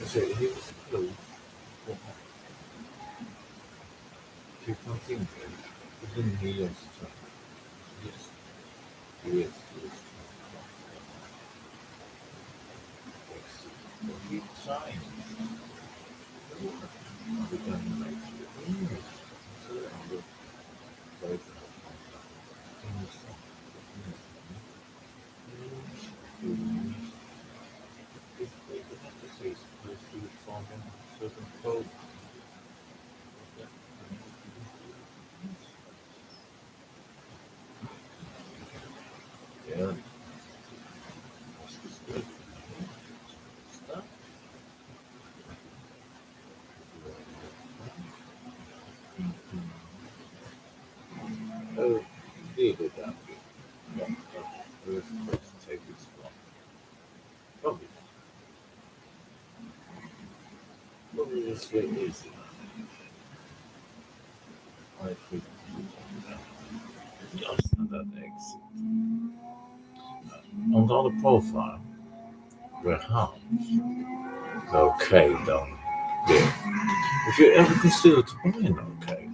So it is close for to continue within millions of yes, yes, yes. He signed the work become like English. Oh, needed that bit. Yeah, let's take this one. Probably, probably this way easy. I think just that exit. On the other profile, we have the arcade down there. If you ever consider to buy an arcade,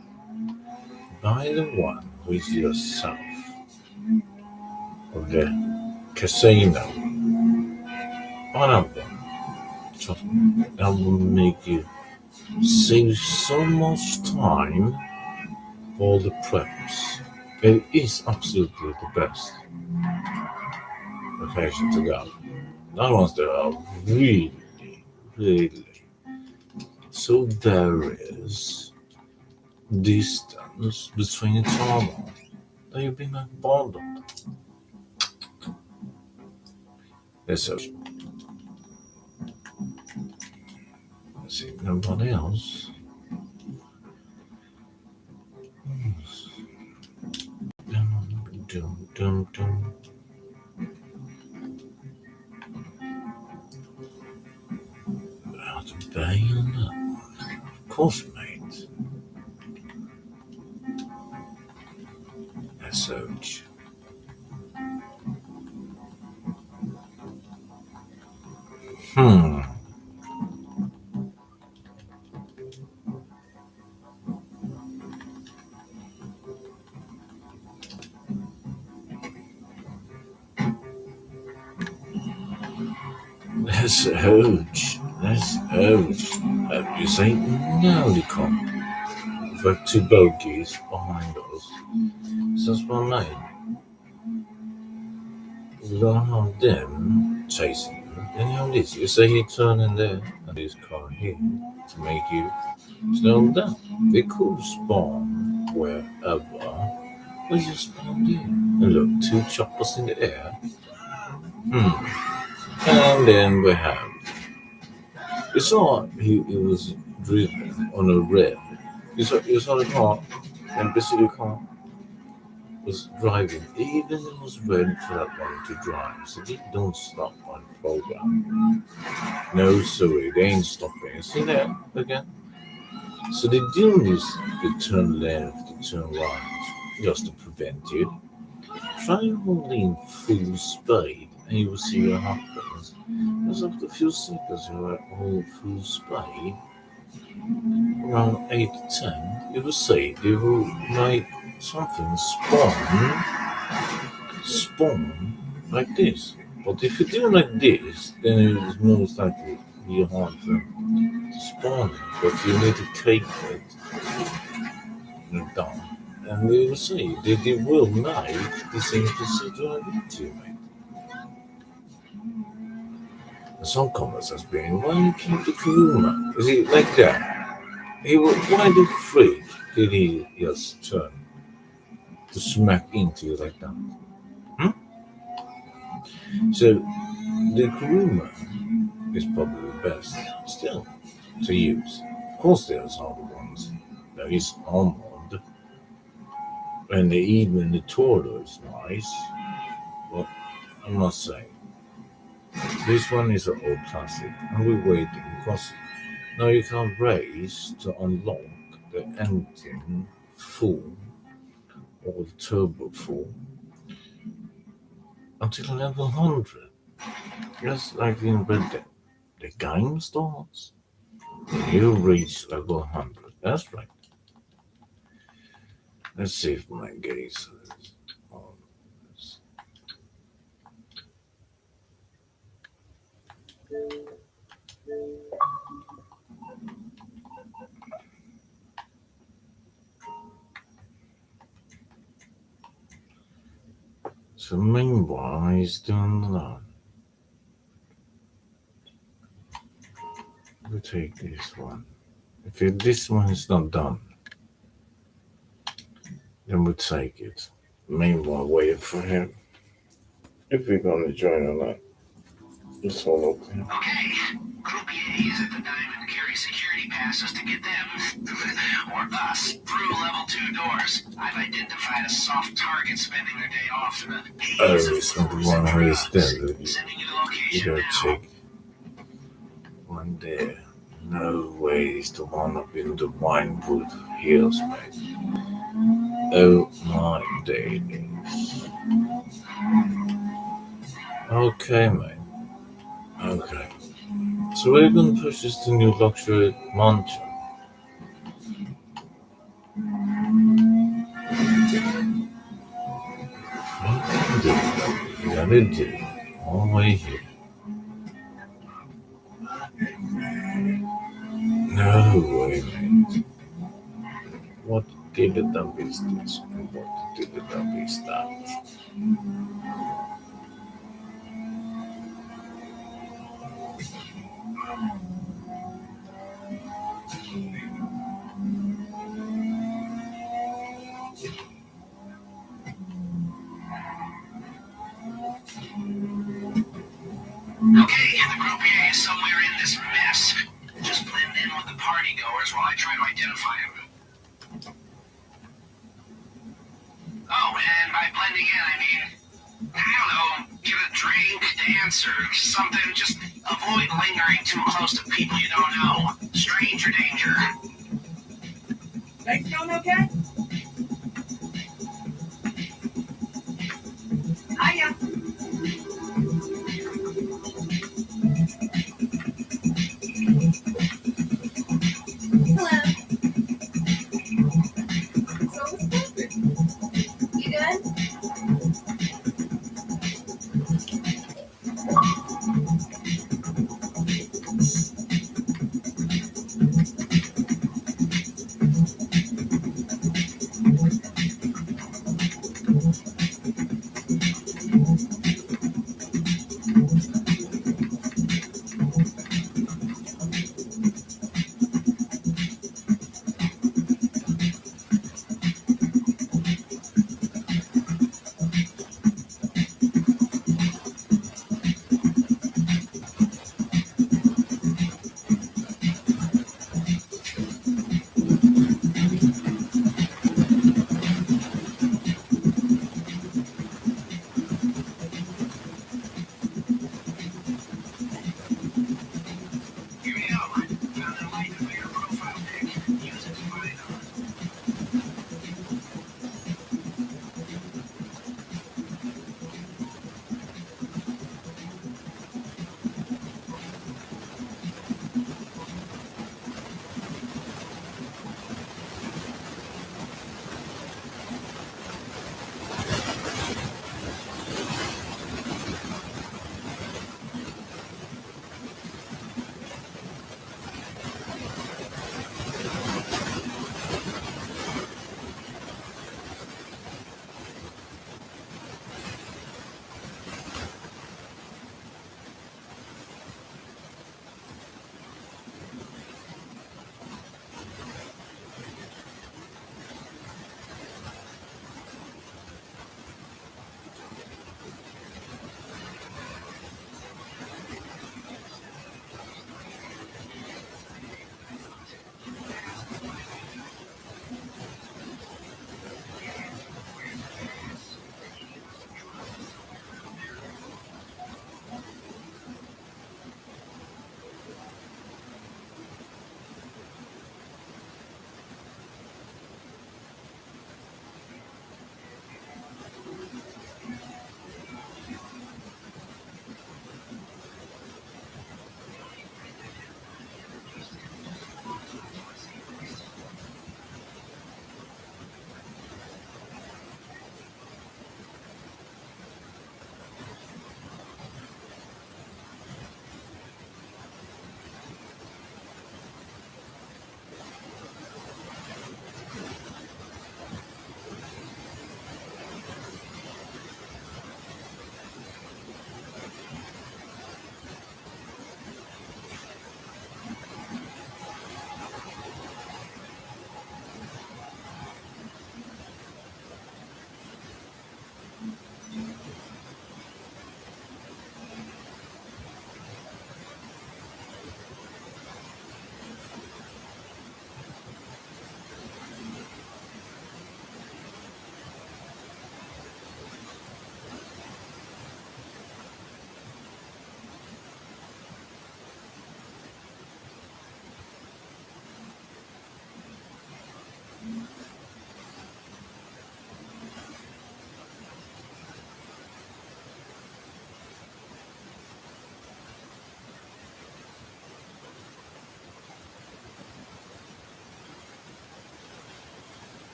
buy the one with yourself of the casino. Buy that one. Trust me, that will make you save so much time for the preps. It is absolutely the best occasion to go. That ones that are really, really. So there is distance between each other. That you've been like bonded. Let's see, nobody else. Dum, dum, dum. How to bang on that? Of course, mate. That's huge. Hmm. That's huge. That's huge. You say no, they can't. We've got two bogies behind us. So that's what I mean. You don't have them chasing you. Then you have this. You say you turn in there and this car here to make you slow down. They could spawn wherever. We just spawned here. And look, two choppers in the air. And then we have. You saw he was driven on a red. You saw the car, and basically the car was driving. Even it was ready for that one to drive. So they don't stop on program. No, sorry, they ain't stopping. See there again? So they do this, they turn left, they turn right, just to prevent you. Try holding full speed and you will see what happens. Because after a few seconds you are all full speed, around 8 to 10, you will see they will make something spawn like this. But if you do like this, then it is most likely be hard for them to spawn it. But you need to keep it down. And you will see they will make the same procedure like you, mate. And some comments has been, why you keep the Kuruma? Is it like that? Why the freak did he just turn to smack into you like that? Hmm? So the Kuruma is probably the best still to use. Of course, there's other ones. There is Armored, and even the Toro is nice. But I must say, this one is an old classic, and we're waiting because now you can race to unlock the engine full or the turbo full until level 100. Just like in Red Dead. The game starts when you reach level 100. That's right. Let's see if my gaze is on this. So meanwhile, he's doing that. We take this one. This one is not done, then we take it. Meanwhile, wait for him. If we're gonna join or not, it's all open. Okay, Group A is at the Diamond Carry Security passes to get them, or us, through level 2 doors. I've identified a soft target spending their day off in a haze of it's not the clues one and who is drugs. there. Sending you the You location gotta now. check one there. No way it's the one up in the Winewood Hills, mate. Oh my days. Okay, mate. Okay. So we're gonna purchase the new luxury mansion. Yeah, they do. All the way here. No way, mate. What diddly is this? And what diddly is that? Okay, the groupier is somewhere in this mess. Just blend in with the party goers while I try to identify them. Oh, and by blending in, I mean, I don't know, get a drink, dance, or something. Just avoid lingering too close to people you don't know. Stranger danger. Legs going okay? Hiya. Hello. So what's perfect? You good?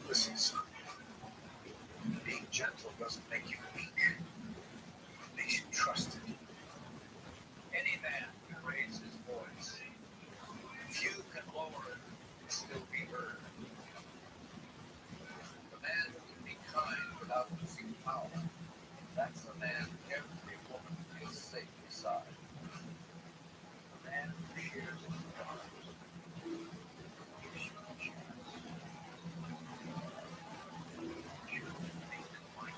Listen, son. Being gentle doesn't make you weak. It makes you trusted. Any man can raise his voice. Few can lower it and still be heard. The man who can be kind without losing power, that's the man every woman feels safe beside. The man who shares his arms, gives you a chance. You make the mind.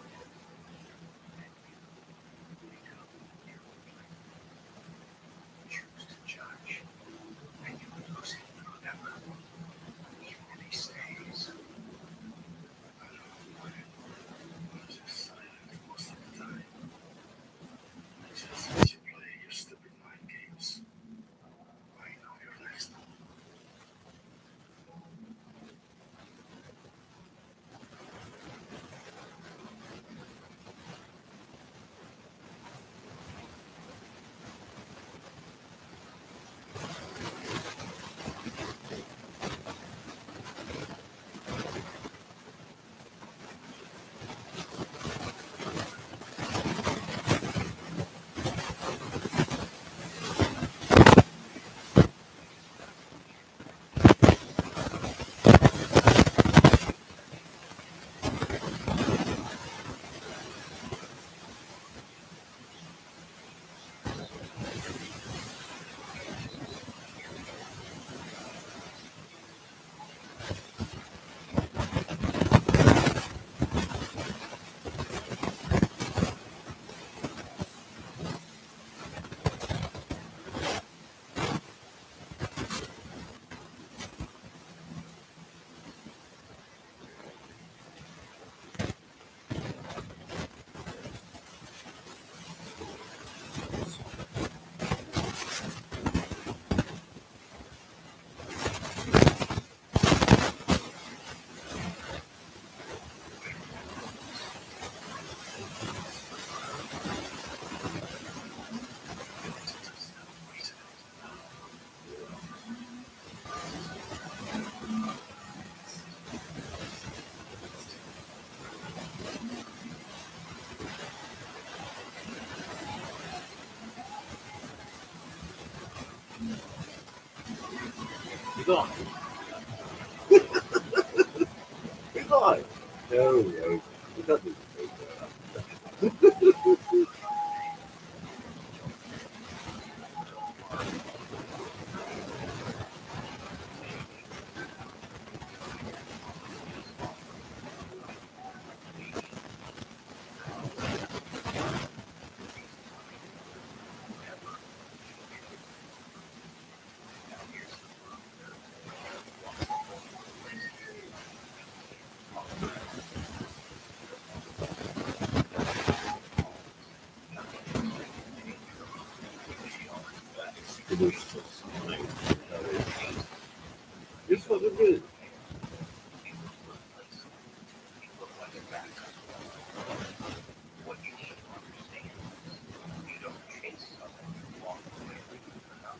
gone. You're gone. No, no. You got to take delicious. This was a good. What you need to understand is you don't chase something you walk away from.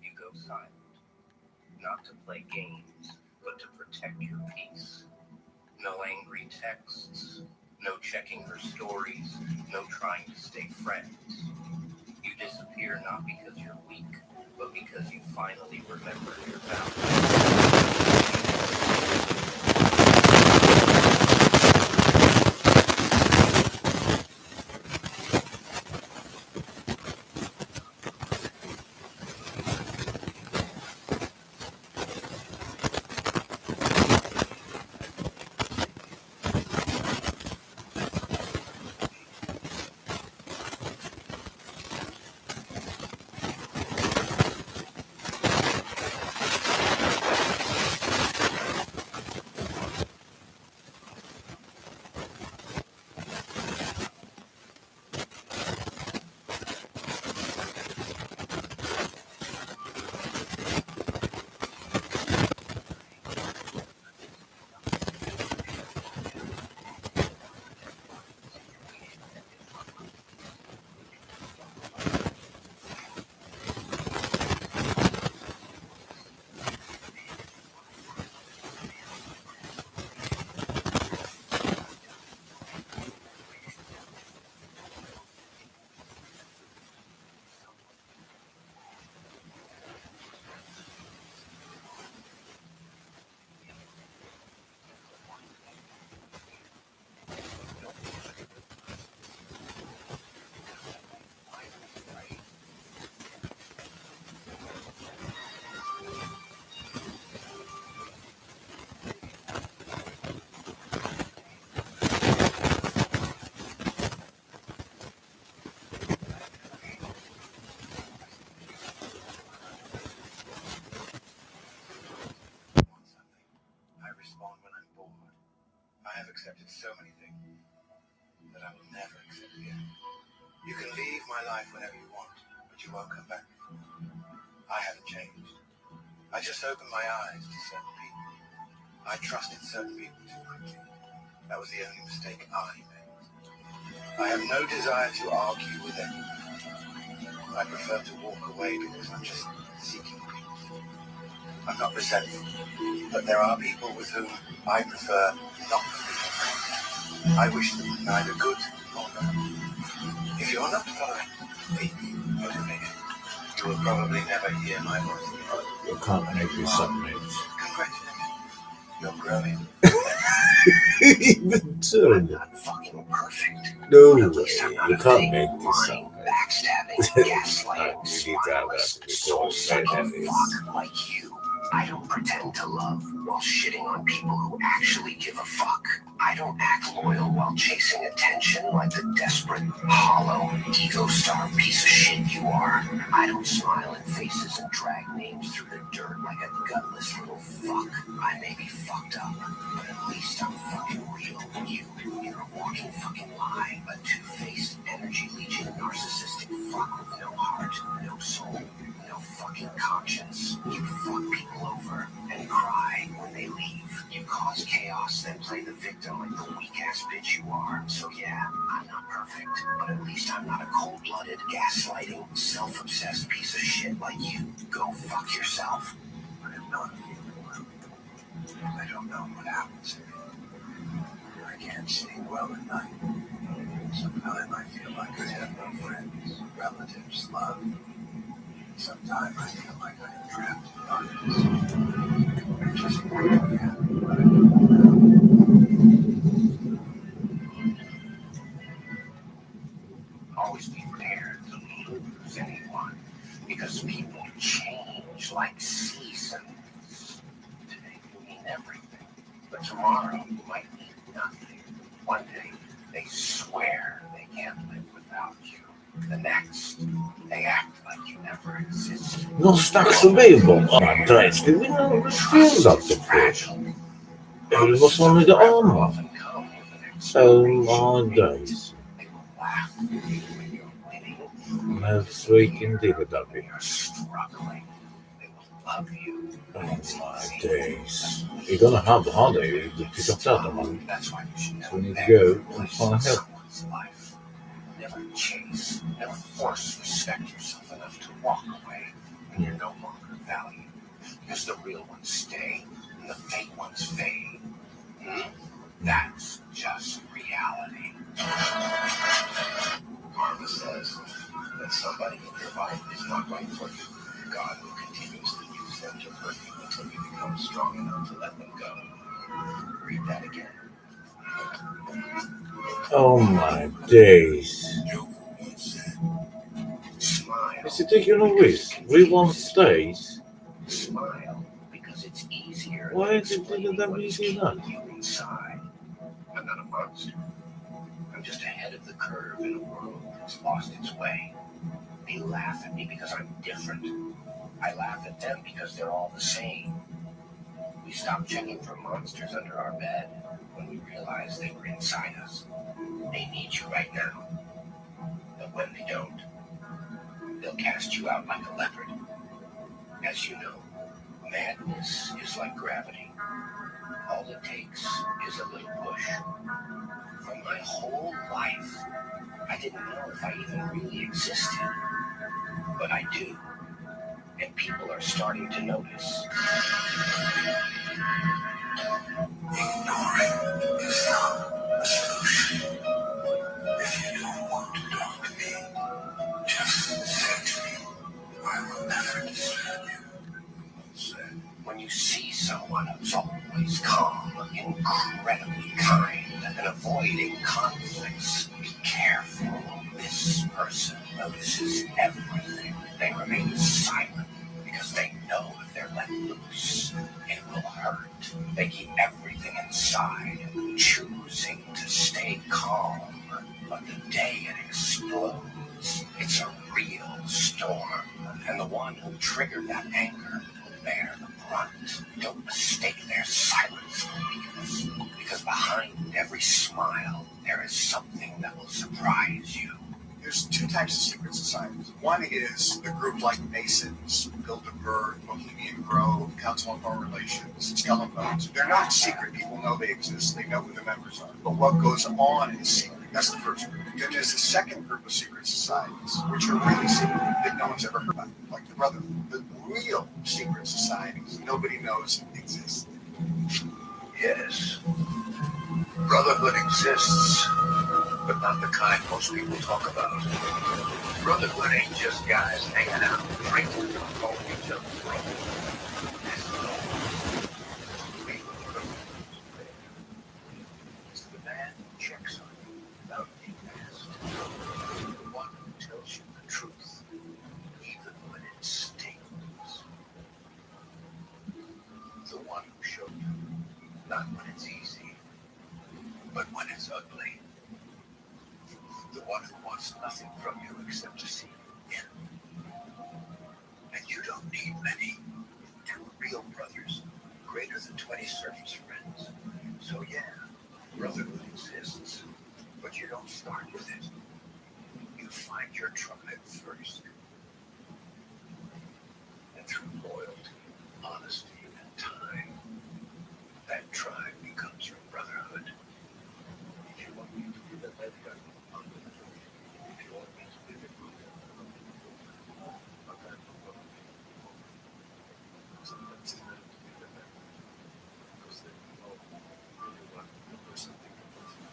You go silent, not to play games, but to protect your peace. No angry texts, no checking her stories, no trying to stay friends. You disappear not because you're weak, but because you finally remember your values. I respond when I'm bored. I have accepted so many things that I will never accept again. You can leave my life whenever you want, but you won't come back. I haven't changed. I just opened my eyes to certain people. I trusted certain people too quickly. That was the only mistake I made. I have no desire to argue with anyone. I prefer to walk away because I'm just seeking peace. I'm not resentful, but there are people with whom I prefer not to be friends. I wish them neither good nor bad. If you're not following peace motivation, you will probably never hear my voice again. You can't make this up, mate. Congratulations, you're growing. Even turned. I'm not fucking perfect. No But at way. least I'm not You a can't fake, make this lying, up, mate. backstabbing, gaslighting, You need to have spineless, that soul-sucking that is. fuck like you. I don't pretend to love while shitting on people who actually give a fuck. I don't act loyal while chasing attention like the desperate, hollow, ego-starved piece of shit you are. I don't smile in faces and drag names through the dirt like a gutless little fuck. I may be fucked up, but at least I'm fucking real. You're a walking fucking lie. A two-faced, energy-leeching, narcissistic fuck with no heart, no soul, no fucking conscience. You fuck people over and cry when they leave. You cause chaos, then play the victim like the weak-ass bitch you are. So yeah, I'm not perfect, but at least I'm not a cold-blooded, gaslighting, self-obsessed piece of shit like you. Go fuck yourself. I am not feeling well. I don't know what happens to me. I can't sleep well at night. Sometimes I feel like I have no friends, relatives, love. Sometimes I feel like I am trapped in darkness. I just want to forget what I know. Always be prepared to lose anyone because people change like seasons. Today you mean everything, but tomorrow you might mean nothing. One day they swear they can't live without you. The next, they act like you never existed. Non stacks available. Oh, days. Did we not refuse that before? Fragile. It was only the armor. Often come with an Oh expiration my date. days. They will laugh at you when you're winning. Med freaking When David. you're struggling, they will love you. Oh It's my easy. days. You're gonna have a holiday to pick up that one. That's why you should So we need to never go and place find help. someone's life. Never chase, never force respect yourself enough to walk away when you're no longer valued. Because the real ones stay and the fake ones fade. That's just reality. Karma says that somebody in your life is not right for you. God will continuously use them to hurt you until you become strong enough to let them go. Read that again. Oh my days. Smile. Is it taking a risk? Everyone stays. Smile because it's easier Why than is it explaining that what we is do that? keeping you inside. I'm not a monster. I'm just ahead of the curve in a world that's lost its way. They laugh at me because I'm different. I laugh at them because they're all the same. We stopped checking for monsters under our bed when we realized they were inside us. They need you right now. But when they don't, they'll cast you out like a leopard. As you know, madness is like gravity. All it takes is a little push. For my whole life, I didn't know if I even really existed. But I do. And people are starting to notice. Ignoring is not a solution. If you don't want to talk to me, just say to me, I will never disturb you. When you see someone who's always calm, incredibly kind, and avoiding conflicts, be careful. This person notices everything. They remain silent because they know if they're let loose, it will hurt. They keep everything inside, choosing to stay calm. But the day it explodes, it's a real storm. And the one who triggered that anger will bear the brunt. Don't mistake their silence for weakness, because behind every smile, there is something that will surprise you. There's two types of secret societies. One is the group like Masons, Bilderberg, Bohemian Grove, Council on Foreign Relations, Skull and Bones. They're not secret. People know they exist. They know who the members are. But what goes on is secret. That's the first group. Then there's the second group of secret societies, which are really secret, that no one's ever heard about, like the Brotherhood. The real secret societies nobody knows exist. Yes, Brotherhood exists, but not the kind most people talk about. Brotherhood ain't just guys hanging out, drinking, and calling each other brothers. It's the man who checks on you without being asked. The one who tells you the truth, even when it stings. The one who shows you, not when it's easy, but when it's ugly. The one who wants nothing from you except to see you win. And you don't need many. 2 real brothers, greater than 20 surface friends. So yeah, brotherhood exists, but you don't start with it. You find your tribe first. And through loyalty, honesty, and time, that tribe becomes your brotherhood. If you want me to be the leader, if you want me to be the leader, sometimes it's better to be the leader, because then you know really what the person thinks about you.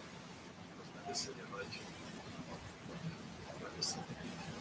Because when they say they like you, when they say they hate you,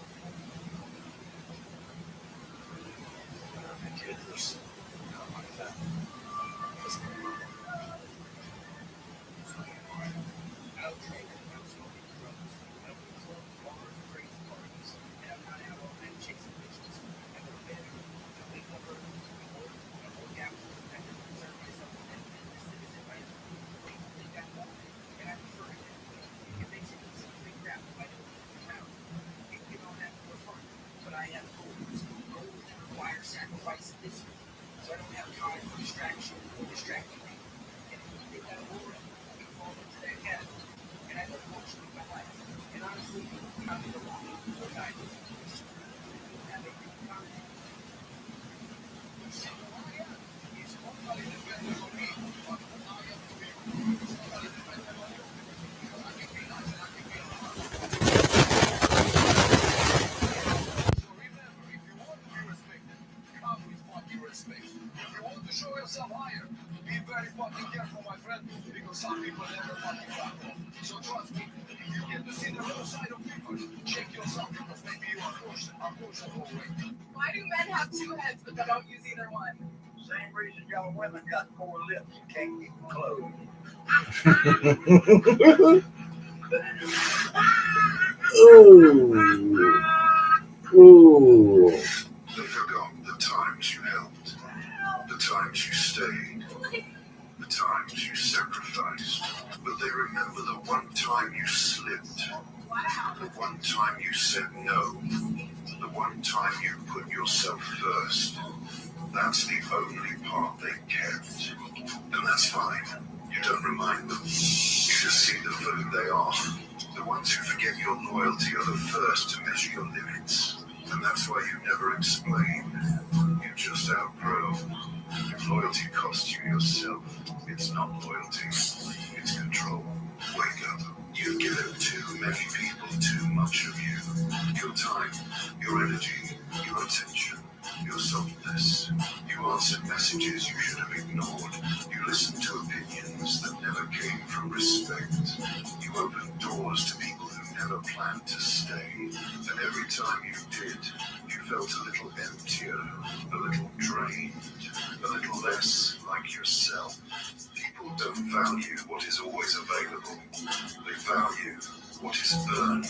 Why do men have two heads but they don't use either one? Same reason y'all women got four lips. You can't keep them closed. Ooh. They forgot the times you helped, the times you stayed, the times you sacrificed. But they remember the one time you slipped, the one time you said no, the one time you put yourself first. That's the only part they kept. And that's fine. You don't remind them. You just see them for who they are. The ones who forget your loyalty are the first to measure your limits. And that's why you never explain. You just outgrow. If loyalty costs you yourself, it's not loyalty. It's control. Wake up. You've given too many people too much of you. Your time, your energy, your attention, your softness. You answered messages you should have ignored. You listened to opinions that never came from respect. You opened doors to people who never planned to stay. And every time you did, you felt a little emptier, a little drained, a little less like yourself. People don't value what is always available. They value what is earned.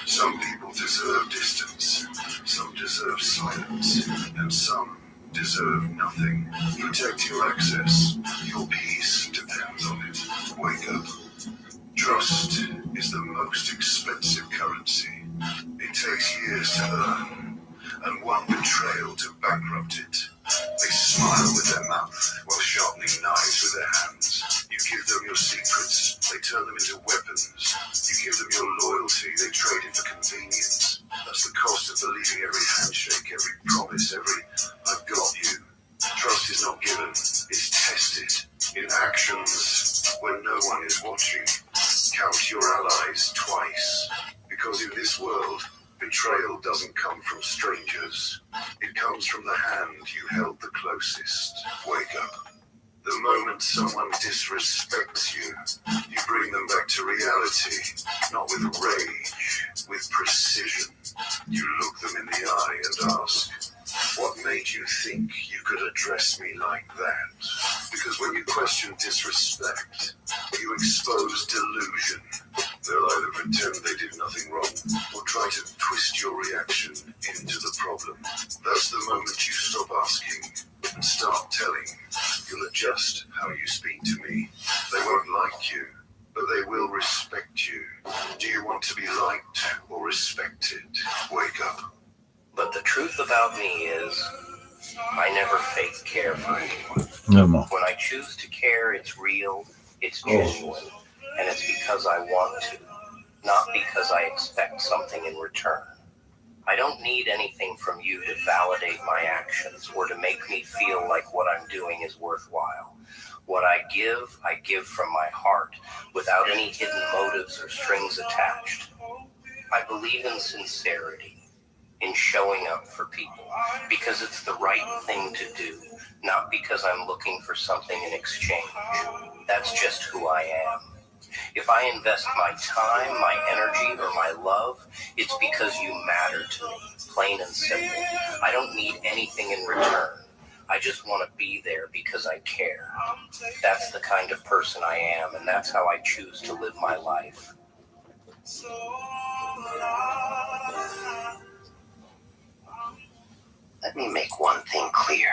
Some people deserve distance, some deserve silence, and some deserve nothing. Protect your access. Your peace depends on it. Wake up. Trust is the most expensive currency. It takes years to earn, and one betrayal to bankrupt it. They smile with their mouth while sharpening knives with their hands. You give them your secrets, they turn them into weapons. You give them your loyalty, they trade it for convenience. That's the cost of believing every handshake, every promise, every "I've got you." Trust is not given, it's tested in actions when no one is watching. Count your allies twice, because in this world, betrayal doesn't come from strangers. It comes from the hand you held the closest. Wake up. The moment someone disrespects you, you bring them back to reality, not with rage, with precision. You look them in the eye and ask, what made you think you could address me like that? Because when you question disrespect, you expose delusion. They'll either pretend they did nothing wrong or try to twist your reaction into the problem. That's the moment you stop asking and start telling. You'll adjust how you speak to me. They won't like you, but they will respect you. Do you want to be liked or respected? Wake up. But the truth about me is, I never fake care for anyone. No more. When I choose to care, it's real, it's genuine, and it's because I want to, not because I expect something in return. I don't need anything from you to validate my actions or to make me feel like what I'm doing is worthwhile. What I give from my heart, without any hidden motives or strings attached. I believe in sincerity, in showing up for people, because it's the right thing to do, not because I'm looking for something in exchange. That's just who I am. If I invest my time, my energy, or my love, it's because you matter to me, plain and simple. I don't need anything in return. I just want to be there because I care. That's the kind of person I am, and that's how I choose to live my life. Let me make one thing clear.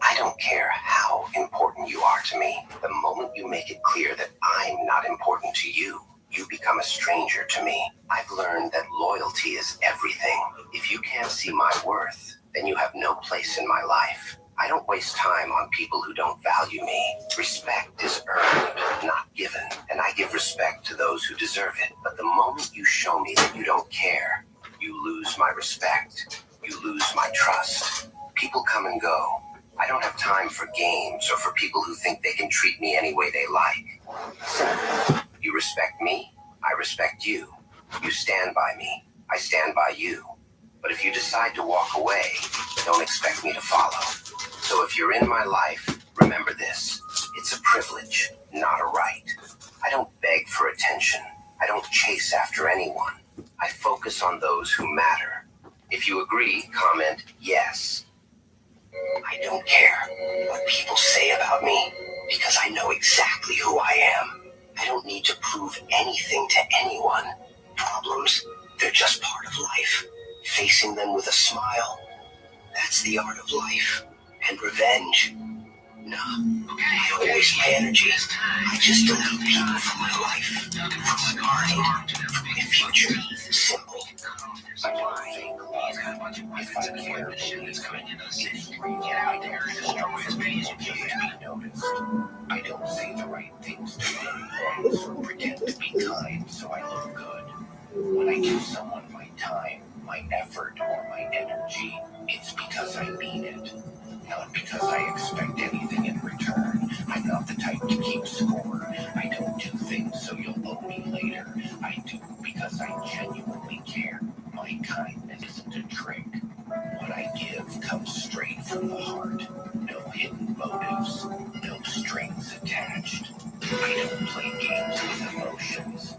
I don't care how important you are to me. The moment you make it clear that I'm not important to you, you become a stranger to me. I've learned that loyalty is everything. If you can't see my worth, then you have no place in my life. I don't waste time on people who don't value me. Respect is earned, not given, and I give respect to those who deserve it. But the moment you show me that you don't care, you lose my respect. You lose my trust. People come and go. I don't have time for games or for people who think they can treat me any way they like. You respect me, I respect you. You stand by me, I stand by you. But if you decide to walk away, don't expect me to follow. So if you're in my life, remember this. It's a privilege, not a right. I don't beg for attention. I don't chase after anyone. I focus on those who matter. If you agree, comment yes. I don't care what people say about me because I know exactly who I am. I don't need to prove anything to anyone. Problems, they're just part of life. Facing them with a smile, that's the art of life. And revenge, no. I don't waste my energy. I just delete people from my life, from my mind, from my future. Simple. I don't think if I care, it's coming in the city. I don't be noticed. I don't say the right things to anyone or pretend to be kind so I look good. When I give someone my time, my effort, or my energy, it's because I mean it. Not because I expect anything in return. I'm not the type to keep score. I don't do things so you'll owe me later. I do because I genuinely care. My kindness isn't a trick. What I give comes straight from the heart. No hidden motives, no strings attached. I don't play games with emotions.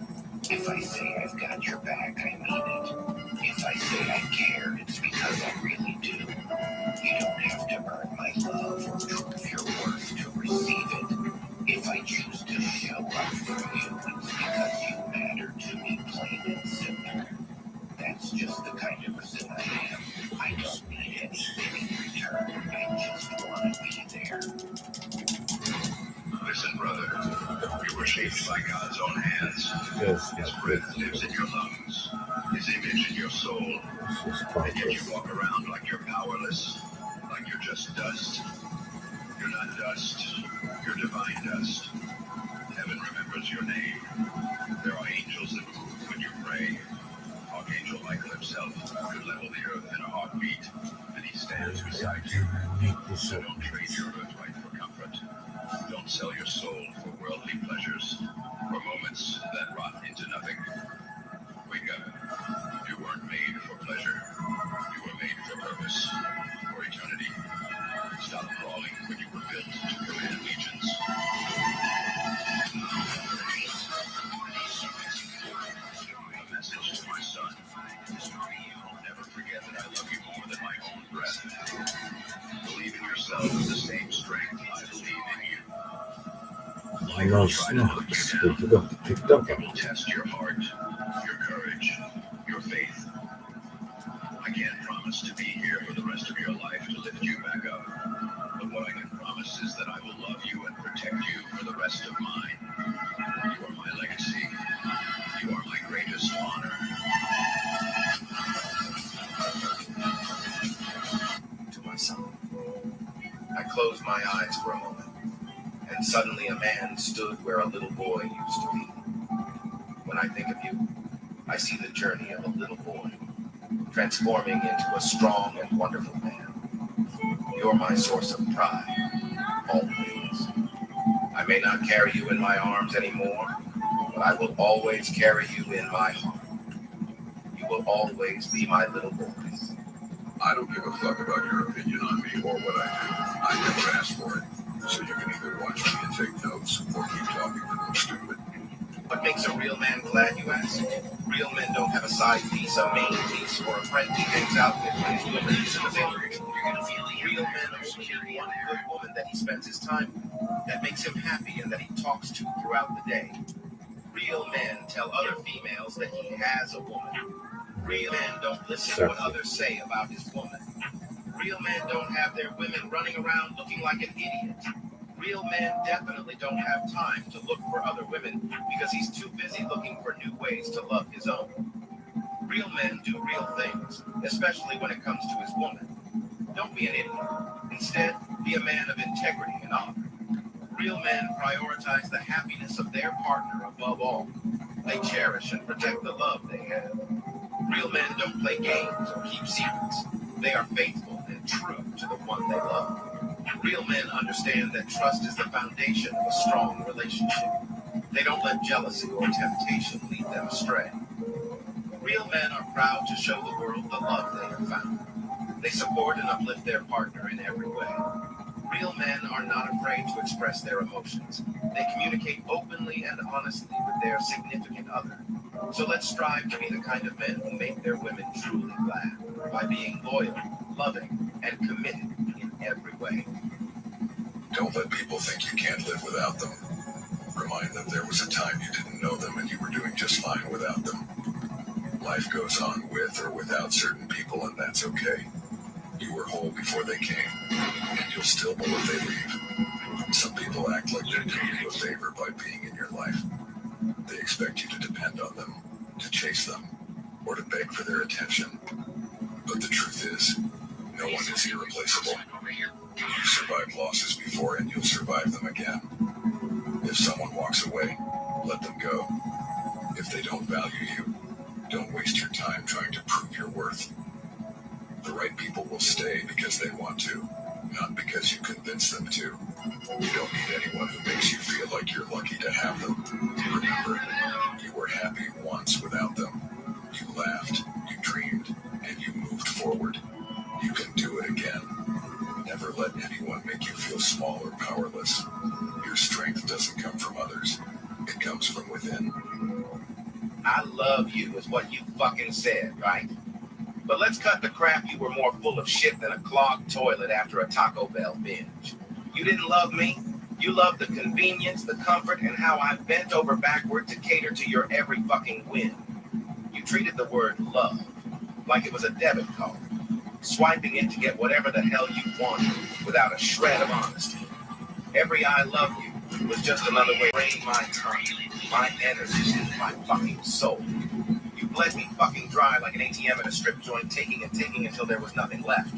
If I say I've got your back, I mean it. If I say I care, it's because I really do. You don't have to earn my love or prove your worth to receive it. If I choose to show up for you, it's because you matter to me, plain and simple. That's just the kind of person I am. I don't need anything in return. I just want to be there. Listen, brother, you were shaped by God's own hands. Yes, His breath lives in your lungs, His image in your soul. And yet you walk around like you're powerless, like you're just dust. You're not dust, you're divine dust. Heaven remembers your name. There are angels that move when you pray. Archangel Michael himself could level the earth in a heartbeat, and he stands beside you. So don't trade your birthright for comfort. Don't sell your soul for worldly pleasures, for moments that rot into nothing. Wake up. You weren't made for pleasure. You were made for purpose, for eternity. Stop crawling when you were built to command legions. A message to my son. I'll never forget that I love you more than my own breath. Believe in yourself with the same strength I believe in you. I know snacks. We forgot to pick up It on will it. test your heart, your courage, your faith. I can't promise to be here for the rest of your life to lift you back up. But what I can promise is that I will love you and protect you for the rest of mine. You are my legacy. You are my greatest honor. To my son. I closed my eyes for a moment, and suddenly a man stood where a little boy used to be. When I think of you, I see the journey of a little boy, transforming into a strong and wonderful man. You're my source of pride, always. I may not carry you in my arms anymore, but I will always carry you in my heart. You will always be my little boy. I don't give a fuck about your opinion on me or what I do. I never asked for it. So you can either watch me and take notes or keep talking to look stupid. What makes a real man glad, you ask? Real men don't have a side piece, a main piece, or a friend he hangs out with when he's doing things in the field. Real men only need one good woman that he spends his time with, that makes him happy and that he talks to throughout the day. Real men tell other females that he has a woman. Real men don't listen to what others say about his woman. Real men don't have their women running around looking like an idiot. Real men definitely don't have time to look for other women because he's too busy looking for new ways to love his own. Real men do real things, especially when it comes to his woman. Don't be an idiot. Instead, be a man of integrity and honor. Real men prioritize the happiness of their partner above all. They cherish and protect the love they have. Real men don't play games or keep secrets. They are faithful and true to the one they love. Real men understand that trust is the foundation of a strong relationship. They don't let jealousy or temptation lead them astray. Real men are proud to show the world the love they have found. They support and uplift their partner in every way. Real men are not afraid to express their emotions. They communicate openly and honestly with their significant other. So let's strive to be the kind of men who make their women truly glad by being loyal, loving, and committed in every way. Don't let people think you can't live without them. Remind them there was a time you didn't know them and you were doing just fine without them. Life goes on with or without certain people, and that's okay. You were whole before they came, and you'll still be if they leave. Some people act like they're doing you a favor by being in your life. They expect you to depend on them, to chase them, or to beg for their attention. But the truth is, no one is irreplaceable. You survived losses before, and you'll survive them again. If someone walks away, let them go. If they don't value you, don't waste your time trying to prove your worth. The right people will stay because they want to, not because you convince them to. You don't need anyone who makes you feel like you're lucky to have them. Remember, you were happy once without them. You laughed, you dreamed, and you moved forward. You can do it again. Never let anyone make you feel small or powerless. Your strength doesn't come from others. It comes from within. I love you is what you fucking said, right? But let's cut the crap. You were more full of shit than a clogged toilet after a Taco Bell binge. You didn't love me. You loved the convenience, the comfort, and how I bent over backward to cater to your every fucking whim. You treated the word love like it was a debit card, swiping it to get whatever the hell you wanted without a shred of honesty. Every I love you was just another way to drain my time, my energy, my fucking soul. You bled me fucking dry like an ATM at a strip joint, taking and taking until there was nothing left.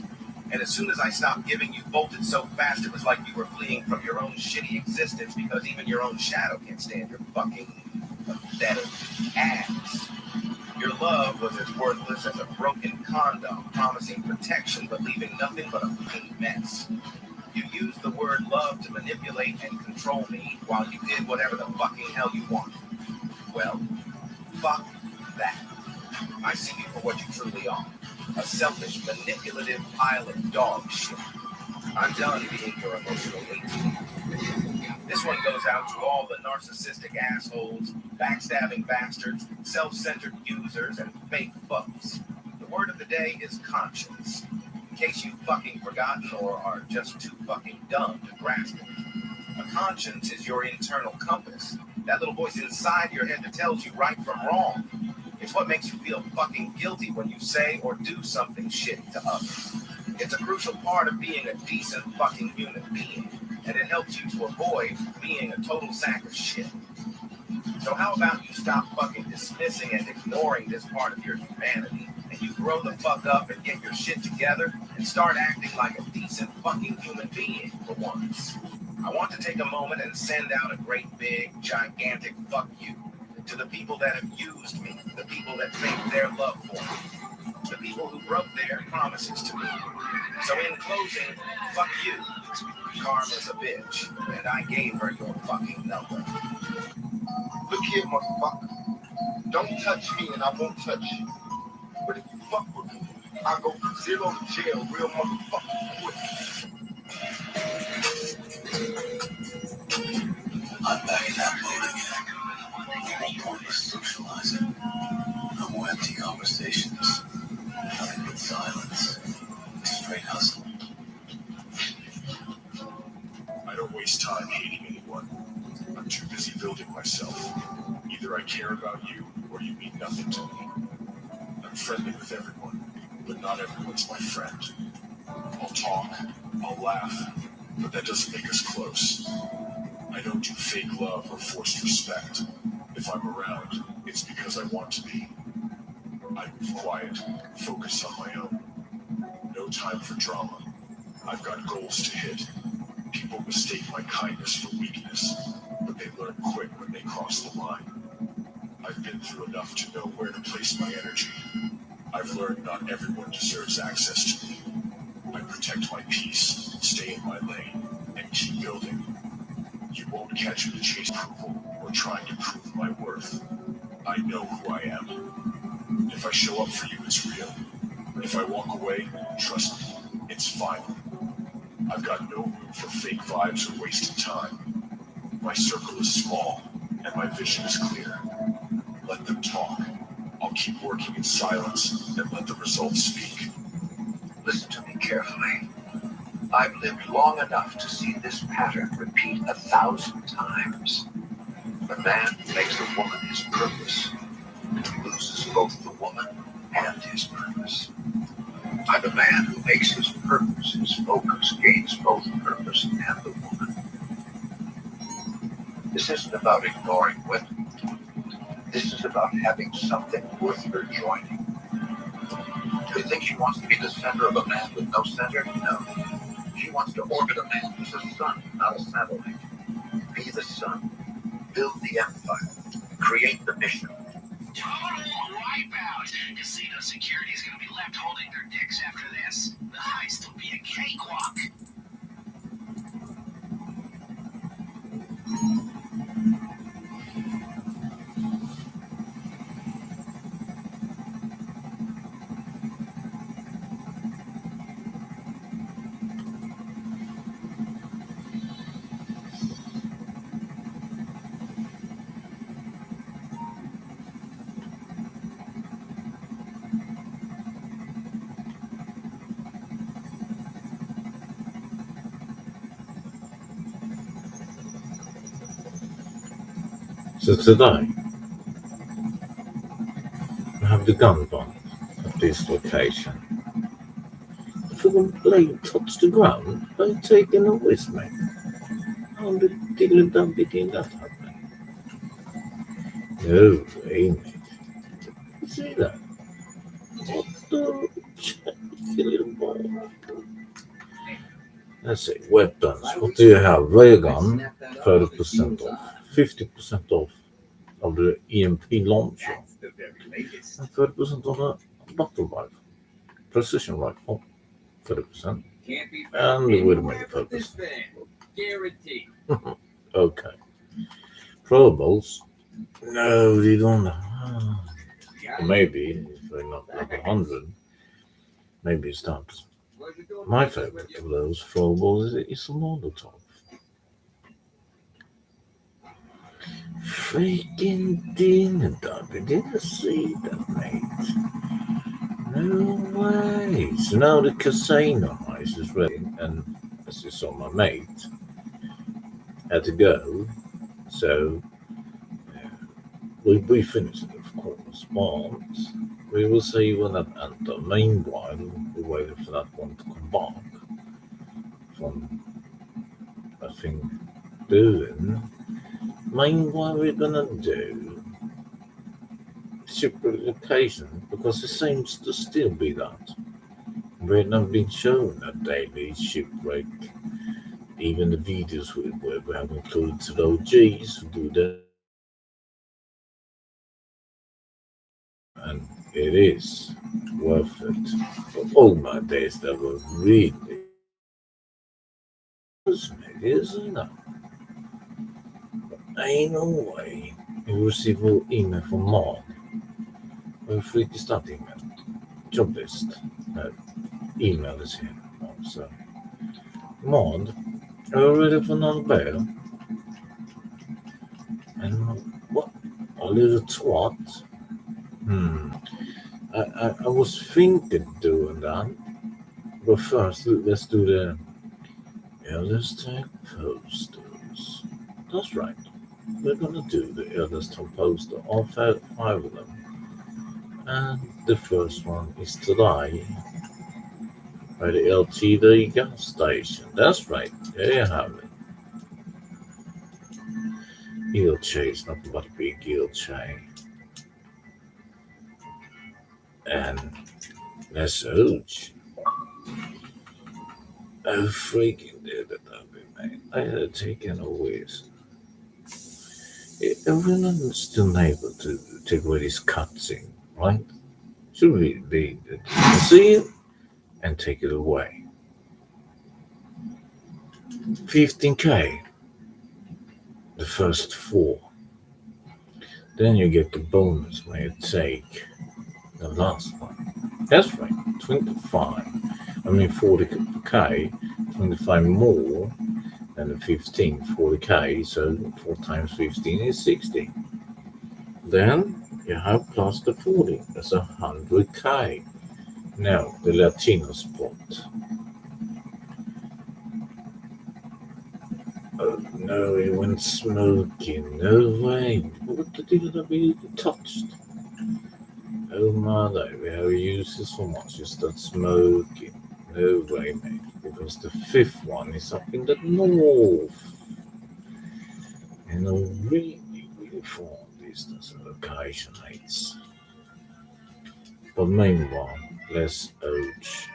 And as soon as I stopped giving, you bolted so fast it was like you were fleeing from your own shitty existence because even your own shadow can't stand your fucking pathetic ass. Your love was as worthless as a broken condom, promising protection but leaving nothing but a fucking mess. You used the word love to manipulate and control me while you did whatever the fucking hell you wanted. Well, fuck that. I see you for what you truly are. A selfish, manipulative pile of dog shit. I'm done being your emotional weight. This one goes out to all the narcissistic assholes, backstabbing bastards, self-centered users, and fake fucks. The word of the day is conscience. In case you've fucking forgotten or are just too fucking dumb to grasp it. A conscience is your internal compass. That little voice inside your head that tells you right from wrong. It's what makes you feel fucking guilty when you say or do something shitty to others. It's a crucial part of being a decent fucking human being, and it helps you to avoid being a total sack of shit. So how about you stop fucking dismissing and ignoring this part of your humanity, and you grow the fuck up and get your shit together and start acting like a decent fucking human being for once. I want to take a moment and send out a great big, gigantic fuck you to the people that have used me, the people that faked their love for me, the people who broke their promises to me. So in closing, fuck you. Karma's a bitch, and I gave her your fucking number. Look here, motherfucker. Don't touch me and I won't touch you. But if you fuck with me, I'll go from 0 to jail real motherfucking quick. I'm back in that mode again. No more pointless socializing. No more empty conversations. Nothing but silence. Straight hustle. waste time hating anyone. I'm too busy building myself. Either I care about you or you mean nothing to me. I'm friendly with everyone, but not everyone's my friend. I'll talk, I'll laugh, but that doesn't make us close. I don't do fake love or forced respect. If I'm around, it's because I want to be. I move quiet, focus on my own. No time for drama. I've got goals to hit. People mistake my kindness for weakness, but they learn quick when they cross the line. I've been through enough to know where to place my energy. I've learned not everyone deserves access to me. I protect my peace, stay in my lane, and keep building. You won't catch me chasing approval or trying to prove my worth. I know who I am. If I show up for you, it's real. If I walk away, trust me, it's final. I've got no room for fake vibes or wasted time. My circle is small, and my vision is clear. Let them talk. I'll keep working in silence and let the results speak. Listen to me carefully. I've lived long enough to see this pattern repeat 1,000 times. The man who makes a woman his purpose loses both the woman and his purpose. I'm a man who makes his purpose his focus, gains both purpose and the woman. This isn't about ignoring women. This is about having something worth her joining. Do you think she wants to be the center of a man with no center? No. She wants to orbit a man who's a sun, not a satellite. Be the sun. Build the empire. Create the mission. Total wipeout. Casino security's gonna be left holding their dicks after this. The heist will be a cakewalk. So today, I have the gun bomb at this location. If the blade touched the ground, I'd taken it with me. How the diddly did that happen? No way, mate. See that? What the cheeky little ball? Let's see, weapons. What do you have? Ray gun, 30% off. 50% off of the EMP launcher. And 30% on the battle rifle. Precision rifle, 30%. And the Widowmaker 30%. Guaranteed. Okay. Probables? No, they don't. Maybe, if they're not like 100, maybe it's not. My favorite of those throwables is a Molotov. Freaking dinner, did you see that, mate? No way. So now the casino heist is ready, and as you saw, my mate had to go. So we finished it, of course, but we will see when that enter. Meanwhile, we're waiting for that one to come back from, I think, doing. Meanwhile, we're gonna do shipwreck location because it seems to still be that. We've not been shown a daily shipwreck. Even the videos we have included to the OGs who do that. And it is worth it. But oh my days, that was really isn't it? Ain't no way you receive an email from Maud. We're free to start email. Job list. No, email is here. So, Maud, are you ready for another bear? And what? A little twat? I was thinking doing that. But first, let's do the Yellowstone posters. That's right. We're gonna do the Yellowstone poster, all five of them. And the first one is today by the LTD gas station. That's right. There you have it. Eel chase, nothing but a big eel chain. And that's huge. Oh, freaking did it, mate. I had taken away. Everyone's still able to take away this cutscene, right? Should we be see it and take it away? 15k, the first four. Then you get the bonus when you take the last one. That's right, 25. 40k, 25 more than the 15, 40k. So 4 times 15 is 60. Then you have plus the 40, that's 100k. Now the Latino spot. Oh no, it went smoking. No way. What the deal that we touched? Oh my god, we have used this so much. You start smoking. No way, mate. Because the fifth one is up in the north. In a really, really far distance location, mates. But meanwhile, let's urge.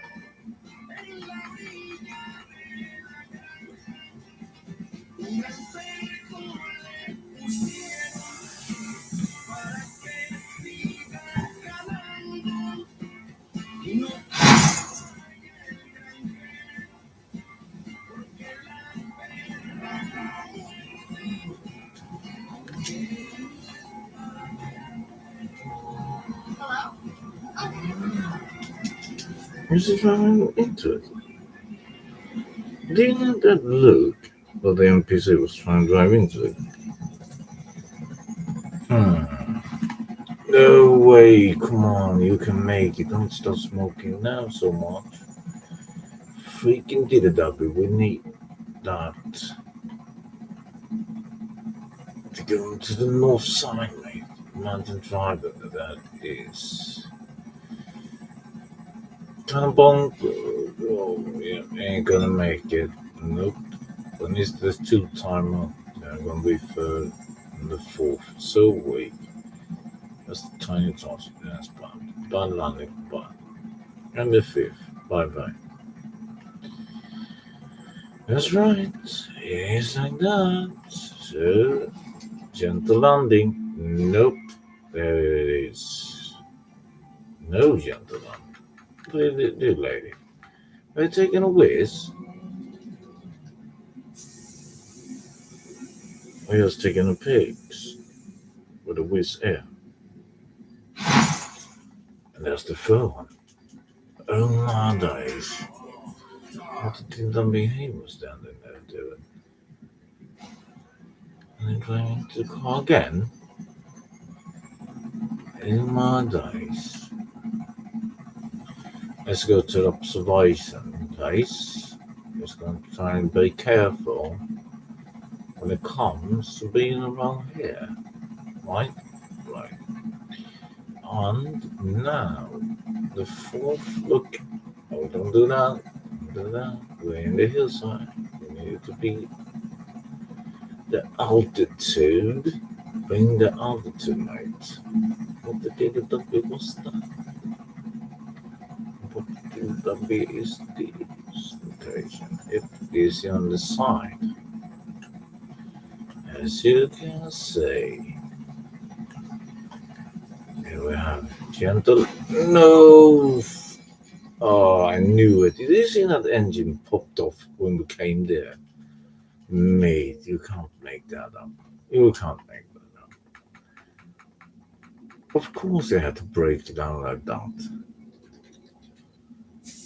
This is running into it. Didn't that look what the NPC was trying to drive into it? No way, come on, you can make it. Don't stop smoking now so much. Freaking did it, W. We need that to go to the north side, mate. Mountain Driver, that is. Kind of bonk. Oh, yeah, ain't gonna make it. Nope. When is this two timer? I'm gonna be third and the fourth. So weak. That's the tiny toss. That's bad landing, bad. And the fifth. Bye bye. That's right. It's like that. So, gentle landing. Nope. There it is. No gentle landing. Dear lady. Are you taking a whiz? Or are you just taking a pigs with a whiz air? And that's the third one. Oh my days. What did the he was standing there doing? And then going into the car again? In my days. Let's go to the observation place. Just going to try and be careful when it comes to being around here. Right? Right. And now, the fourth look. Oh, don't do that. Don't do that. We're in the hillside. We need to be the altitude. Bring the altitude, mate. What the DW was that? What the DW is this location? It is on the side. As you can see. Here we have gentle. No! Oh, I knew it. Did you see that engine popped off when we came there? Mate, you can't make that up. You can't make that up. Of course, they had to break it down like that.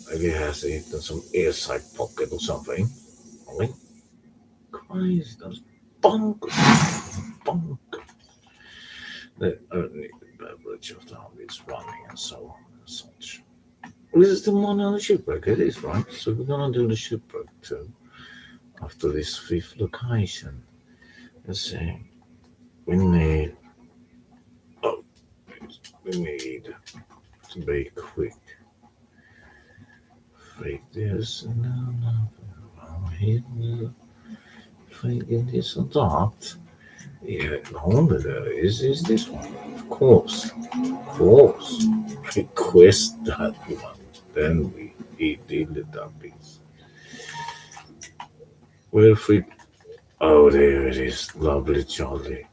Like it has eaten some airside pocket or something. Right? Christ, that's bonkers. Bonkers. The only beverage of the army is running and so on and such. This is the money on the shipwreck, it is, right? So we're gonna do the shipwreck too. after this fifth location. Let's see. We need. Oh, we need to be quick. Freak this. No. Here. Freaking this or that. Yeah, no, there is this one. Of course. Of course. Request that one. Then we eat the dumpies. We're free. Oh, there it is. Lovely Jolly.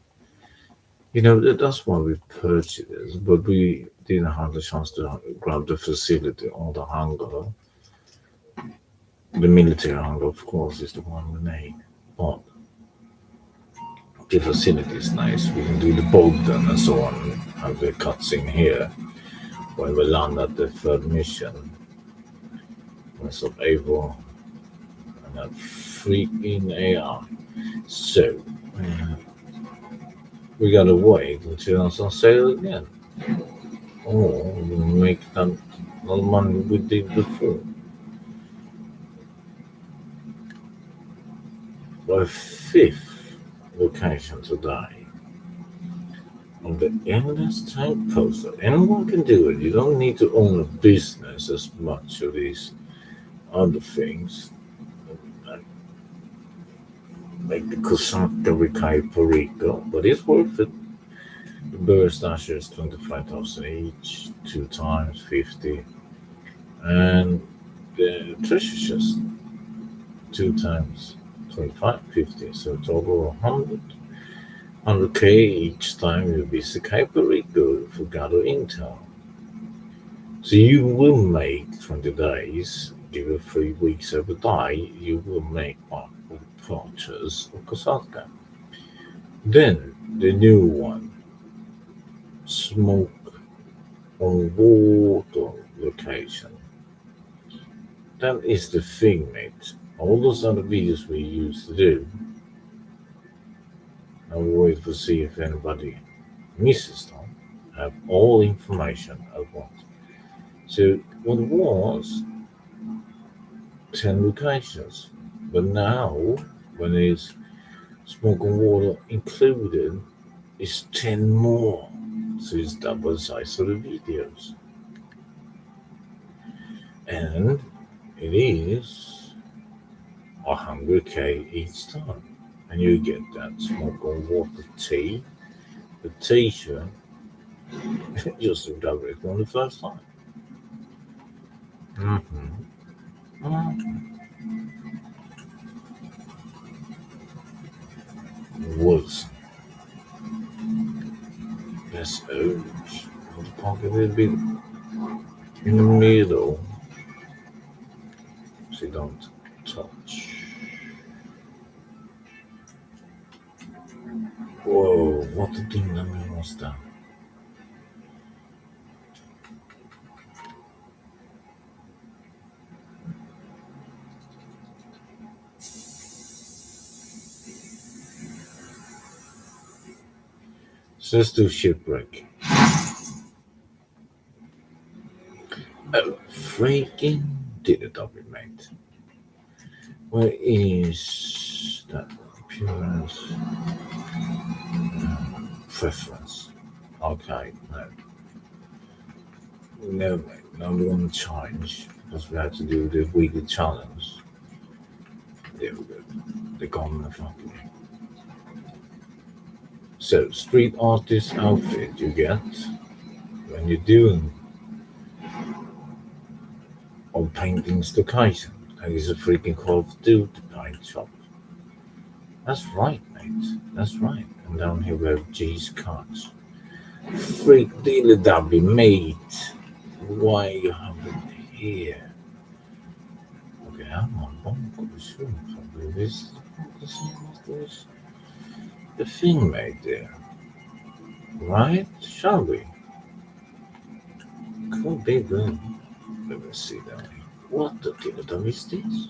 That's why we purchased this, but we didn't have the chance to grab the facility or the hangar. The military hangar, of course, is the one we need. But the facility is nice. We can do the Bogdan and so on. Have the cutscene here when we land at the third mission. West of Avo and a freaking AR. So, uh, we gotta wait until it's on sale again. Or we make that little money we did before. Our fifth location today on the endless tank poster. Anyone can do it. You don't need to own a business as much of these other things. Like the Kusaka Rikai Perico, but it's worth it. The burst dasher is 25,000 each, 2 times 50, and the treasure chest 2 times 25, 50, so total 100k each time you visit Hyperico for Gado Intel. So you will make 20 days, give it 3 weeks every day, you will make one purchase of Kosaka. Then the new one, smoke on water location. That is the thing, mate. All those other videos we used to do, I'll wait to see if anybody misses them. Have all information I want. So what was 10 locations, but now when it's smoke and water included, it's 10 more. So it's double the size of the videos. And it is 100k each time. And you get that smoke and water tea, the t-shirt, just directly on the first time. Mm-hmm. Was that's orange. The pocket will be in the middle. So you don't touch. Whoa, what the thing that mean was that? So let's do shipwreck. Oh, freaking did it up, mate. Where is that appearance? Preference. Okay, no. No, mate, no, we're going to change because we had to do the weekly challenge. There we go. They're gone the fucking. So, street artist outfit you get when you're doing on painting location. That is a freaking Call of Duty paint shop. That's right, mate. That's right. And down here we have G's cards. Freak dealer W, mate. Why you have it here? Okay, I'm on Bonko soon. Probably this is the thing made there. Right? Shall we? Could be good. Let me see down here. What the dealer is this?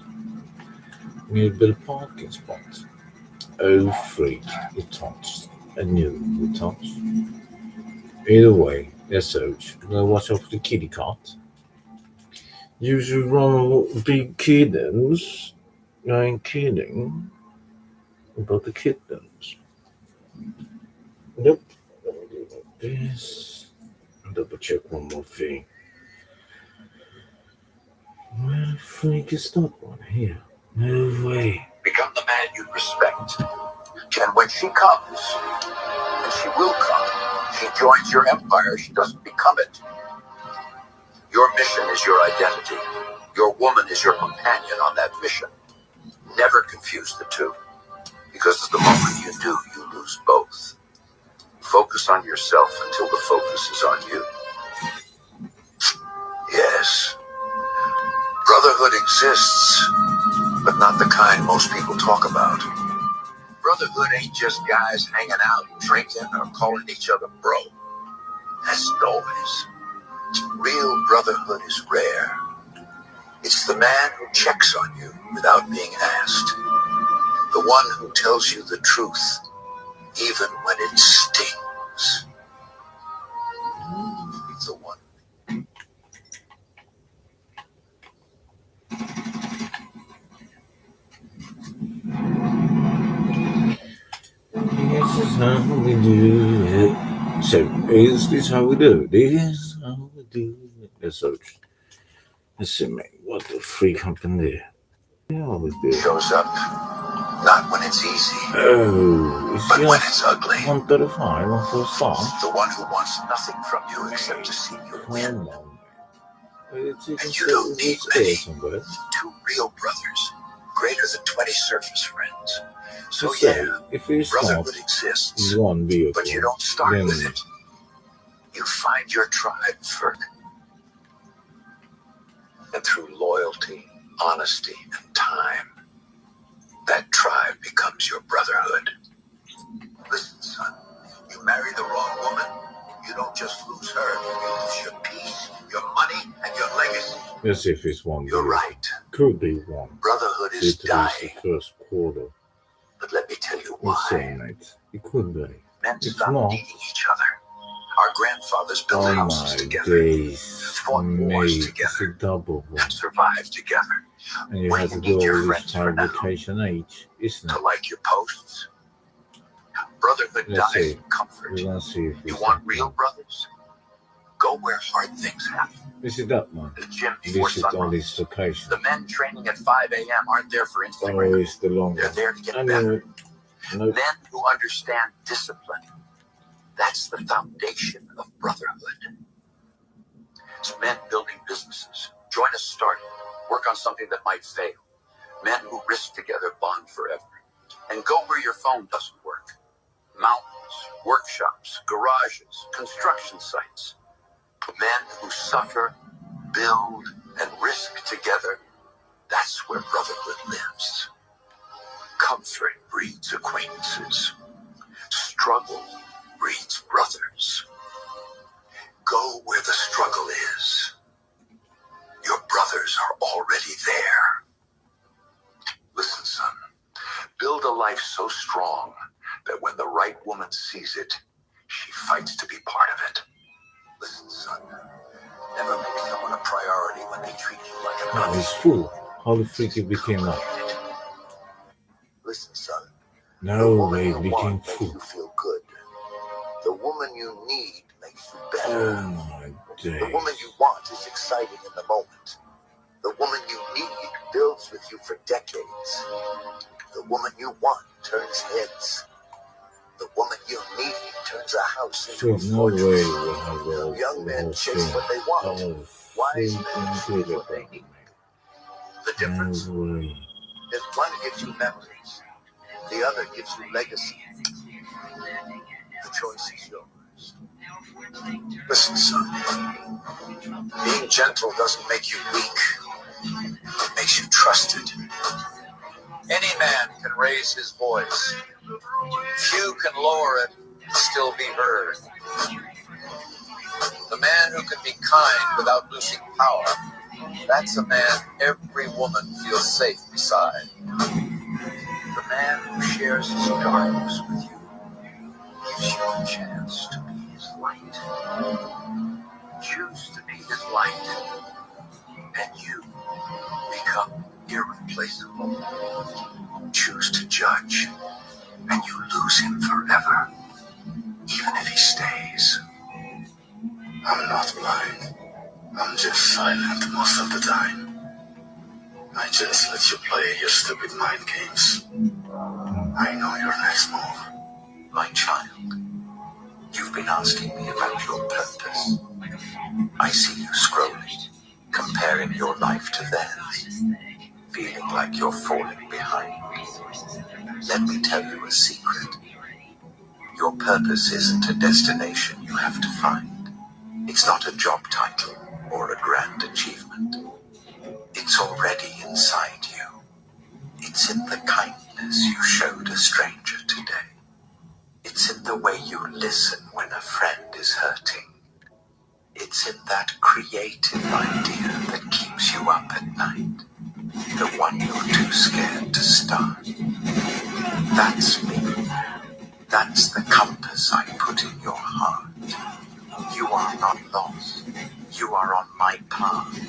New build parking spot. Oh freak, it touched. I knew it would touch. Either way, let's search. Now watch out for the kitty cat. Usually run big kittens. I ain't kidding about the kittens. Yep. Let me do like this. Double check one more thing. Where the freak is that one here? No way. Become the man you respect. And when she comes, and she will come, she joins your empire, she doesn't become it. Your mission is your identity. Your woman is your companion on that mission. Never confuse the two, because the moment you do, you lose both. Focus on yourself until the focus is on you. Yes, brotherhood exists, but not the kind most people talk about. Brotherhood ain't just guys hanging out, drinking, or calling each other bro. That's noise. Real brotherhood is rare. It's the man who checks on you without being asked. The one who tells you the truth, even when it stings. The one. This is how we do it. So, is this how we do it? This is how we do it. Let's see, mate. What the freak happened there? Yeah, I always do. Shows up, not when it's easy, Oh, it's but when just it's ugly. 135 on first start. The one who wants nothing from you except to see you win. Come on, man. It's even And you don't need so many. somewhere. Two real brothers, greater than 20 surface friends. So So, yeah, if it's not brotherhood exists, one vehicle, but you don't start then with it. You find your tribe first. And through loyalty, honesty, and time, that tribe becomes your brotherhood. Listen, son, you marry the wrong woman, you don't just lose her, you lose your peace, your money, and your legacy. let's see if it's one You're vehicle. right. Could be one. Brotherhood is It is dying. the first quarter. But let me tell you Let's see, why. mate. It could be. Men It's stopped not. needing each other. Our grandfathers built Oh houses my together, days. fought wars Mate, together, it's a double one. survived together. And you What have do to you do need your all this friends for now? fabrication age, isn't To it? like your posts? Brotherhood Let's dies see. in comfort. We're gonna see if You it's want that real one. brothers? Go where hard things happen. This is that one. The gym before This is on sunrise. this location. The men training at 5 a.m. aren't there for Oh, Instagram. it's the long They're one. there to get I better. knew it. Nope. Men who understand discipline. That's the foundation of brotherhood. It's men building businesses. Join a startup. Work on something that might fail. Men who risk together bond forever. And go where your phone doesn't work. Mountains, workshops, garages, construction sites. Men who suffer, build, and risk together. That's where brotherhood lives. Comfort breeds acquaintances. Struggle breeds brothers. Go where the struggle is. Your brothers are already there. Listen, son. Build a life so strong that when the right woman sees it, she fights to be part of it. Listen, son. Never make someone a priority when they treat you like a Now brother. it's full. How the freak it became that? Listen, son. The No woman way, you it became want makes full. you feel good. The woman you need makes you better. Oh my The woman days. you want is exciting in the moment. The woman you need builds with you for decades. The woman you want turns heads. The woman you need turns a house into a There's no way fortress. we'll have all Young the men whole chase thing. what they want. Oh, Wise men freaking choose good what at they that, need. mate. The difference No way. is one gives you memories. The other gives you legacy. The choice is yours. Listen, son. Being gentle doesn't make you weak. It makes you trusted. Any man can raise his voice. Few can lower it and still be heard. The man who can be kind without losing power, that's a man every woman feels safe beside. The man who shares his darkness with you gives you a chance to be his light. Choose to be his light, and you become irreplaceable. Choose to judge, and you lose him forever, even if he stays. I'm not blind. I'm just silent most of the time. I just let you play your stupid mind games. I know your next move. My child, you've been asking me about your purpose. I see you scrolling, comparing your life to theirs, feeling like you're falling behind. Let me tell you a secret. Your purpose isn't a destination you have to find. It's not a job title or a grand achievement. It's already inside you. It's in the kindness you showed a stranger today. It's in the way you listen when a friend is hurting. It's in that creative idea that keeps you up at night. The one you're too scared to start. That's me. That's the compass I put in your heart. You are not lost. You are on my path.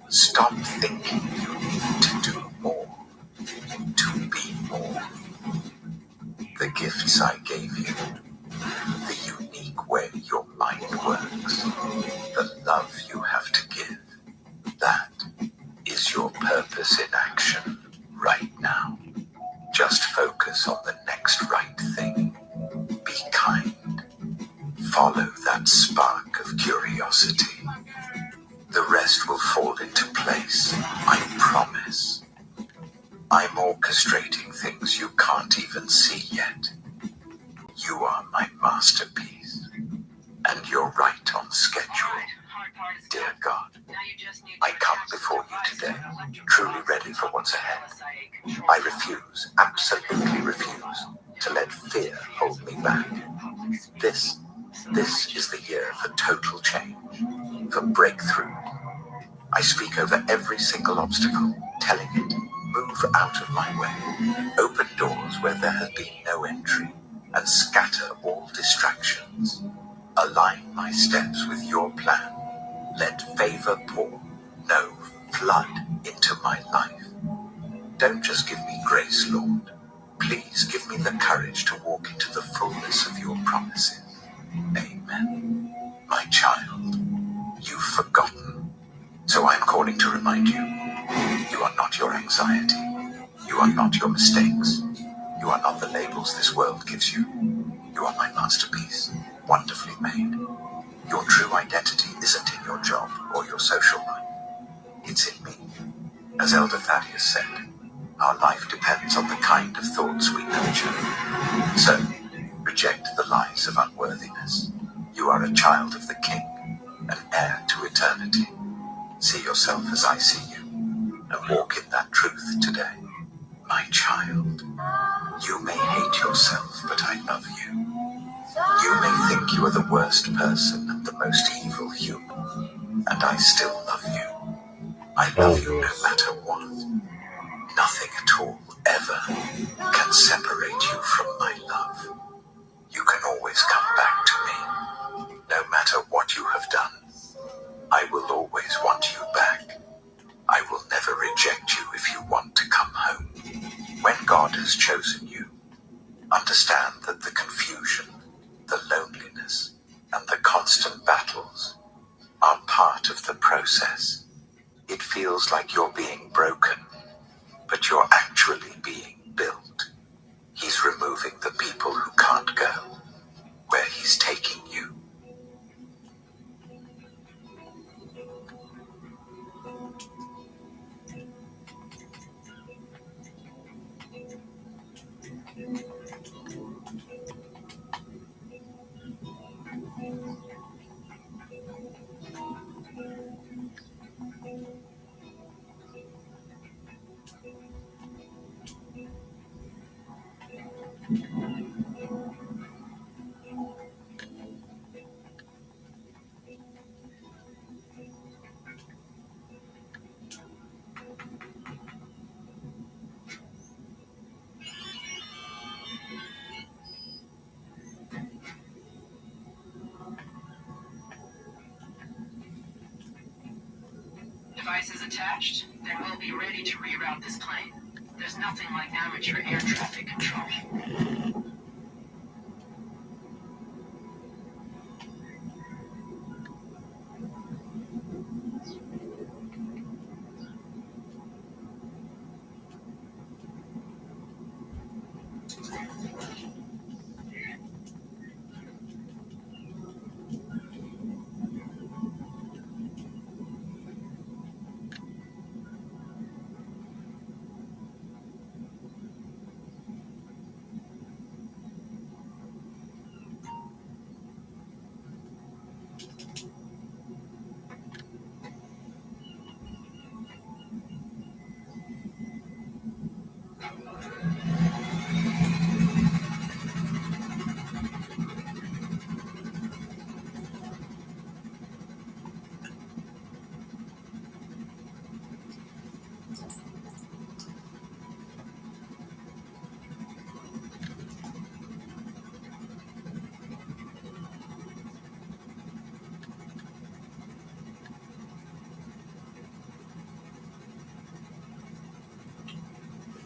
Stop thinking you need to do more, to be more. The gifts I gave you, the unique way your mind works, the love you have to give, that is your purpose in action right now. Just focus on the next right thing. Be kind. Follow that spark of curiosity. The rest will fall into place, I promise. I'm orchestrating things you can't even see yet. You are my masterpiece, and you're right on schedule. Dear God, I come before you today, truly ready for what's ahead. I refuse, absolutely refuse, to let fear hold me back. This is the year for total change, for breakthrough. I speak over every single obstacle, telling it, move out of my way, open doors where there has been no entry, and scatter all distractions. Align my steps with your plan. Let favor pour, no, flood into my life. Don't just give me grace, Lord. Please give me the courage to walk into the fullness of your promises. Amen. My child, you've forgotten. So I'm calling to remind you. You are not your anxiety. You are not your mistakes. You are not the labels this world gives you. You are my masterpiece, wonderfully made. Your true identity isn't in your job or your social life. It's in me. As Elder Thaddeus said, our life depends on the kind of thoughts we nurture. So, reject the lies of unworthiness. You are a child of the King, an heir to eternity. See yourself as I see you, and walk in that truth today. My child, you may hate yourself, but I love you. You may think you are the worst person and the most evil human, and I still love you. I love you no matter what. Nothing at all, ever, can separate you from my love. You can always come back to me, no matter what you have done. I will always want you back. I will never reject you if you want to come home. When God has chosen you, understand that the confusion, the loneliness, and the constant battles are part of the process. It feels like you're being broken, but you're actually being built. He's removing the people who can't go where he's taking you. Devices attached? Then we'll be ready to reroute this plane. There's nothing like amateur air traffic control.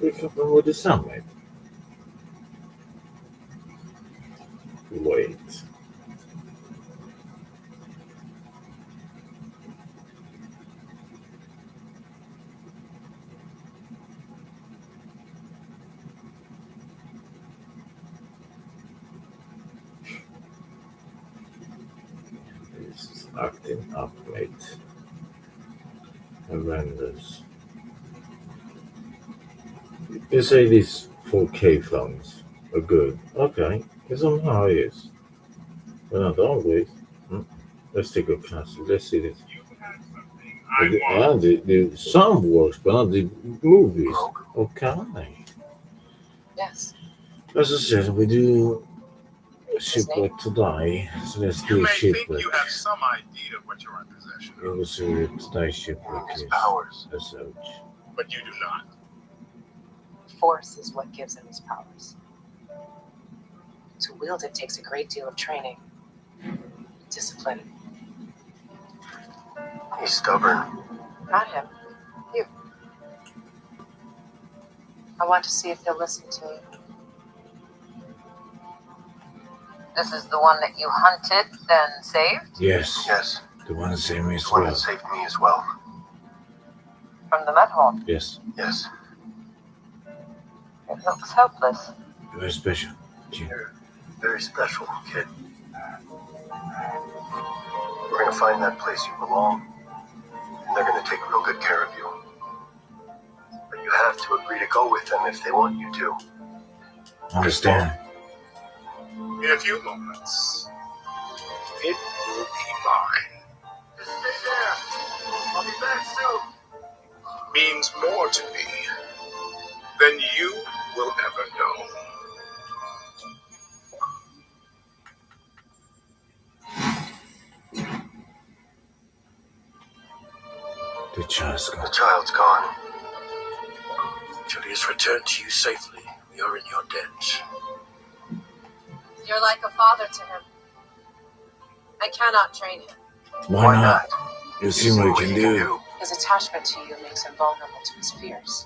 Wake up with the sunlight. Wait. This is acting up late. Horrendous. You say these 4K phones are good. Okay, somehow it is. But not always. Let's take a class. Let's see this. The sound works, but not the movies. Okay. Yes. As I said, we do shipwreck today, so let's You do may think shipwreck. you have some idea of what you're in possession It of, was today's shipwreck His is powers. as such. but you do not. Force is what gives him his powers. To wield it takes a great deal of training, discipline. He's stubborn. Not him. You. I want to see if he'll listen to you. This is the one that you hunted, then saved? Yes, Yes, the one that saved me as the one well. that saved me as well. From the mud hole. Yes, Yes, It looks hopeless. very special. Jim. you're very special, kid. We're gonna find that place you belong, and they're gonna take real good care of you. But you have to agree to go with them if they want you to. Understand? In a few moments, it will be mine. Just stay there. I'll be back soon. Means more to me than you will ever know. The child's The gone. child's gone. Julie has returned to you safely. We are in your debt. You're like a father to him. I cannot train him. Why not? You see what you can do. His attachment to you makes him vulnerable to his fears.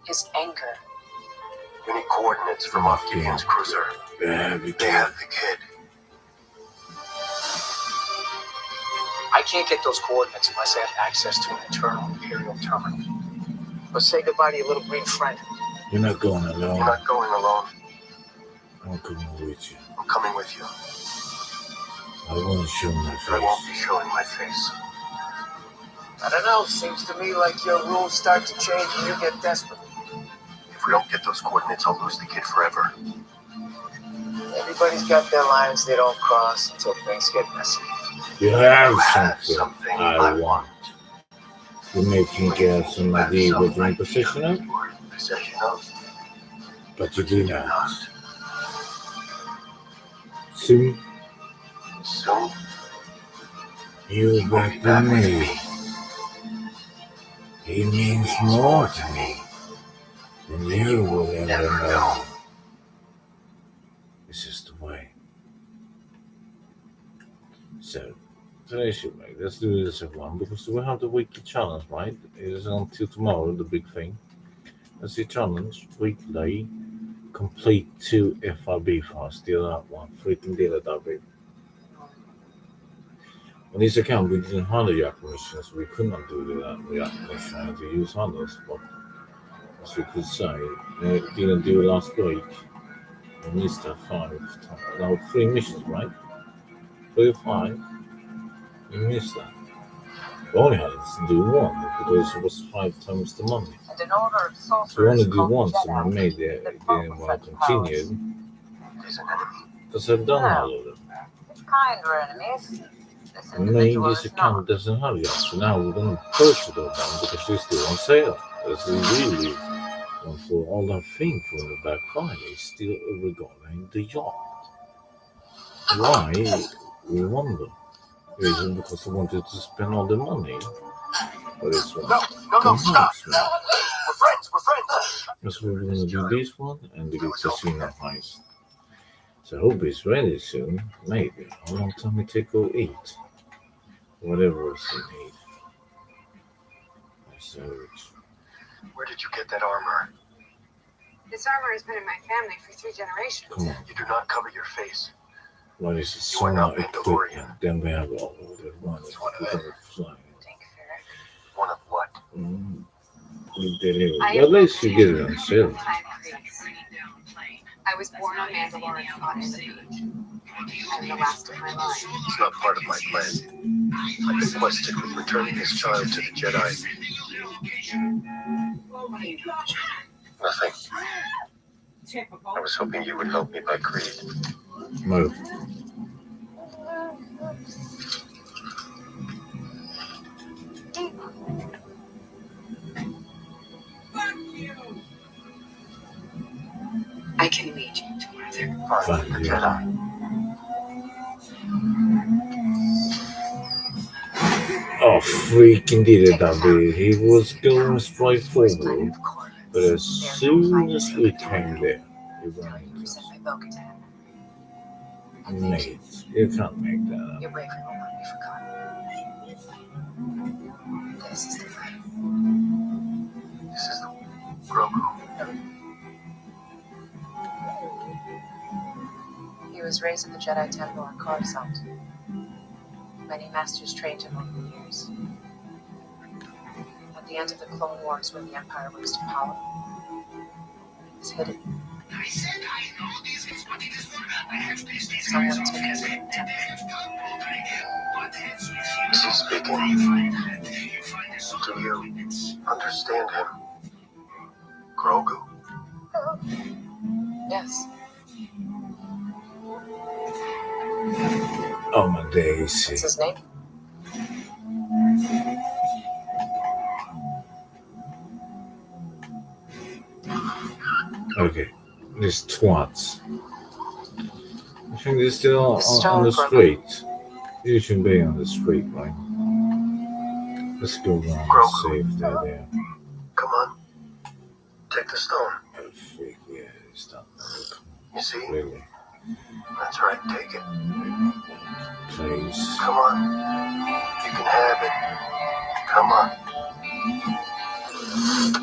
His anger. We need coordinates from off Gideon's cruiser. Yeah, we They can. have the kid. I can't get those coordinates unless I have access to an internal Imperial terminal. Let's say goodbye to your little green friend. You're not going You're alone. not going alone. I'm coming with you. I'm coming with you. I won't show my But I won't be face. showing my face. I don't know. Seems to me like your rules start to change and you get desperate. If we don't get those coordinates, I'll lose the kid forever. Everybody's got their lines they don't cross until things get messy. You have You have something something I want. You may think you have some idea what you're in possession of, Possession of, but you do not. not. Soon, Soon, you'll you'll back be with back with me. me. It means more to me than you will ever Never know. know. This is the way. So, Today should make. Let's do this one because we have the weekly challenge, right? It is until tomorrow, the big thing. Let's see challenge weekly. Complete 2 FRB fast. Deal that one. Freaking deal that big. On this account, we didn't have the yak missions. We could not do the yak mission. I had to use others, but as you could say, didn't do last week. We missed that 5 times. Now 3 missions, right? 3 or 5. We missed that. We only had to do one because it was 5 times the money. And an order of So we sorcerers only do called one, so GTAO we made that it. fought Didn't with want to such powers. continue There's an enemy. because I've done all of them. Kinder enemies. This And maybe individual this is account not. doesn't have yet, so now we're gonna purchase them because they're still on sale. As we really want for all that thing for the Black Friday, still regarding the yacht. Why? We wonder. Is it because I wanted to spend all the money? But it's one. No, stop. We're We're friends. So we're gonna do this one and the casino heist. So I hope it's ready soon. Maybe. How long time it take to eat? Whatever else you need. So Where did you get that armor? This armor has been in my family for 3 generations. come on. You do not cover your face. What is it? You are not Sonar Mandalorian. equipment. Then we have all of the ones One of we're them. gonna fly. One of what? We deliver. I Well, at am least you get it on sale. Time freeze. I was born on Mandalore and fought in the beach. I'm the last of my line. It's not part of my plan. I requested with returning this child to the Jedi. What do you do? Nothing. I was hoping you would help me by greed. Move. I can lead you to where they're Find the Jedi. Oh, freaking did it, David. He was going straight forward, but as soon as we came there, he ran into us. Sent by Bo-Katan. Mate, you can't make that up. Your bravery will not be forgotten. This is the way. This is the Grogu. He was raised in the Jedi Temple on Coruscant. Many masters trained him over the years. At the end of the Clone Wars, when the Empire rose to power, he was hidden. I said I know this is what it is for. I have placed these Someone guys on took him this to the and they temple. have done what I did. But it's with you. Is he speaking? You find a Do solid you witness. understand him? Grogu? Yes. Oh my days. What's his name? Okay, these twats. I think they're still on the Stone street. You should be on the street, right? Let's go around and save that there. Come on. Take the stone. Oh, freak, yeah, it's not. You see? Really. That's right. Take it. Please. Come on. You can have it. Come on.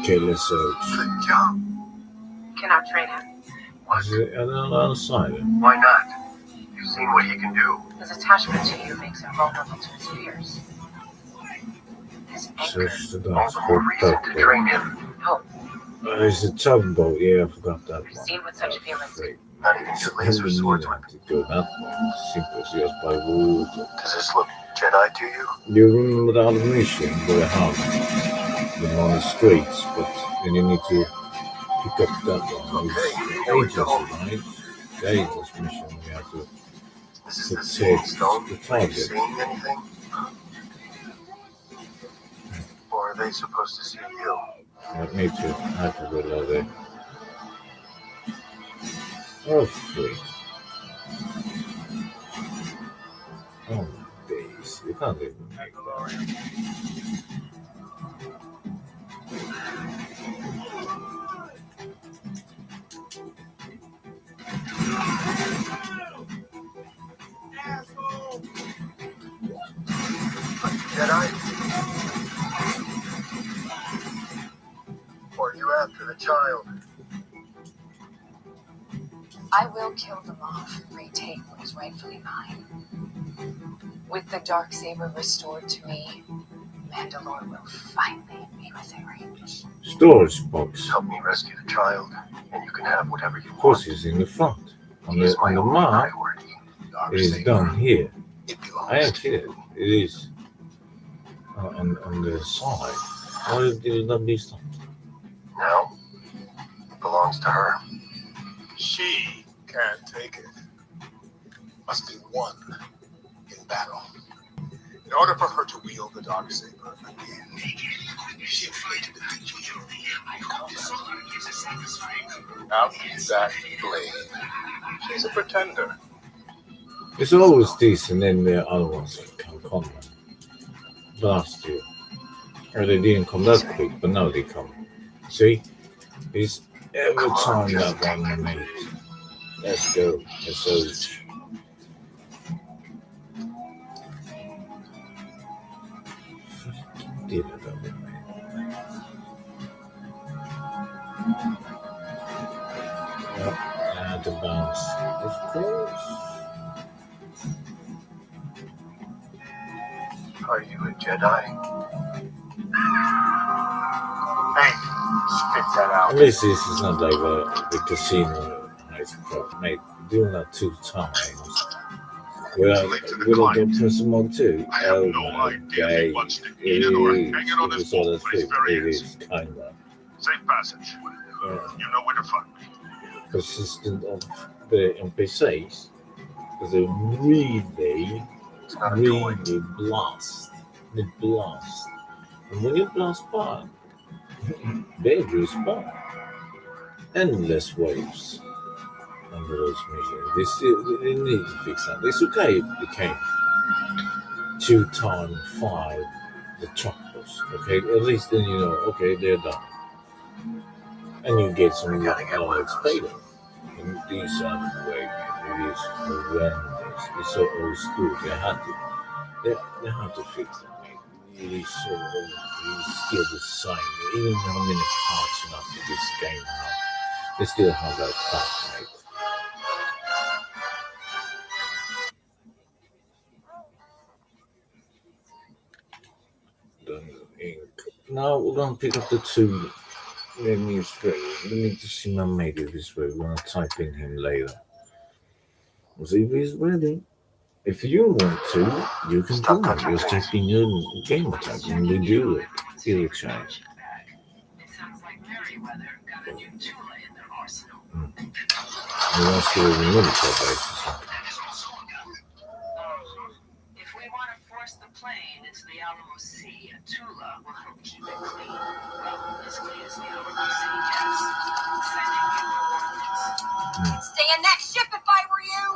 Okay, let's search. Good job. Cannot train him. What? Is it on the other side? Why not? You've seen what he can do. His attachment to you makes him vulnerable to his fears. His anger. Search the All dots the for more reason to tugboat. train him. Hope. It's a tugboat, yeah, I forgot that one. Seen with such feelings. Freak. Not even your laser swords would. To go that one. Simple just by wood. Does this look Jedi to you? You remember the other mission where I have them on the streets, but then you need to pick up that one. Okay, It's here we agents, go. right? The agents mission, we have to This is to the seeing take stone. the Are you target. seeing anything? Or are they supposed to see you? Me too. I have to go that way. Oh, freak. Oh, my days. You can't even make that. Jedi? Or are you after the child? I will kill them off and retake what is rightfully mine. With the Darksaber restored to me, Mandalore will finally be within range. Storage box. Help me rescue the child, and you can have whatever you Of course, want. he's in the front. On He is the my only map, priority. it is Darksaber. down here. It belongs I to actually, it is on the side. Why did it not be stopped? Now, it belongs to her. She can't take it. Must be won in battle. In order for her to wield the Darksaber again, she needed to be out that blade. She's a pretender. It's always this, and then the other ones can come. Blast you. Or they didn't come that quick, but now they come. See? It's every time that one mate. Let's go. Let's urge. Did it over, man. Yep, the bounce. Of course. Are you a Jedi? Hey, spit that out. At least this is not like the casino nice club. Mate, doing that 2 times. Without the Prism 2. I have Oh no my idea if god. he wants to eat it or hang it on It his is all wall, that but he's food. very It is innocent. kinda. Safe passage. Yeah. You know where to find me. Persistent of the NPCs. Because they really, It's not a toy. really blast. They blast. And when you blast by, they respawn. Endless waves under those missions. They need to fix that. It's okay if it became 2 times 5 the choppers. Okay, at least then you know, okay, they're done. And you get some XP. And these are the way, man. It is horrendous. It's so old school. They have to fix it, man. It is so old. It is still the same. Even how many parts not to this game have, they still have that part, right? Done ink. Now we're gonna pick up the 2 menus straight. We need to see my mate this way. We're gonna type in him later. We'll see if he's ready. If you want to, you can Stop come. touching Just things. type in your game tag and we do it. It'll change. It sounds like Merryweather got a new Tula in their arsenal. We want to do a military basis. If we want to force the plane into the Alamo Sea, a Tula will help keep it clean. Well, as clean as the Alamo Sea gets. Sending you coordinates. Stay in that ship if I were you!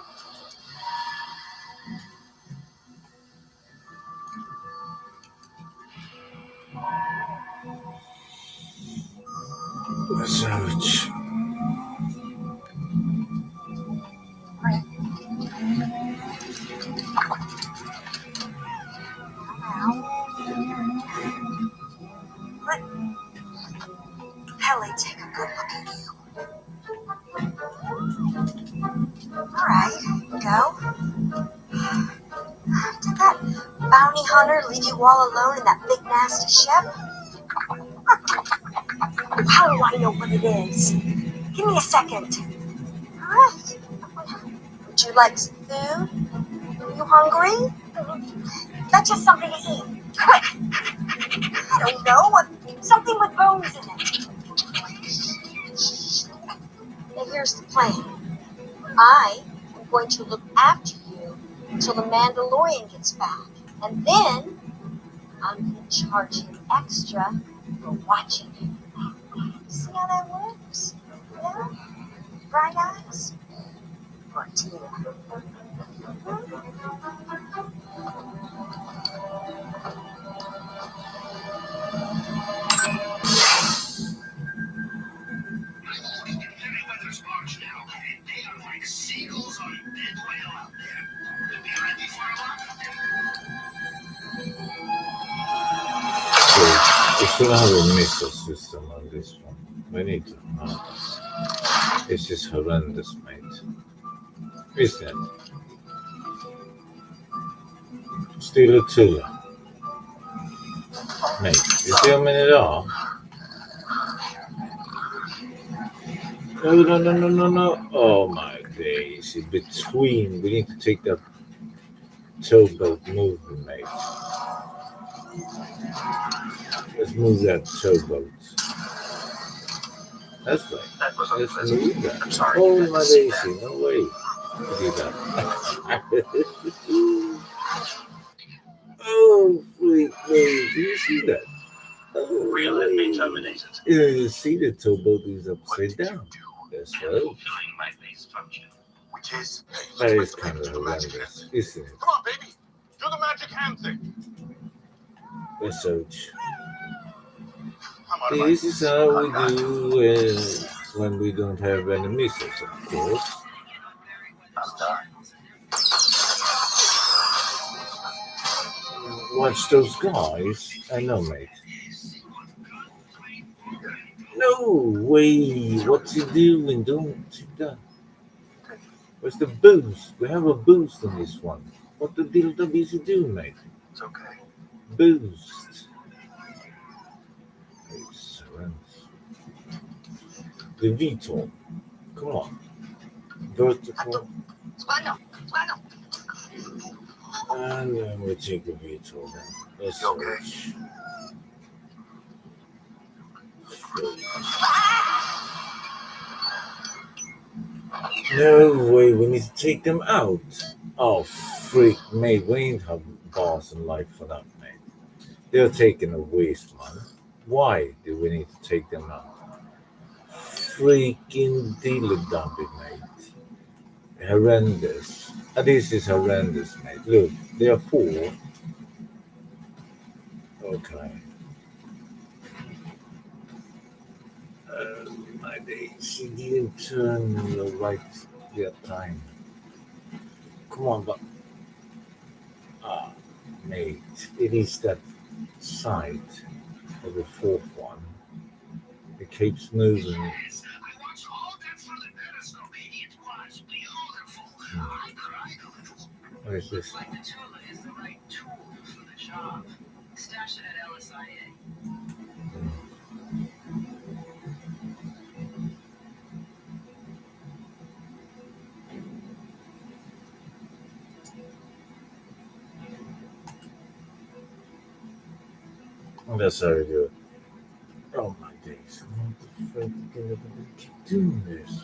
Savage. Helly, take a good look at you. Alright, go. Did that bounty hunter leave you all alone in that big nasty ship? How do I know what it is? Give me a second. Alright. Would you like some food? Are you hungry? Fetch us something to eat. Quick! I don't know. Something with bones in it. Now here's the plan. I am going to look after you until the Mandalorian gets back. And then I'm going to charge you extra for watching you. See how that works? Yeah? Bright eyes? Or tear? Merryweather's large now, and they are like seagulls on a dead whale out there. We'll be ready for a lot. should have a missile system on this one. We need to. This is horrendous, mate. Isn't it? Still a two. Mate, you see how many there are? No. Oh my days. In between, we need to take that towboat moving, mate. Let's move that towboat. That's right. That was Let's unpleasant. move that. I'm sorry. Oh I had my to see daisy, that. no way. Do that. Oh, freak me. Do you see that? Oh, Reel has been terminated. you see the towboat is upside down. That's right. Fulfilling my base function. Which is, That hey, is let's kind make of the magic hand horrendous, thing. isn't it? Come on, baby. Do the magic hand thing. That's ouch. I'm out of This ideas. is how we I'm not. do it when we don't have any missiles, of course. I'm done. Watch those guys. I know, mate. No way. What you doing? Don't do that. Where's the boost? We have a boost on this one. What the deal is you doing, mate? It's okay. Boost. The VTOL. Come on. Vertical. And then we take the VTOL then. Let's You okay? search. No way, we need to take them out. Oh, freak, mate. We ain't have bars in life for that, mate. They're taking a waste, man. Why do we need to take them out? Freaking dealer dumping, mate. Horrendous. This is horrendous, mate. Look, there are four. Okay. My days, she didn't turn the right that time. Come on, but mate, it is that side of the fourth one. It keeps moving. Yes, I watched all that from the periscope. It was beautiful. I cried a little. What is this? Looks like the Tula is the right tool for the job. Stash it at LSIA. That's how you do it. Oh my days. What the frick are they keep doing this?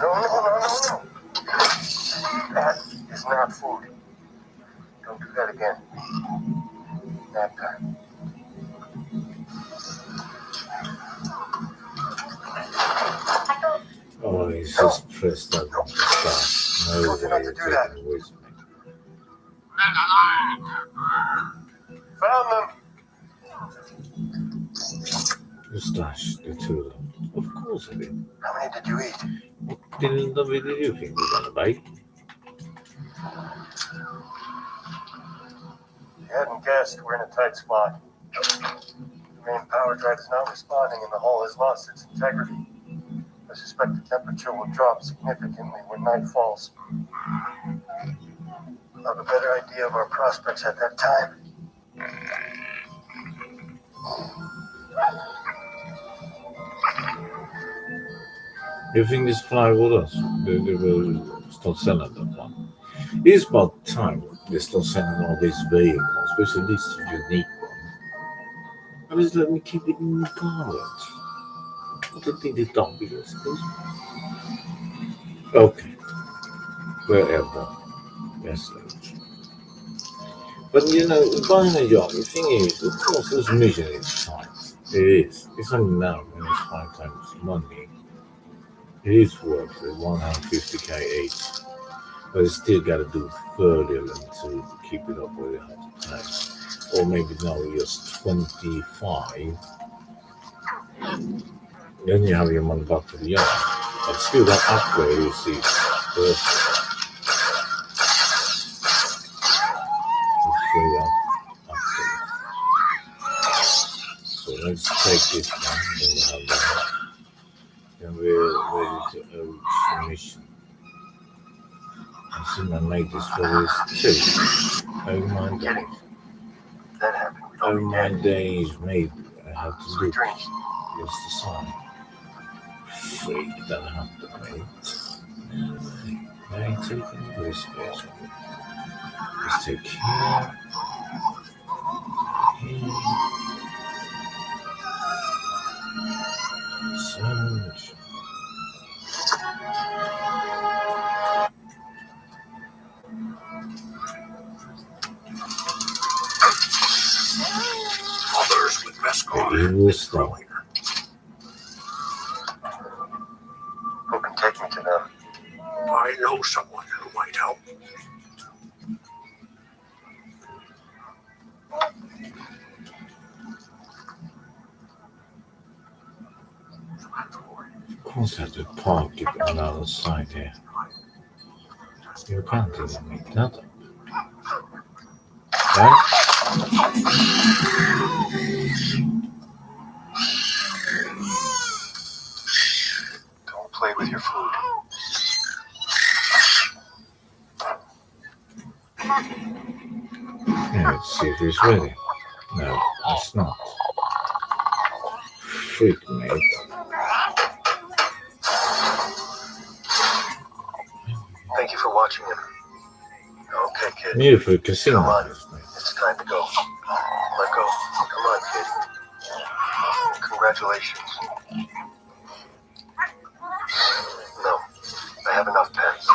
No. That is not food. Don't do that again. That time. Oh, he's just pressed up on the start. No Told you way not to you're do that. taking away from me. Found them. You stashed the two of them. Of course I did. How many did you eat? What did you think we were gonna bite? You hadn't guessed we're in a tight spot. The main power drive is not responding and the hull has lost its integrity. I suspect the temperature will drop significantly when night falls. We'll have a better idea of our prospects at that time. You think this fly with us? They will start selling that one. It's about time they start selling all these vehicles, especially this unique one. I just let me keep it in the garage. I don't think the dog is supposed to. Okay, wherever. Yes, sir. But buying a yacht, the thing is, of course, this mission is time. It is. It's only now when it's 5 times money. It is worth it, 150k each. But it's still got to do 30 of them to keep it up where you have to pay. Or maybe now just 25. Then you have your money back to the yacht. But still, that upgrade is worth it. Free upgrade. So let's take this one. Then we have that. Then we're ready to urge the mission. I see my mate is for this too. Oh my days. That happened. We'd all Oh be my dead. days, mate. I have to Sweet look. dreams. Yes, the sign. Freak that happened, mate. No way. I ain't taking this person. Let's take here. Here. Sandwich. Others with Vescar. The evil star. Who can take me to them? I know someone who might help. Of course, I have to park it on the other side here. You can't even make that up. Right? Don't play with your food. Yeah, let's see if it's ready. No, it's not. Freak, mate. Thank you for watching him. Okay, kid. Beautiful casino. Come on. It's time to go. Let go. Come on, kid. Congratulations. No, I have enough pens.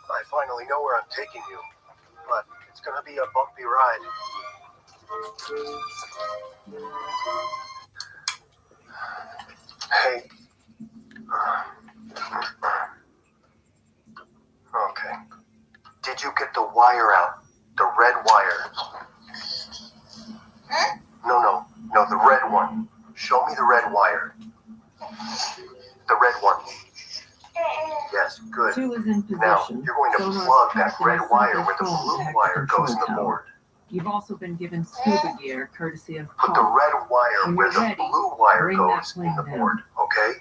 I finally know where I'm taking you, but it's gonna be a bumpy ride. Hey. Okay. Did you get the wire out? The red wire. No, the red one. Show me the red wire. The red one. Yes, good. Two is in position. Now, you're going to Sonos plug that tracked in red a wire cell where the phone blue back to wire control goes in the tower. board. You've also been given scuba gear courtesy of Put the Paul. red wire When where you're the ready, blue wire bring that goes in plane the down. board, okay?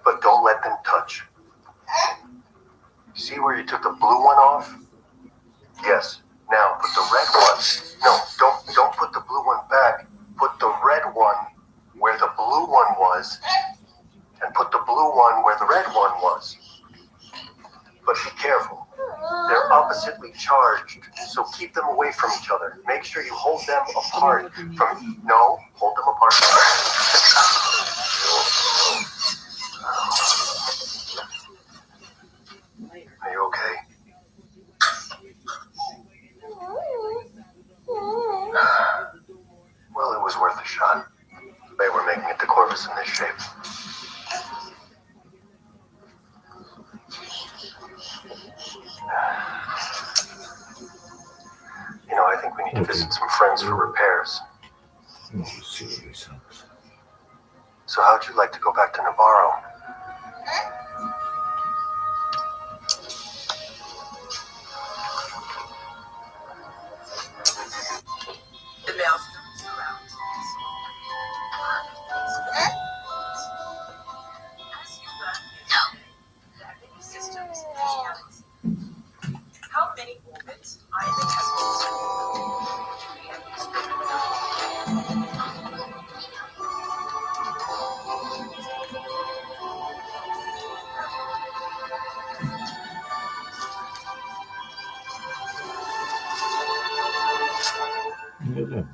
But don't let them touch. See where you took the blue one off? Yes. Now put the red one. No, don't put the blue one back. Put the red one where the blue one was, and put the blue one where the red one was. But be careful. They're oppositely charged, so keep them away from each other. Make sure you hold them apart from... No, hold them apart. Are you okay? Well, it was worth a shot. They were making it to Corvus in this shape. You know, I think we need to visit some friends for repairs. So how'd you like to go back to Navarro? know.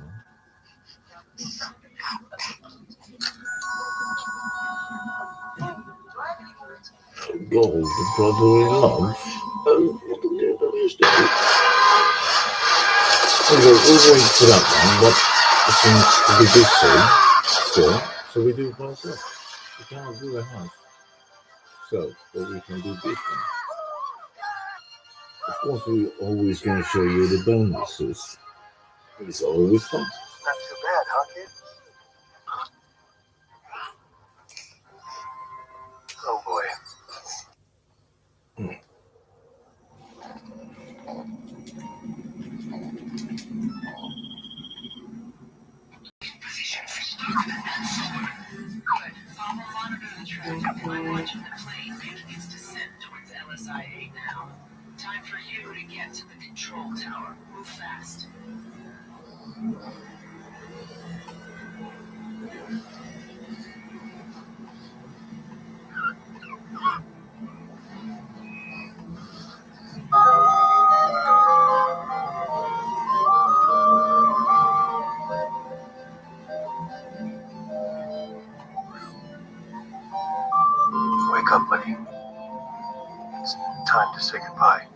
Gold, brotherly love. What do you understand? We'll wait for that one, but it seems to be busy still, so we do it by ourselves. We cannot do a house. So, but we can do this one. Of course, we're always going to show you the bonuses. It's always fun. Not too bad, huh, kid? Oh boy. Good. I'll monitor the track. I'm watching the plane making its descent towards LSIA now. Time for you to get to the control tower. Move fast. Wake up, buddy. It's time to say goodbye.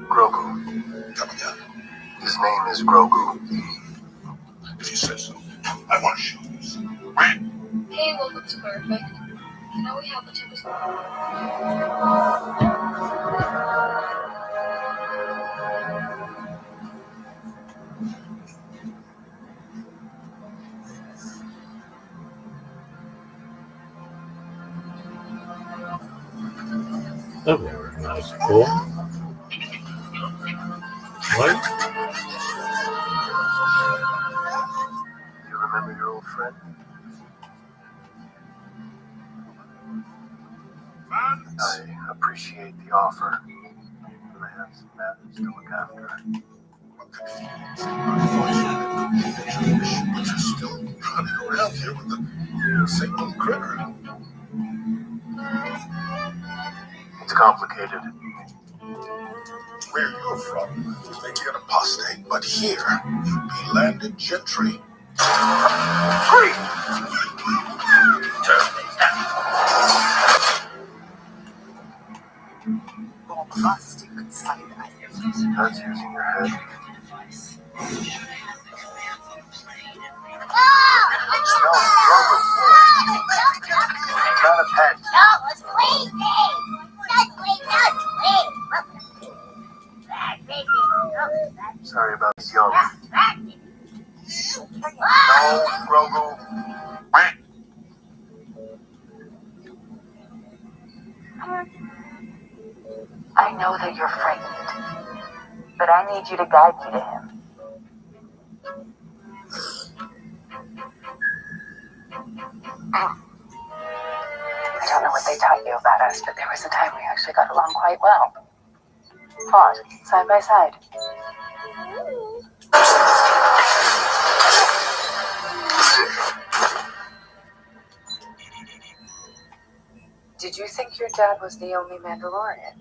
Grogu. His name is Grogu. If you say so. I want shoes. Hey, welcome to Perfect. Can we have the temperature? A very nice poem. Right? You remember your old friend? I appreciate the offer. But I have some matters to look after. But you're still running around here with the same old critter. It's complicated. Where you're from, you may be an apostate, but here, you be landed gentry. Free! Bombastic side items. That's using your head. No, Grogu. Not a pet. No, it's sleeping. Not sleep. Sorry about the young. No, Grogu. I know that you're frightened, but I need you to guide me to him. I don't know what they taught you about us, but there was a time we actually got along quite well. Fought side by side. Did you think your dad was the only Mandalorian?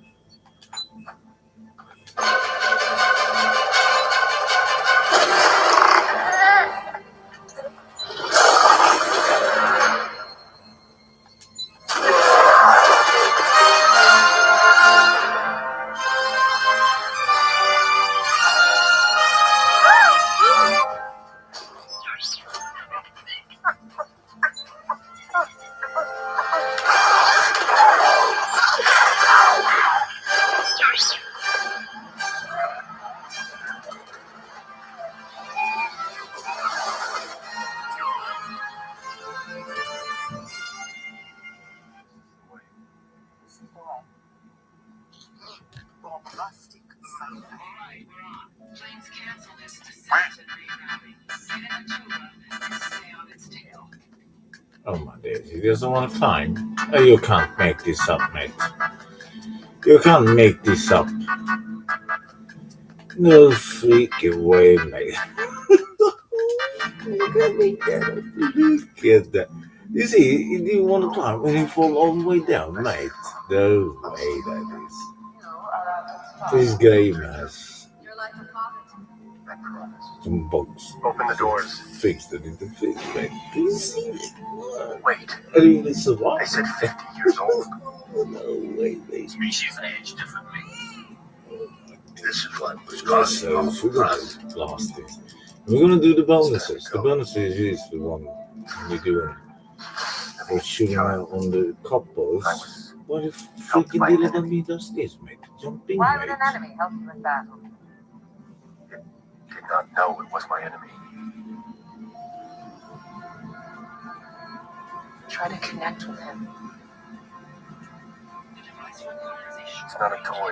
Bombastic side items. Alright, we're on. Planes cancel its descent and rerouting. Get in the Tuba and stay on its tail. Oh my days, he doesn't want to climb. Oh, you can't make this up, mate. You can't make this up. No freaking way, mate. You can't make that up. You just get that. You see, you didn't want to climb and you fall all the way down, mate. No way that is. This game has some bugs. Open the doors. Fixed it into fix, mate. Can you see it? Wait, I didn't even survive. I said 50 years old. No way, mate. Species age differently. This is what was Yes, causing all so the we're gonna fuss. blast it. We're gonna do the bonuses. The bonuses is the one we're doing. We're shooting out on the couples. Why the freaking did enemy does this, mate? Jumping, Why would mate. an enemy help you in battle? Did not know it was my enemy. Try to connect with him. It's not a toy.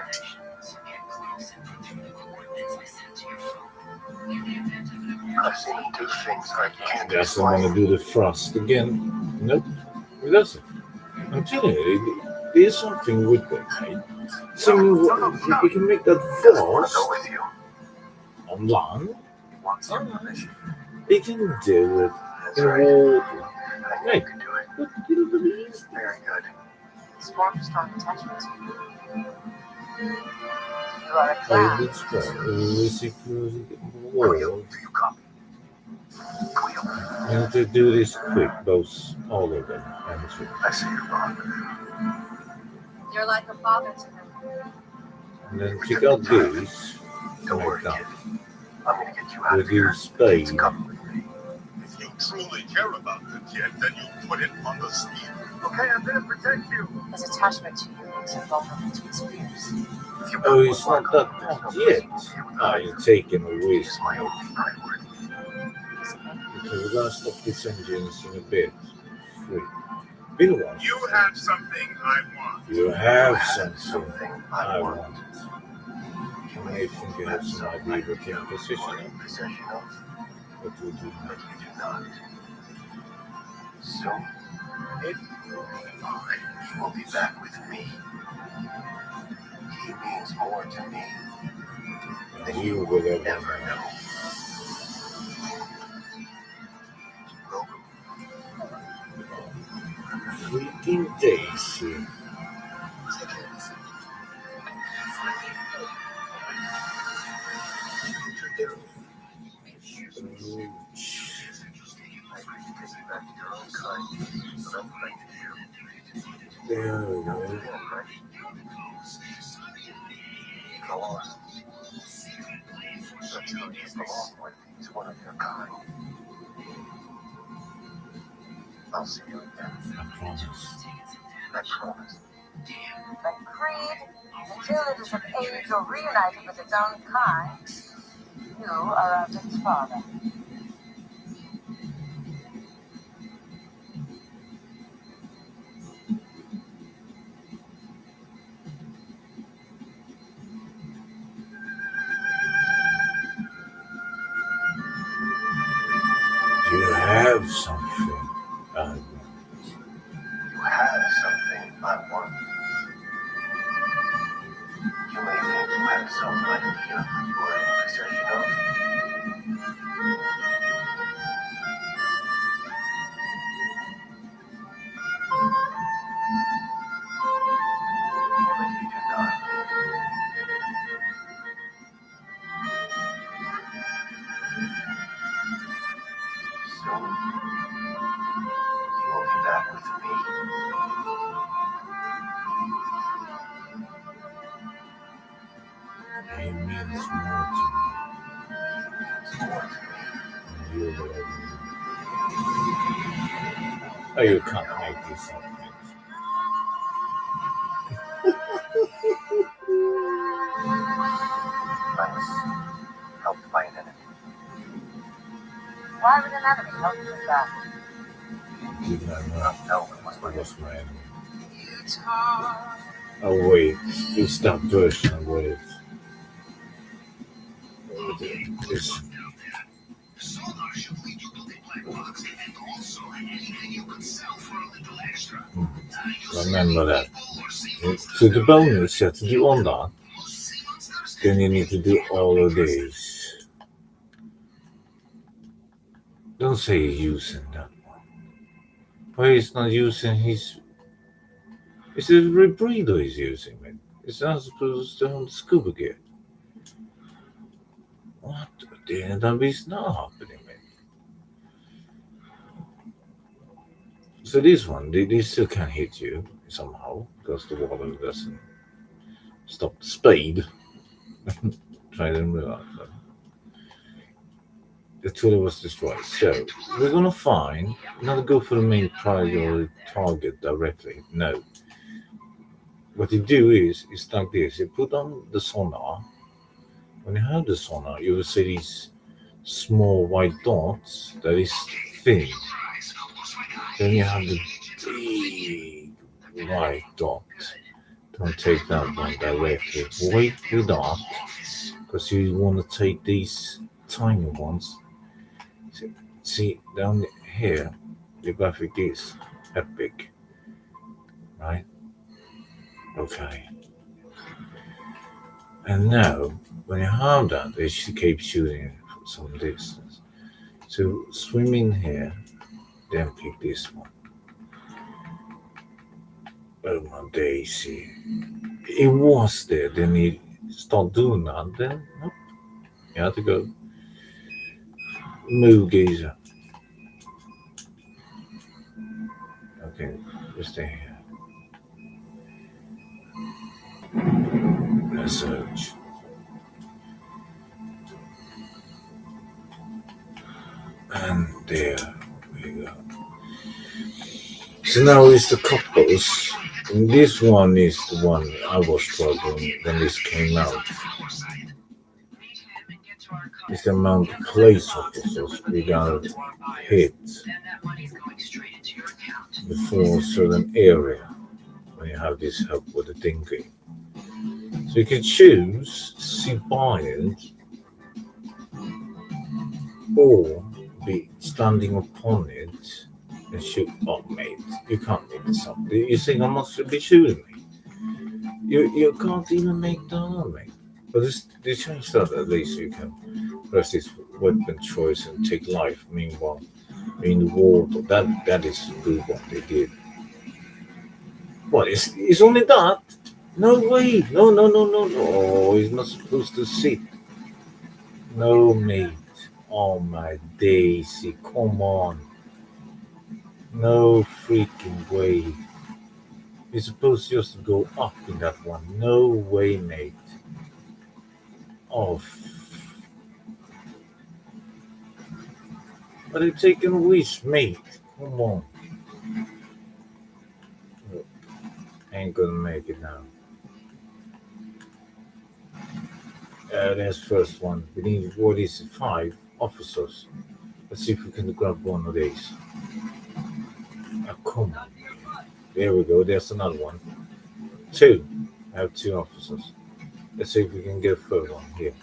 I've seen him do things I can't Doesn't want to explain. do the thrust again. Nope, he doesn't. I'm telling you, there's something with that, mate. So we can make that He doesn't want to thrust go with you. on land. He wants your permission. They can do it That's in right. water. I know Hey. you can do it. Look, you don't believe it. Very good. He's formed a strong attachment to you. You are a I clown. did spot security Quill, wall. do you copy? Quill, And to do this quick, both all of them. I see you're wrong. You're like a father to him. And then check out these. Don't Like worry, that. kid. I'm gonna get you out We of here. do Spain. It's coming with me. If you truly care about the kid, then you put it on the speed. Okay, I'm gonna protect you. His attachment to you makes him vulnerable to his fears. If you Oh, want it's more not that there's bad no yet. place here Ah, without you're you. taking away It's my only priority. Okay, we're gonna stop these engines in a bit. Free. Been a while. You have something I want. You have something Something I I want. want. You may think you have some idea what your position Or is, in possession of, but you do but not. you do not. Soon, it will be fine. He will be back with me. He means more to me than You you will will ever ever know. know. Grogu, Freaking Daisy. Take care of yourself. I agree to take you back to your own kind. So that's what I can do. There we go. Yeah, right? Go on. That's how you belong with. He's one of your kind. I'll see you again. I promise. I promise. But Creed, until it is of age or reunited with its own kind, you are of its father. You have something I want. You have something I want. You may think you have some idea what you are in possession of. But you do not. Soon, you will be back with me. He means more to He means more to me. me than you will ever know. Oh, you can't make this up, mate. I was helped by an enemy. Why would an enemy help you in battle? You don't know. No, it was I my was my enemy. It's hard. Oh, wait. It's that version of what it is. It's Sonar should lead you to the black box, and also anything you could sell for a little extra. remember that. So the bonus, yeah, to do on that, then you need to do all of these. Don't say you're using that one. Why he's not using his? It's a rebreather he's using, man. It's not supposed to have scuba gear. What the damn is not happening, man? So this one, they still can hit you somehow because the water doesn't stop the speed. Try to realize that. The tool was destroyed. So we're gonna find not go for the main priority target directly. No. What you do is like this. You put on the sonar. When you have the sonar, you will see these small white dots that is thin. Then you have the big white dot. Don't take that one directly. Wait with that, because you want to take these tiny ones. See down here, the graphic is epic, right? Okay. And now, when you have that, they should keep shooting for some distance. So swim in here, then pick this one. Oh my daisy. It was there, then you start doing that, then nope. You have to go move geezer. Okay, just stay here. Let's search. And there we go. So now it's the couples. And this one is the one I was struggling when this came out. It's the amount of police officers we got hit before a certain area when you have this help with the thinking. So you can choose civilian or be standing upon it and shoot. Oh, mate, you can't make this up. You think I must be shooting me? You can't even make that, mate. But they changed that at least you can press this weapon choice and take life. Meanwhile, in the water, that is good what they did. What is only that? No way! No no no no no! Oh, he's not supposed to sit. No, mate. Oh my daisy! Come on! No freaking way! You're supposed just to go up in that one. No way, mate. Oh, but it's taking a wish, mate. Come on. Ain't gonna make it now. There's first one. We need what is 5 officers. Let's see if we can grab one of these. Oh, come on. There we go. There's another one. 2. I have 2 officers. Let's see if we can get a third one. Here.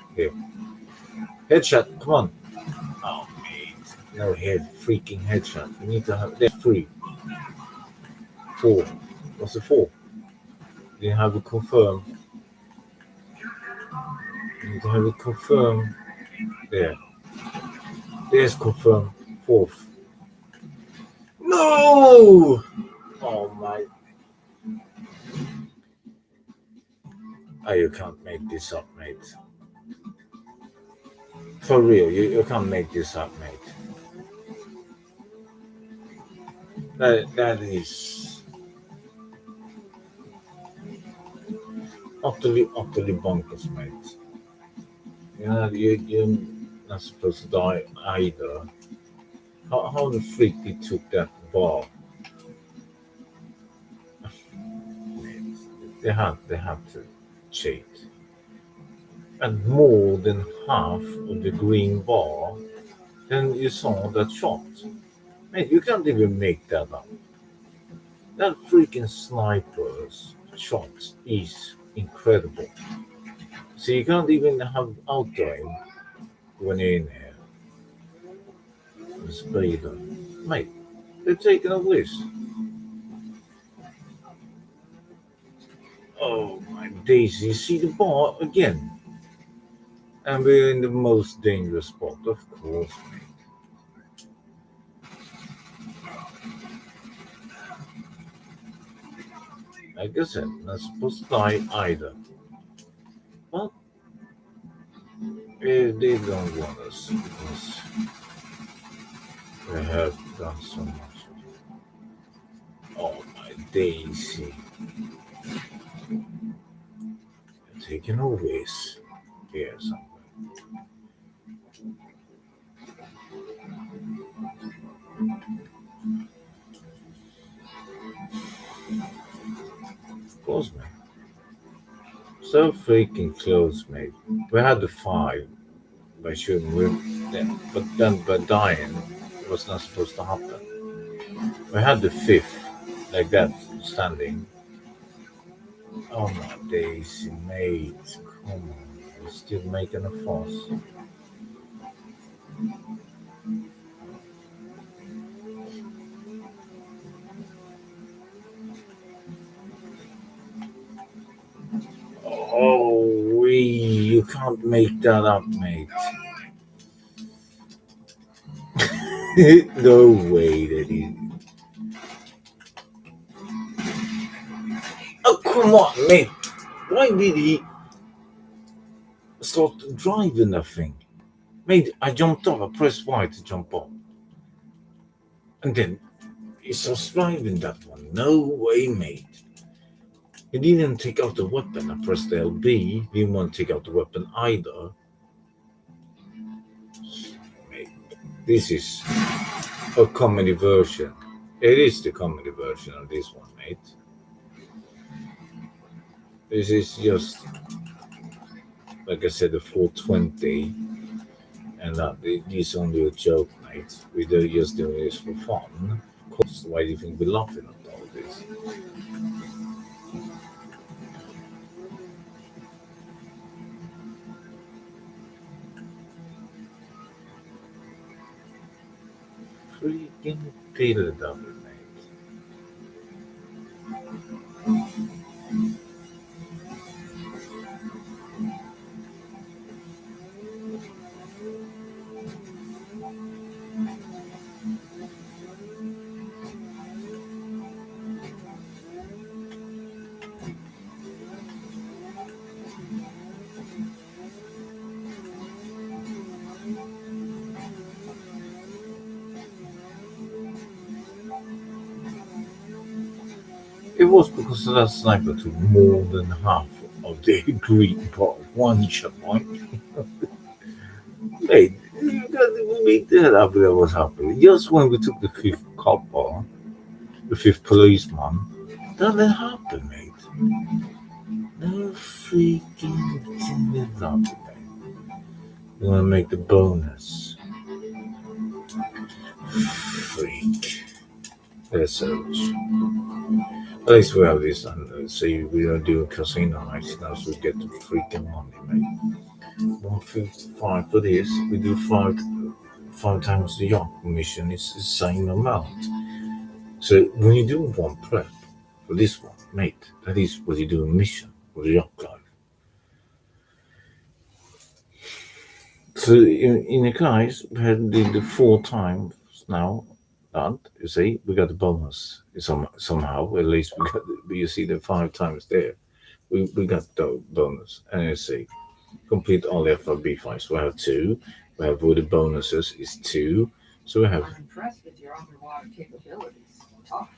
Headshot. Come on. Oh, mate. No freaking headshot. We need to have. There's 3. 4. What's the 4? You have it confirmed. You need to have it confirmed. There. There's confirmed. 4th. No! Oh my. Oh, you can't make this up, mate. For real, you can't make this up, mate. That is utterly bonkers, mate. You're not supposed to die either. How the freak they took that ball? They have to cheat. And more than half of the green bar, then you saw that shot. Mate, you can't even make that up. That freaking sniper's shot is incredible. So you can't even have outdoor aim when you're in here. The speeder. Mate, they're taking a whiz. Oh my days, you see the bar again. And we're in the most dangerous spot, of course, mate. Like I said, not supposed to die either. But they don't want us because they have done so much. Oh my daisy. Taking always. Yes. Of course, man. So freaking close, mate. We had the five by shooting with them, but then by dying, it was not supposed to happen. We had the fifth, like that, standing. Oh my days, mate. Come on. You're still making a fuss. Oh, you can't make that up, mate. No way that he. Oh, come on, mate. Why did he start driving that thing? Mate, I jumped up. I pressed Y to jump up. And then he starts driving that one. No way, mate. He didn't take out the weapon. I pressed LB. He didn't want to take out the weapon either. Mate, this is a comedy version. It is the comedy version of this one, mate. This is just, like I said, the 420. And that this is only a joke, mate. We're just doing this for fun. Of course, why do you think we're laughing at all this? Freaking Peter double, mate. It was because that sniper took more than half of the green part. One shot, right? Mate, we did up there was happening. Just when we took the fifth copper, the fifth policeman, that didn't happen, mate. No freaking thing did happen, mate. We want to make the bonus. Freak. That's so. At least we have this, and see, we are doing casino nights now, so we get the freaking money, mate. 155 for this. We do five times the yacht mission. It's the same amount. So when you do one prep for this one, mate, that is what you do a mission for the yacht club. So in the guys, we had the four times now. That you see, we got the bonus somehow. At least we got. You see the five times there. We got the bonus, and you see, complete all the FRB fights. We have two. We have with the bonuses is two. So we have I'm impressed with your underwater capabilities. Tough.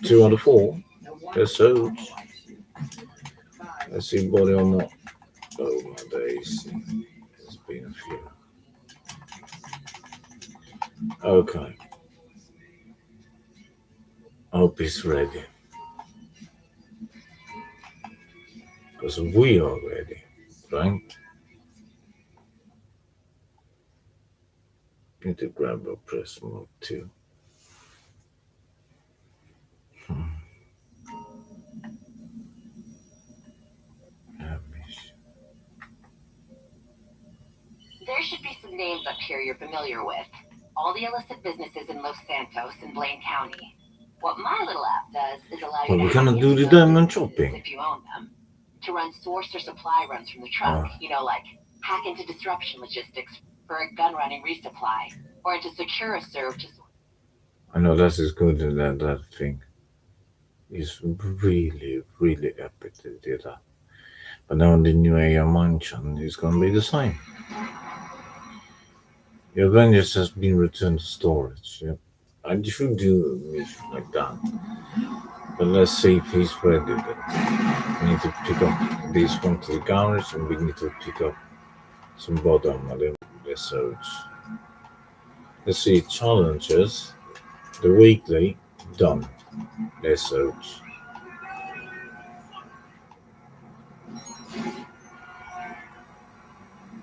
two out of four. No wonder That's so. Mama likes you. Besides, Let's see body on what. Oh my days. There's been a few. Okay. Hope he's ready. Because we are ready, right? Need to grab a press mode too. There should be some names up here you're familiar with. All the illicit businesses in Los Santos and Blaine County. What my little app does is allow you Well, to we're gonna hack do into the those diamond businesses shopping. if you own them. To run source or supply runs from the truck. You know, like hack into disruption logistics for a gun running resupply. Or into secure serve to I know that's as good as that thing. is really, really epic to do that. But now the new AI mansion is gonna be the same. The Avengers has been returned to storage. Yep. I should do a mission like that. But let's see if he's ready then. We need to pick up this one to the garage and we need to pick up some bottom and then let's search. Let's see challenges. The weekly done. Let's search.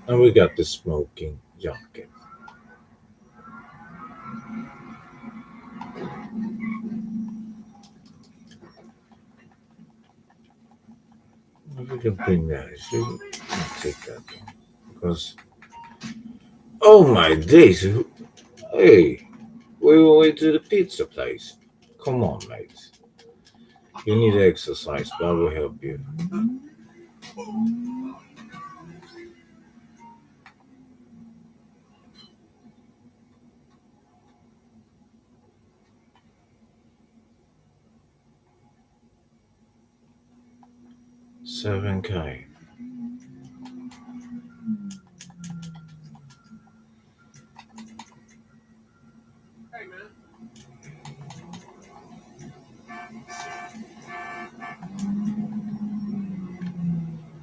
And we got the smoking jacket. If we can bring that, I'll take that one. Because, oh my days, hey, we were way to the pizza place. Come on, mate. You need exercise, but I will help you. $7K.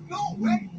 No way.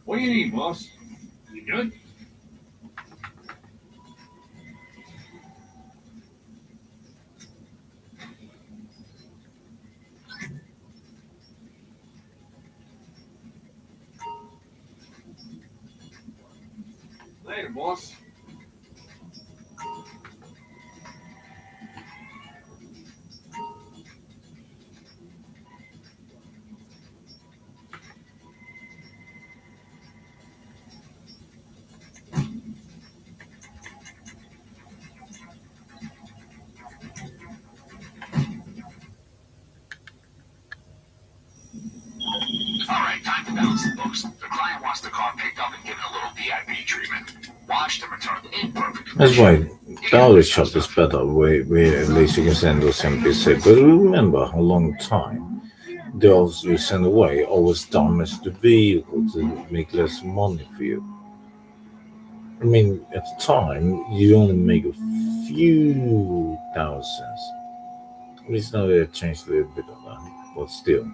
What do you need, boss? You good? Later, boss. All right, time to balance the books. The client wants the car picked up and given a little VIP treatment. Watch them return in perfect That's condition. why dollar shop is better, where at least you can send those NPC. But remember how long time those you send away always damage the vehicle to make less money for you. I mean, at the time, you only make a few thousands. It's not a change a little bit of that, but still,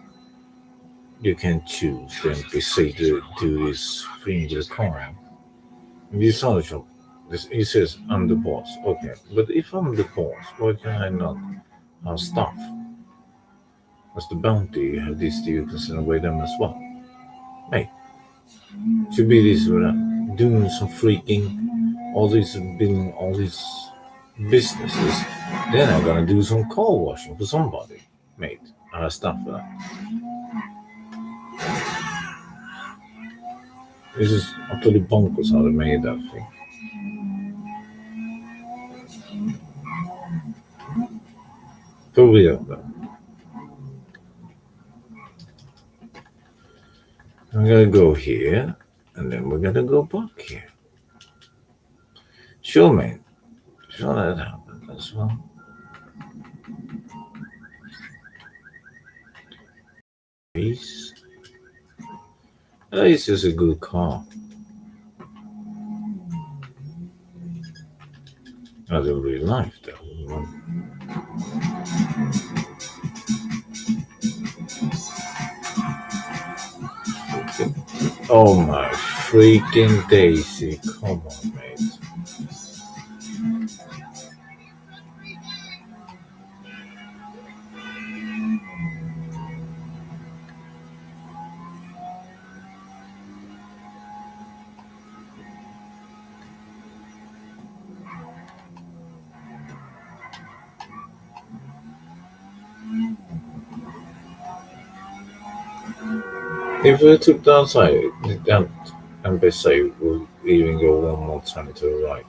you can choose the NPC to do this thing with the car. In this other shop, it says I'm the boss. Okay, but if I'm the boss, why can I not have stuff? As the bounty, you have these you can send away them as well. Hey, should be this without doing some freaking all these building all these businesses. Then I'm gonna do some car washing for somebody, mate. I have stuff for that. This is utterly bonkers how they made that thing. For real though. I'm gonna go here, and then we're gonna go back here. Sure, man. Sure, that happened as well. Days. It's just a good car. I don't really like that one. Oh my freaking Daisy, come on, mate. If we took the outside, that and they say we'll even go one more time to the right.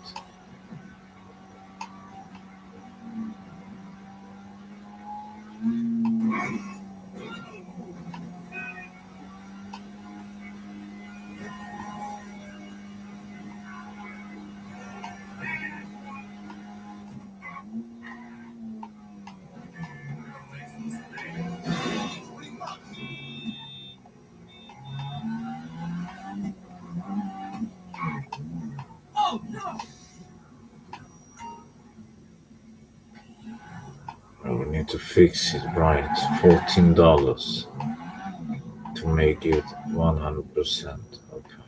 And we need to fix it right. $14 to make it 100%. Okay.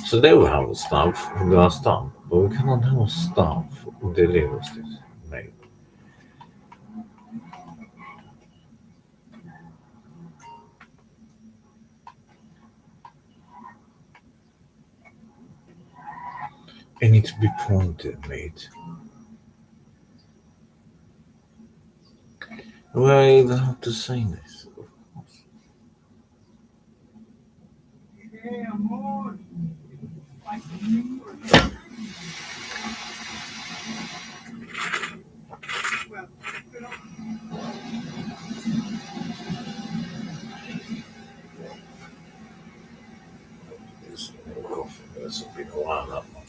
So they will have stuff last time, but we cannot have stuff delivers this. Maybe. It needs to be pointed, mate. Well, I even have to say this. This coffee, that's been a while that one.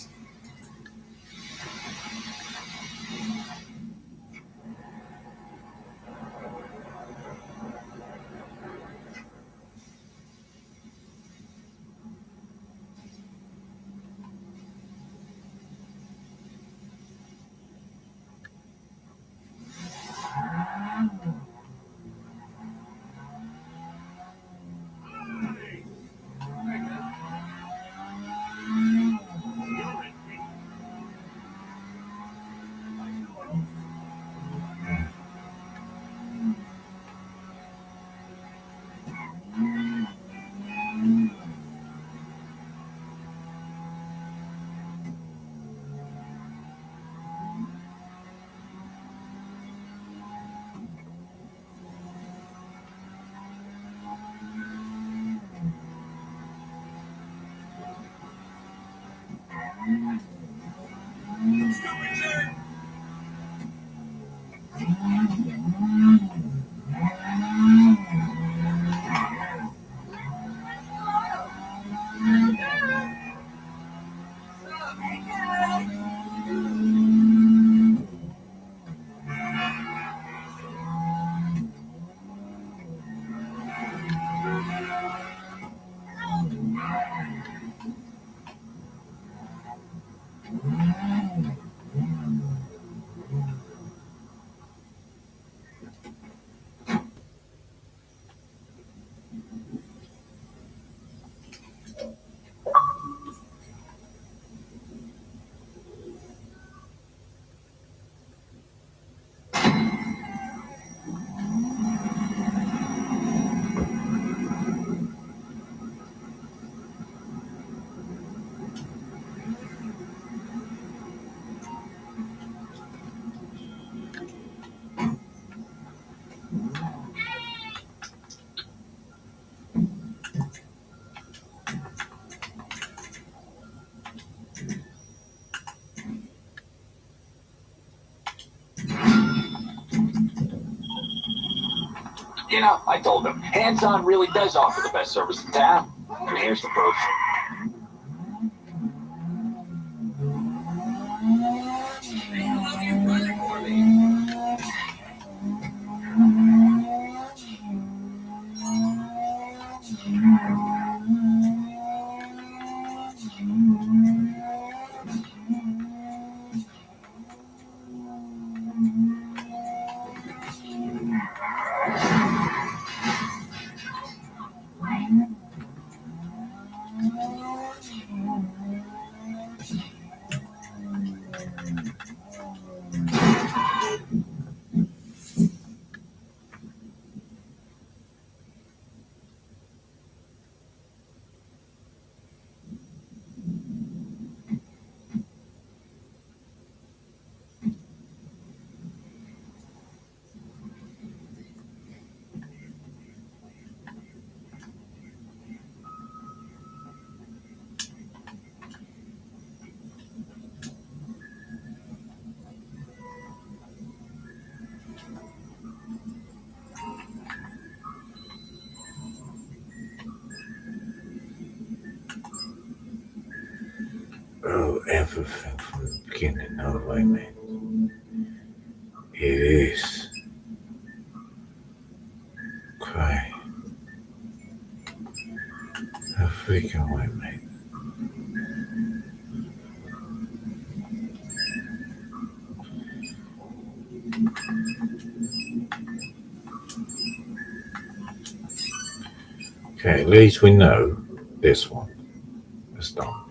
You know, I told him, Hands-On really does offer the best service in town. And here's the proof. Oh, everything from the beginning, no way, man. It is. Cry. A freaking way, mate. Okay, at least we know this one is done.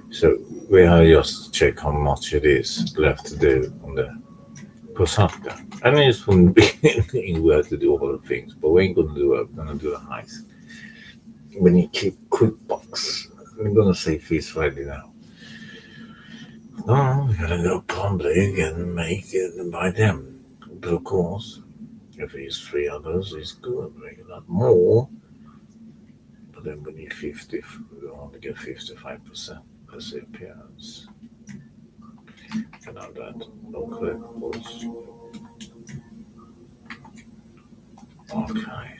So we have just check how much it is left to do on the Posaka. I mean, it's from the beginning we have to do all the things, but we ain't gonna do it. We're gonna do the heist. When you keep quick box, I'm gonna say feast ready now. No, we gotta go public and make it by them. But of course, if it's 3 others, it's good. Make a lot more. But then we need 50. We only get 55%. That's the appearance. And now that okay, of course. Okay.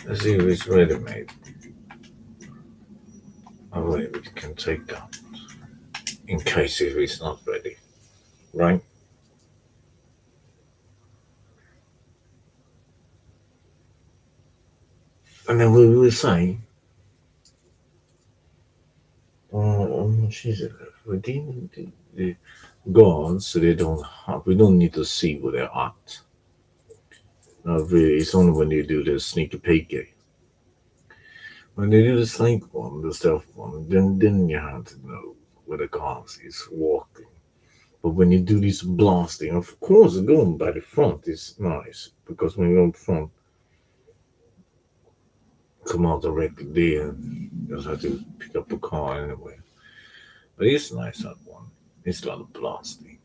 Let's see if it's ready made. Oh wait, we can take that. In case if it's not ready. Right? And then we will say Jesus, redeem the gods so they don't have, we don't need to see where they're at. No, really, it's only when they do the sneaky peeky. When they do the snake one, the stealth one, then you have to know where the guards is walking. But when you do this blasting, of course, going by the front is nice because when you go in front, come out directly there, you just have to pick up a car anyway. But it's nice that one. It's a lot of blasting.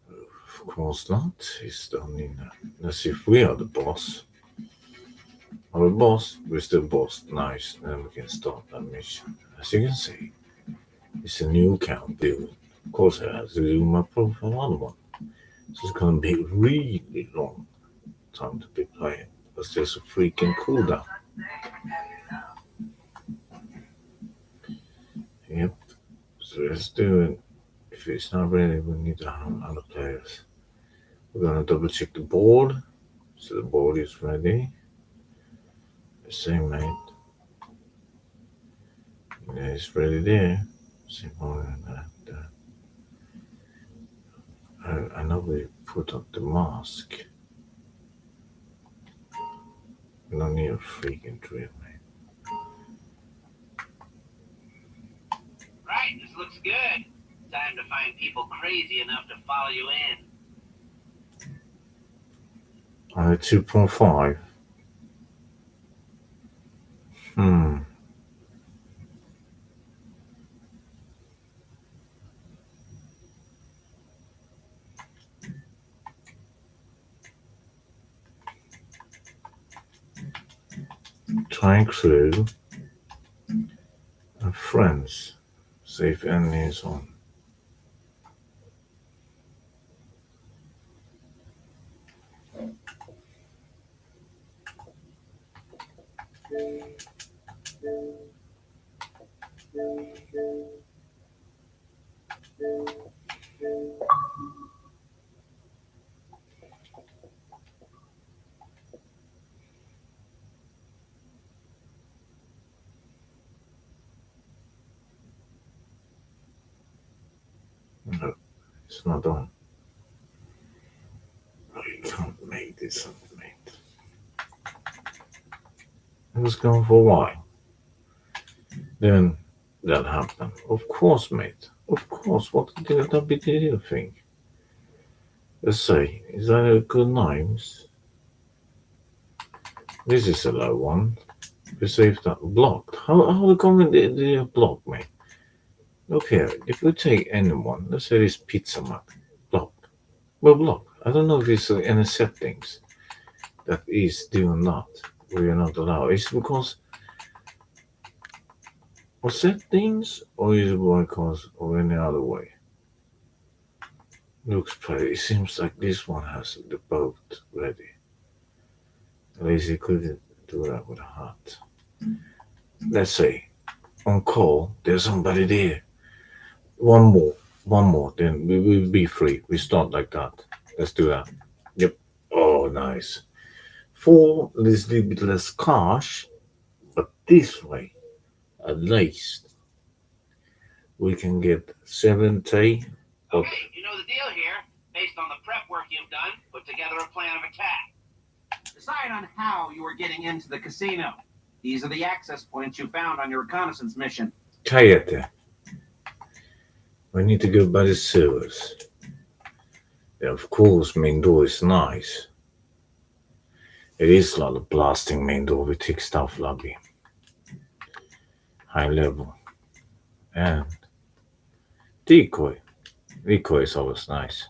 Of course not. It's done in. Let's see if we are the boss. Our boss, we're still boss. Nice. Then we can start that mission. As you can see, it's a new account build. Of course, I have to do my profile on one. So it's gonna be really long time to be playing. Because there's a freaking cooldown. Yep. So let's do it. If it's not ready, we need to have other players. We're gonna double check the board. So the board is ready. The same mate. Yeah, it's ready there. Same board and that. I know we put up the mask. We don't need a freaking drill, mate. Right, this looks good. Time to find people crazy enough to follow you in. 2.5. Hmm. Trying crew and friends. Safe enemies on. No, it's not done. Oh, you can't make this up, mate. It was going for a while. Then that happened. Of course, mate. Of course. What did that be you think? Let's say, is that a good names? This is a low one. We saved that blocked. How we going to block, mate? Look here, if we take anyone, let's say this pizza man, blocked. Well, blocked. I don't know if it's any settings that is doing that. We are not allowed. It's because of settings, or is it because of any other way? Looks pretty. It seems like this one has the boat ready. At least he couldn't do that with a hat. Let's see. on call. There's somebody there. One more, then we will be free. We start like that. Let's do that. Yep. Oh, nice. 4 is a little bit less cash, but this way, at least, we can get 70. But Okay, you know the deal here. Based on the prep work you've done, put together a plan of attack. Decide on how you are getting into the casino. These are the access points you found on your reconnaissance mission. Kayate. We need to go by the sewers. Yeah, of course, main door is nice. It is a lot of blasting main door with thick stuff lobby. High level. And decoy. Decoy is always nice.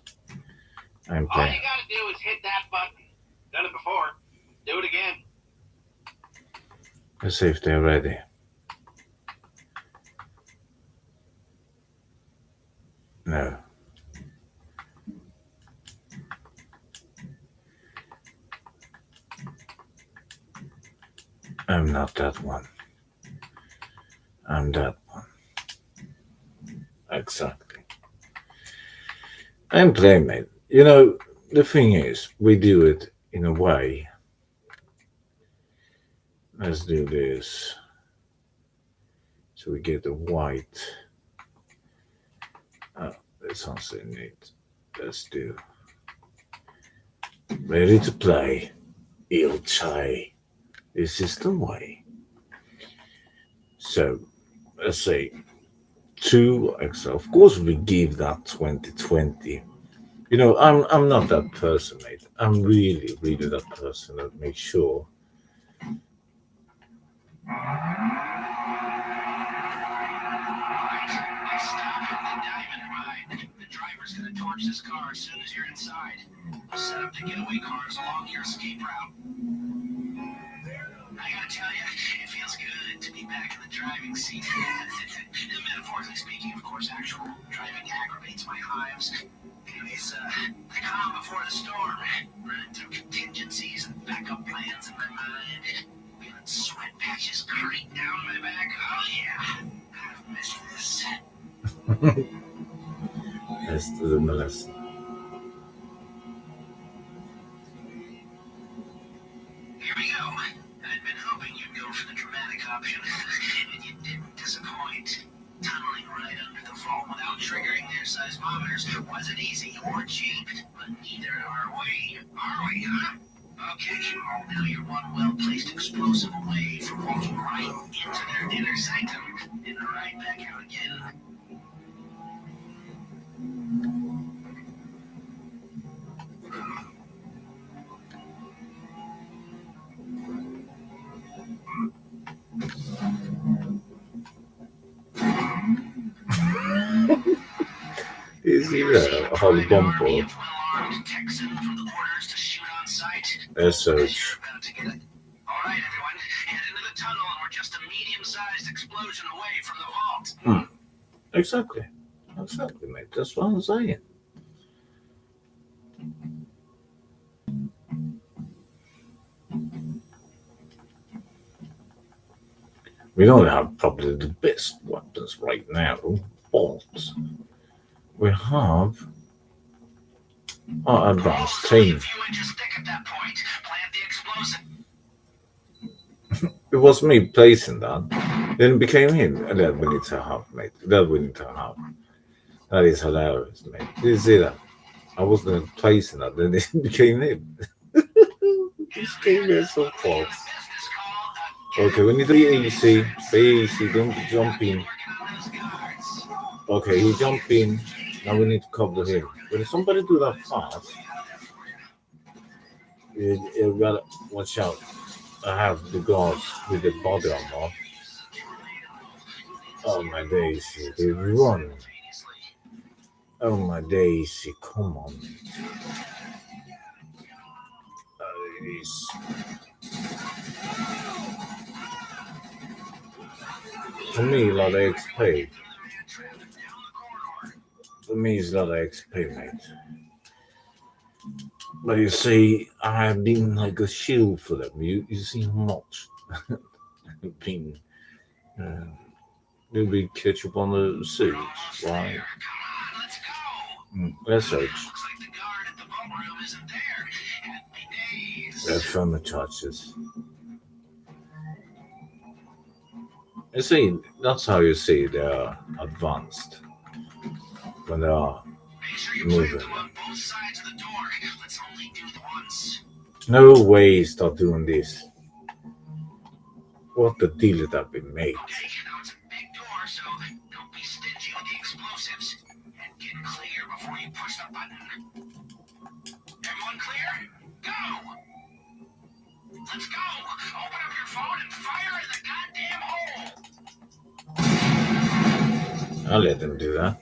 I'm All playing. you gotta do is hit that button. Done it before. Do it again. Let's see if they're ready. No. I'm not that one. I'm that one. Exactly. I'm playmate. You know, the thing is, we do it in a way. Let's do this. So we get a white. That's something neat. Let's do. Ready to play. Il chai. This is the way. So, let's say 2 extra. Of course, we give that 2020. You know, I'm not that person, mate. I'm really, really that person that makes sure. Next stop, the Diamond Ride. The driver's gonna torch this car as soon as you're inside. We'll set up the getaway cars along your escape route. I gotta tell you, it feels good to be back in the driving seat. Metaphorically speaking, of course, actual driving aggravates my hives. Anyways, the calm before the storm. Running through contingencies and backup plans in my mind. Feeling sweat patches creep down my back. Oh yeah, I've missed this. Let's do the MLS. Here we go. I'd been hoping you'd go for the dramatic option, and you didn't disappoint. Tunneling right under the vault without triggering their seismometers wasn't easy or cheap, but neither are we. Are we, huh? Okay, well, now you're one well-placed explosive away from walking right into their inner sanctum and right back out again. Is he there? A whole bumper. As such. Alright, everyone, head into the tunnel and we're just a medium-sized explosion away from the vault. Exactly. Exactly, mate. That's what I'm saying. We don't have probably the best weapons right now, but we have our advanced team. It was me placing that, then it became him, and that we need to have, mate. That we need to have. That is hilarious, mate. Did you see that? I wasn't placing that, then it became him. This game is so false. Okay, we need to be easy. Be easy, don't jump in. Okay, he jumped in. Now we need to cover him. When somebody do that fast, you gotta watch out. I have the guards with the body armor. Oh my daisy, they run. Oh my daisy, come on. It is. For me, a lot of XP. For me, it's a lot of XP, mate. But you see, I have been like a shield for them. You see how much I've been There'll be ketchup on the suits, right? Come on, let's go. Let's search. Looks like the guard at the vault room isn't there. Happy days. Affirmative charges. You see, that's how you see they are advanced when they are Make sure you moving. plant them on both sides of the door. Let's only do the once. No way start doing this. What the deal that have been made? Okay, now it's a big door, so don't be stingy with the explosives. And get clear before you push the button. Everyone clear? Go! Let's go! Open up your phone and fire in the goddamn hole! I'll let them do that.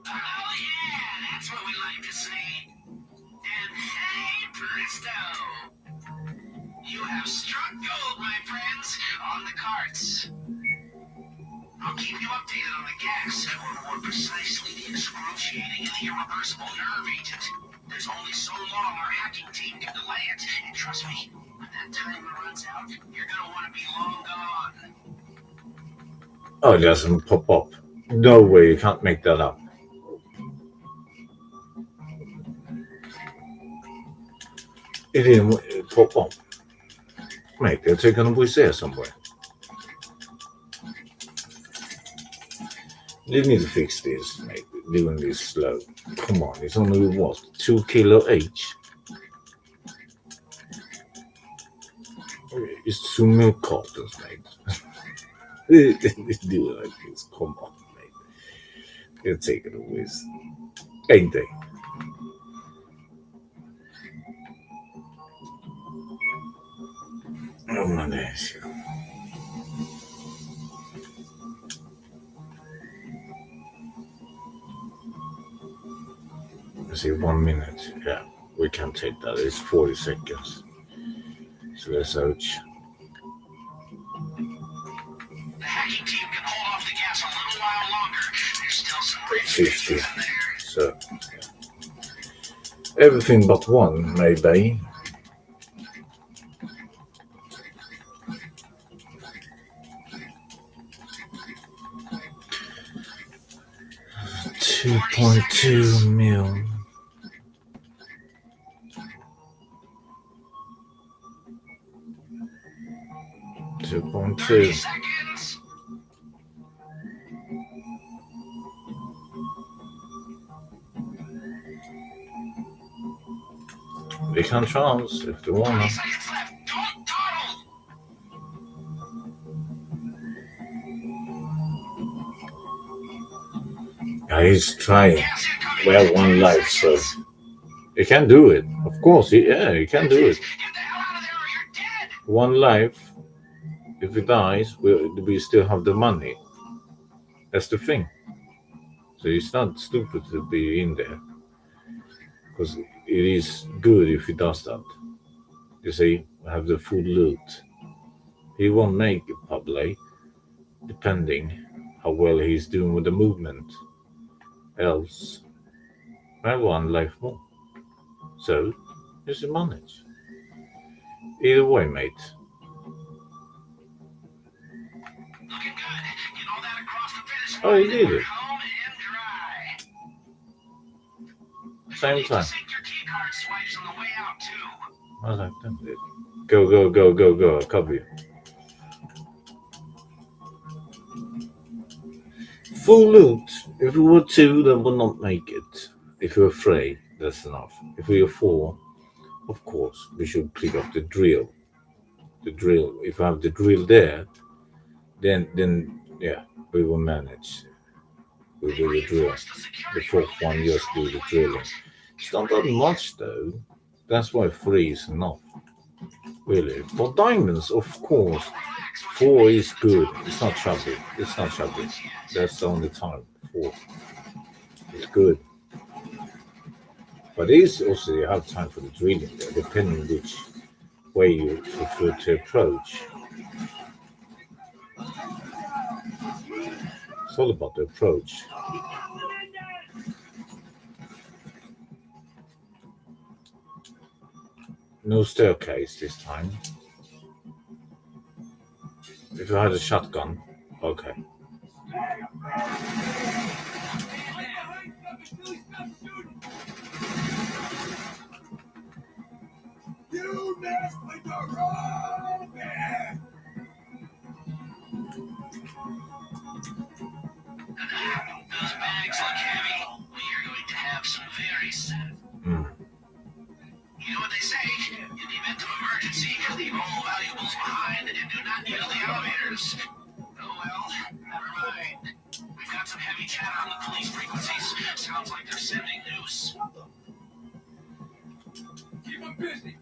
Oh yeah, that's what we like to see. And hey, presto! You have struck gold, my friends, on the carts. I'll keep you updated on the gas, or more precisely, the excruciating and irreversible nerve agent. There's only so long our hacking team can delay it, and trust me, when that timer runs out, you're gonna want to be long gone. Oh, it doesn't pop up. No way, you can't make that up. It didn't pop up. Mate, they're taking a voice there somewhere. They need to fix this, mate. Doing this slow. Come on, it's only what? 2 kilo each? It's 2 milk cartons, mate. They do it like this. Come on, mate. They're taking a whiz. Ain't they? Oh my days. Let's see, 1 minute. Yeah, we can take that. It's 40 seconds. So let's search. The hacking team can hold off the gas a little while longer. There's still some 50. in there. So, yeah. Everything but one, maybe. $2.2 million. $2.2. Seconds. They can chance if they wanna. 20 seconds left. Don't dawdle. Yeah, he's trying. Gas incoming. We have 1 life, so he can do it. Of course, he can do it. Get the hell out of there or you're dead. 1 life. If he dies, we still have the money. That's the thing. So it's not stupid to be in there. Because it is good if he does that. You see, have the full loot. He won't make it public, depending how well he's doing with the movement. Else, I have 1 life more. So, it's a manage. Either way, mate. Looking good. Get all that across the finish Oh, line. he did We're it. home and dry. Same time. Sync your key card swipes on the way out too. I like them. Go, go, go, go, go. I'll cover you. Full loot. If we were 2, then we'll not make it. If we're 3, that's enough. If we are 4, of course, we should pick up the drill. The drill. If I have the drill there, then yeah, we will manage. We do the drill. The 4th one just do the drilling. It's not that much though. That's why 3 is enough. Really. But diamonds, of course. 4 is good. It's not shabby. It's not shabby. That's the only time. 4. It's good. But it is also you have time for the drilling there, depending which way you prefer to approach. It's all about the approach. No staircase this time. If you had a shotgun, okay. You messed with the wrong man. Those bags look heavy. We are going to have some very sad. You know what they say? In the event of emergency, leave all valuables behind and do not use the elevators. Oh well, never mind. We've got some heavy chatter on the police frequencies. Sounds like they're sending news. Keep them busy.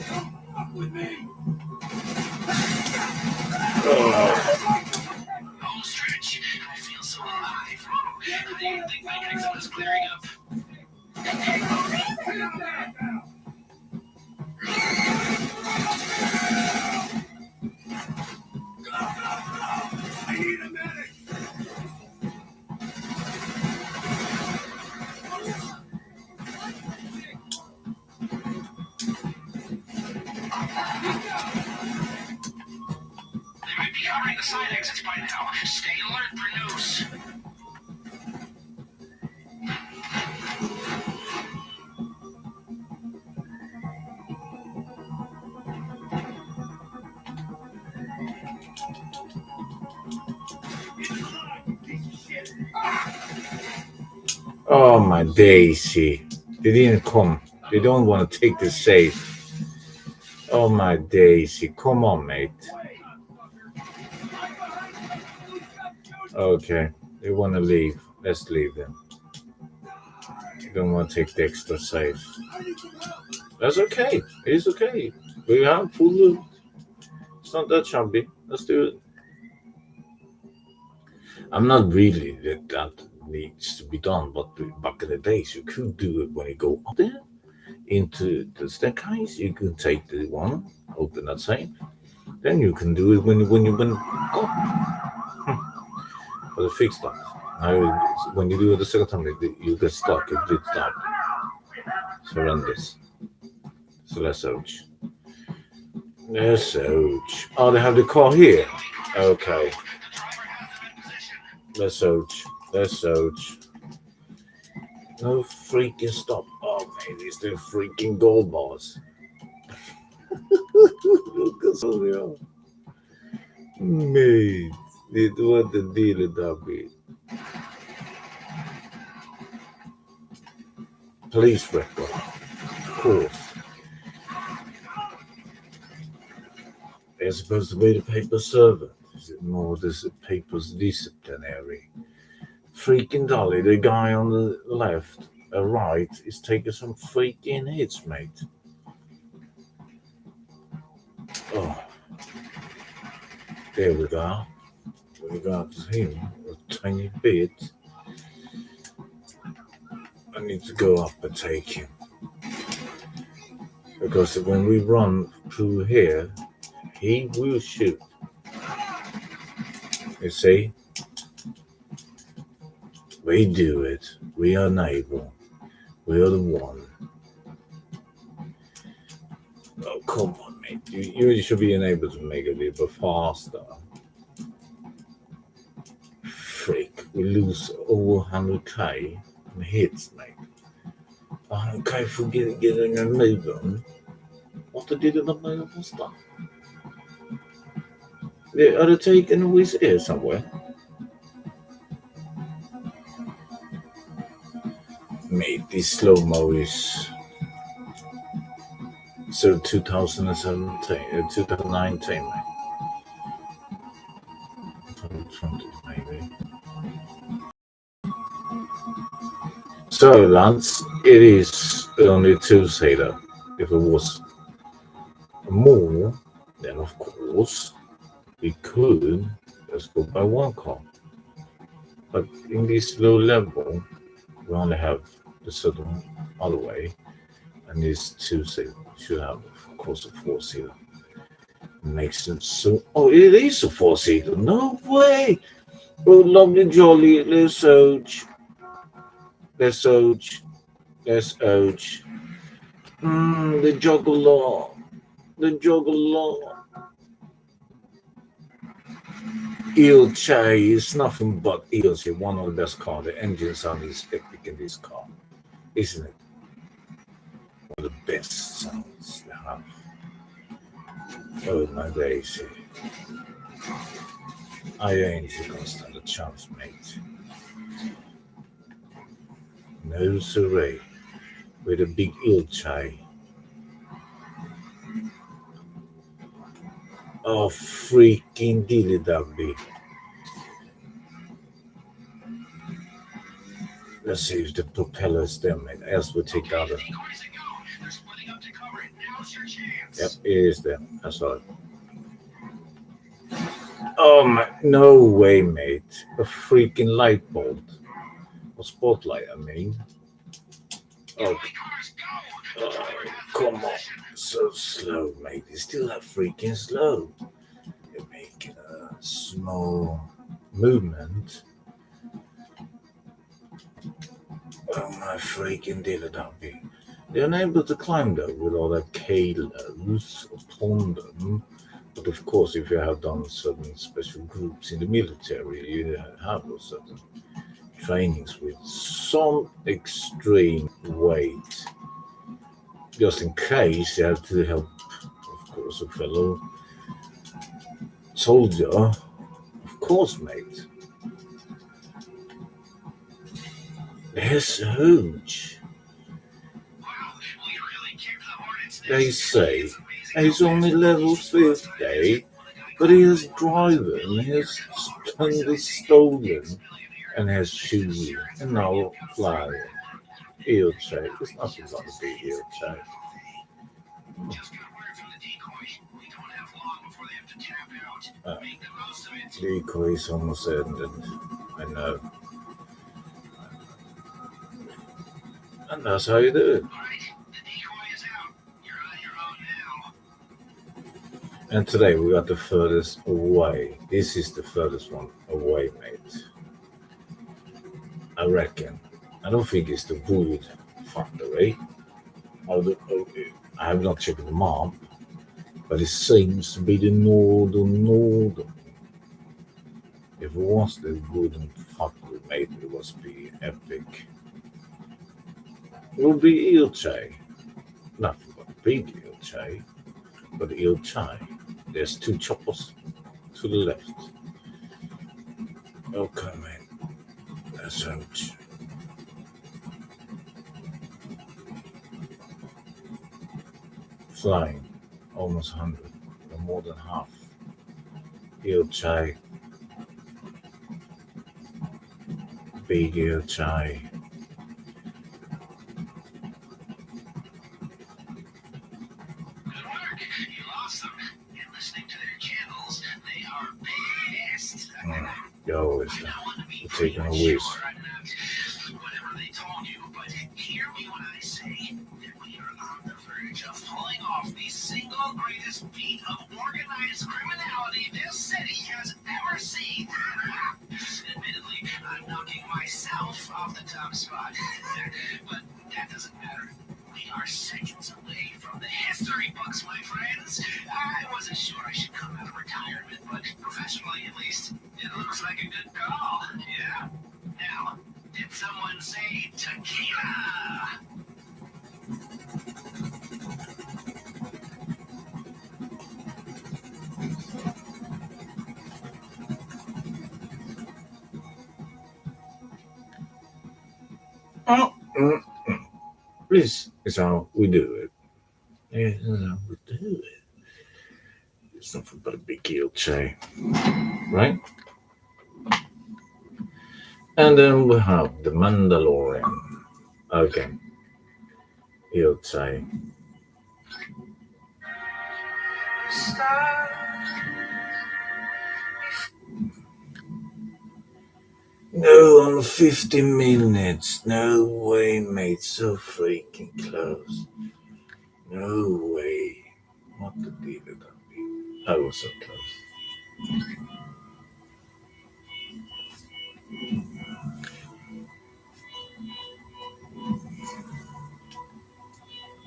Don't fuck with me. Oh, Stretch, I feel so alive. I didn't think my exit was clearing up. I need a medic. They might be covering the side exits by now. Stay alert for news. Oh my daisy. They didn't come. They don't want to take the safe. Oh my daisy. Come on, mate. Okay. They want to leave. Let's leave them. They don't want to take the extra safe. That's okay. It's okay. We have full loot. It's not that chubby. Let's do it. I'm not really that needs to be done, but back in the days you could do it when you go up there into the staircase. You can take the one, open that safe. Then you can do it when you go. But it fixed that. Now when you do it the second time, you get stuck. It did stop. Horrendous. So let's ouch. Let's ouch. Oh, they have the car here. Okay. Let's ouch. Let's ouch. No freaking stop. Oh man, it's the freaking gold bars. Look at so mate. What the deal is that be? Police record. Of course. They're supposed to be the paper servant. Is it more this paper's disciplinary? Freaking dolly, the guy on the left, right, is taking some freaking hits, mate. Oh, there we go. We got him a tiny bit. I need to go up and take him. Because when we run through here, he will shoot. You see? We do it. We are able. We are the one. Oh, come on, mate. You should be able to make it a little bit faster. Freak. We lose over 100k in hits, mate. 100k for getting a move on. What did the move on stuff? Are they taking a whiz here somewhere? Mate, this slow-mo is so 2017, 2019, mate. 2020, maybe. So, lads, it is only two-seater. If it was more, then of course we could just go by one car. But in this low level, we only have the certain other way, and this two-seater should have, of course, a four-seater. Makes it so. Oh, it is a four-seater. No way! Oh, lovely, jolly. Let's ouch. Let's ouch. Let's ouch. The juggler. The juggler. Il Chai is nothing but ELC, one of the best car. The engine sound is epic in this car, isn't it? One of the best sounds they have. Oh my days. I ain't gonna stand a chance, mate. No siree. With a big Il Chai. Oh, freaking dilly dabby. Let's see if the propeller's there, mate. Else we'll take the other. Yep, it is there. That's all. Oh my, no way, mate. A freaking light bulb. Or spotlight, I mean. Oh, come on. So slow, mate. It's still that freaking slow. You're making a small movement. Oh my freaking dilly-dumpy. They're unable to climb though with all that kalos upon them. But of course, if you have done certain special groups in the military, you have certain trainings with some extreme weight. Just in case you have to help, of course, a fellow soldier. Of course, mate. They're huge. They say he's only level 50, but he has driven, he has turned stolen, and has shooting, and now flying. He'll check. It's nothing but a big he'll check. Decoy is almost ended. I know. And that's how you do it. And today we got the furthest away. This is the furthest one away, mate. I reckon. I don't think it's the wood factory. I have not checked the map, but it seems to be the northern. If it was the wooden factory, maybe it must be epic. It would be Ilchai. Nothing but big Ilchai, but Ilchai. There's two choppers to the left. Okay, man. That's out. Flying, almost 100, or more than half. Ilchai. Big Ilchai. Yo, it's taking a whiz. Whatever they told you, but hear me when I say that we are on the verge of pulling off the single greatest feat of organized criminality this city has ever seen. Admittedly, I'm knocking myself off the top spot, but that doesn't matter. We are seconds away from the history books, my friends. I wasn't sure I should come out of retirement, but professionally at least, it looks like a good call. Yeah? Now, did someone say tequila? This is how we do it. This is how we do it. It's nothing but a big Ilchai, right? And then we have the Mandalorian. Okay. Ilchai. No, on 50 minutes. No way, mate. So freaking close. No way. What the deal would that be? I was so close.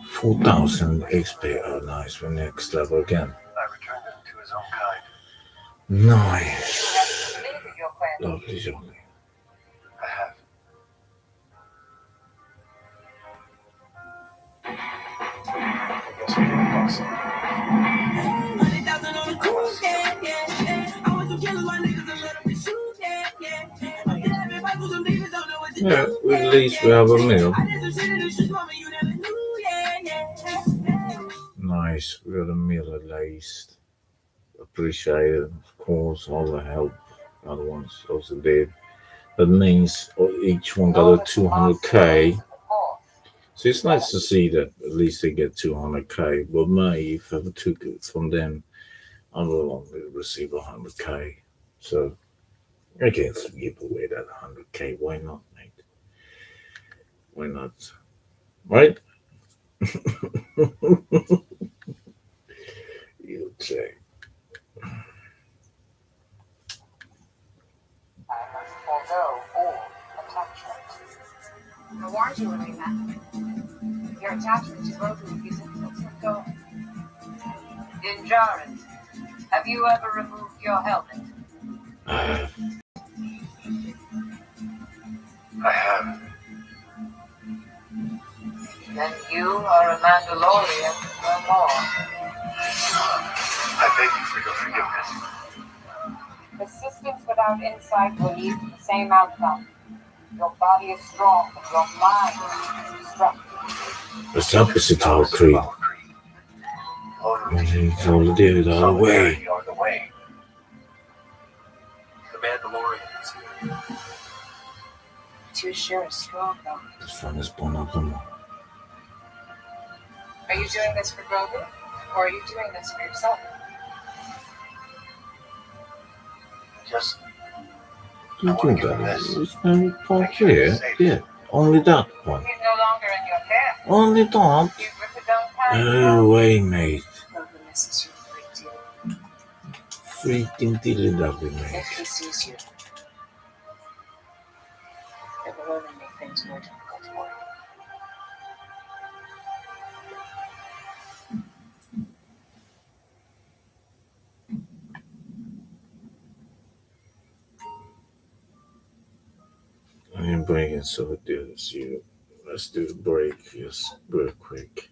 4,000 XP. Oh, nice. We're next level again. I returned him to his own kind. Nice. Lovely, lovely. I have. I guess we can talk some. Yeah, at least we have a meal. Nice, we got a meal at least. Appreciate it, of course, all the help other ones also did. That means each one got a 200k. So it's nice to see that at least they get 200k. But me, if I took it from them, I will only receive 100k. So I can give away that 100k. Why not, mate? Why not? Right? You say. Forgo all attachment. I warned you when we met. Your attachment to Grogu would be difficult to let go. In Jaren, have you ever removed your helmet? I have. Then you are a Mandalorian no more. I beg you for your forgiveness. Persistence without insight will lead to the same outcome. Your body is strong, but your mind is destructive. What's up, Mr. Tall Creed? He's all the dude all the way. The Mandalorian is here. Too sure is strong, though. This one is born of them. Are you doing this for Grogu, or are you doing this for yourself? Just You do that. It's no point here. Yeah, only that one. He's no longer in your care. Only that. You've with his own kind. No way, mate. Grogu misses you a great deal. Freaking dilly dally, mate. If he sees you, it will only make things more difficult for you. I am breaking so this you. Let's do a break just real quick.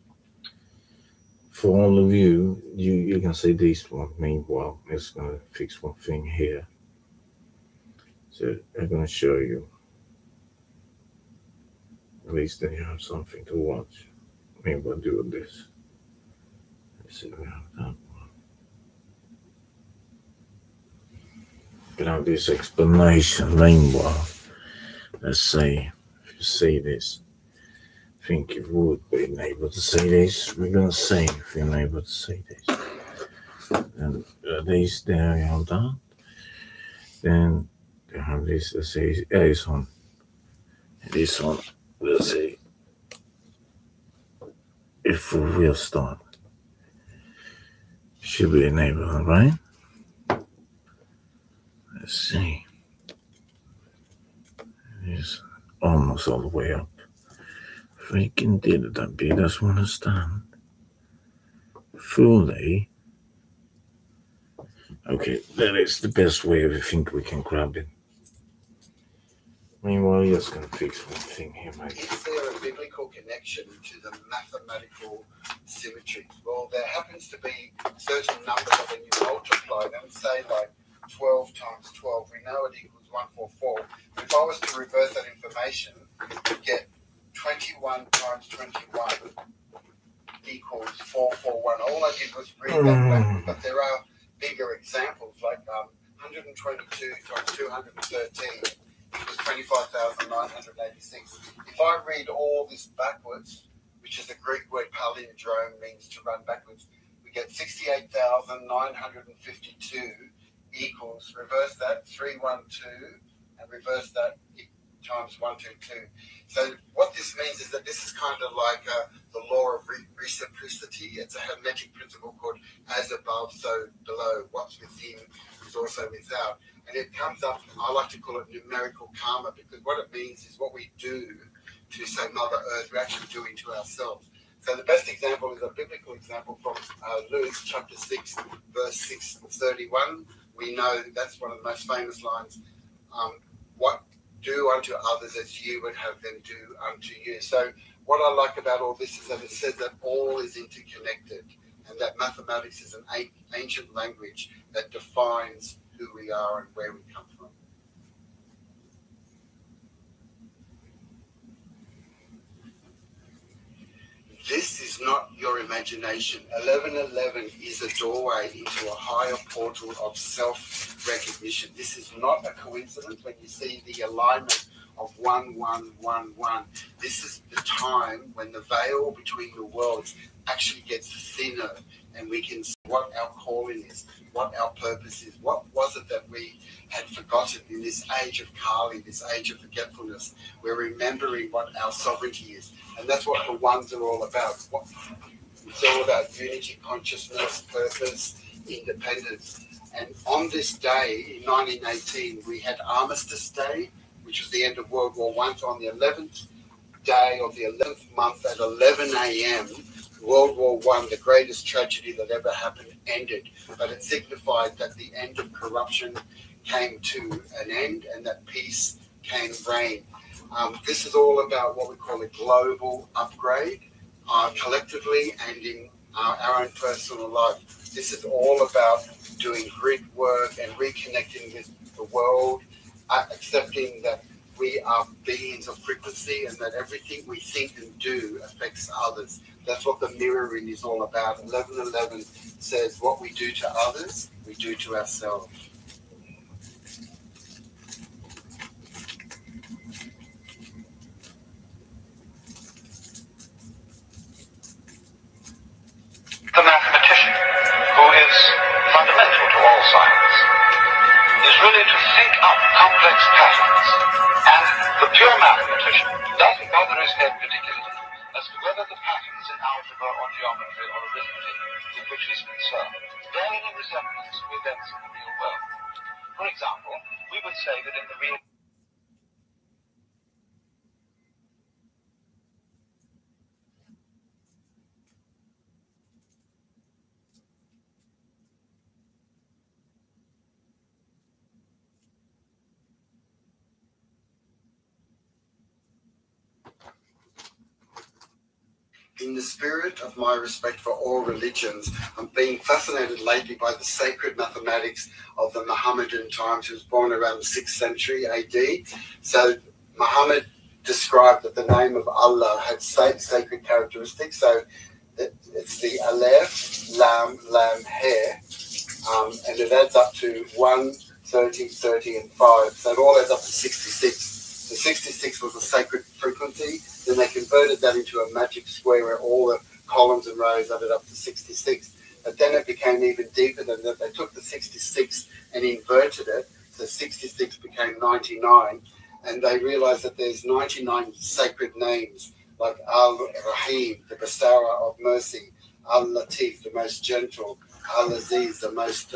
For all of you, you can say this one. Meanwhile, it's gonna fix one thing here. So I'm gonna show you. At least then you have something to watch. Meanwhile, do this. Let's see, we have that one. You have this explanation. Meanwhile, let's say if you see this. Think you would be able to see this. We're gonna see if you're able to see this. And these there you have that. Then you have this. Let's see, this one. This one. Let's see if we will start. Should be enabled, right? Let's see. It's almost all the way up. Freaking did it, that big. That's one to stand. Fully. Okay, that is the best way we think we can grab it. Meanwhile, you're just gonna fix one thing here, mate. Is there a biblical connection to the mathematical symmetry? Well, there happens to be certain numbers that when you multiply them, say like 12 times 12, we know it equals 144. If I was to reverse that information, you get 21 times 21 equals 441. All I did was read that back, but there are bigger examples like 122 times 213 equals 25,986. If I read all this backwards, which is the Greek word palindrome, means to run backwards, we get 68,952 equals, reverse that, 312, and reverse that times 122. So what this means is that this is kind of like the law of reciprocity. It's a hermetic principle called as above, so below. What's within is also without. And it comes up, I like to call it numerical karma, because what it means is what we do to, say, Mother Earth, we're actually doing to ourselves. So the best example is a biblical example from Luke chapter 6, verse 631. we know that's one of the most famous lines. What do unto others as you would have them do unto you. So what I like about all this is that it says that all is interconnected, and that mathematics is an ancient language that defines who we are and where we come from. This is not your imagination. 1111 is a doorway into a higher portal of self-recognition. This is not a coincidence when you see the alignment of 1111. This is the time when the veil between the worlds actually gets thinner, and we can see what our calling is, what our purpose is, what was it that we had forgotten in this age of Kali, this age of forgetfulness. We're remembering what our sovereignty is, and that's what the ones are all about. It's all about unity, consciousness, purpose, independence. And on this day in 1918, we had Armistice Day, which was the end of World War I. So on the 11th day of the 11th month at 11 a.m., World War I, the greatest tragedy that ever happened, ended. But it signified that the end of corruption came to an end and that peace came reign. This is all about what we call a global upgrade, collectively and in our own personal life. This is all about doing grid work and reconnecting with the world, accepting that we are beings of frequency and that everything we think and do affects others. That's what the mirroring is all about. 1111 says what we do to others, we do to ourselves. The mathematician, who is fundamental to all science, is really to think up complex patterns. And the pure mathematician doesn't bother his head particularly as to whether the patterns in algebra or geometry or arithmetic with which he's concerned bear any resemblance to events in the real world. For example, we would say that in the real In the spirit of my respect for all religions, I'm being fascinated lately by the sacred mathematics of the Mohammedan times. He was born around the 6th century AD. So Muhammad described that the name of Allah had sacred characteristics. So it's the Aleph, Lam, He, and it adds up to 1, 30, 30, and 5. So it all adds up to 66. The 66 was a sacred frequency. Then they converted that into a magic square where all the columns and rows added up to 66. But then it became even deeper than that. They took the 66 and inverted it. So 66 became 99. And they realized that there's 99 sacred names, like Al-Rahim, the bestower of mercy, Al-Latif, the most gentle, Al-Aziz, the most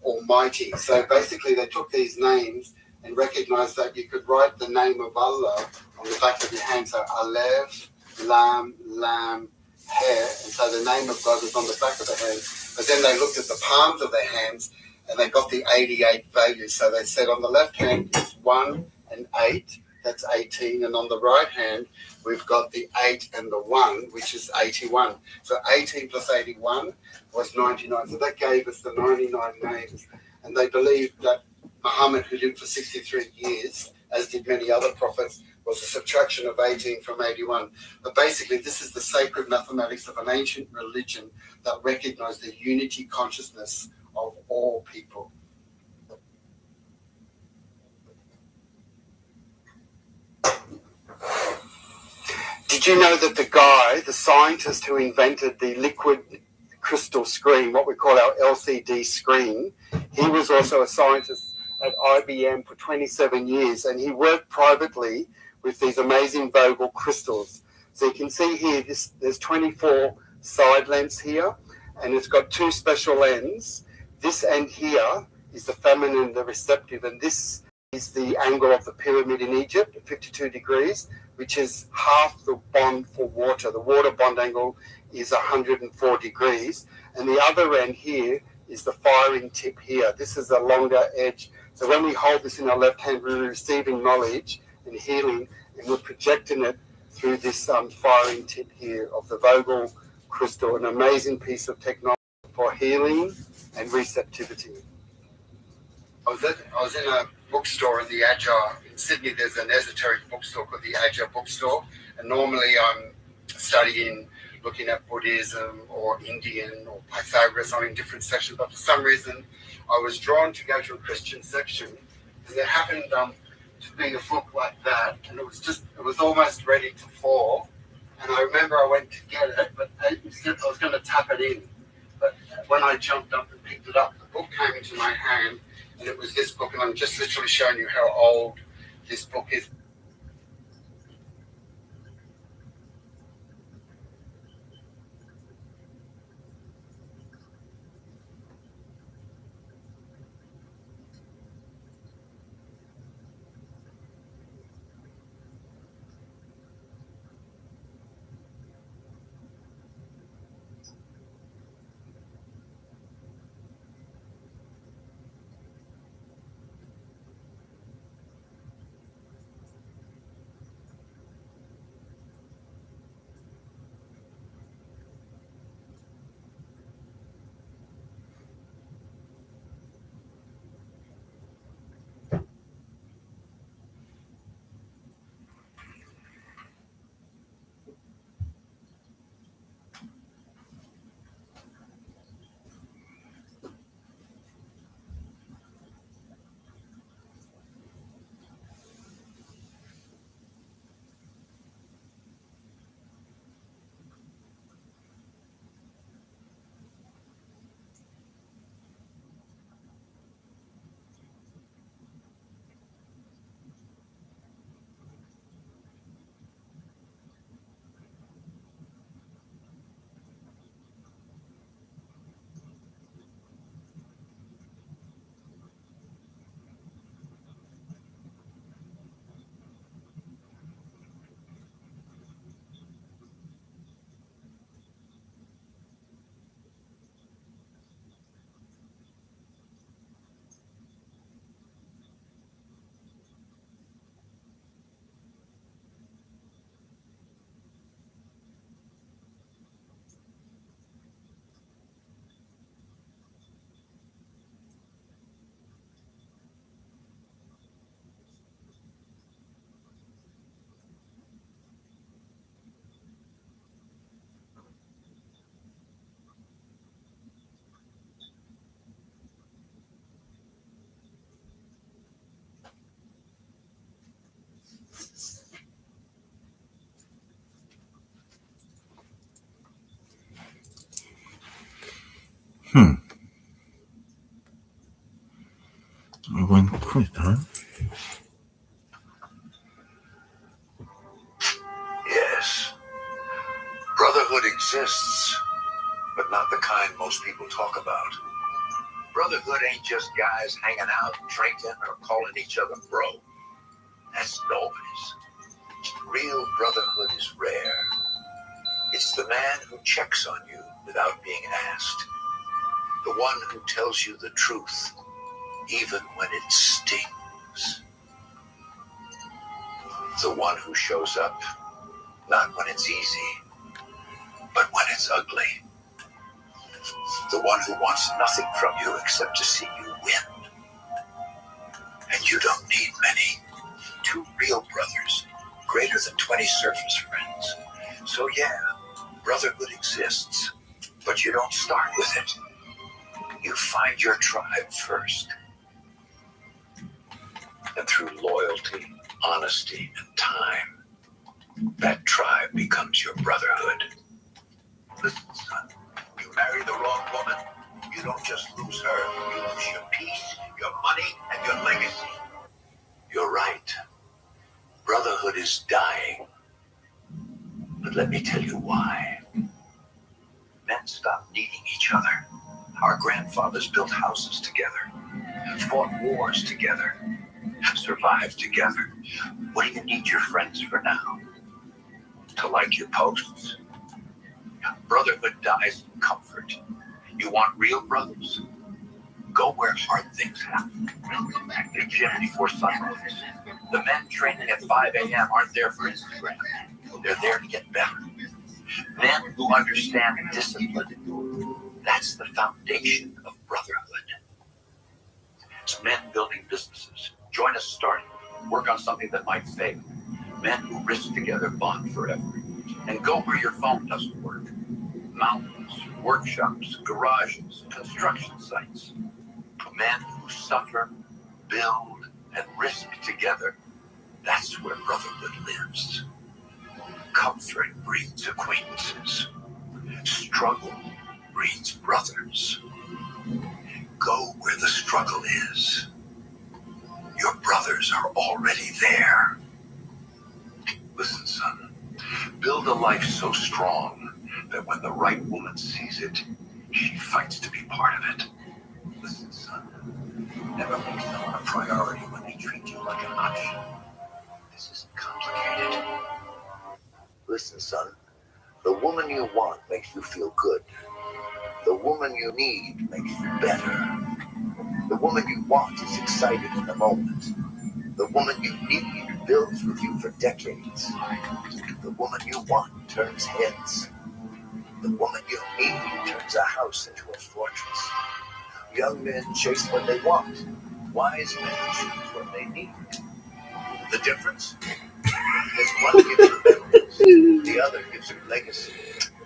almighty. So basically they took these names and recognized that you could write the name of Allah on the back of your hand. So Aleph, Lam, He. And so the name of God was on the back of the hand. But then they looked at the palms of their hands and they got the 88 values. So they said on the left hand is 1 and 8, that's 18. And on the right hand, we've got the 8 and the 1, which is 81. So 18 plus 81 was 99. So that gave us the 99 names. And they believed that Muhammad, who lived for 63 years, as did many other prophets, was a subtraction of 18 from 81. But basically, this is the sacred mathematics of an ancient religion that recognized the unity consciousness of all people. Did you know that the scientist who invented the liquid crystal screen, what we call our LCD screen, he was also a scientist at IBM for 27 years, and he worked privately with these amazing Vogel crystals. So you can see here, there's 24 side lens here, and it's got 2 special ends. This end here is the feminine, the receptive, and this is the angle of the pyramid in Egypt, 52 degrees, which is half the bond for water. The water bond angle is 104 degrees, and the other end here is the firing tip here. This is a longer edge. So when we hold this in our left hand, we're receiving knowledge and healing, and we're projecting it through this firing tip here of the Vogel crystal, an amazing piece of technology for healing and receptivity. I was in a bookstore in the Agile in Sydney. There's an esoteric bookstore called the Agile Bookstore, and normally I'm studying, looking at Buddhism or Indian or Pythagoras. I'm in different sections, but for some reason I was drawn to go to a Christian section, and there happened to be a book like that, and it was almost ready to fall. And I remember I went to get it, but I was going to tap it in. But when I jumped up and picked it up, the book came into my hand, and it was this book, and I'm just literally showing you how old this book is. I went quick, huh? Yes. Brotherhood exists, but not the kind most people talk about. Brotherhood ain't just guys hanging out, drinking, or calling each other bro. That's noise. Real brotherhood is rare. It's the man who checks on you without being asked. The one who tells you the truth, even when it stings. The one who shows up, not when it's easy, but when it's ugly. The one who wants nothing from you except to see you win. And you don't need many. 2 real brothers, greater than 20 surface friends. So yeah, brotherhood exists, but you don't start with it. You find your tribe first. And through loyalty, honesty, and time, that tribe becomes your brotherhood. Listen, son, you marry the wrong woman, you don't just lose her, you lose your peace, your money, and your legacy. You're right. Brotherhood is dying. But let me tell you why. Men stop needing each other. Our grandfathers built houses together, fought wars together, have survived together. What do you need your friends for now? To like your posts? Brotherhood dies in comfort. You want real brothers? Go where hard things happen. The gym before sunrise. The men training at 5 a.m. aren't there for Instagram. They're there to get better. Men who understand discipline. That's the foundation of brotherhood. It's men building businesses. Join us starting. Work on something that might fail. Men who risk together bond forever. And go where your phone doesn't work. Mountains, workshops, garages, construction sites. Men who suffer, build, and risk together. That's where brotherhood lives. Comfort breeds acquaintances. Struggle breeds brothers. Go where the struggle is. Your brothers are already there. Listen, son. Build a life so strong that when the right woman sees it, she fights to be part of it. Listen, son. Never make someone a priority when they treat you like an option. This isn't complicated. Listen, son. The woman you want makes you feel good. The woman you need makes you better. The woman you want is excited in the moment. The woman you need builds with you for decades. The woman you want turns heads. The woman you need turns a house into a fortress. Young men chase what they want. Wise men choose what they need. The difference is one gives you memories, the other gives you legacy.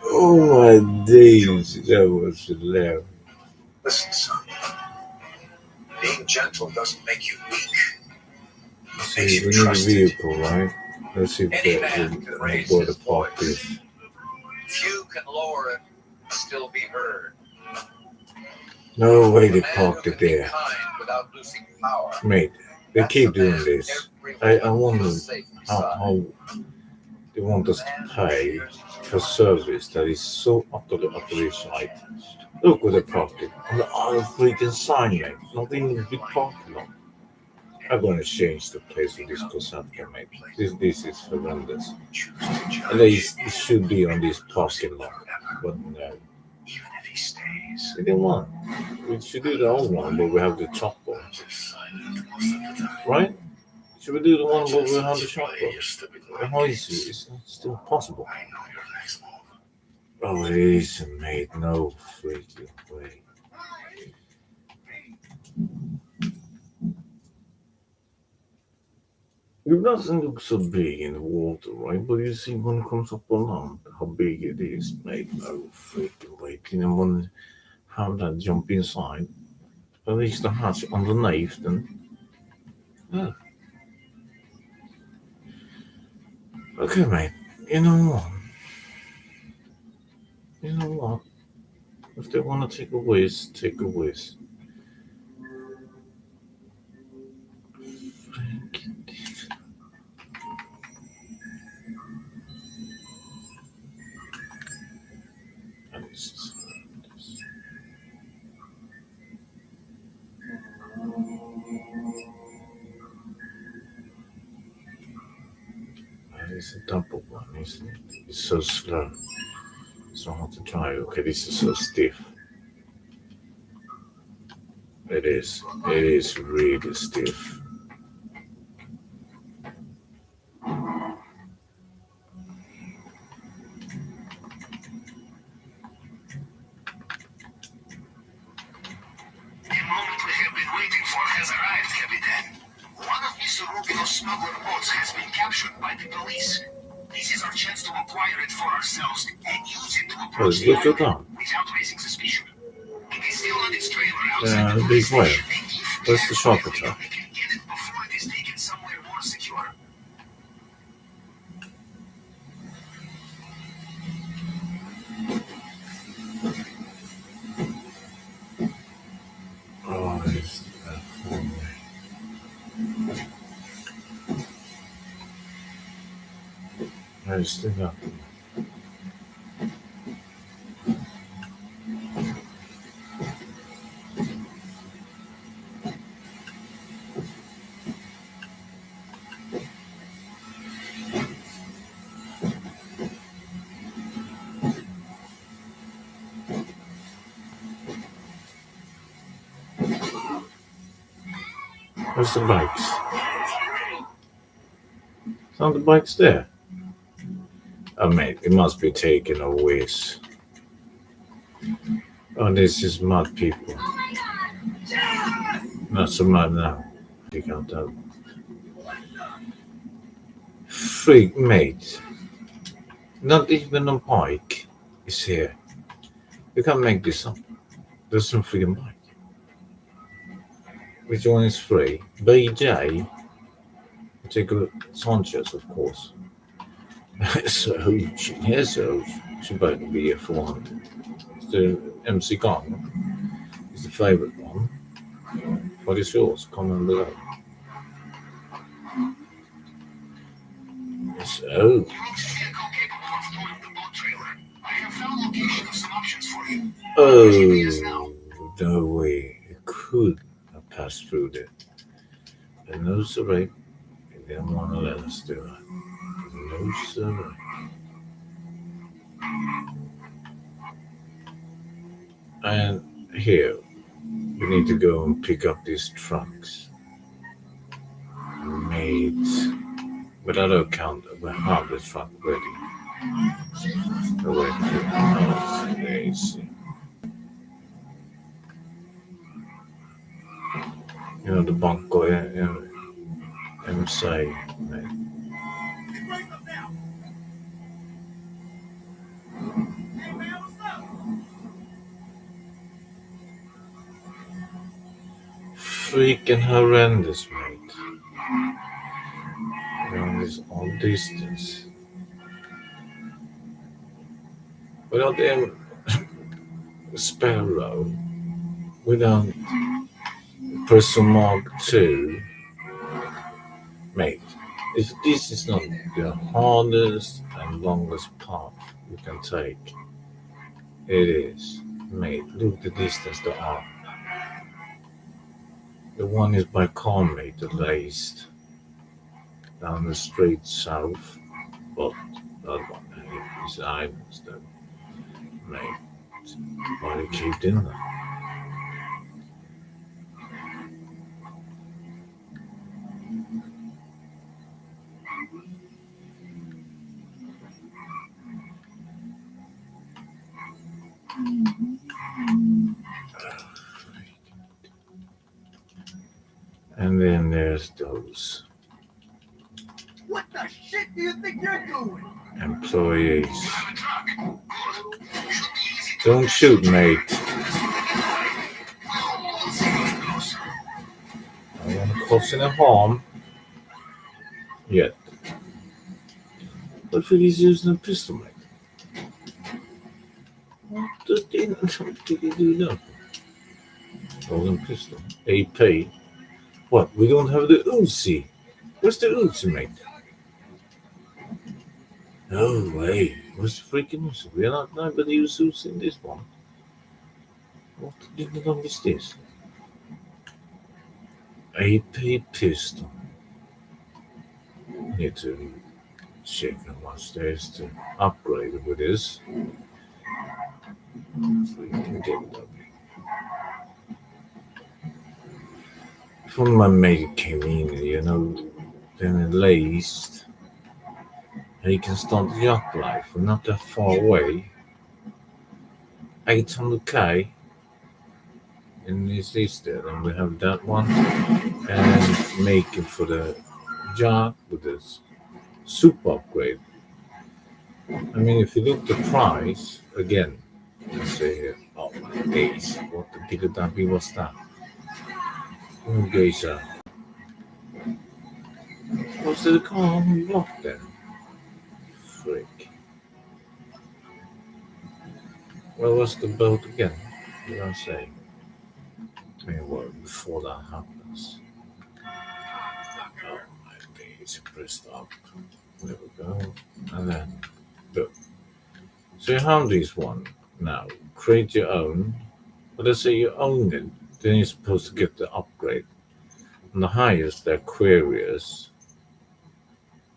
Oh my days, that was hilarious. Listen, son. Being gentle doesn't make you weak. See, we need a vehicle, right? Let's see if the border park is. Few can lower it and still be heard. No way they parked it there. Without losing power. Mate, they keep doing this. I wonder how they want us to pay for service that is so utterly shite. Look where they parked it. On the other freaking sign, mate. Not even a big parking lot. I'm going to change the place of this Kosatka, mate. This is horrendous. At least it should be on this parking lot. But no. We didn't want. We should do the old one where we have the chalkboard. Right? Should we do the one where we have the chalkboard? How is it? It's not still possible. Oh, it is, mate. No freaking way. It doesn't look so big in the water, right? But you see when it comes up on land, how big it is, mate. No freaking way. Can anyone have that jump inside? At least the hatch underneath, then. Yeah. Okay, mate. You know what? You know what? If they want to take a whiz, take a whiz. It's a double one, isn't it? It's so slow. So hard to drive. Okay, this is so stiff. It is. It is really stiff. The moment we have been waiting for has arrived, Capitan. One of Mr. Rubio's smuggler boats has been captured by the police. This is our chance to acquire it for ourselves and use it to approach the island without raising suspicion. It is still on its trailer outside the police station. Where's the shark attack? We can get it before it is taken somewhere more secure. Oh, it's I still got Where's the bikes? Some of the bikes there. Oh mate, it must be taken away. Oh, this is mud people. Not so mud now. Pick out that. Freak mate. Not even a bike is here. You can't make this up. There's some freaking bike. Which one is free? BJ. Take a look. Sanchez, of course. So here's so should both be a 400. It's the MC Gong. It's the favorite one. What is yours? Comment below. So oh no way. It could have passed through there. But no siree. They didn't want to let us do it. No siree. And here, we need to go and pick up these trucks. Mate, without a count, we have the truck ready. You know, the bunko MC, mate. Freaking horrendous, mate. Around this all distance. Without the Sparrow, without Person Mark 2, mate, if this is not the hardest and longest path you can take, it is, mate. Look the distance there are. The one is by Conway, the laced down the street south, but the other one is islands that mate. Why they keep doing that? And then there's those What the shit do you think you're doing? employees. Don't shoot, mate. I don't want to cause any harm yet. But for he's using a pistol, mate. What did he do now? Golden pistol. AP. What? We don't have the Uzi. Where's the Uzi, mate? No way. Where's the freaking Uzi? We are not nobody use Uzi in this one. What the ding is this? AP pistol. Need to check how much there is to upgrade with this. Freaking DW. Before my mate came in, you know, then at least he can start the yacht life. We're not that far away. 800k in this Easter, and we have that one, and make it for the yacht with this super upgrade. I mean, if you look the price again, let's say here, oh my days, what the Piccadilly was that? Oh, geisha. What's the car blocked then? Freak. Where was the boat again? What did I say? Well, before that happens. Oh my days, pressed up. There we go. And then, look. So you have this one now. Create your own. But let's say you own it. Then you're supposed to get the upgrade. And the highest their Aquarius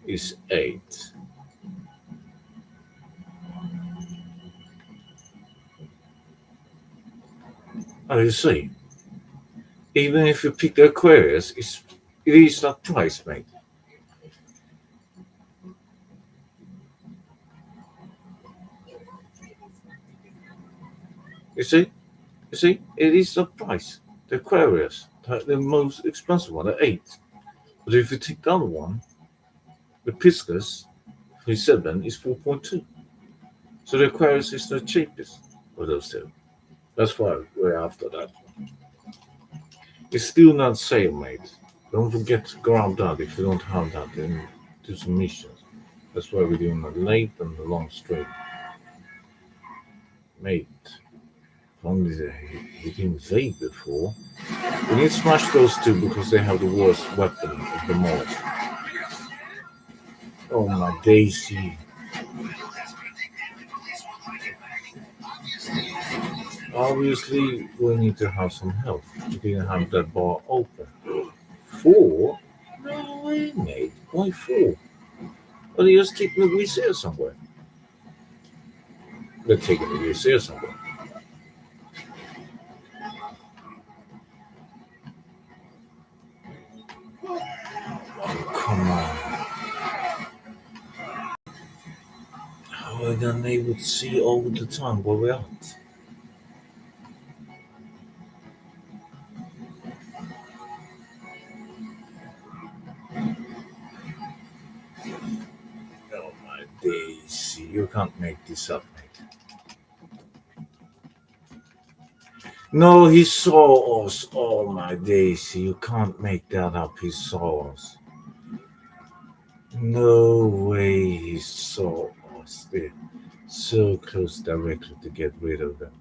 is 8. Oh, you see, even if you pick the Aquarius, it's It is that price, mate. You see? You see? It is the price. The Aquarius, the most expensive one, the 8. But if you take the other one, the Piscus, 37 is 4.2. So the Aquarius is the cheapest of those two. That's why we're after that. It's still not sale, mate. Don't forget to grab that if you don't have that and do some missions. That's why we're doing the late and the long stream. Mate, only he didn't say before. We need to smash those two because they have the worst weapon of them all. Oh my Daisy. Obviously, we need to have some help. We didn't have that bar open. 4? No way, mate. Why 4? Well, they just take the wheelchair somewhere. They're taking the wheelchair somewhere. Oh, come on. How are they unable to see all the time where we're at? Oh my Daisy, you can't make this up, mate. No, he saw us. Oh my Daisy, you can't make that up. He saw us. No way he saw us. They're so close directly to get rid of them.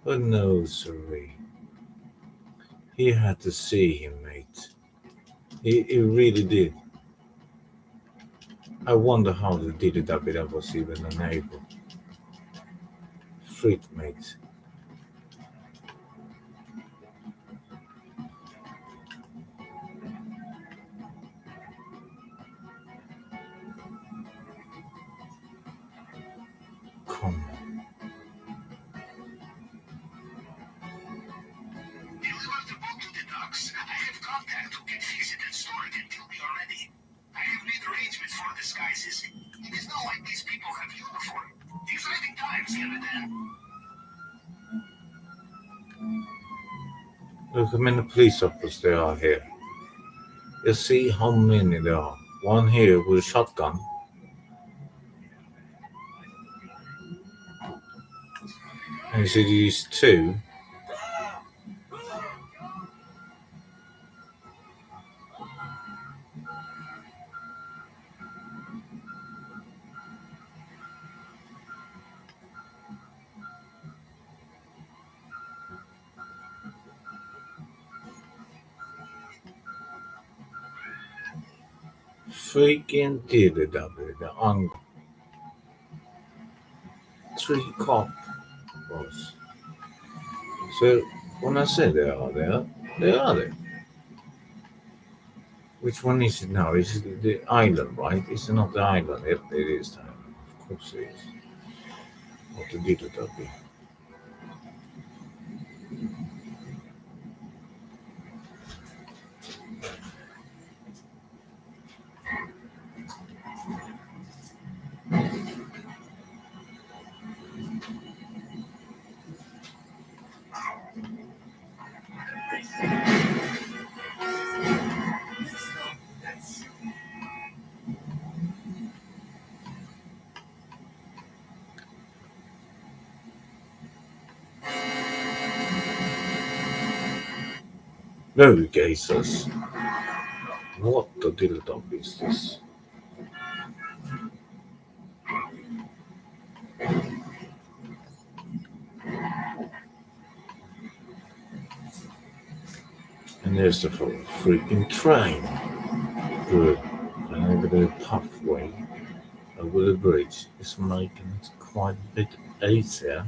But no, sorry. He had to see him, mate. He really did. I wonder how they did it that bit was even unable. Freak, mate. Come on. Deliver the boat to the docks. I have contact who can fix it and store it until we are ready. I have made arrangements for disguises. It is not like these people have uniform. Exciting times, Captain. Look how many police officers there are here. You see how many there are. One here with a shotgun. And you see these two. Freaking did it up with the angle. 3 cop was. So when I say they are there, they are there. Which one is it now? Is it the island, right? Is it not the island? Yep, it is the island. Of course it is. What the did it up here? Navigators. What the diddle is this? And there's the freaking train. Good. And over the pathway over the bridge is making it quite a bit easier.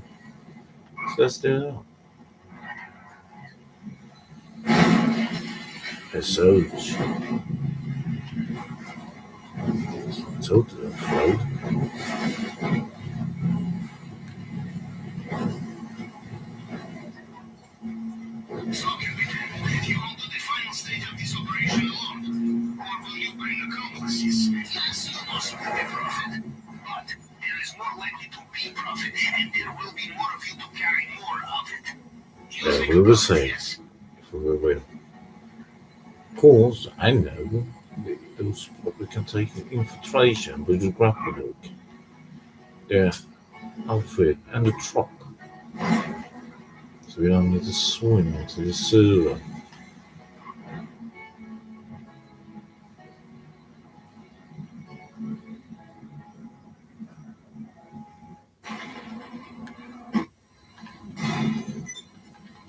So that's there. A surge. Totally afraid. So, Captain, if you will do the final stage of this operation alone, Yes, you must make a profit. But there is more likely to be profit, and there will be more of you to carry more of it. Yeah, we will say. We will. Of course, I know those what we can take infiltration with the grapple hook, the outfit, and the truck. So we don't need to swim into the sewer.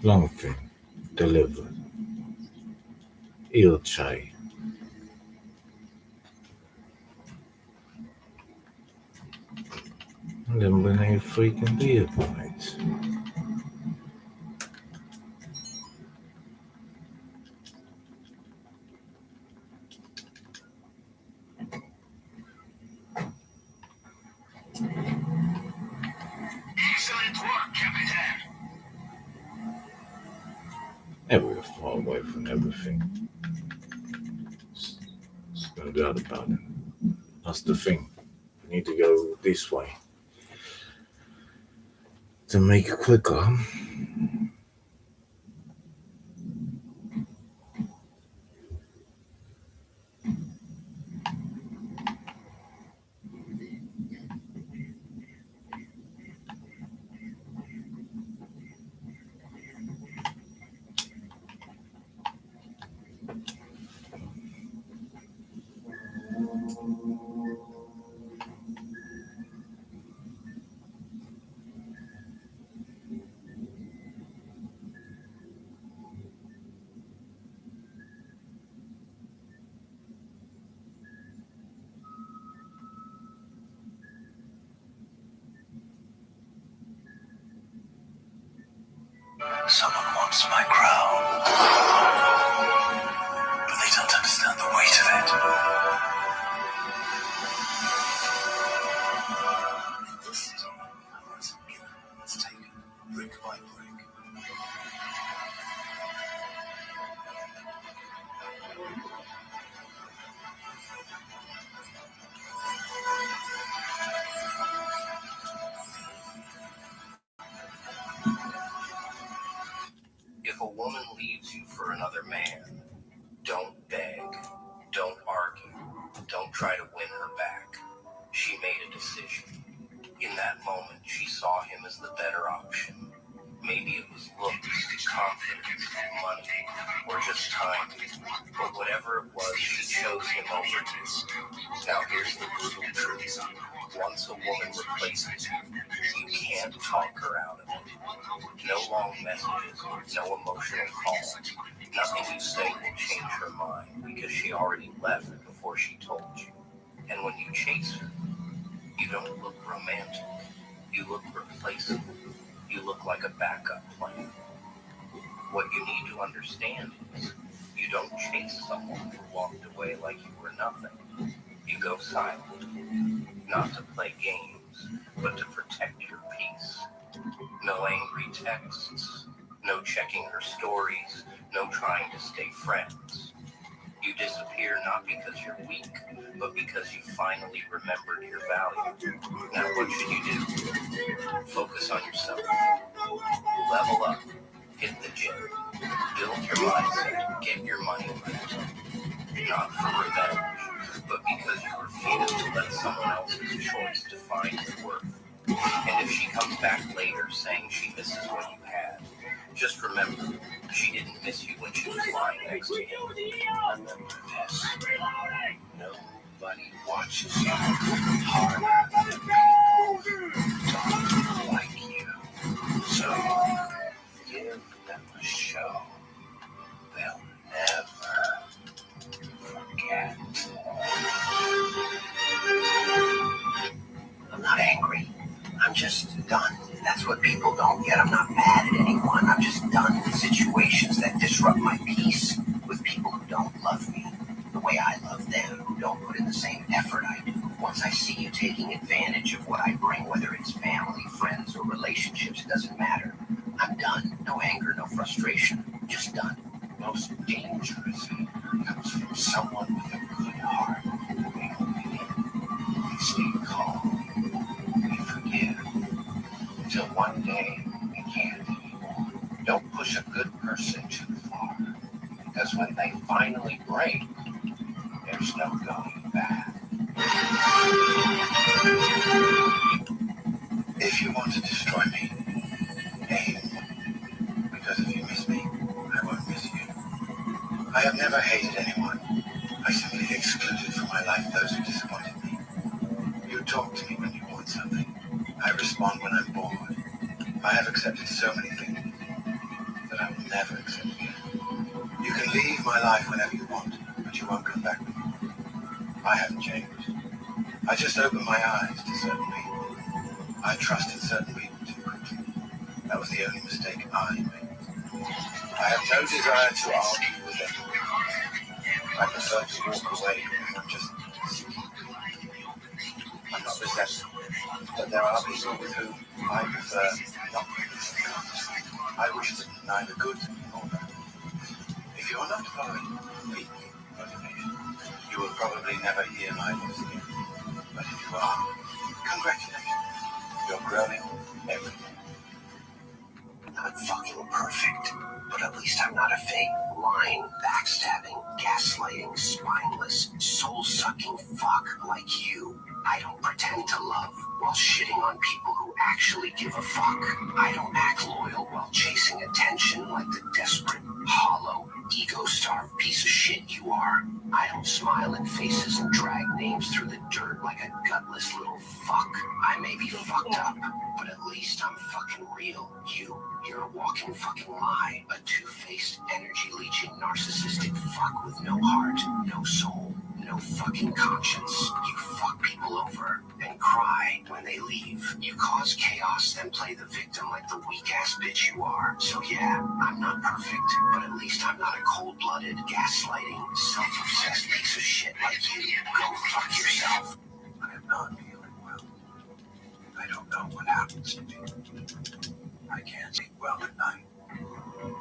Long thing delivered. Ilchai. And then when I freaking deal on it. Excellent work, Capitan. And we're far away from everything. There's no doubt about it. That's the thing. We need to go this way. To make it quicker. Someone wants my crown, but they don't understand the weight of it. This is all let's take it brick by brick. If a woman leaves you for another man, don't beg, don't argue, don't try to win her back. She made a decision. In that moment, she saw him as the better option. Maybe it was looks, confidence, money, or just time. But whatever it was, she chose him over you. Now here's the brutal truth. Once a woman replaces you, you can't talk her out of it. No long messages, no emotional calls. Nothing you say will change her mind because she already left before she told you. And when you chase her, you don't look romantic. You look replaceable. You look like a backup plan. What you need to understand is you don't chase someone who walked away like you were nothing. You go silent, not to play games, but to protect your peace. No angry texts, no checking her stories, no trying to stay friends. You disappear not because you're weak, but because you finally remembered your value. Now what should you do? Focus on yourself. Level up. Hit the gym. Build your mindset. Get your money right. Not for revenge, but because you refuse to let someone else's choice define your worth. And if she comes back later saying she misses what you had, just remember, she didn't miss you when she was lying next to him. Remember this. Nobody watches you harder than people don't like you. So give them a show they'll never forget. I'm not angry. I'm just done. That's what people don't get. I'm not mad at anyone. I'm just done with situations that disrupt my peace, with people who don't love me the way I love them, who don't put in the same effort I do. Once I see you taking advantage of what I bring, whether it's family, friends, or relationships, it doesn't matter. I'm done. No anger, no frustration. Just done. Most dangerous comes from someone with a good heart. They only Because when they finally break, there's no going back. If you want to destroy me, aim. Because if you miss me, I won't miss you. I have never hated anyone. I simply excluded from my life those who disappointed me. You talk to me when you want something. I respond when I'm bored. I have accepted so many things that I will never accept again. You can leave my life whenever you want, but you won't come back with me. I haven't changed. I just opened my eyes to certain people. I trusted certain people too quickly. That was the only mistake I made. I have no desire to argue with anyone. I prefer to walk away and just see. I'm not resentful, but there are people with whom I prefer not to discuss. I wish them neither good nor bad. If you're not following weak motivation, you will probably never hear my voice again. But if you are, congratulations. You're growing every day. Not fucking perfect, but at least I'm not a fake, lying, backstabbing, gaslighting, spineless, soul-sucking fuck like you. I don't pretend to love while shitting on people who actually give a fuck. I don't act loyal while chasing attention like the desperate, hollow, ego-starved piece of shit you are. I don't smile in faces and drag names through the dirt like a gutless little fuck. I may be fucked up, but at least I'm fucking real. You're a walking fucking lie. A two-faced, energy-leeching, narcissistic fuck with no heart, no soul, no fucking conscience. You fuck people over and cry when they leave. You cause chaos, then play the victim like the weak-ass bitch you are. So yeah, I'm not perfect, but at least I'm not a cold-blooded, gaslighting, self-obsessed piece of shit like you. Go fuck yourself. I am not feeling well. I don't know what happens to me. I can't sleep well at night.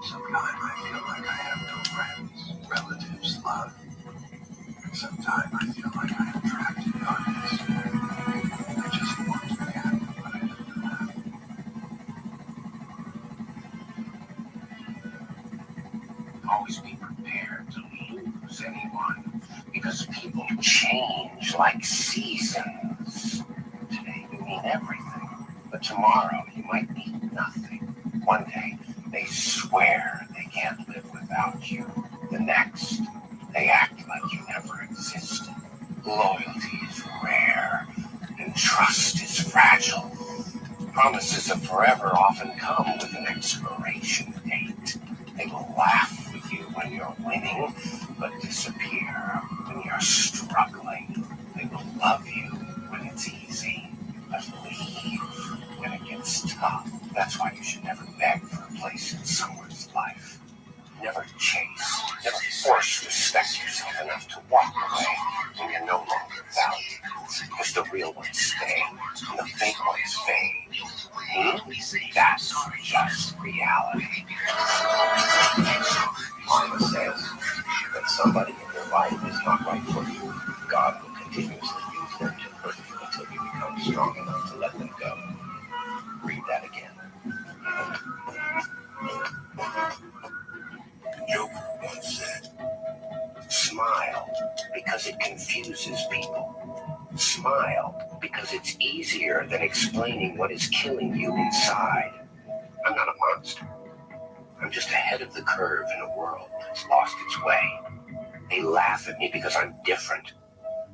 Sometimes I feel like I have no friends, relatives, love. Sometimes I feel like I am trapped in darkness. I just want to be happy, but I don't know how. Always be prepared to lose anyone, because people change like seasons. Today you mean everything, but tomorrow you might mean nothing. One day they swear they can't live without you. The next, they act like you never existed. Loyalty is rare, and trust is fragile. Promises of forever often come with an expiration date. They will laugh with you when you're winning, but disappear when you're struggling. They will love you when it's easy, but leave when it gets tough. That's why you should never beg for a place in someone's life. Never chase, never force respect yourself enough to walk away when you're no longer valued. Because the real ones stay, and the fake ones fade. That's just reality. Mama says that somebody in your life is not right for you. God will continuously use them to hurt you until you become strong enough to let them go. Read that again. Joker once said, Smile because it confuses people. Smile because it's easier than explaining what is killing you inside. I'm not a monster. I'm just ahead of the curve in a world that's lost its way. They laugh at me because I'm different.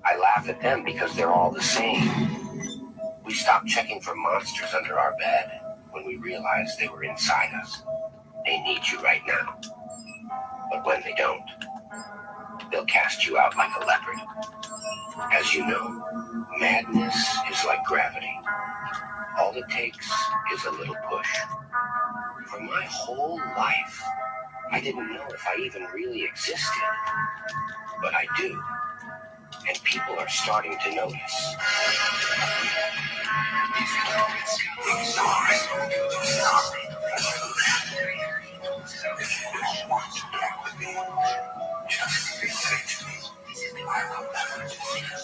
I laugh at them because they're all the same. We stopped checking for monsters under our bed when we realized they were inside us. They need you right now. But when they don't, they'll cast you out like a leopard. As you know, madness is like gravity. All it takes is a little push. For my whole life, I didn't know if I even really existed. But I do. And people are starting to notice. ignore it. If you don't want to get with me, just say to me, I will never dismiss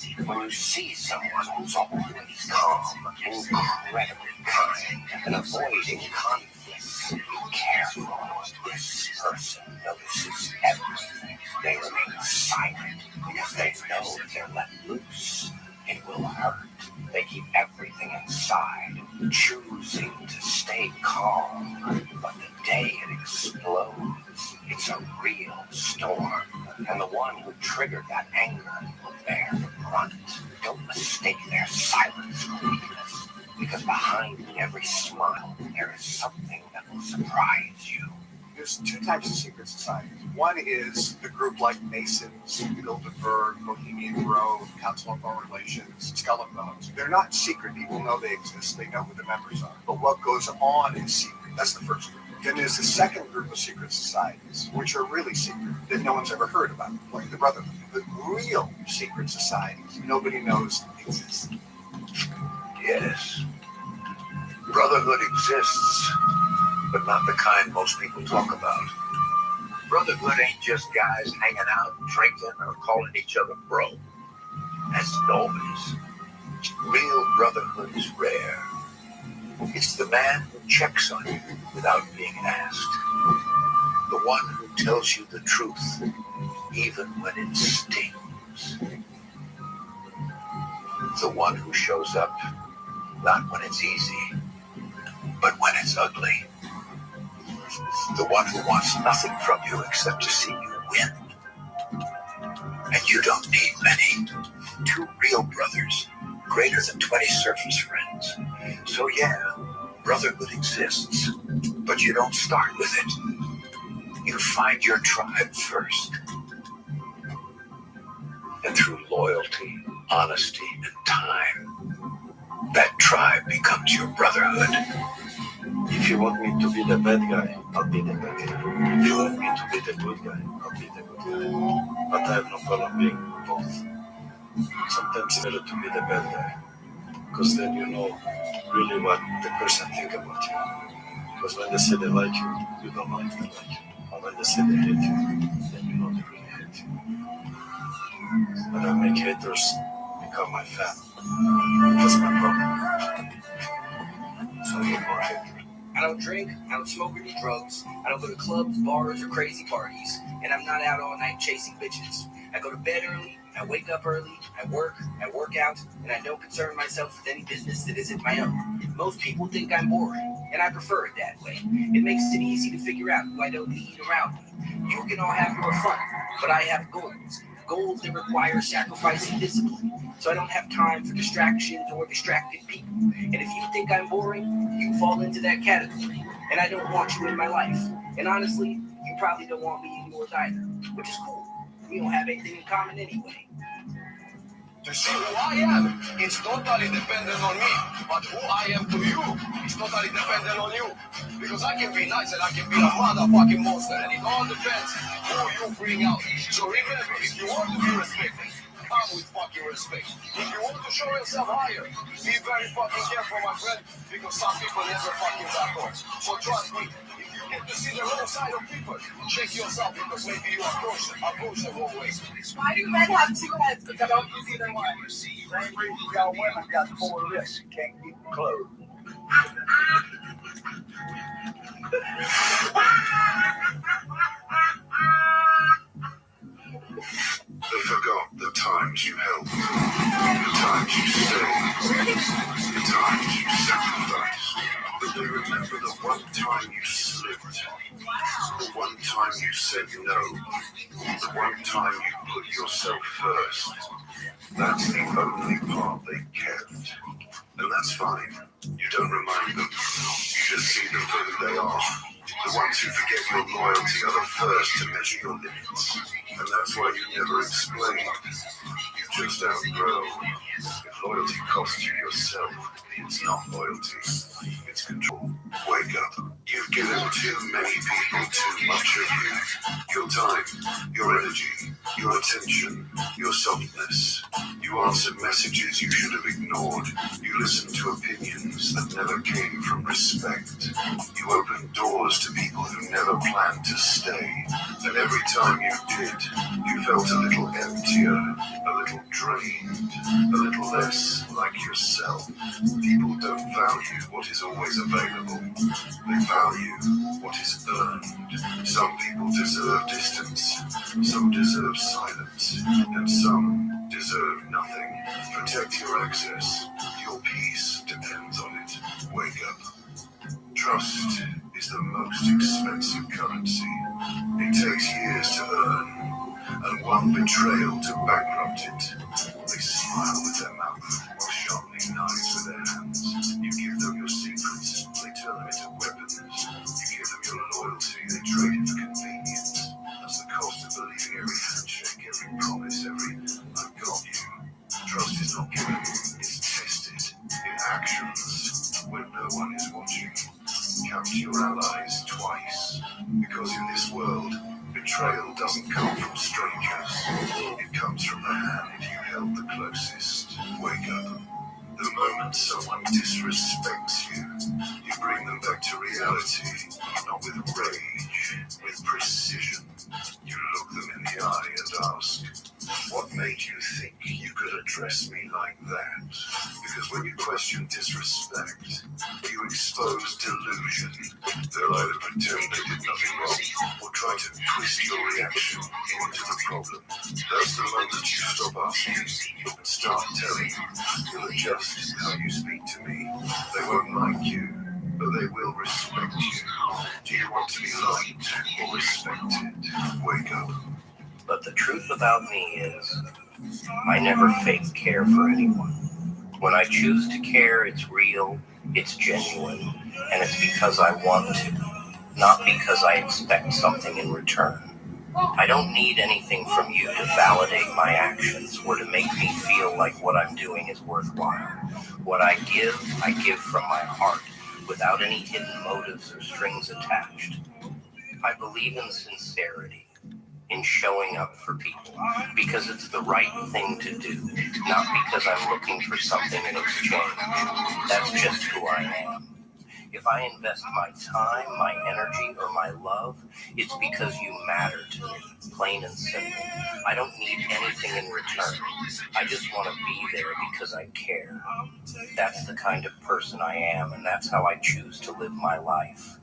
you. When you see someone who's always calm, incredibly kind, and avoiding conflicts, be careful. This person notices everything, they remain silent because they know if they're let loose, it will hurt. They keep everything inside, choosing to stay calm. But the day it explodes, it's a real storm. And the one who triggered that anger will bear the brunt. Don't mistake their silence for weakness, because behind every smile, there is something that will surprise you. There's two types of secret societies. One is the group like Masons, Bilderberg, Bohemian Grove, Council on Foreign Relations, Skull and Bones. They're not secret. People know they exist. They know who the members are. But what goes on is secret. That's the first group. Then there's the second group of secret societies, which are really secret, that no one's ever heard about, like the Brotherhood. The real secret societies nobody knows exist. Yes. Brotherhood exists, but not the kind most people talk about. Brotherhood ain't just guys hanging out, drinking, or calling each other bro. That's noise. Real brotherhood is rare. It's the man who checks on you without being asked. The one who tells you the truth, even when it stings. The one who shows up, not when it's easy, but when it's ugly. The one who wants nothing from you except to see you win. And you don't need many. 2 real brothers, greater than 20 surface friends. So yeah, brotherhood exists, but you don't start with it. You find your tribe first. And through loyalty, honesty, and time, that tribe becomes your brotherhood. If you want me to be the bad guy, I'll be the bad guy. If you want me to be the good guy, I'll be the good guy. But I have no problem being both. Sometimes it's better to be the bad guy, because then you know really what the person thinks about you. Because when they say they like you, you don't know if they like you. And when they say they hate you, then you know they really hate you. But I make haters become my family. That's my problem. So I get more haters. I don't drink, I don't smoke or do drugs, I don't go to clubs, bars, or crazy parties, and I'm not out all night chasing bitches. I go to bed early, I wake up early, I work out, and I don't concern myself with any business that isn't my own. Most people think I'm boring, and I prefer it that way. It makes it easy to figure out who I don't need around me. You can all have your fun, but I have goals. Goals that require sacrificing discipline, so I don't have time for distractions or distracted people. And if you think I'm boring, you fall into that category, and I don't want you in my life. And honestly, you probably don't want me in yours either, which is cool. We don't have anything in common anyway. To see who I am is totally dependent on me, but who I am to you is totally dependent on you. Because I can be nice and I can be a motherfucking monster, and it all depends who you bring out. So remember, if you want to be respected, come with fucking respect. If you want to show yourself higher, be very fucking careful, my friend, because some people never fucking back off. So trust me, if you get to see the wrong side of people, check yourself, because maybe you approach the wrong way. Why do men have 2 heads but they don't use either one? Same reason y'all women got 4 lips, you can't keep them closed. They forgot the times you helped, the times you stayed, the times you sacrificed. But they remember the one time you slipped, the one time you said no, the one time you put yourself first. That's the only part they kept. And that's fine. You don't remind them. You just see them for who they are. The ones who forget your loyalty are the first to measure your limits. And that's why you never explain. You just outgrow. If loyalty costs you yourself, it's not loyalty. It's control. Wake up. You've given too many people too much of you. Your time, your energy, your attention, your softness. You answered messages you should have ignored. You listened to opinions that never came from respect. You opened doors to people who never planned to stay. And every time you did, you felt a little emptier, a little drained, a little less like yourself. People don't value what is always available. They value what is earned. Some people deserve distance, some deserve silence, and some deserve nothing. Protect your access. Your peace depends on it. Wake up. Trust is the most expensive currency. It takes years to earn, and one betrayal to bankrupt it. They smile with their mouth while sharpening knives with their hands. You give them your secrets, they turn them into weapons. You give them your loyalty, they trade it for convenience. That's the cost of believing every handshake, every promise, every "I've got you." Trust is not given, it's tested in actions when no one is watching. Count your allies twice, because in this world, betrayal doesn't come from strangers. It comes from the hand you held the closest. Wake up. The moment someone disrespects you, you bring them back to reality, not with rage, with precision. You look them in the eye and ask, what made you think you could address me like that? Because when you question disrespect, you expose delusion. They'll either pretend they did nothing wrong, or try to twist your reaction into the problem. That's the moment you stop asking and start telling. You'll adjust how you speak to me. They won't like you, but they will respect you. Do you want to be liked or respected? Wake up. But the truth about me is, I never fake care for anyone. When I choose to care, it's real, it's genuine, and it's because I want to, not because I expect something in return. I don't need anything from you to validate my actions or to make me feel like what I'm doing is worthwhile. What I give from my heart, without any hidden motives or strings attached. I believe in sincerity, in showing up for people, because it's the right thing to do, not because I'm looking for something in exchange. That's just who I am. If I invest my time, my energy, or my love, it's because you matter to me, plain and simple. I don't need anything in return. I just want to be there because I care. That's the kind of person I am, and that's how I choose to live my life.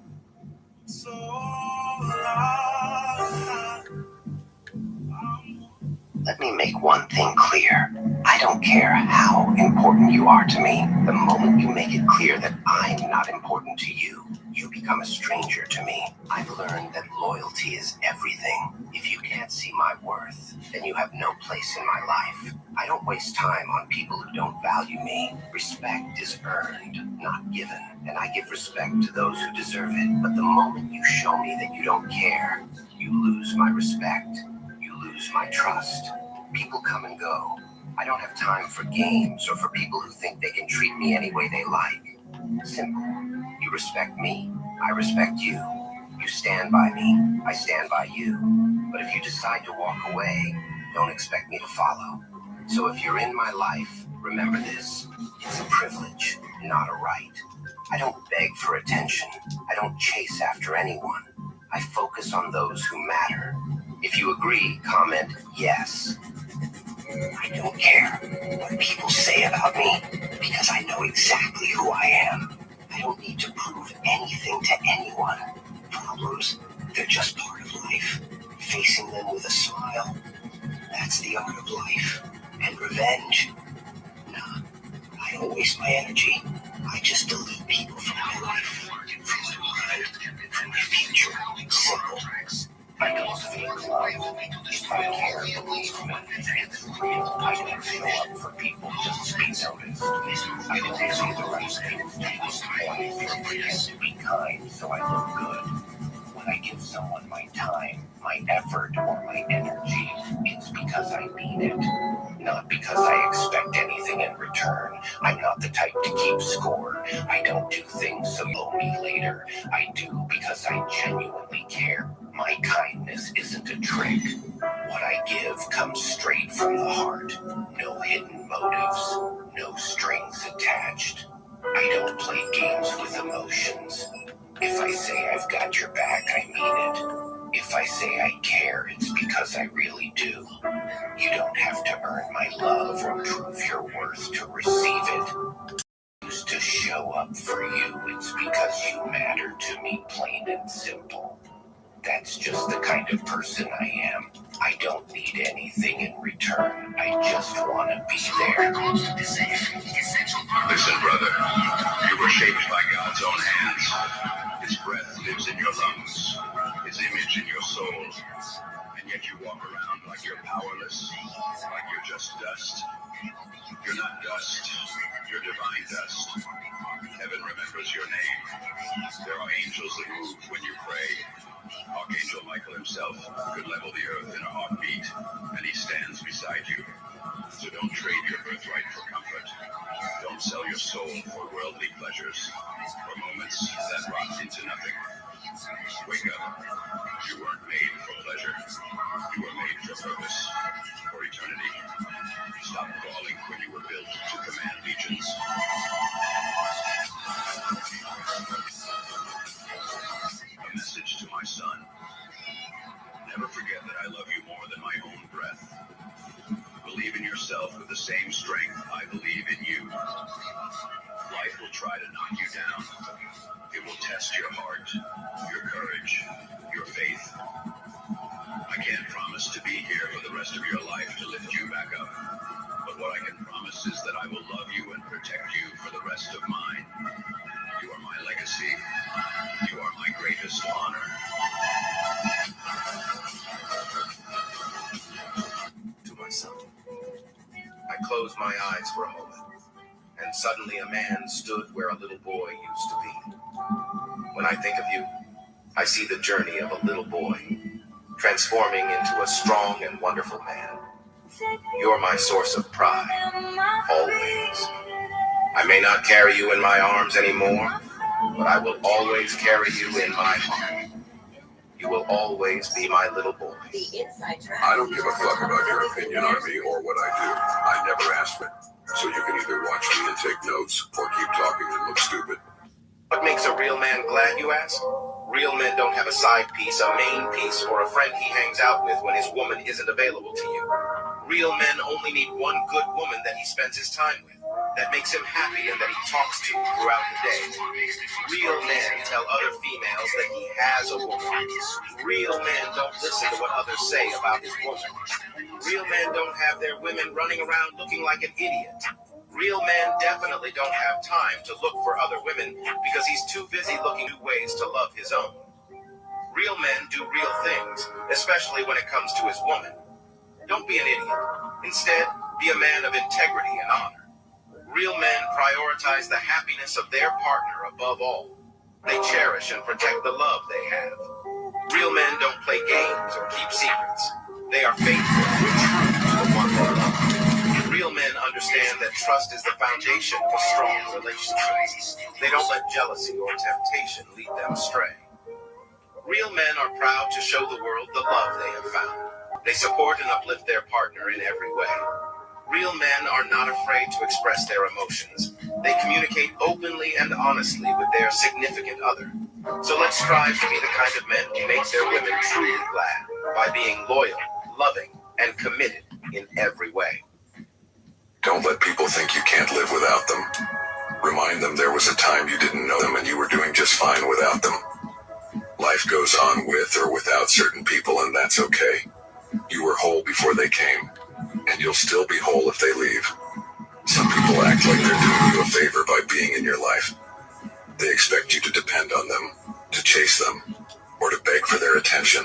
Let me make one thing clear. I don't care how important you are to me. The moment you make it clear that I'm not important to you, you become a stranger to me. I've learned that loyalty is everything. If you can't see my worth, then you have no place in my life. I don't waste time on people who don't value me. Respect is earned, not given. And I give respect to those who deserve it. But the moment you show me that you don't care, you lose my respect. You lose my trust. People come and go. I don't have time for games or for people who think they can treat me any way they like. Simple. You respect me, I respect you. You stand by me, I stand by you. But if you decide to walk away, don't expect me to follow. So if you're in my life, remember this. It's a privilege, not a right. I don't beg for attention. I don't chase after anyone. I focus on those who matter. If you agree, comment yes. I don't care what people say about me because I know exactly who I am. I don't need to prove anything to anyone. Problems, they're just part of life. Facing them with a smile, that's the art of life. And revenge, nah, I don't waste my energy. I just delete people from my life, from my mind, from my future. Simple. I don't fake love. If I care, believe me, it's real. I don't show up for people just to be noticed. I don't say the right things to disappoint or pretend to be kind so I look good. When I give someone my time, my effort, or my energy, it's because I mean it, not because I expect anything in return. I'm not the type to keep score. I don't do things so you'll owe me later. I do because I genuinely care. My kindness isn't a trick. What I give comes straight from the heart. No hidden motives, no strings attached. I don't play games with emotions. If I say I've got your back, I mean it. If I say I care, it's because I really do. You don't have to earn my love or prove your worth to receive it. To show up for you, it's because you matter to me, plain and simple. That's just the kind of person I am. I don't need anything in return. I just want to be there. Listen, brother, you were shaped by God's own hands. His breath lives in your lungs, His image in your soul. And yet you walk around like you're powerless, like you're just dust. You're not dust, you're divine dust. Heaven remembers your name. There are angels that move when you pray. Archangel Michael himself could level the earth in a heartbeat, and he stands beside you. So don't trade your birthright for comfort. Don't sell your soul for worldly pleasures, for moments that rot into nothing. Wake up. You weren't made for pleasure. You were made for purpose, for eternity. Stop crawling when you were built to command legions. A message to my son. Never forget that I love you more than my own breath. Believe in yourself with the same strength I believe in you. Life will try to knock you down. It will test your heart, your courage, your faith. I can't promise to be here for the rest of your life to lift you back up. But what I can promise is that I will love you and protect you for the rest of mine. You are my legacy. You are my greatest honor. To my son. I closed my eyes for a moment, and suddenly a man stood where a little boy used to be. When I think of you, I see the journey of a little boy, transforming into a strong and wonderful man. You're my source of pride, always. I may not carry you in my arms anymore, but I will always carry you in my heart. You will always be my little boy. I don't give a fuck about your opinion on me or what I do. I never asked for it. So you can either watch me and take notes or keep talking and look stupid. What makes a real man glad, you ask? Real men don't have a side piece, a main piece, or a friend he hangs out with when his woman isn't available to you. Real men only need one good woman that he spends his time with, that makes him happy and that he talks to throughout the day. Real men tell other females that he has a woman. Real men don't listen to what others say about his woman. Real men don't have their women running around looking like an idiot. Real men definitely don't have time to look for other women because he's too busy looking for ways to love his own. Real men do real things, especially when it comes to his woman. Don't be an idiot. Instead, be a man of integrity and honor. Real men prioritize the happiness of their partner above all. They cherish and protect the love they have. Real men don't play games or keep secrets. They are faithful and true to the one they love. Real men understand that trust is the foundation of a strong relationship. They don't let jealousy or temptation lead them astray. Real men are proud to show the world the love they have found. They support and uplift their partner in every way. Real men are not afraid to express their emotions. They communicate openly and honestly with their significant other. So let's strive to be the kind of men who make their women truly glad by being loyal, loving, and committed in every way. Don't let people think you can't live without them. Remind them there was a time you didn't know them and you were doing just fine without them. Life goes on with or without certain people, and that's okay. You were whole before they came, and you'll still be whole if they leave. Some people act like they're doing you a favor by being in your life. They expect you to depend on them, to chase them, or to beg for their attention.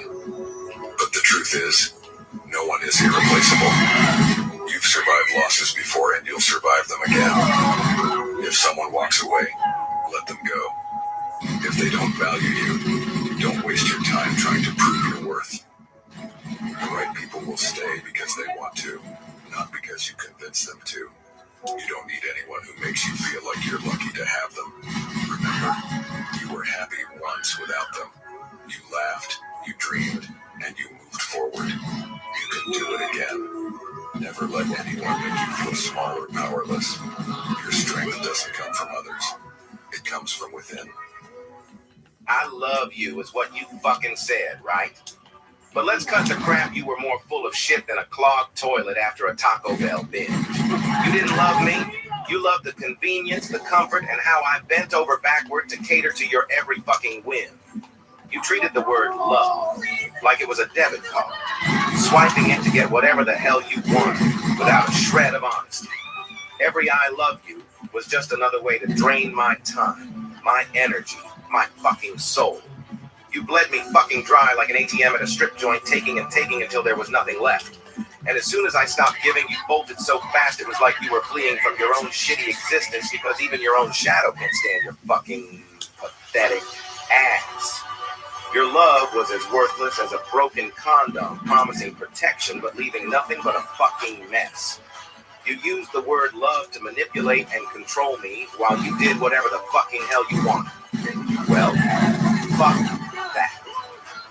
But the truth is, no one is irreplaceable. You've survived losses before, and you'll survive them again. If someone walks away, let them go. If they don't value you, don't waste your time trying to prove your worth. The right people will stay because they want to, not because you convince them to. You don't need anyone who makes you feel like you're lucky to have them. Remember, you were happy once without them. You laughed, you dreamed, and you moved forward. You can do it again. Never let anyone make you feel small or powerless. Your strength doesn't come from others. It comes from within. I love you is what you fucking said, right? But let's cut to crap. You were more full of shit than a clogged toilet after a Taco Bell binge. You didn't love me. You loved the convenience, the comfort, and how I bent over backward to cater to your every fucking whim. You treated the word love like it was a debit card, swiping it to get whatever the hell you wanted without a shred of honesty. Every I love you was just another way to drain my time, my energy, my fucking soul. You bled me fucking dry like an ATM at a strip joint, taking and taking until there was nothing left. And as soon as I stopped giving, you bolted so fast it was like you were fleeing from your own shitty existence, because even your own shadow can't stand your fucking pathetic ass. Your love was as worthless as a broken condom, promising protection but leaving nothing but a fucking mess. You used the word love to manipulate and control me while you did whatever the fucking hell you wanted. Well, fuck that.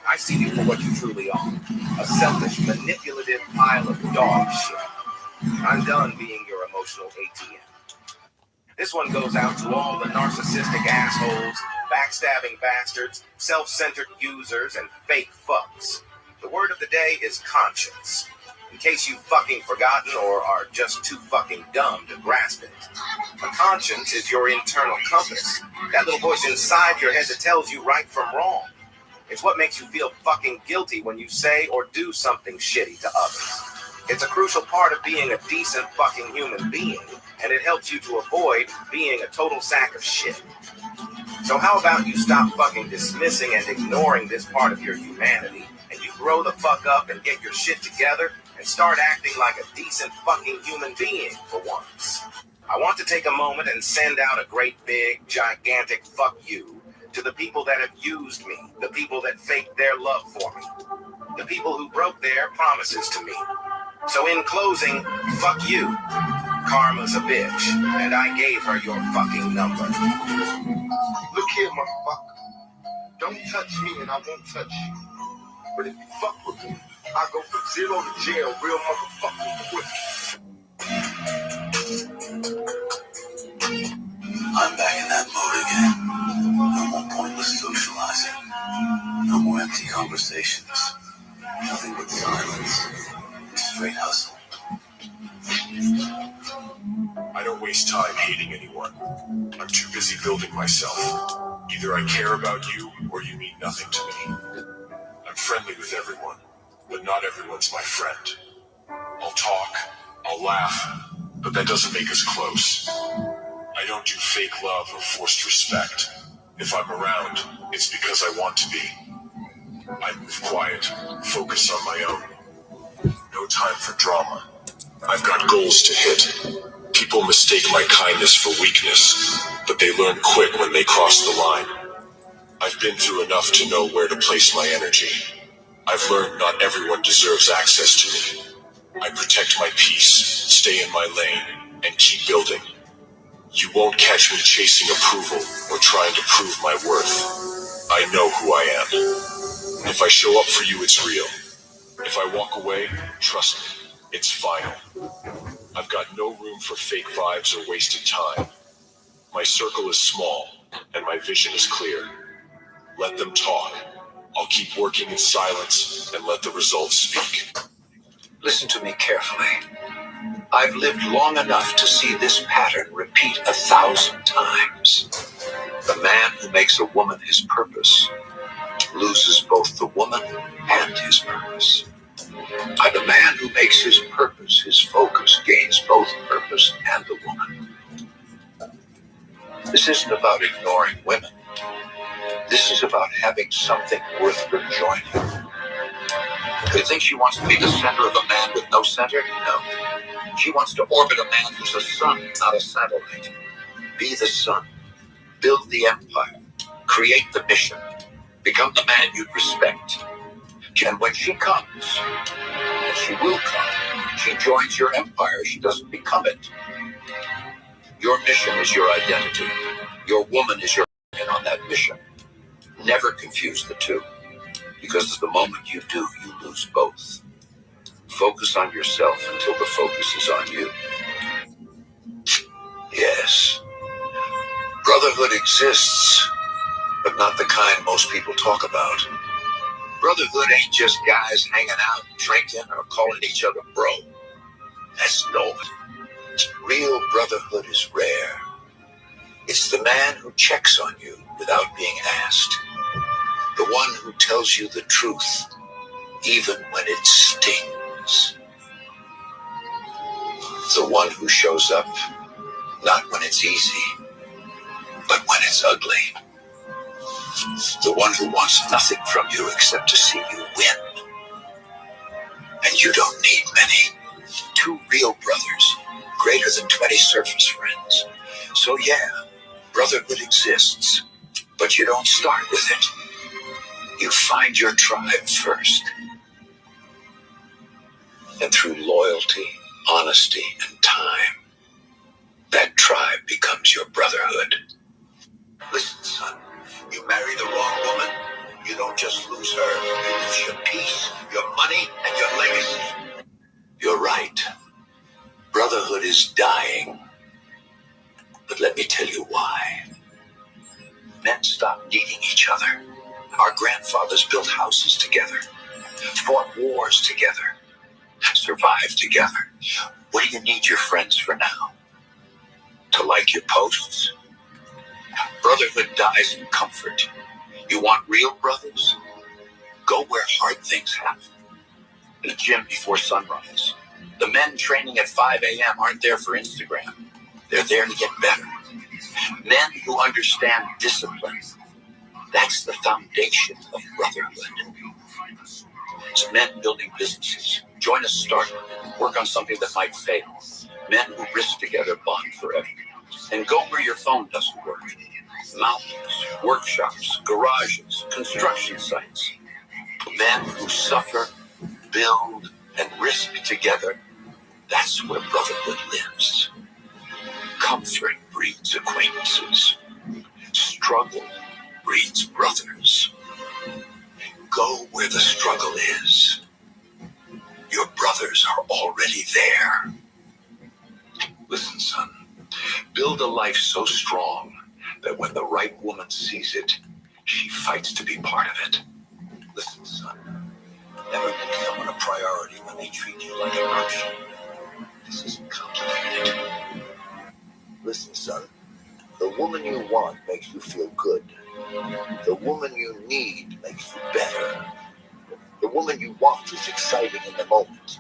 I see you for what you truly are. A selfish, manipulative pile of dog shit. I'm done being your emotional ATM. This one goes out to all the narcissistic assholes, backstabbing bastards, self-centered users, and fake fucks. The word of the day is conscience. In case you've fucking forgotten or are just too fucking dumb to grasp it. A conscience is your internal compass. That little voice inside your head that tells you right from wrong. It's what makes you feel fucking guilty when you say or do something shitty to others. It's a crucial part of being a decent fucking human being, and it helps you to avoid being a total sack of shit. So how about you stop fucking dismissing and ignoring this part of your humanity, and you grow the fuck up and get your shit together and start acting like a decent fucking human being for once. I want to take a moment and send out a great big, gigantic fuck you to the people that have used me, the people that faked their love for me, the people who broke their promises to me. So in closing, fuck you. Karma's a bitch, and I gave her your fucking number. Look here, motherfucker. Don't touch me and I won't touch you. But if you fuck with me, I go from 0 to jail real motherfucking quick. I'm back in that mode again. No more pointless socializing. No more empty conversations. Nothing but silence and straight hustle. I don't waste time hating anyone. I'm too busy building myself. Either I care about you or you mean nothing to me. I'm friendly with everyone, but not everyone's my friend. I'll talk, I'll laugh, but that doesn't make us close. I don't do fake love or forced respect. If I'm around, it's because I want to be. I move quiet, focus on my own. No time for drama. I've got goals to hit. People mistake my kindness for weakness, but they learn quick when they cross the line. I've been through enough to know where to place my energy. I've learned not everyone deserves access to me. I protect my peace, stay in my lane, and keep building. You won't catch me chasing approval or trying to prove my worth. I know who I am. If I show up for you, it's real. If I walk away, trust me, it's final. I've got no room for fake vibes or wasted time. My circle is small, and my vision is clear. Let them talk. I'll keep working in silence and let the results speak. Listen to me carefully. I've lived long enough to see this pattern repeat 1,000 times. The man who makes a woman his purpose loses both the woman and his purpose. And the man who makes his purpose his focus gains both purpose and the woman. This isn't about ignoring women. This is about having something worth her joining. Do you think she wants to be the center of a man with no center? No. She wants to orbit a man who's a sun, not a satellite. Be the sun. Build the empire. Create the mission. Become the man you'd respect. And when she comes, and she will come, she joins your empire. She doesn't become it. Your mission is your identity. Your woman is your in on that mission. Never confuse the two, because the moment you do, you lose both. Focus on yourself until the focus is on you. Yes, brotherhood exists, but not the kind most people talk about. Brotherhood ain't just guys hanging out, drinking, or calling each other bro. That's no. Real brotherhood is rare. It's the man who checks on you without being asked. The one who tells you the truth, even when it stings. The one who shows up, not when it's easy, but when it's ugly. The one who wants nothing from you except to see you win. And you don't need many. 2 real brothers, greater than 20 surface friends. So yeah, brotherhood exists, but you don't start with it. You find your tribe first. And through loyalty, honesty, and time, that tribe becomes your brotherhood. Listen, son, you marry the wrong woman, you don't just lose her, you lose your peace, your money, and your legacy. You're right. Brotherhood is dying. But let me tell you why. Men stop needing each other. Our grandfathers built houses together, fought wars together, survived together. What do you need your friends for now? To like your posts? Brotherhood dies in comfort. You want real brothers? Go where hard things happen. In the gym before sunrise. The men training at 5 a.m. aren't there for Instagram. They're there to get better. Men who understand discipline. That's the foundation of brotherhood. It's men building businesses. Join a startup. Work on something that might fail. Men who risk together bond forever. And go where your phone doesn't work. Mountains, workshops, garages, construction sites. Men who suffer, build, and risk together. That's where brotherhood lives. Comfort breeds acquaintances. Struggle breeds brothers. Go where the struggle is. Your brothers are already there. Listen, son. Build a life so strong that when the right woman sees it, she fights to be part of it. Listen, son. Never make someone a priority when they treat you like an option. This isn't complicated. Listen, son. The woman you want makes you feel good. The woman you need makes you better. The woman you want is exciting in the moment.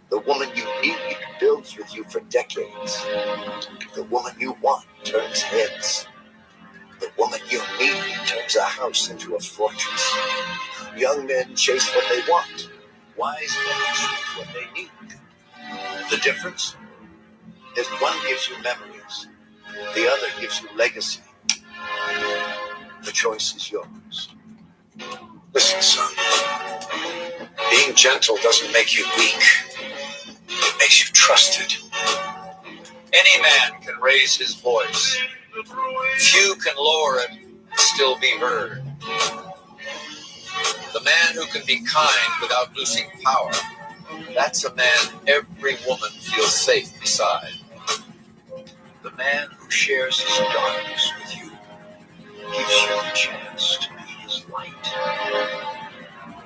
The woman you need builds with you for decades. The woman you want turns heads. The woman you need turns a house into a fortress. Young men chase what they want. Wise men choose what they need. The difference is one gives you memories. The other gives you legacy. The choice is yours. Listen, son. Being gentle doesn't make you weak. It makes you trusted. Any man can raise his voice. Few can lower it and still be heard. The man who can be kind without losing power, that's a man every woman feels safe beside. The man who shares his darkness with you gives you the chance to be his light.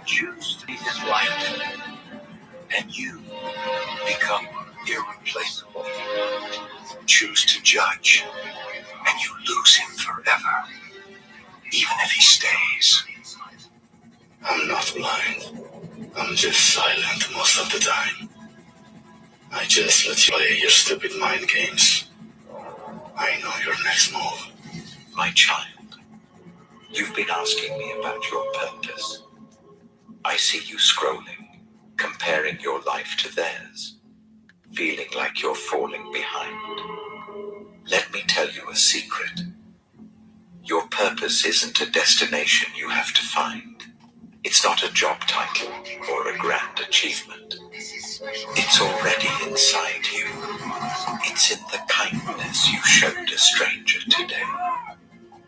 Choose to be his light, and you become irreplaceable. Choose to judge, and you lose him forever, even if he stays. I'm not blind. I'm just silent most of the time. I just let you play your stupid mind games. I know your next move. My child, you've been asking me about your purpose. I see you scrolling, comparing your life to theirs, feeling like you're falling behind. Let me tell you a secret. Your purpose isn't a destination you have to find. It's not a job title or a grand achievement. It's already inside you. It's in the kindness you showed a stranger today.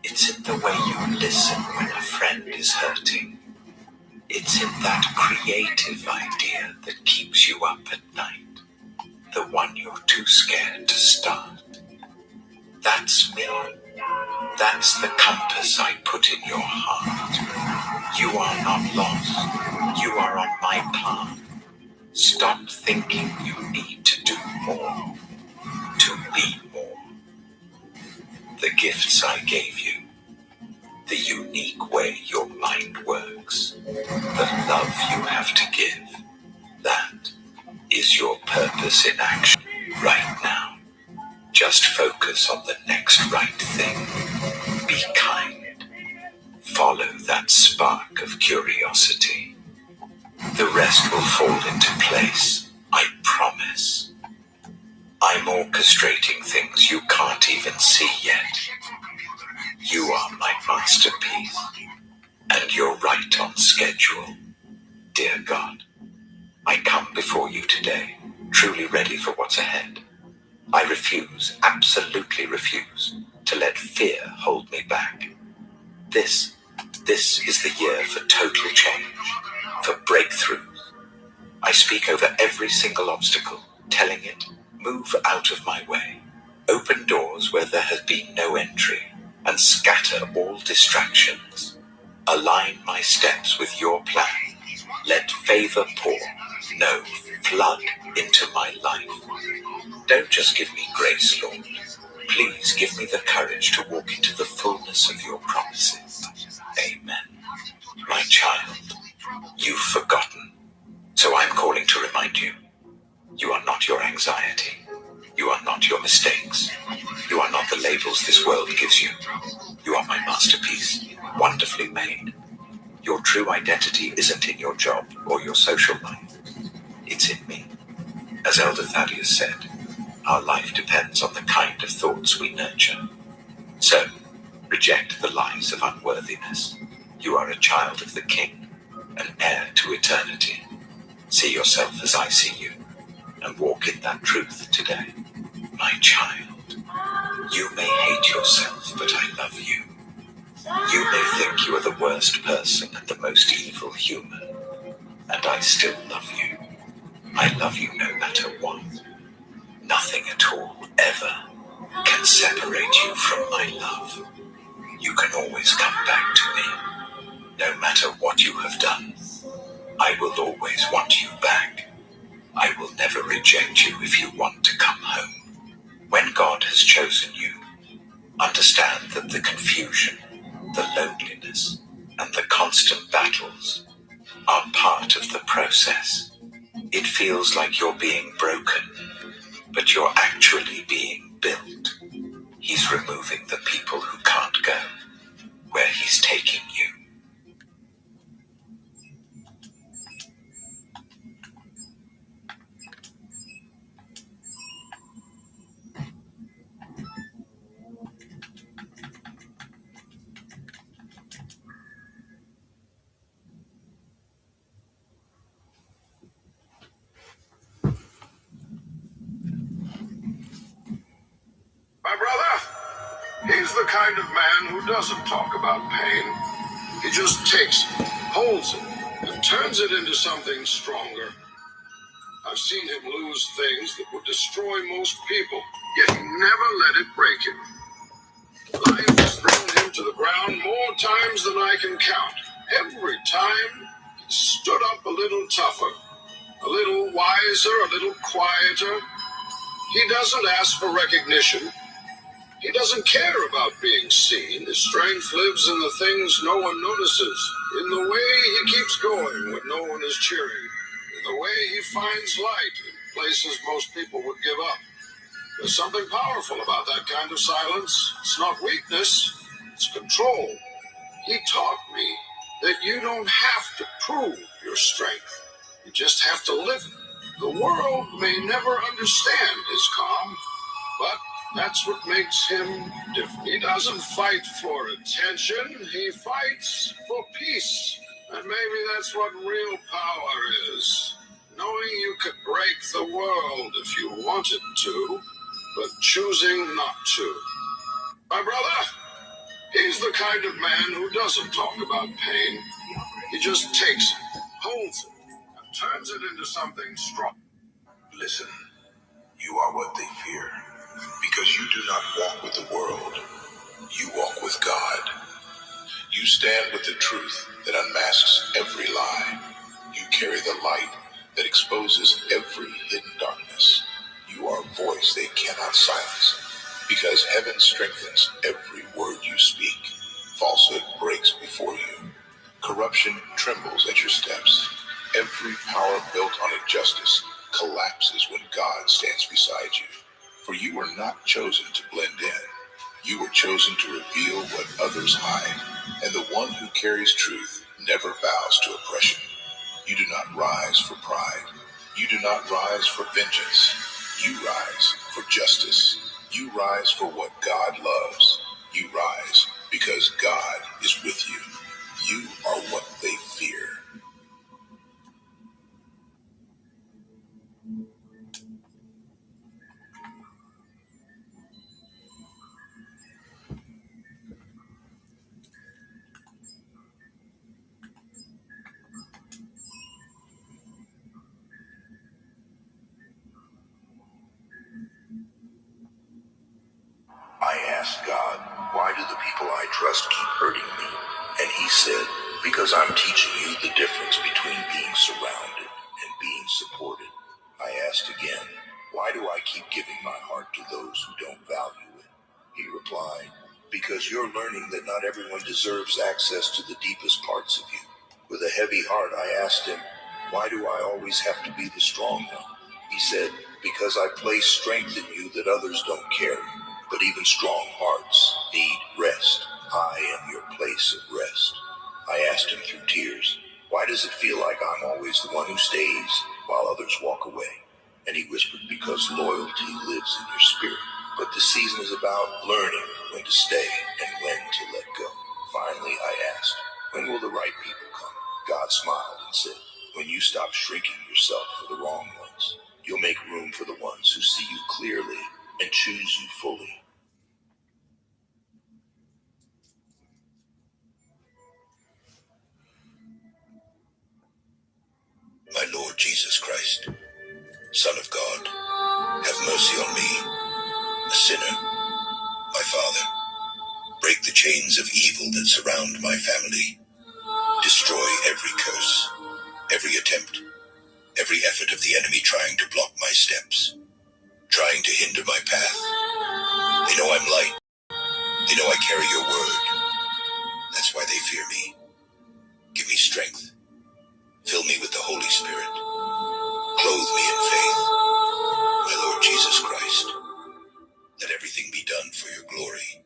It's in the way you listen when a friend is hurting. It's in that creative idea that keeps you up at night. The one you're too scared to start. That's me. That's the compass I put in your heart. You are not lost. You are on my path. Stop thinking you need to do more, to be more. The gifts I gave you, the unique way your mind works, the love you have to give, that is your purpose in action right now. Just focus on the next right thing. Be kind. Follow that spark of curiosity. The rest will fall into place, I promise. I'm orchestrating things you can't even see yet. You are my masterpiece, and you're right on schedule. Dear God, I come before you today, truly ready for what's ahead. I refuse, absolutely refuse, to let fear hold me back. This is the year for total change, for breakthroughs. I speak over every single obstacle, telling it, move out of my way. Open doors where there has been no entry, and scatter all distractions. Align my steps with your plan. Let favor pour, no, flood into my life. Don't just give me grace, Lord. Please give me the courage to walk into the fullness of your promises. Amen. My child, you've forgotten, so I'm calling to remind you. You are not your anxiety. You are not your mistakes. You are not the labels this world gives you. You are my masterpiece, wonderfully made. Your true identity isn't in your job or your social life. It's in me. As Elder Thaddeus said, our life depends on the kind of thoughts we nurture. So, reject the lies of unworthiness. You are a child of the King, an heir to eternity. See yourself as I see you, and walk in that truth today. My child, you may hate yourself, but I love you. You may think you are the worst person and the most evil human, and I still love you. I love you no matter what. Nothing at all, ever, can separate you from my love. You can always come back to me, no matter what you have done. I will always want you back. I will never reject you if you want to come home. When God has chosen you, understand that the confusion, the loneliness, and the constant battles are part of the process. It feels like you're being broken, but you're actually being built. He's removing the people who can't go where he's taking you. My brother, he's the kind of man who doesn't talk about pain. He just takes it, holds it, and turns it into something stronger. I've seen him lose things that would destroy most people, yet he never let it break him. Life has thrown him to the ground more times than I can count. Every time, he stood up a little tougher, a little wiser, a little quieter. He doesn't ask for recognition. He doesn't care about being seen. His strength lives in the things no one notices, in the way he keeps going when no one is cheering, in the way he finds light in places most people would give up. There's something powerful about that kind of silence. It's not weakness, it's control. He taught me that you don't have to prove your strength. You just have to live it. The world may never understand his calm, but that's what makes him different. He doesn't fight for attention, he fights for peace. And maybe that's what real power is. Knowing you could break the world if you wanted to, but choosing not to. My brother, he's the kind of man who doesn't talk about pain. He just takes it, holds it, and turns it into something strong. Listen, you are what they fear, because you do not walk with the world. You walk with God. You stand with the truth that unmasks every lie. You carry the light that exposes every hidden darkness. You are a voice they cannot silence, because heaven strengthens every word you speak. Falsehood breaks before you. Corruption trembles at your steps. Every power built on injustice collapses when God stands beside you. For you were not chosen to blend in. You were chosen to reveal what others hide, and the one who carries truth never bows to oppression. You do not rise for pride. You do not rise for vengeance. You rise for justice. You rise for what God loves. You rise because God is with you. You are what they fear. I asked God, why do the people I trust keep hurting me? And he said, because I'm teaching you the difference between being surrounded and being supported. I asked again, why do I keep giving my heart to those who don't value it? He replied, because you're learning that not everyone deserves access to the deepest parts of you. With a heavy heart, I asked him, why do I always have to be the strong one? He said, because I place strength in you that others don't carry. But even strong hearts need rest. I am your place of rest. I asked him through tears, why does it feel like I'm always the one who stays while others walk away? And he whispered, because loyalty lives in your spirit. But the season is about learning when to stay and when to let go. Finally, I asked, when will the right people come? God smiled and said, when you stop shrinking yourself for the wrong ones, you'll make room for the ones who see you clearly and choose you fully. My Lord Jesus Christ, Son of God, have mercy on me, a sinner. My Father, break the chains of evil that surround my family. Destroy every curse, every attempt, every effort of the enemy trying to block my steps, trying to hinder my path. They know I'm light. They know I carry your word. That's why they fear me. Give me strength. Fill me with the Holy Spirit. Clothe me in faith. My Lord Jesus Christ, let everything be done for your glory,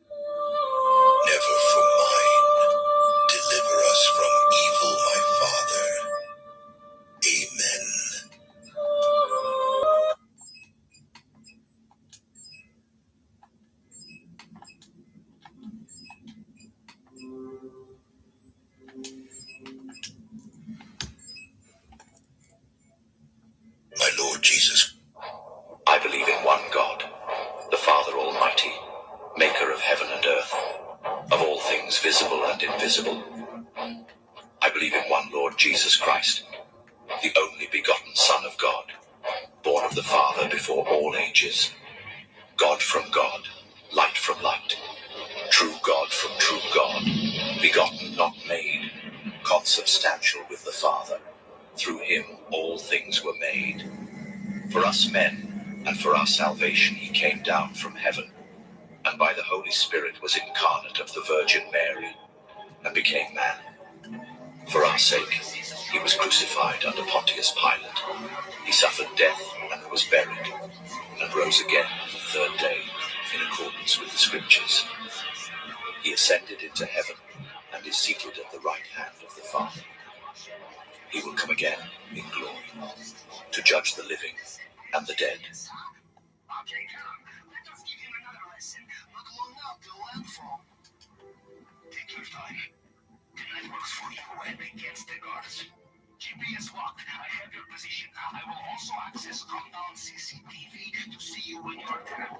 never for mine. Deliver us from evil, my Father. Amen. My Lord Jesus, I believe in one God, the Father Almighty, maker of heaven and earth, of all things visible and invisible. I believe in one Lord Jesus Christ, the only begotten Son of God, born of the Father before all ages, God from God, light from light, true God from true God, begotten not made, consubstantial with the Father. Through him all things were made. For us men, and for our salvation he came down from heaven, and by the Holy Spirit was incarnate of the Virgin Mary, and became man. For our sake he was crucified under Pontius Pilate. He suffered death and was buried, and rose again the third day, in accordance with the Scriptures. He ascended into heaven, and is seated at the right hand of the Father. He will come again in glory, to judge the living and the dead. Okay, come. Let us give him another lesson. Look long enough to learn from. Take your time. The network's for you and against the guards. GPS locked. I have your position. I will also access compound CCTV to see you when you are down.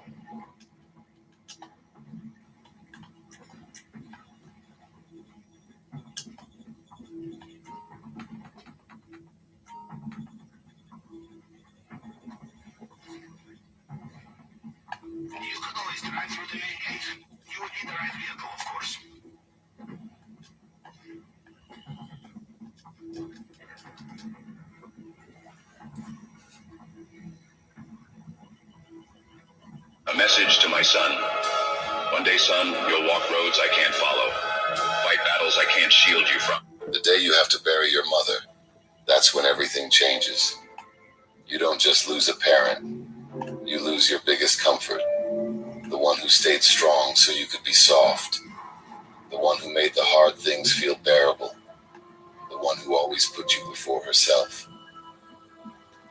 You could always drive through the main gate. You would need the right vehicle, of course. Message to my son. One day, son, you'll walk roads I can't follow. Fight battles I can't shield you from. The day you have to bury your mother, that's when everything changes. You don't just lose a parent, you lose your biggest comfort. The one who stayed strong so you could be soft. The one who made the hard things feel bearable. The one who always put you before herself.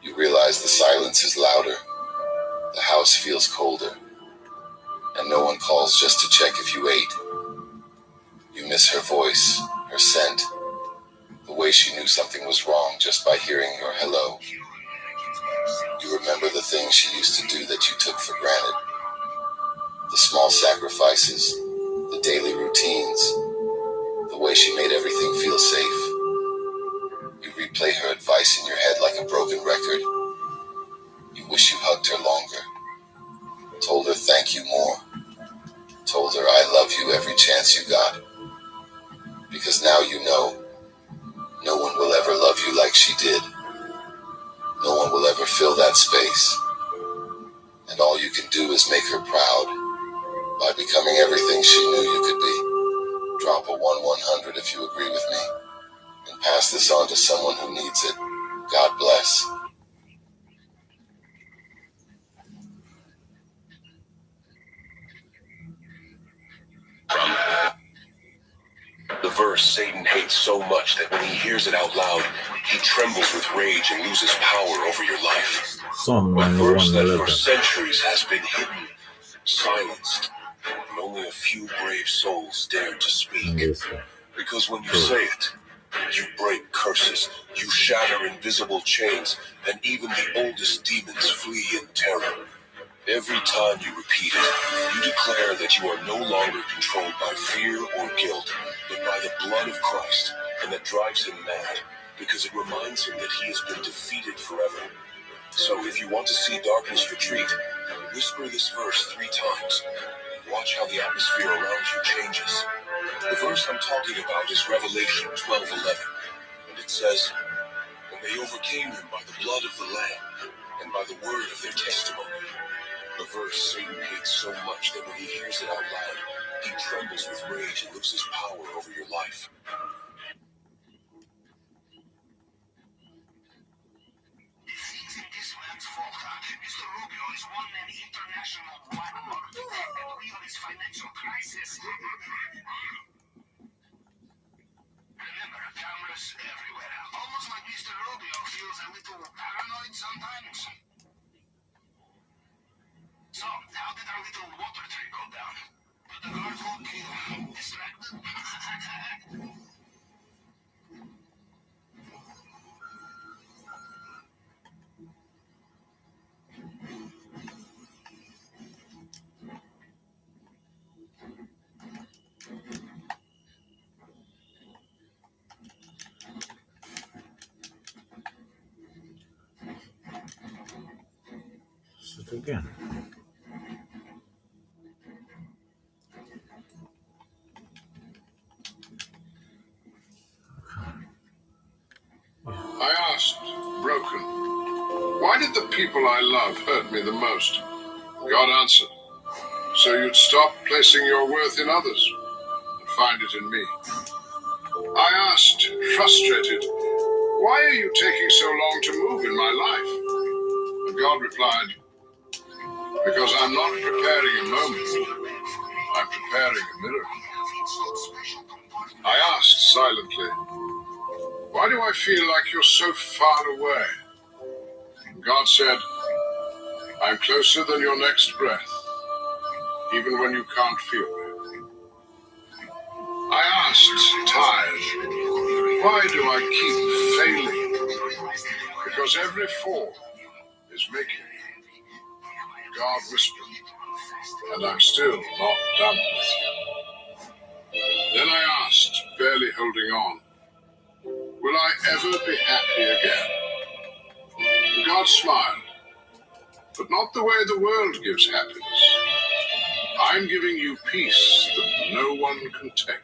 You realize the silence is louder, the house feels colder, and no one calls just to check if you ate. You miss her voice, her scent, the way she knew something was wrong just by hearing your hello. You remember the things she used to do that you took for granted. The small sacrifices, the daily routines, the way she made everything feel safe. You replay her advice in your head like a broken record. You wish you hugged her longer, told her thank you more, told her I love you every chance you got. Because now you know, no one will ever love you like she did. No one will ever fill that space. And all you can do is make her proud by becoming everything she knew you could be. Drop a 1-100 if you agree with me, and pass this on to someone who needs it. God bless. The verse Satan hates so much that when he hears it out loud, he trembles with rage and loses power over your life. A verse that for centuries has been hidden, silenced, and only a few brave souls dare to speak. Because when you say it, you break curses, you shatter invisible chains, and even the oldest demons flee in terror. Every time you repeat it, you declare that you are no longer controlled by fear or guilt, but by the blood of Christ, and that drives him mad, because it reminds him that he has been defeated forever. So if you want to see darkness retreat, whisper this verse 3 times, and watch how the atmosphere around you changes. The verse I'm talking about is Revelation 12:11, and it says, "And they overcame him by the blood of the Lamb, and by the word of their testimony." The verse Satan hates so much that when he hears it out loud, he trembles with rage and loses power over your life. Mr. Rubio is one-man international blackball, and we on his financial crisis. Remember, cameras everywhere. Almost like Mr. Rubio feels a little paranoid sometimes. So, how did our little water trick go down? Did the guard look distracted? Sit again. I asked, broken, why did the people I love hurt me the most? God answered, so you'd stop placing your worth in others and find it in me. I asked, frustrated, why are you taking so long to move in my life? And God replied, because I'm not preparing a moment, I'm preparing a miracle. I asked silently, why do I feel like you're so far away? And God said, I'm closer than your next breath, even when you can't feel me. I asked, tired, why do I keep failing? Because every fall is making me. God whispered, and I'm still not done with you. Then I asked, barely holding on, will I ever be happy again? And God smiled, but not the way the world gives happiness. I'm giving you peace that no one can take.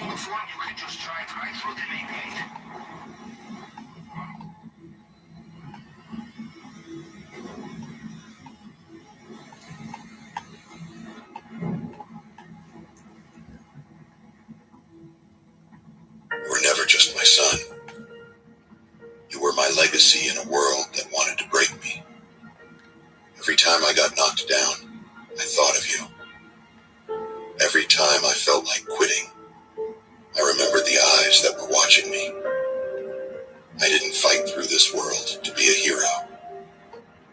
Looks like you could just drive right through the main gate. You were never just my son. You were my legacy in a world that wanted to break me. Every time I got knocked down, I thought of you. Every time I felt like quitting, I remembered the eyes that were watching me. I didn't fight through this world to be a hero.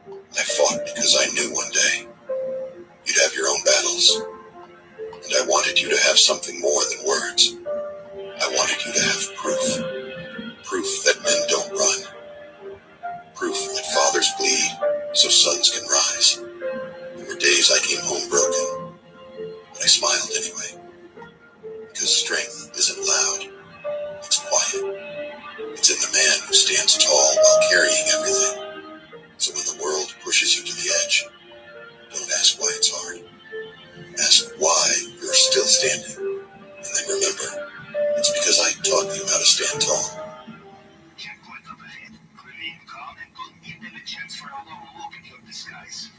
I fought because I knew one day you'd have your own battles. And I wanted you to have something more than words. I wanted you to have proof. Proof that men don't run. Proof that fathers bleed so sons can rise. There were days I came home broken, but I smiled anyway. Because strength isn't loud, it's quiet. It's in the man who stands tall while carrying everything. So when the world pushes you to the edge, don't ask why it's hard. Ask why you're still standing. And then remember, it's because I taught you how to stand tall. Checkpoint up ahead. Remain calm and don't give them a chance for a long look at your disguise.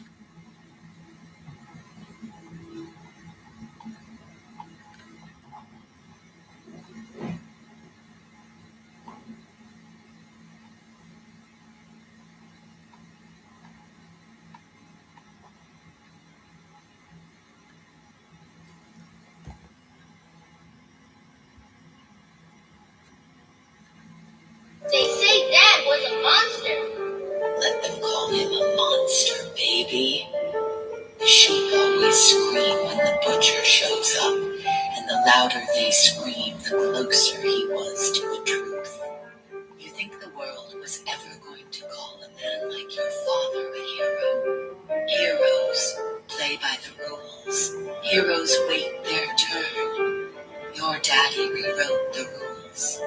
They say Dad was a monster. Let them call him a monster, baby. The sheep always scream when the butcher shows up, and the louder they scream, the closer he was to the truth. You think the world was ever going to call a man like your father a hero? Heroes play by the rules. Heroes wait their turn. Your daddy rewrote the rules.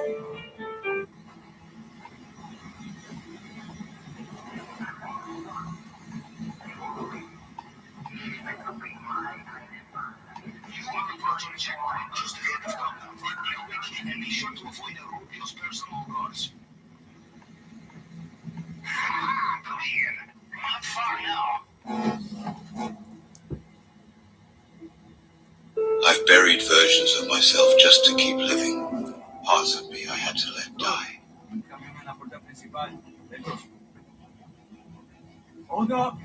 You are approaching checkpoint just ahead of compound. You'll be keen and be sure to avoid a Rubio's personal guards. Come here. Not far now. I've buried versions of myself just to keep living. Parts of me I had to let die. Hold up.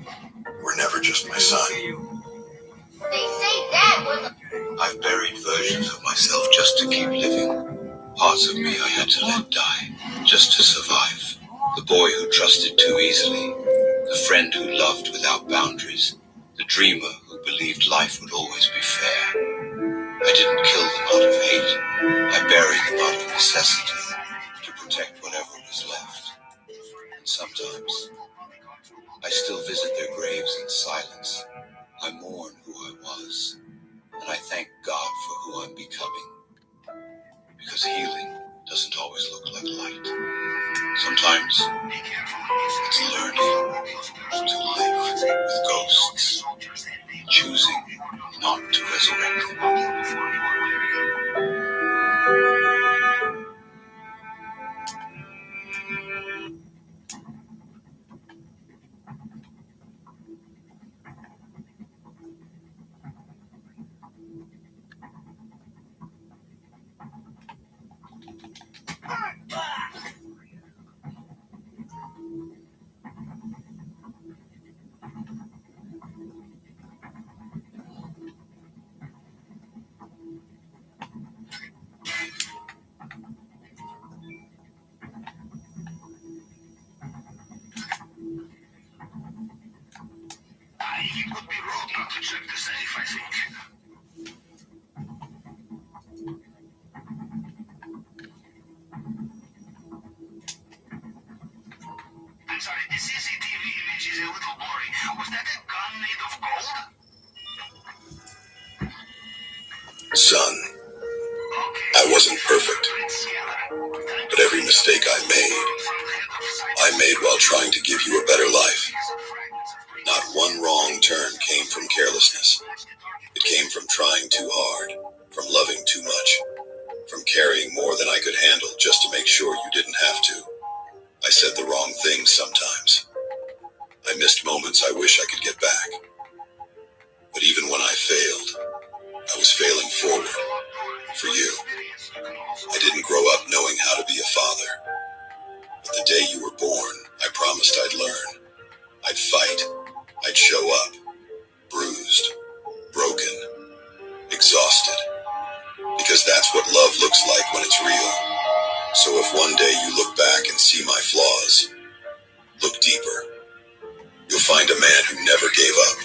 We're never just my son. They say Dad was a... I've buried versions of myself just to keep living. Parts of me I had to let die, just to survive. The boy who trusted too easily. The friend who loved without boundaries. The dreamer who believed life would always be fair. I didn't kill them out of hate. I buried them out of necessity, to protect whatever was left. And sometimes, I still visit their graves in silence. I mourn who I was, and I thank God for who I'm becoming. Because healing doesn't always look like light. Sometimes, it's learning to live with ghosts, choosing not to resurrect them. It would be rude not to check the safe, I think. I'm sorry, the CCTV image is a little blurry. Was that a gun made of gold? Son, I wasn't perfect, but every mistake I made while trying to give you a better life. Not one wrong turn came from carelessness. It came from trying too hard, from loving too much, from sure you didn't have to. I said the wrong things sometimes. I missed moments I wish I could get back. But even when I failed, I was failing forward. For you. I didn't grow up knowing how to be a father. But the day you were born, I promised I'd learn. I'd fight. I'd show up. Bruised. Broken. Exhausted. Because that's what love looks like when it's real. So if one day you look back and see my flaws, look deeper. You'll find a man who never gave up.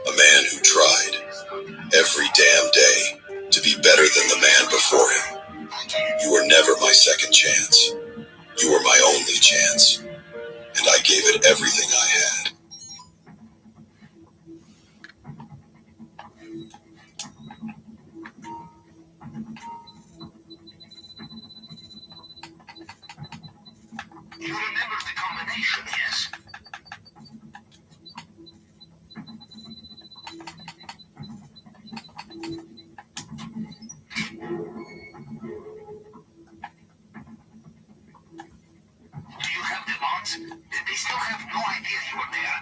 A man who tried every damn day to be better than the man before him. You were never my second chance. You were my only chance. And I gave it everything I had. You remember the combination, yes? Do you have the bonds? They still have no idea you were there.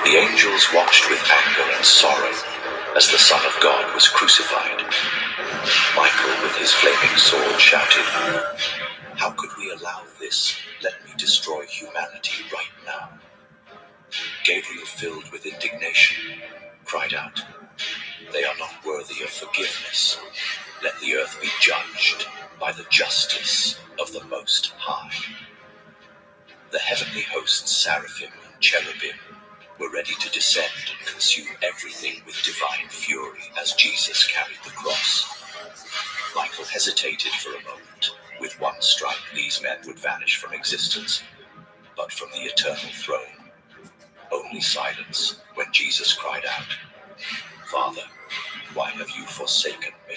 The angels watched with anger and sorrow as the Son of God was crucified. Michael, with his flaming sword, shouted, "How could we allow this? Let me destroy humanity right now." Gabriel, filled with indignation, cried out, "They are not worthy of forgiveness. Let the earth be judged by the justice of the Most High." The heavenly hosts, seraphim and cherubim, were ready to descend and consume everything with divine fury as Jesus carried the cross. Michael hesitated for a moment. With one strike, these men would vanish from existence, but from the eternal throne, only silence when Jesus cried out, "Father, why have you forsaken me?"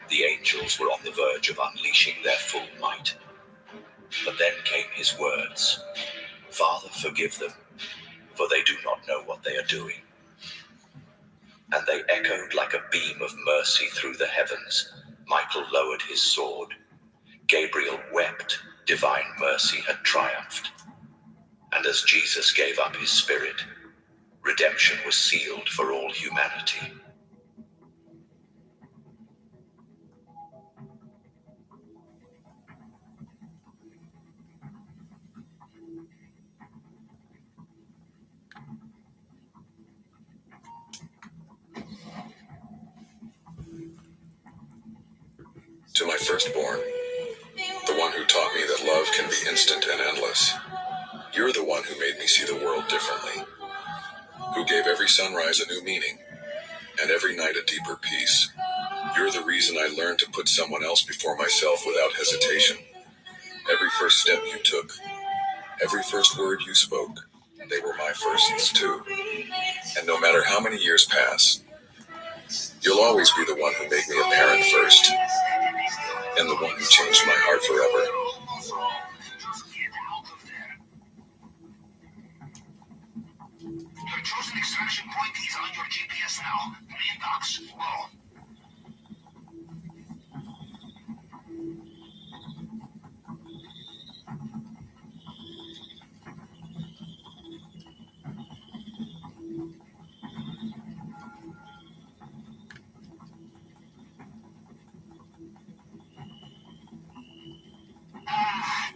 The angels were on the verge of unleashing their full might. But then came his words, "Father, forgive them, for they do not know what they are doing." And they echoed like a beam of mercy through the heavens. Michael lowered his sword. Gabriel wept. Divine mercy had triumphed. And as Jesus gave up his spirit, redemption was sealed for all humanity. To my firstborn, the one who taught me that love can be instant and endless. You're the one who made me see the world differently, who gave every sunrise a new meaning, and every night a deeper peace. You're the reason I learned to put someone else before myself without hesitation. Every first step you took, every first word you spoke, they were my firsts too. And no matter how many years pass, you'll always be the one who made me a parent first, and the one who changed my heart forever. Your chosen extraction point is on your GPS now. Main docks, go.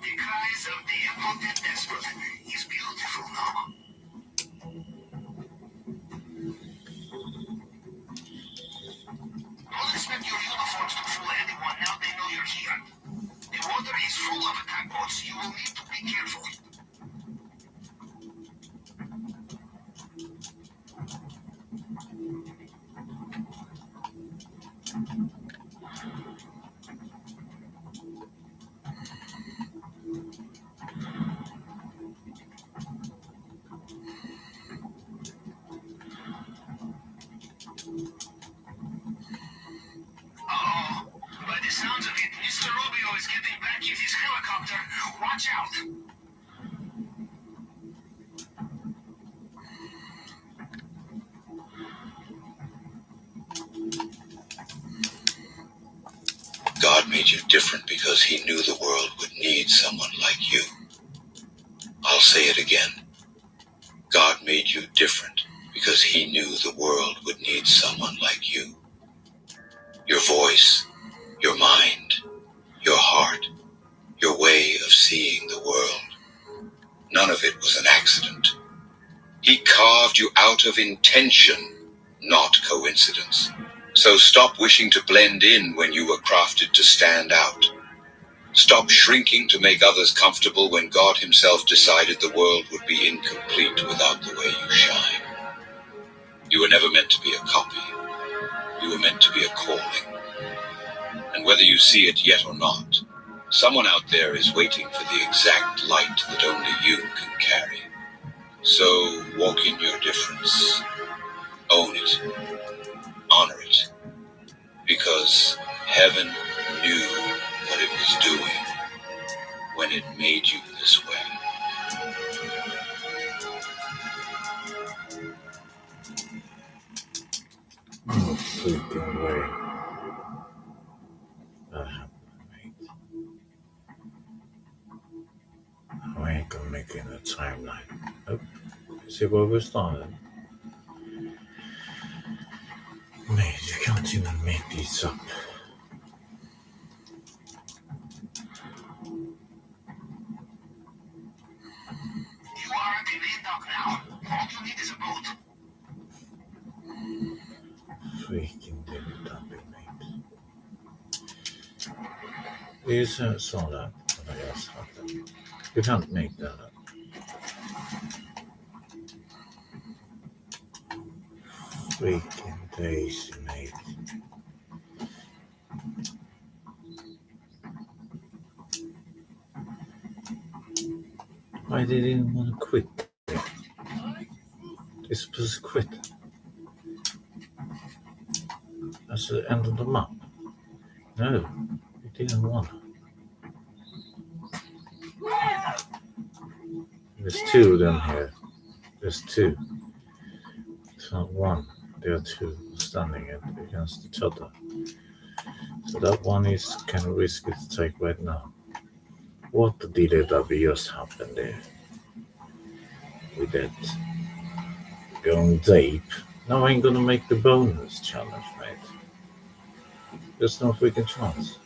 The cries of the impotent despot is beautiful now. Don't expect your uniforms to fool anyone now they know you're here. The water is full of attack boats. You will need to be careful. Uh-oh. By the sounds of it, Mr. Rubio is getting back in his helicopter. Watch out. different because he knew the world would need someone like you. I'll say it again. God made you different because he knew the world would need someone like you. Your voice, your mind, your heart, your way of seeing the world. None of it was an accident. He carved you out of intention, not coincidence. So stop wishing to blend in when you were crafted to stand out. Stop shrinking to make others comfortable when God himself decided the world would be incomplete without the way you shine. You were never meant to be a copy. You were meant to be a calling. And whether you see it yet or not, someone out there is waiting for the exact light that only you can carry. So walk in your difference. Own it. Honor it. Because heaven knew what it was doing when it made you this way. No freaking way. That happened, mate. I ain't gonna make it in a timeline. Nope. See where we started? Mate, you can't even make these up. You are at the main dock now. All you need is a boat. Freaking dimmy dumpy, mate. You saw that when I asked about that. You can't make that up. Freaking daisy, mate. Why they didn't want to quit? They're supposed to quit. That's the end of the map. No, they didn't want to. There's two of them here. There's two. It's not one. There are two standing against each other. So that one is kind of risky to take right now. What did it that just happened there? With that going deep. Now I ain't gonna make the bonus challenge, mate. There's no freaking chance.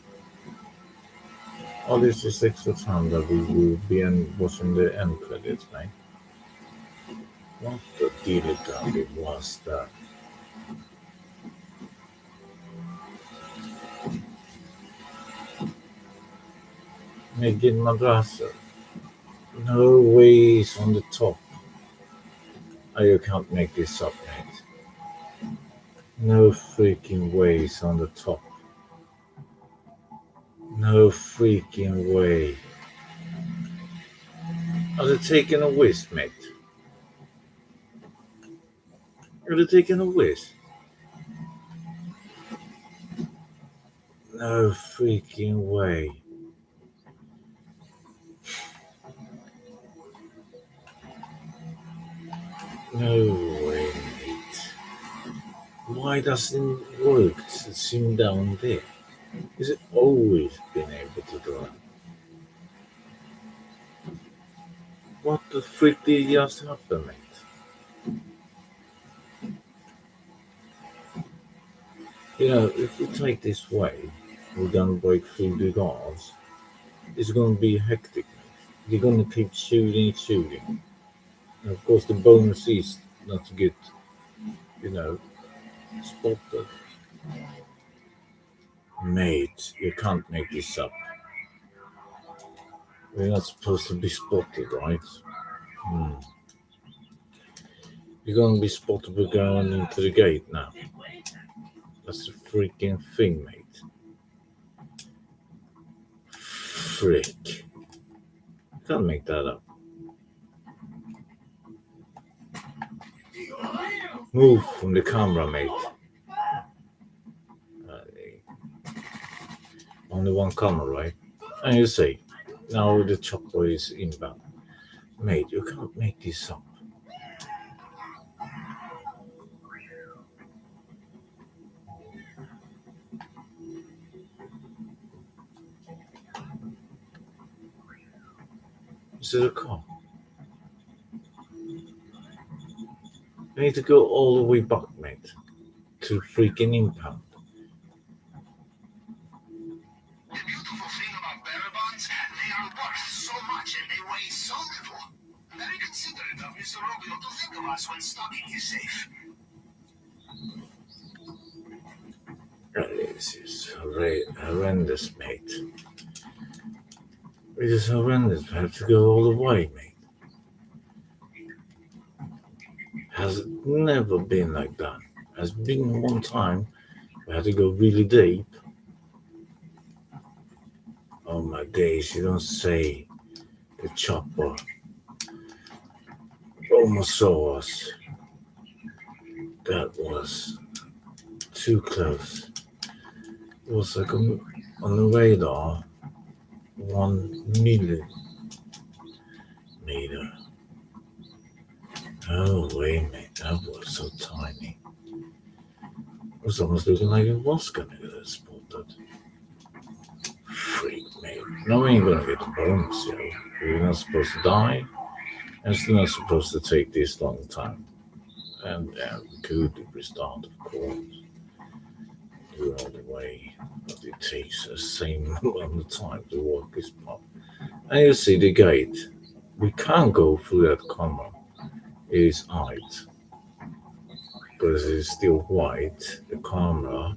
All this is extra time that we will be watching the end credits, mate. What the dilly was that? Megid Madrasa. No ways on the top. Oh, you can't make this up, mate. No freaking ways on the top. No freaking way. Are they taking a whiz, mate? Are they taking a whiz? No freaking way. No way, mate. Why doesn't it work to sim down there? Is it always been able to do it? What the frick did just happen, mate? You know, if we take this way, we're gonna break through the guards. It's gonna be hectic, mate. You're gonna keep shooting. And of course, the bonus is not to get, spotted. Mate, you can't make this up. We're not supposed to be spotted, right? You're gonna be spotted by going into the gate now. That's the freaking thing, mate. Frick. You can't make that up. Move from the camera, mate. Only one camera, right? And you say, now the chopper is inbound. Mate, you can't make this up. Is it a car? I need to go all the way back, mate, to freaking impound. The beautiful thing about bearer bonds, they are worth so much and they weigh so little. Very considerate of Mr. Rubio to think of us when stocking his safe. This is horrendous, mate. It is horrendous. We have to go all the way, mate. Has never been like that. Has been one time we had to go really deep. Oh my days, you don't say. The chopper almost saw us. That was too close. It was like on the radar, 1 millimeter. No way, mate, that was so tiny. It was almost looking like it was gonna get spotted. Freak, mate. No, we ain't gonna get the bonus, yo. We're not supposed to die, and it's not supposed to take this long time. And we could restart, of course. Do it all the way, but it takes the same amount of time to walk this path. And you see the gate. We can't go through that corner. It is white. Because it is still white, the camera,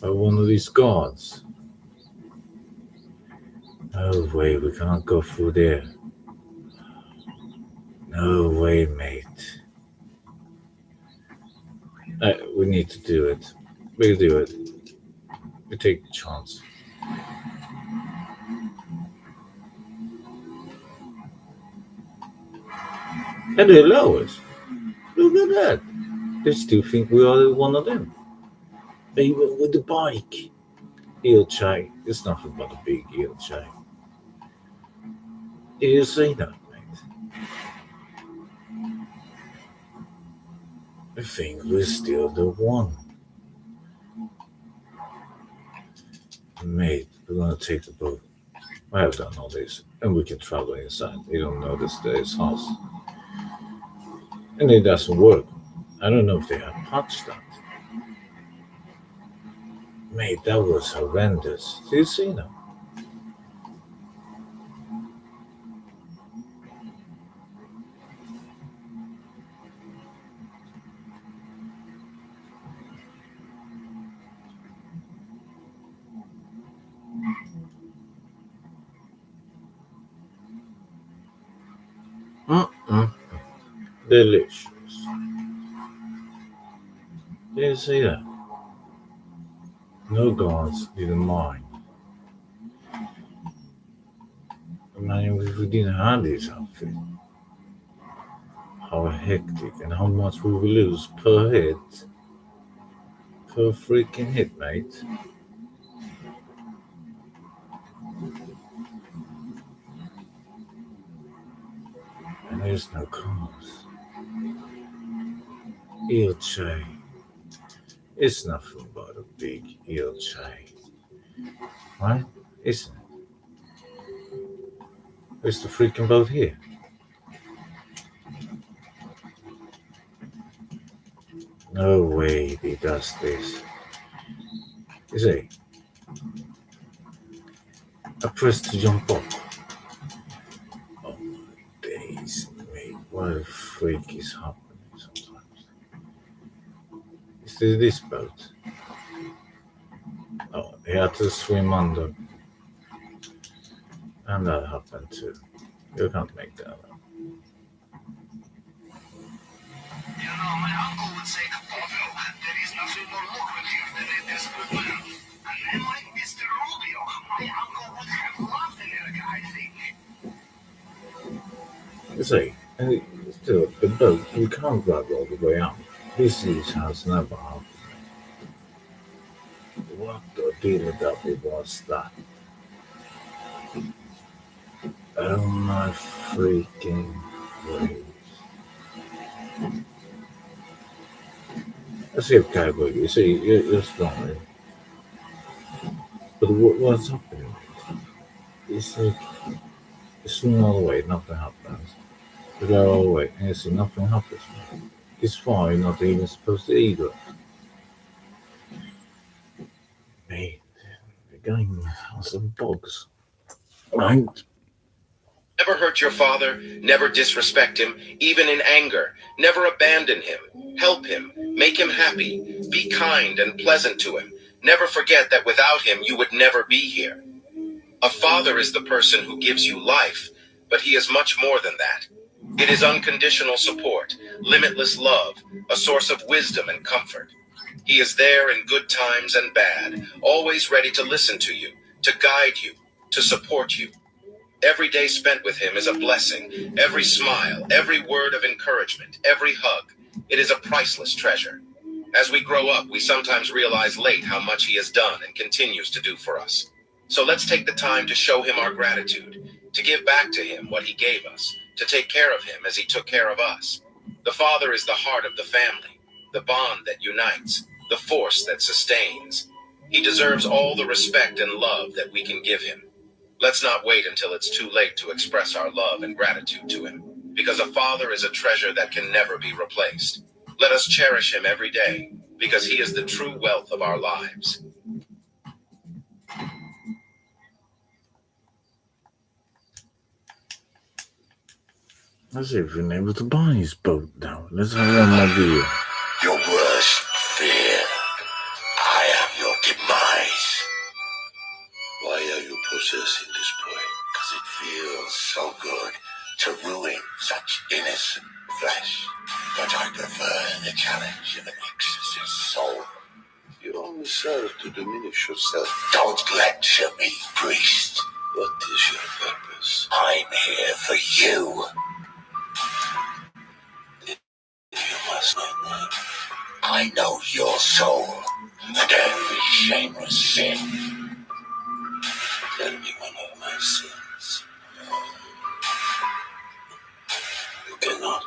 by one of these guards. No way, we cannot go through there. No way, mate. We need to do it. We'll do it. We take the chance. And they allow us. Look at that. They still think we are one of them. Even with the bike. Eel chai. It's nothing but a big eel chai. You say that, mate. I think we're still the one. Mate, we're gonna take the boat. I have done all this, and we can travel inside. You don't notice there's house. And it doesn't work. I don't know if they have patched that. Mate, that was horrendous. Do you see that? Delicious. Do you see that? No gods didn't mind. Imagine if we didn't have this outfit. How hectic and how much we will lose per hit. Per freaking hit, mate. And there's no cars. Eel chai. It's nothing but a big eel chai. Right? Isn't it? Where's the freaking boat here? No way he does this. You see? I pressed to jump up. Oh my days, mate. What a freak is happening sometimes. Is this boat? Oh, he had to swim under. And that happened too. You can't make that up. You know, my uncle would say, Pavel, there is nothing more lucrative than a desperate man. A man like Mr. Rubio, my uncle would have loved America, I think. You see, and still, the boat, you can't grab all the way up. This has never happened. What the deal that it was that? Oh my freaking days. I see a cowboy, you see, you're strong, right? But what's happening? It's like Sooner or later, nothing happens. You go away, and you see nothing happens. It's fine, you're not even supposed to either. Hey, the game has some bugs. Right? Never hurt your father, never disrespect him, even in anger. Never abandon him. Help him, make him happy. Be kind and pleasant to him. Never forget that without him, you would never be here. A father is the person who gives you life, but he is much more than that. It is unconditional support, limitless love, a source of wisdom and comfort. He is there in good times and bad, always ready to listen to you, to guide you, to support you. Every day spent with him is a blessing. Every smile, every word of encouragement, every hug. It is a priceless treasure. As we grow up, we sometimes realize late how much he has done and continues to do for us. So let's take the time to show him our gratitude, to give back to him what he gave us, to take care of him as he took care of us. The father is the heart of the family, the bond that unites, the force that sustains. He deserves all the respect and love that we can give him. Let's not wait until it's too late to express our love and gratitude to him, because a father is a treasure that can never be replaced. Let us cherish him every day, because he is the true wealth of our lives. As if you're able to buy his boat now. Let's have one more video. Your worst fear. I am your demise. Why are you possessing this boy? Because it feels so good to ruin such innocent flesh. But I prefer the challenge of an exorcist's soul. You only serve to diminish yourself. Don't lecture me, priest. What is your purpose? I'm here for you. You must know mine. I know your soul and every shameless sin. Tell me one of my sins. You cannot.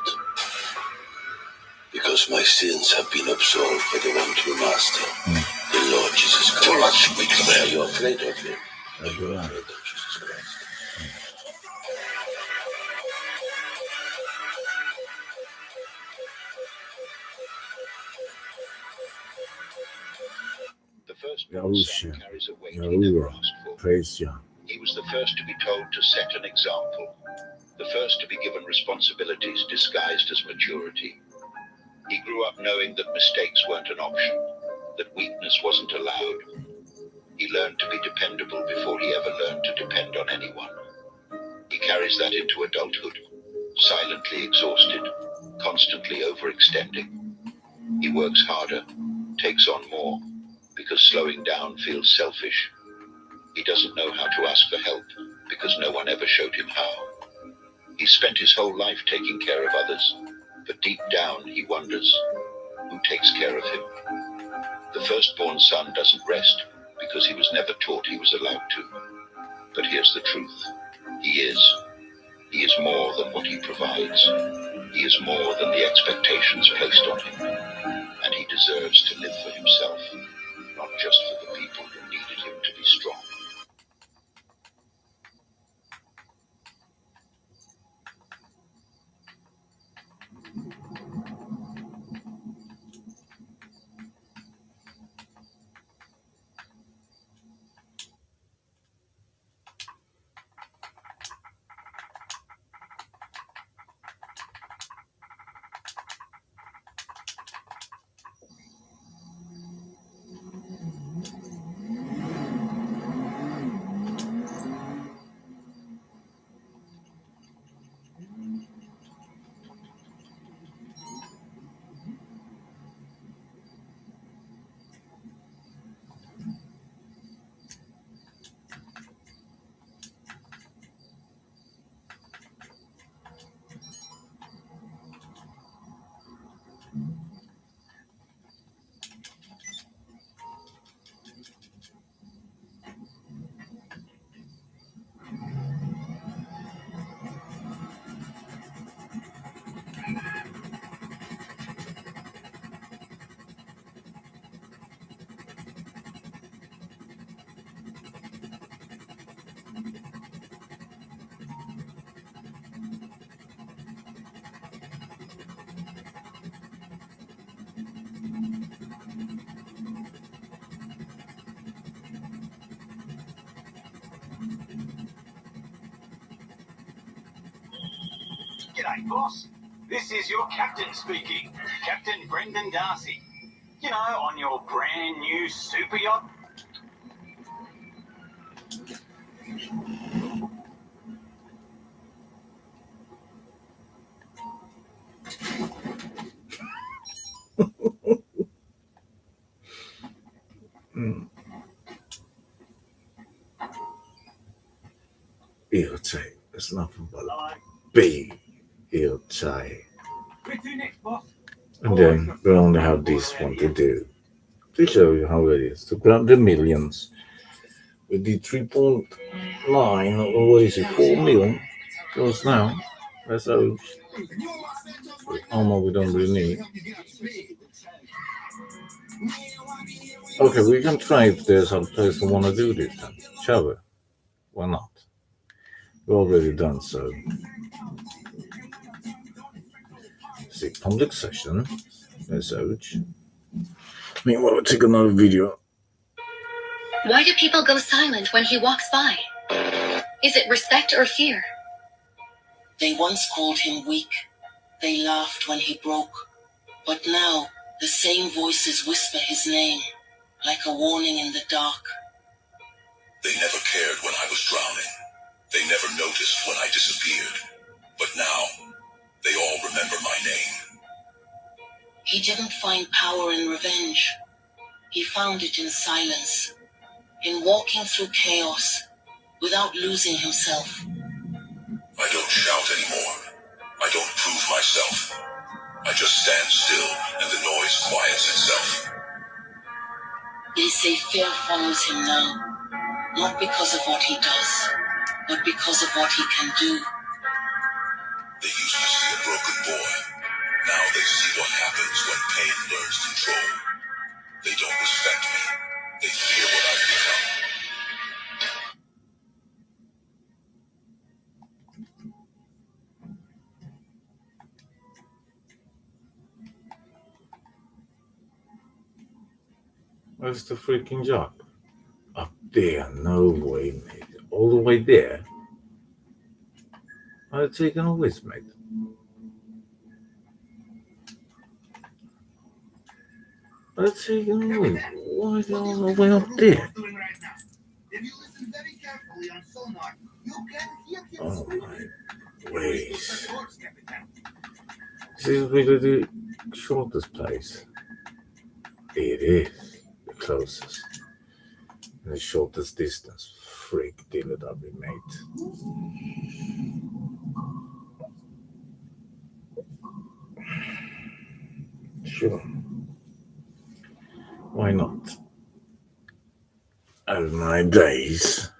Because my sins have been absolved by the one true Master, the Lord Jesus Christ. Too much weakness. Are you afraid of him? Are you afraid of Jesus Christ? The firstborn Yahusha, son carries a weight he never Yahuwah, asked for. praise Yah. He was the first to be told to set an example, the first to be given responsibilities disguised as maturity. He grew up knowing that mistakes weren't an option, that weakness wasn't allowed. He learned to be dependable before he ever learned to depend on anyone. He carries that into adulthood, silently exhausted, constantly overextending. He works harder, takes on more, because slowing down feels selfish. He doesn't know how to ask for help, because no one ever showed him how. He spent his whole life taking care of others, but deep down he wonders, who takes care of him? The firstborn son doesn't rest, because he was never taught he was allowed to. But here's the truth. He is. He is more than what he provides. He is more than the expectations placed on him. And he deserves to live for himself, not just for the people who needed him to be strong. G'day, boss. This is your captain speaking, Captain Brendan Darcy. You know, on your brand new super yacht. Ew, Jay. It's nothing but B. Ew, Jay. Where to next, boss? And then we only have this one to do to show you how it is to grab the millions with the 3.9 or what is it, 4 million goes now. That's how we don't really need. Okay, we can try if there's other place who want to do this then. Shall we? Why not? We're already done, so. See, public session. Message. Meanwhile, we'll take another video. Why do people go silent when he walks by? Is it respect or fear? They once called him weak. They laughed when he broke. But now, the same voices whisper his name, like a warning in the dark. They never cared when I was drowning. They never noticed when I disappeared. But now, they all remember my name. He didn't find power in revenge. He found it in silence, in walking through chaos, without losing himself. I don't shout anymore. I don't prove myself. I just stand still and the noise quiets itself. They say fear follows him now, not because of what he does, but because of what he can do. They used to see a broken boy. Now they see what happens when pain learns control. They don't respect me. They fear what I've become. Where's the freaking job? Up there, no way, mate. All the way there? I'll take a whiz, mate. I'll take a whiz. Why the all the way up there? Oh my ways. This is really the shortest place. It is the closest. And the shortest distance. Freak deal that we made. Sure. Why not? Out of my days.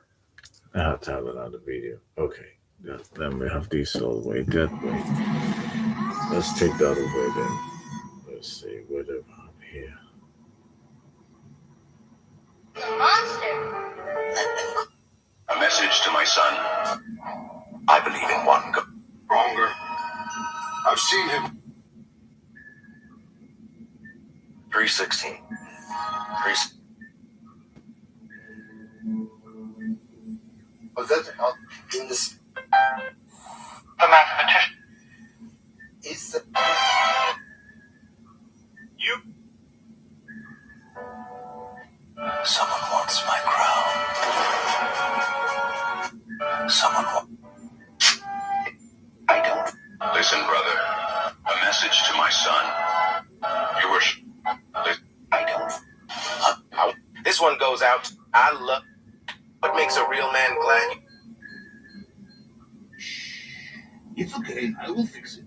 I have to have another video. Okay. Yeah, then we have this all the way that way. Let's take that away then. Let's see what do we have here. Monster! A message to my son. I believe in one God. Stronger. I've seen him. 316. Was that in this? The mathematician. Is the... You. Someone wants my crown. Someone wants... I don't. Listen, brother. A message to my son. You were... I don't. This one goes out. I love... What makes a real man glad? It's okay. I will fix it.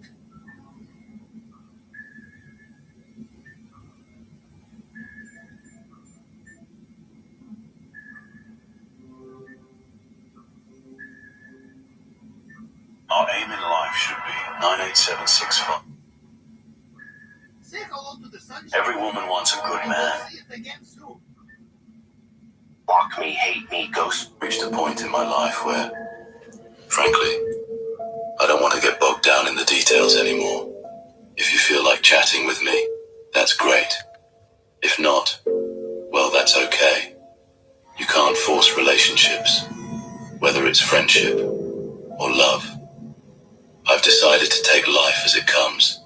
Our aim in life should be 98765. Every woman wants a good man. Block me, hate me, ghost. Reached a point in my life where, frankly, I don't want to get bogged down in the details anymore. If you feel like chatting with me, that's great. If not, well, that's okay. You can't force relationships, whether it's friendship or love. I've decided to take life as it comes,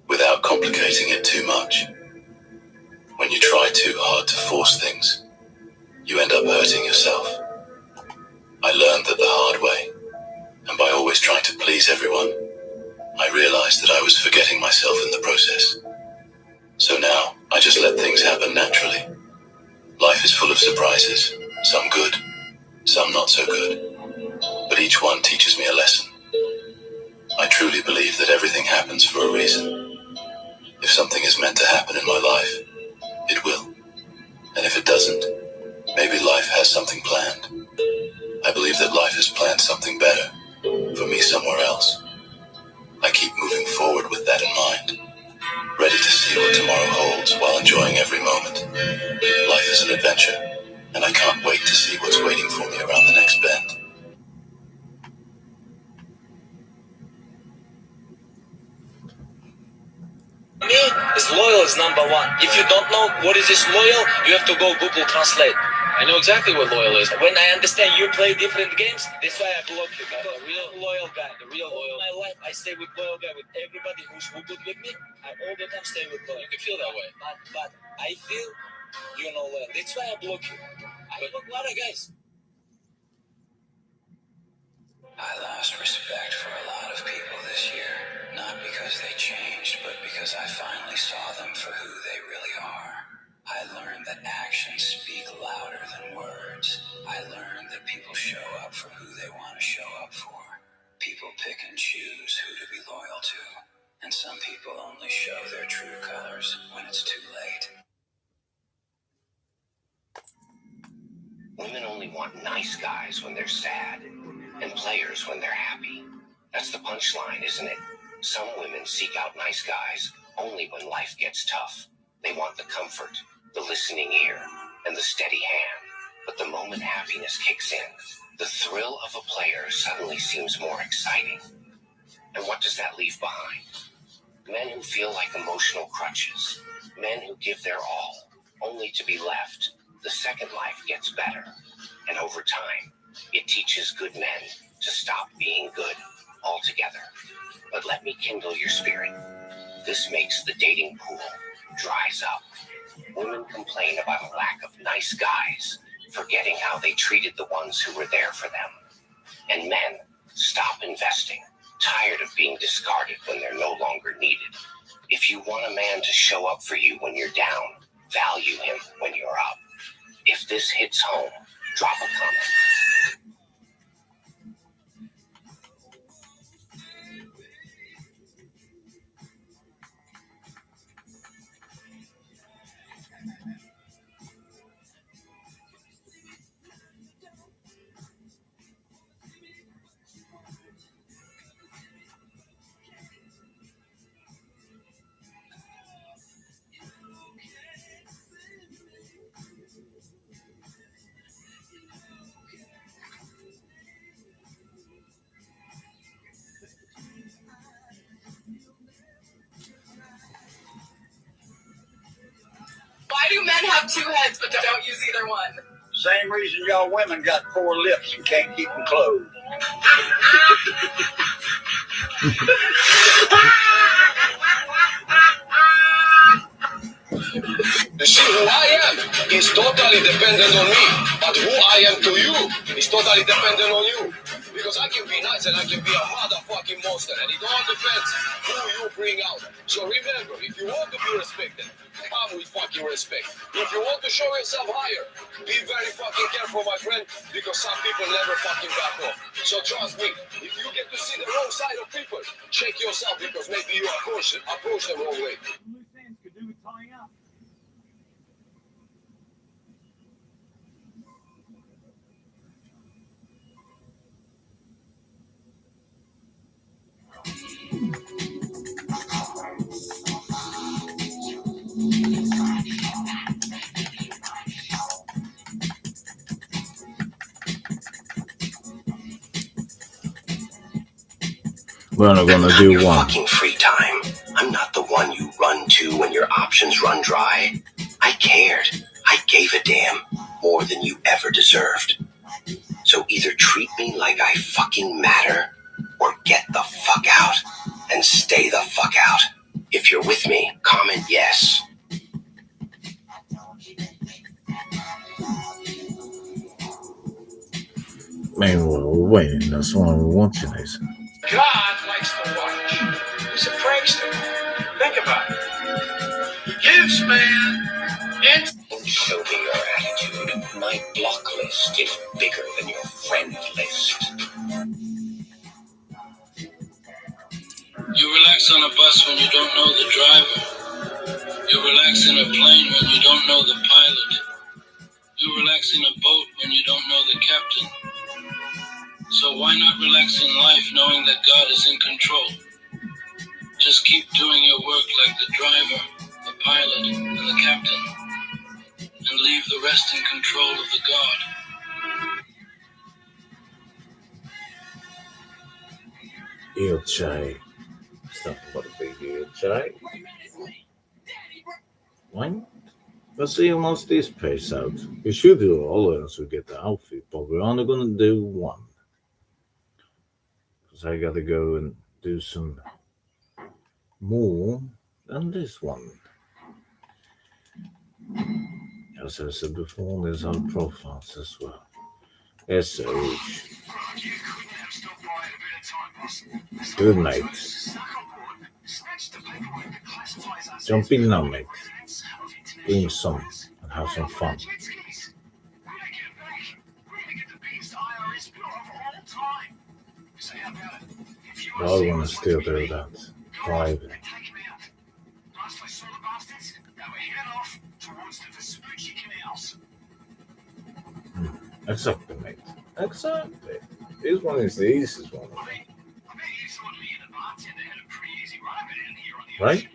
without complicating it too much. When you try too hard to force things, you end up hurting yourself. I learned that the hard way, and by always trying to please everyone, I realized that I was forgetting myself in the process. So now, I just let things happen naturally. Life is full of surprises, some good, some not so good, but each one teaches me a lesson. I truly believe that everything happens for a reason. If something is meant to happen in my life, it will. And if it doesn't, maybe life has something planned. I believe that life has planned something better for me somewhere else. I keep moving forward with that in mind, ready to see what tomorrow holds while enjoying every moment. Life is an adventure, and I can't wait to see what's waiting for me around the next bend. Me, is loyal is number one. If you don't know what is this loyal, you have to go Google Translate. I know exactly what loyal is. When I understand you play different games, that's why I block you. The real loyal guy, the real loyal. In my life, I stay with loyal guy with everybody who's good with me. I all the time stay with loyal. You can feel that way. But I feel you're not loyal. That's why I block you. I block a lot of guys. I lost respect for a lot of people this year, not because they changed, but because I finally saw them for who they really are. I learned that actions speak louder than words. I learned that people show up for who they want to show up for. People pick and choose who to be loyal to, and some people only show their true colors when it's too late. Women only want nice guys when they're sad, and players when they're happy. That's the punchline, isn't it? Some women seek out nice guys only when life gets tough. They want the comfort, the listening ear, and the steady hand. But the moment happiness kicks in, the thrill of a player suddenly seems more exciting. And what does that leave behind? Men who feel like emotional crutches. Men who give their all, only to be left. The second life gets better. And over time, it teaches good men to stop being good altogether. But let me kindle your spirit. This makes the dating pool dries up. Women complain about a lack of nice guys, forgetting how they treated the ones who were there for them. And men stop investing, tired of being discarded when they're no longer needed. If you want a man to show up for you when you're down, value him when you're up. If this hits home, drop a comment. Why do men have two heads but don't use either one? Same reason y'all women got 4 lips and can't keep them closed. You see, who I am is totally dependent on me, but who I am to you is totally dependent on you. Because I can be nice and I can be a motherfucking monster, and it all depends who you bring out. So remember, if you want to be respected, come with fucking respect. If you want to show yourself higher, be very fucking careful, my friend, because some people never fucking back off. So trust me, if you get to see the wrong side of people, check yourself, because maybe you approach the wrong way. We're only gonna I'm do your one. fucking free time. I'm not the one you run to when your options run dry. I cared. I gave a damn more than you ever deserved. So either treat me like I fucking matter or get the fuck out. then stay the fuck out. If you're with me, comment yes. Meanwhile, we're waiting. That's why we're watching this. God likes to watch. He's a prankster. Think about it. He gives man Show me your attitude. My block list is bigger than your friend list. You relax on a bus when you don't know the driver. You relax in a plane when you don't know the pilot. You relax in a boat when you don't know the captain. So why not relax in life knowing that God is in control? Just keep doing your work like the driver, the pilot, and the captain, and leave the rest in control of the God. Il Chai. Stuff about a big Il Chai. When? Let's see how much this pays out. We should do all else to get the outfit, but we're only gonna do one. Because I gotta go and do some more than this one. As I said before, there's other profiles as well. SH. Good mate. Jump in now, mate. Doing some and have some fun. But I want to still do that. Driving. Exactly, mate. Exactly. This one is the easiest one. Right?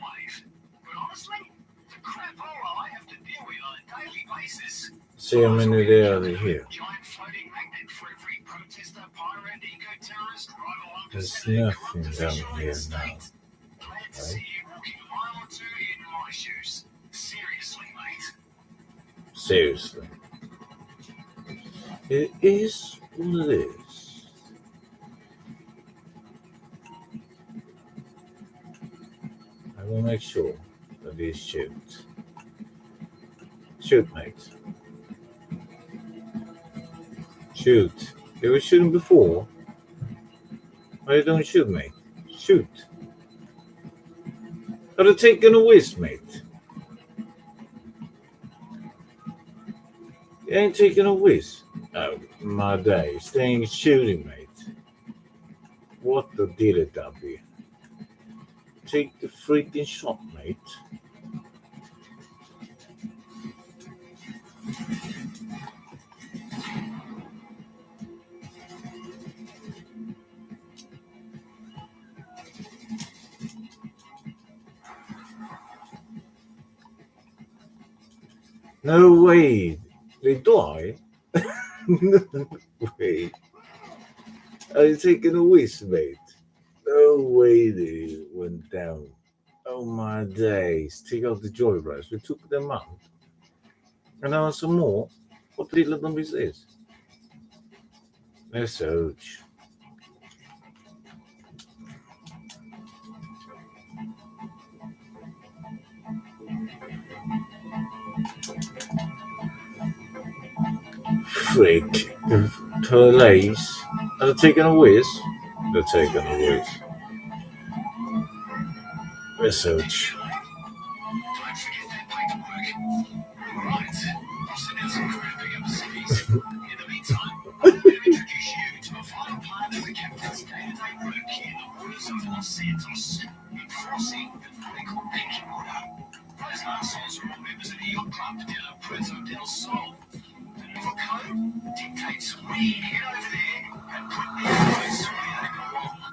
See how many there are here. There's nothing down here now. Right? Seriously. It is what it is. I will make sure that he shoots. Shoot, mate. Shoot. You were shooting before. Why you don't shoot, mate? Shoot. Are you taking a whiz, mate? You ain't taking a whiz. Oh, my day. Staying shooting, mate. What the dilly-dabby. Take the freaking shot, mate. No way. They die? No way. Are you taking a whiz, mate? No way they went down. Oh my days. Take out the joyrides. We took them out. And now some more. What the little is this? That's huge. Freak. Police. Are they taking a whiz? They're taking a whiz. Research.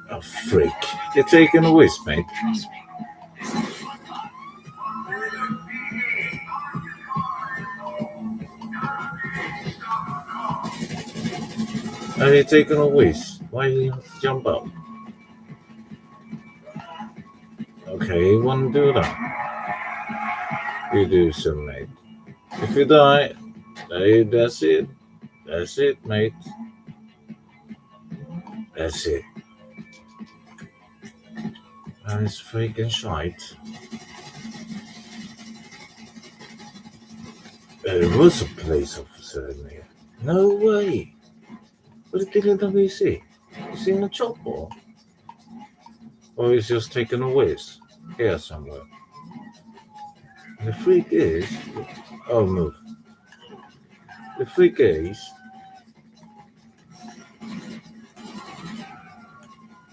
Oh, freak. You're taking a whiz, mate. Are you taking a whiz? Why do you have to jump up? Okay, you want to do that? You do so, mate. If you die, that's it. That's it, mate. That's it. And it's freaking shite. It was a place officer in there. No way. But didn't WC. Is he in a chopper? Or he's just taking a whiz here somewhere. And the freak is. Oh, move. The freak is.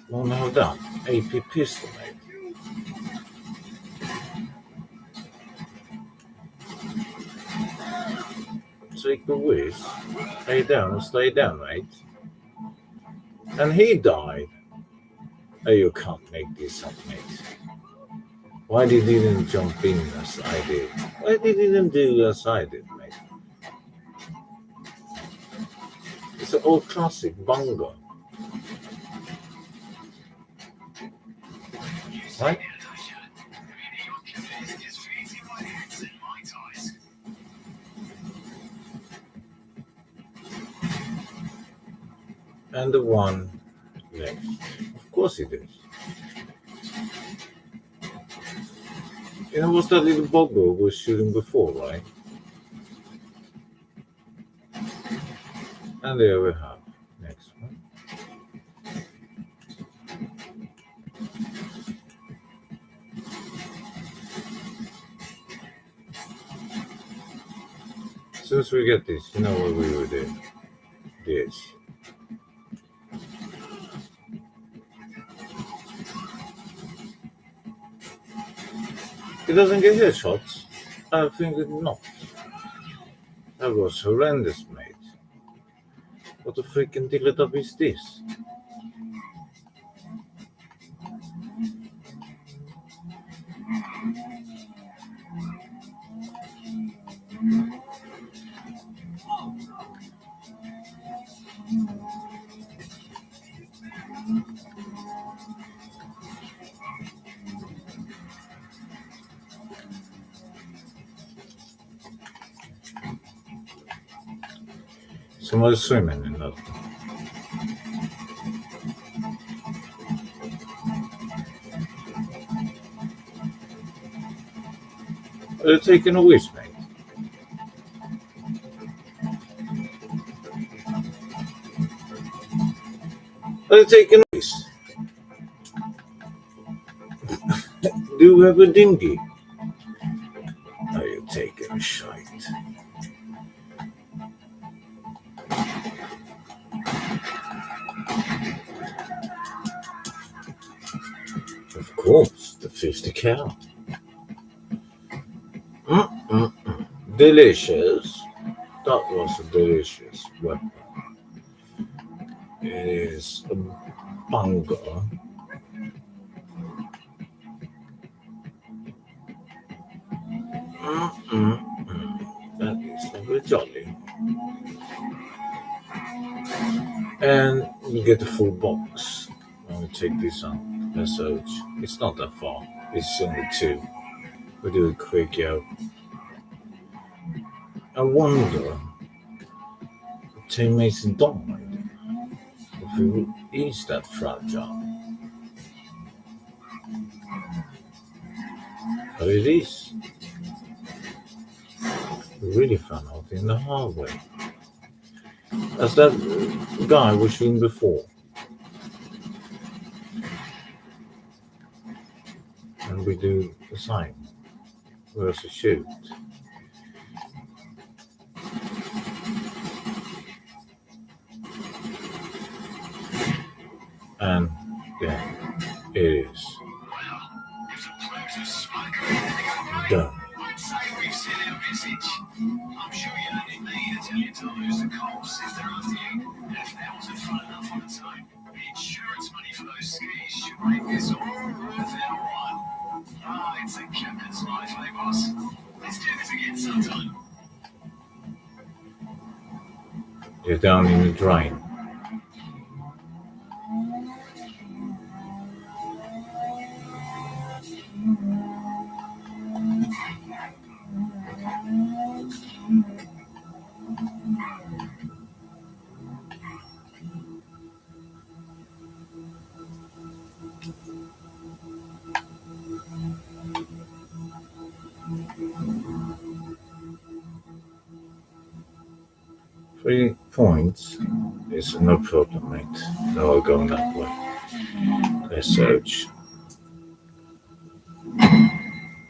Well, now that. AP pistol, mate. Take the whiz. Stay down, mate. And he died. Oh, you can't make this up, mate. Why did he didn't jump in as I did? Why did he didn't do as I did, mate? It's an old classic bungo. Right? And the one left. Of course it is. You know what's that little bugger was shooting before, right? And there we have next one. As soon as we get this, you know what we will do? This. It doesn't get headshots. I think it not. That was horrendous, mate. What the freaking diddle is this? Somebody swimming in that. Are you taking a whiz, mate? Are you taking a whiz? Do you have a dinghy? Are you taking a shite? Of course, the 50 cal. Delicious. That was a delicious weapon. It is a bungo. That is very jolly. And you get the full box. I'll take this on message. It's not that far. It's only 2. We do it quick, yo. I wonder if teammates died. If it is that fragile. But it is. We really found out in the hard way. As that guy was shooting before. And we do the same. Where's the shoot? And yeah, it is. Done. I'd say we've seen our message. I'm sure you don't need me to tell you to lose the coals if they're after you. And if that wasn't fun enough on its own, the insurance money for those skis should make this all worth our while. Ah, it's a captain's life, eh, boss? Let's do this again sometime. You're down in the drain. 3 points is no problem, mate. No, I'll go that way. Let's search.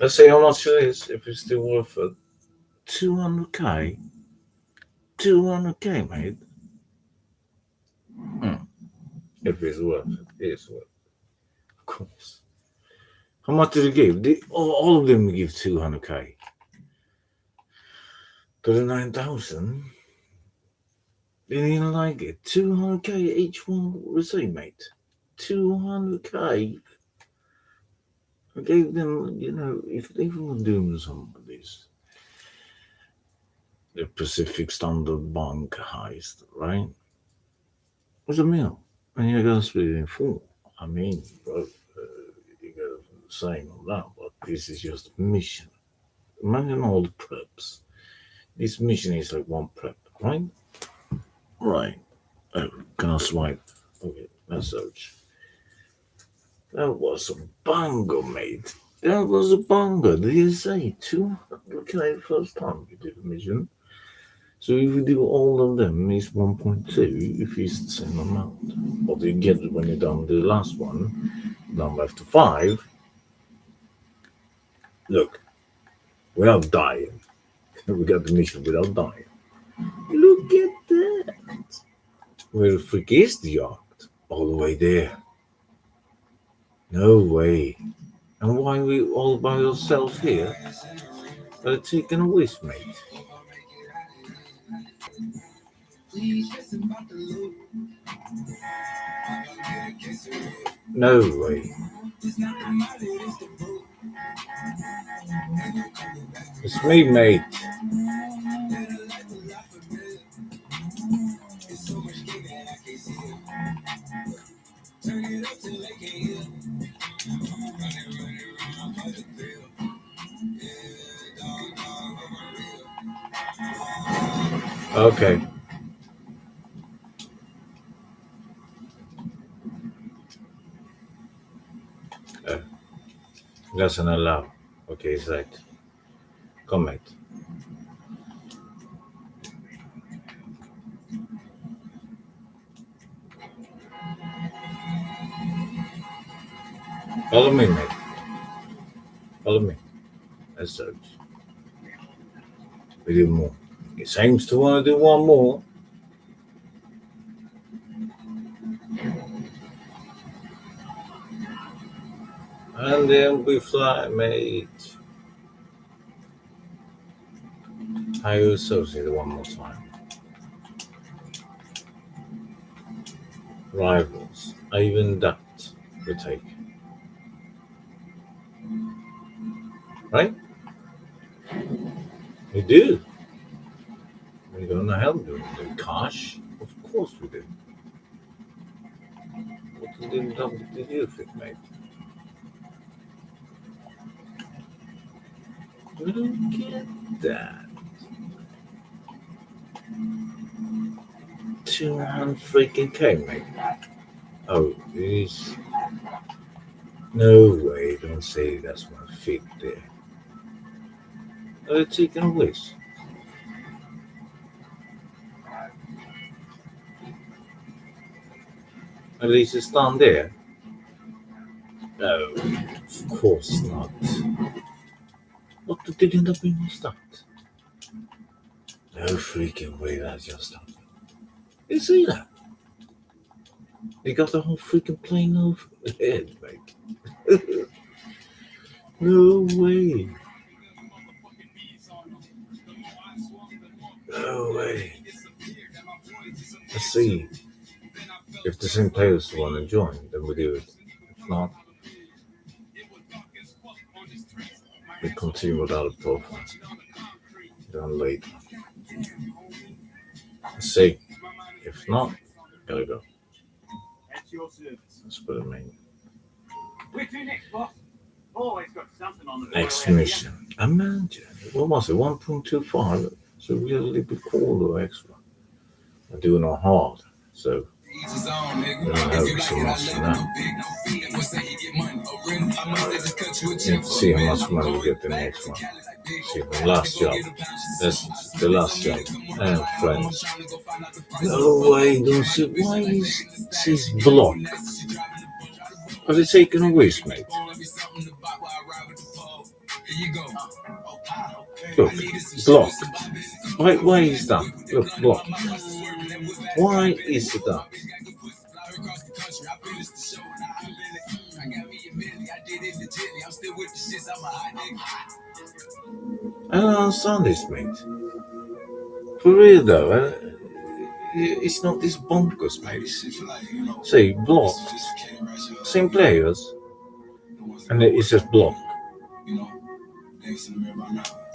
Let's see how much it is, if it's still worth it. 200k? 200k, mate? If it's worth it, it's worth it. Of course. How much did they give? All of them give 200k. 39,000? They didn't like it. 200k each one receive, mate. 200k? I gave them, if they were doing some of this, the Pacific Standard Bank heist, right? What's a meal? And you're going to split it in 4. I mean, bro, you got saying all that, but this is just a mission. Imagine all the preps. This mission is like one prep, right? Right. Oh, can I swipe? Okay, let's search. That was a bongo, mate. That was a bongo. Did you say 200k first time you did a mission? So if you do all of them, it's 1.2 if it's the same amount. What do you get when you're done the last one? Down left to 5. Look, without dying. We got the mission without dying. Look at that. Where the freak is the yacht? All the way there. No way. And why are we all by ourselves here? They're taking a whiz, mate. No way. It's me, mate. Okay. Doesn't allow. Okay, it's right. Comment. Follow me, mate. Follow me. Let's search. We do more. It seems to want to do one more. And then we fly, mate. I will associate it one more time. Rivals. Even that we take. Right? We do. We're gonna help you. The cash? Of course we do. What did you think, mate? Look at that. 200 freaking K, mate. Oh, this. No way, don't say that's my feet there. They're taking a whiz. At least it's down there. No, of course not. What did end up being that? No freaking way that just happened. You see that? They got the whole freaking plane over the head, mate. No way. No way. Let's see. If the same players want to join, then we do it. If not, we continue without a profile. Done later. Let's see. If not, gotta go. Let's put them in. Next mission. Imagine. What was it? 1.25. So we get a little bit cooler extra. I'm doing it hard. So we don't have so much now. Need to see how much money we get the next one. See the last job. That's the last guy. And friends. No way, don't see why is this blocked? Are they taking a risk, mate? Look, blocked. Why is that? Look, blocked. Why is that? I don't understand this, mate. For real though, it's not this bonkers, mate. Say, blocked. Same players. And it's just blocked.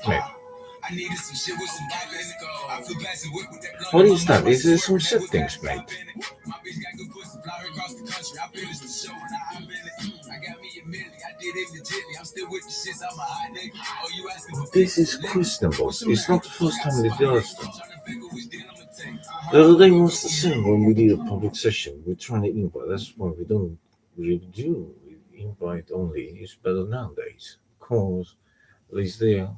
Mate. What is that? Is there some settings, mate? This is questionable. It's not the first time they do that. The other day was the same when we did a public session. We're trying to invite. That's why we don't really do invite only. It's better nowadays. Cause at least there.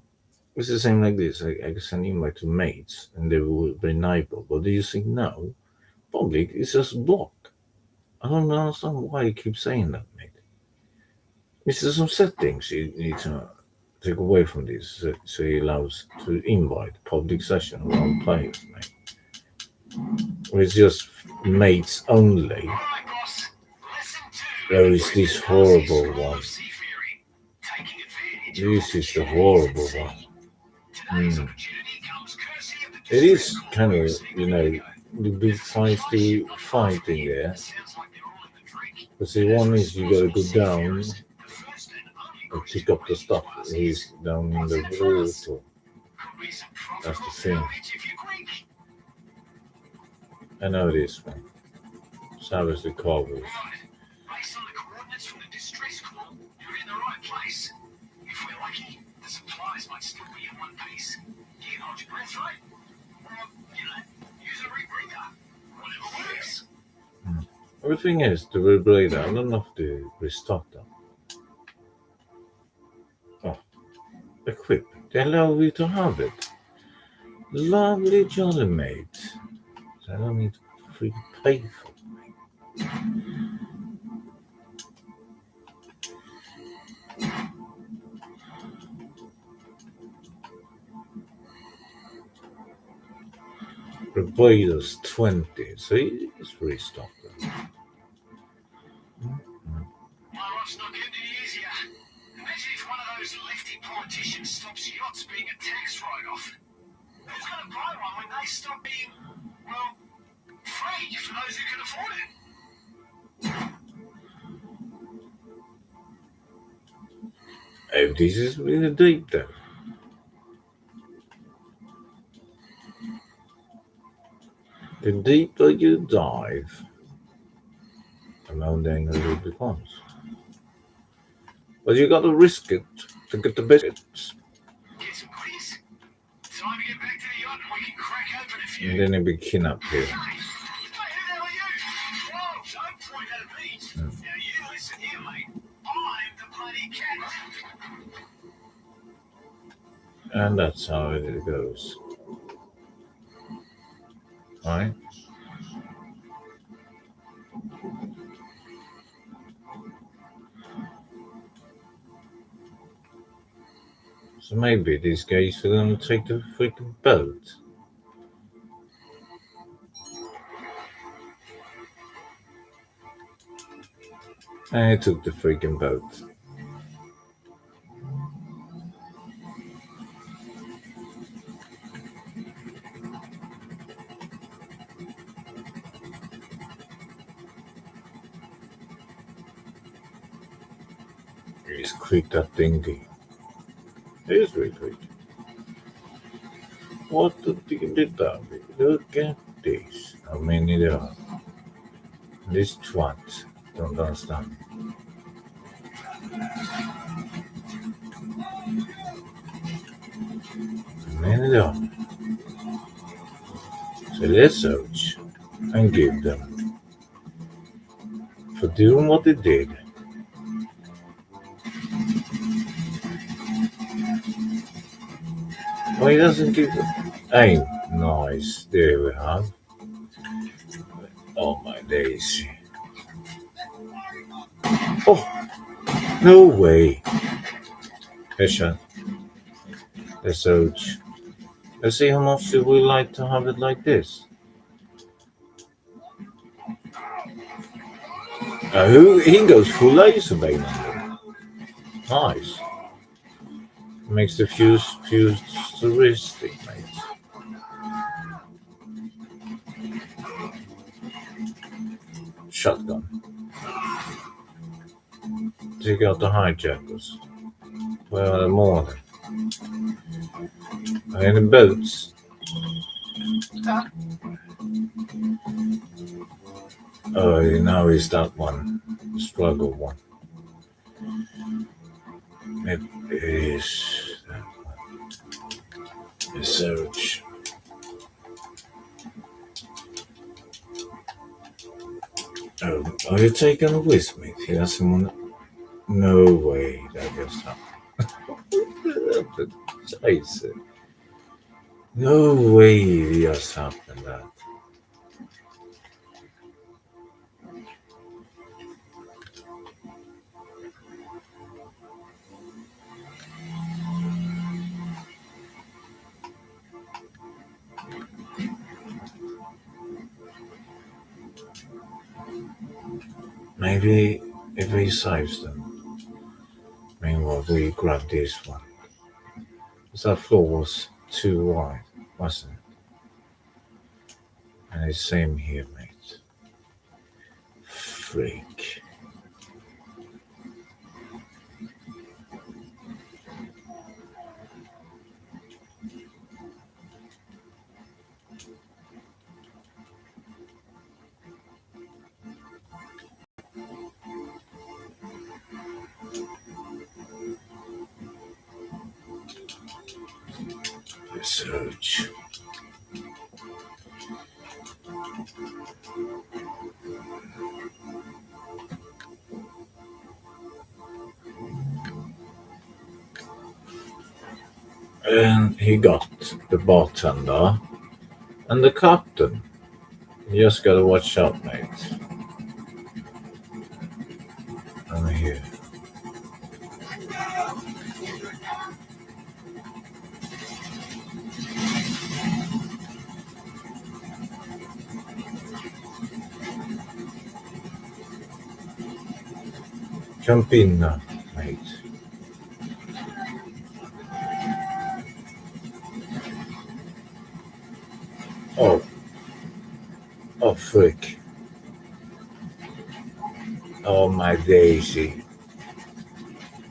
It's the same like this. I can send invite to mates and they will be neighbor. But do you think no? Public is just block. I don't understand why you keep saying that, mate. It's some settings you need to take away from this so it allows to invite public session around players, mate. It's just mates only. There is this horrible one. This is the horrible one. It is kind of, the big feisty fighting there. Because the one is you gotta go down and pick up the stuff. He's down in the water. That's the thing. I know this one. Savage the Cowboys. Based on the coordinates from the distress call, you're in the right place. If we're lucky, the supplies might still be in one piece. You can hold your breath, right? Or, use a rebringer. Whatever works. The thing is, the rebreather, I don't know if they restock them. Oh, equip. They allow you to have it. Lovely jolly mate. So I don't need to freaking pay for it. Rebreather's 20, so it's restocked. Life's not getting any easier. Imagine if one of those lefty politicians stops yachts being a tax write-off. Who's going to buy one when they stop being, well, free for those who can afford it? Oh, this is really deep though. The deeper you dive, the more dangerous it becomes. But you gotta risk it to get the biscuits. Get some quiz. Time to get back to the yacht and we can crack open a few. And then you'll be kidnapped here. Hey, who the hell are you? Whoa, don't point at me. Now you listen here, mate. I'm the bloody cat. And that's how it goes. Alright? So maybe these guys are gonna take the freaking boat. And I took the freaking boat. It's quick, that thingy. It is very quick. What the thing did that? Look at this. How many there are? This twat. Don't understand. How many there are? So let's search and give them for doing what they did. Why doesn't it? Hey, nice. There we have. Oh my days. Oh, no way. Headshot. Let's search. Let's see how much do we like to have it like this. He goes full laser beam. Nice. Makes the futuristic, mate. Shotgun. Take out the hijackers. Where are the more? In the boats. Oh, now is that one. Struggle one. It is that one. The search. Oh, are you taking a whiz, mate? He doesn't want. No way that just happened. Jesus. No way it just happened that. Maybe if he saves them. Meanwhile, we grab this one. Because that floor was too wide, wasn't it? And it's same here, mate. Freak. Research. And he got the bartender and the captain. You just gotta watch out, mate. I'm here. Jump in now, mate. Oh. Oh, frick. Oh, my daisy.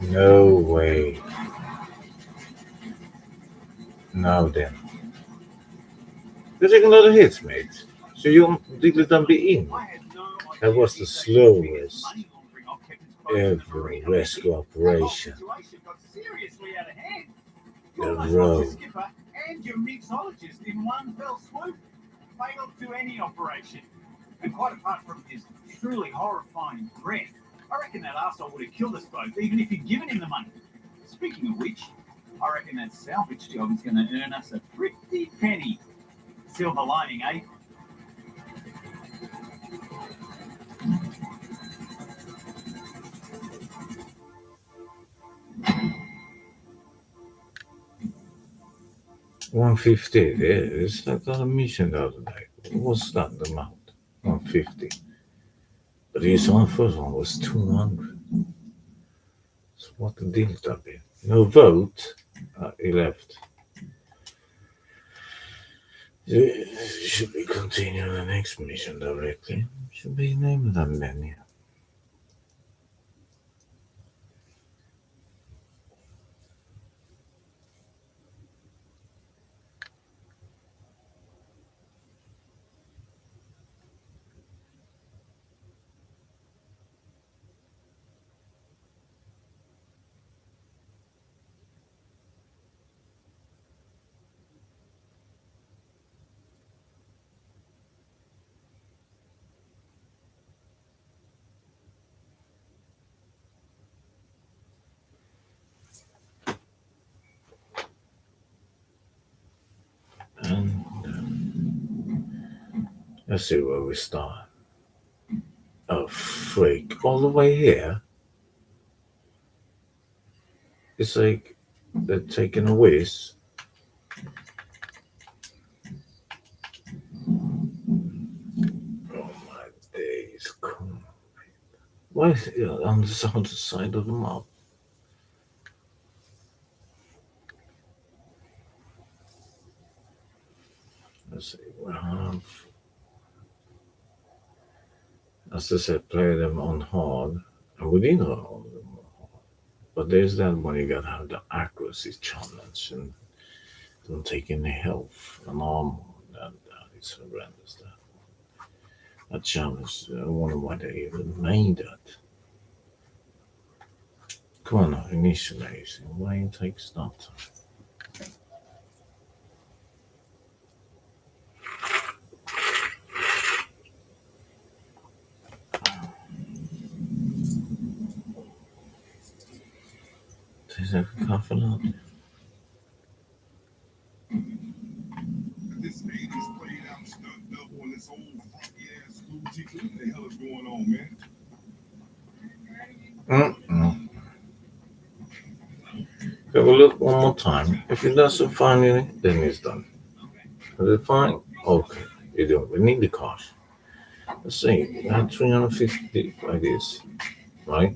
No way. Now then. You're taking a lot of hits, mate. So you didn't be in. That was the slowest ever rescue operation. The road. And your mixologist in one fell swoop. Fatal to any operation. And quite apart from his truly horrifying threat, I reckon that arsehole would have killed us both, even if you'd given him the money. Speaking of which, I reckon that salvage job is going to earn us a pretty penny. Silver lining, eh? $150. Yeah, it's like on a mission the other day. What's that amount? 150. But this one, first one was 200. So what the deal that be? No vote. He left. Should we continue the next mission directly? Should be named that menu. Let's see where we start. Oh, freak. All the way here? It's like they're taking a whiz. Oh my days. Come on. Why is it on the other side of the map? Let's see. We have, as I said, play them on hard. And we did on them on hard. But there's that one you gotta have the accuracy challenge and don't take any health and armor. That is horrendous. That challenge, I wonder why they even made that. Come on now, initializing. Why it takes that time? Is that cough a lot? This 80s played out stunt double and this old funky ass school teacher. What the hell is going on, man? Okay, we'll look one more time. If it doesn't find any, then it's done. Is it fine? Okay. You don't. We need the cash. Let's see. We had 350 like this, right?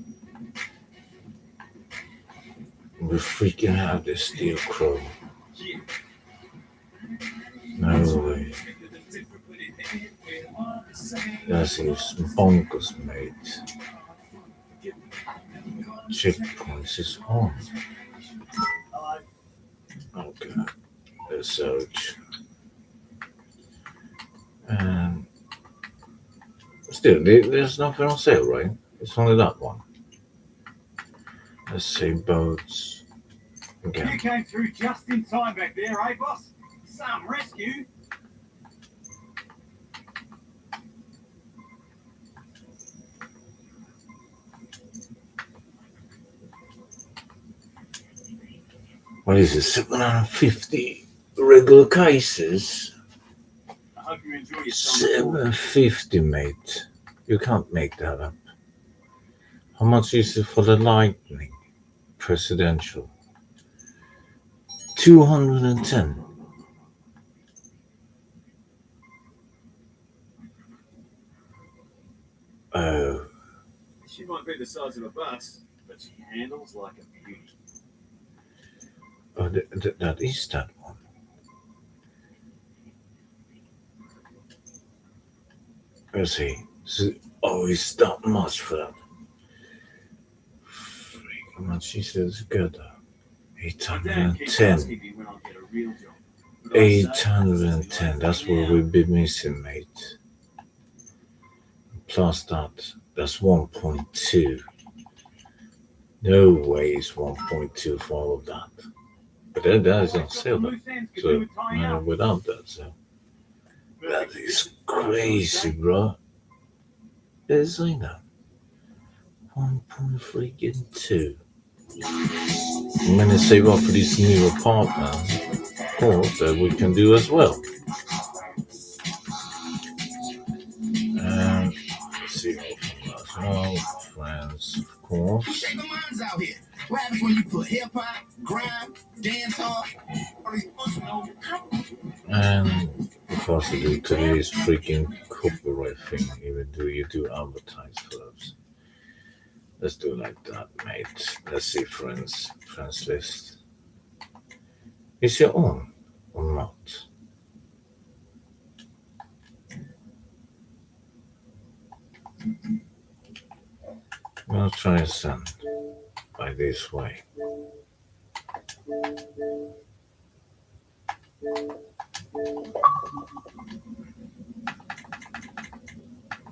We freaking have this steel crow. No way. That is bonkers, mate. Checkpoints is on. Okay. Let's search. And still, there's nothing on sale, right? It's only that one. Let's see, boats. You came through just in time back there, eh, boss? Some rescue. What is it? 750 regular cases? I hope you enjoy your 750, mate. You can't make that up. How much is it for the lightning? Presidential. 210. Oh. She might be the size of a bus, but she handles like a beauty. Oh, that is that one. Let's see. Oh, it's that much for that. Freak, how much is it together? 810. 810. That's what we've been missing, mate. Plus that's 1.2. No way it's 1.2 for all of that. But that is on sale, though. So, without that, so. That is crazy, bro. Is I know. 1.2. I'm gonna save up for this new apartment, of course, that we can do as well. And let's see what from as well. Friends, of course. Shake the minds out here. What happens when you put hip hop, grime, dance hall, and of course, to do today's freaking copyright thing, even though you do advertise for us. Let's do like that, mate. Let's see, friends list. Is your on or not? I'll try and send by this way.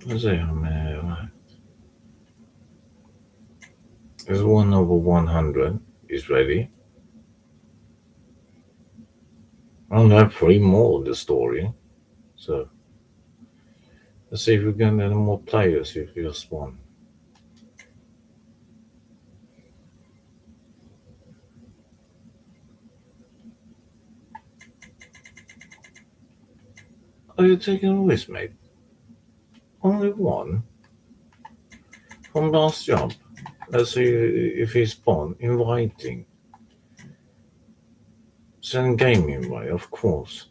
Let's see how many. There's 1/100 is ready. I only have 3 more of the story. So let's see if we get any more players if we just one. Are you taking a risk, mate? only one from last job. Let's see if he's spawned inviting. Send game invite, of course.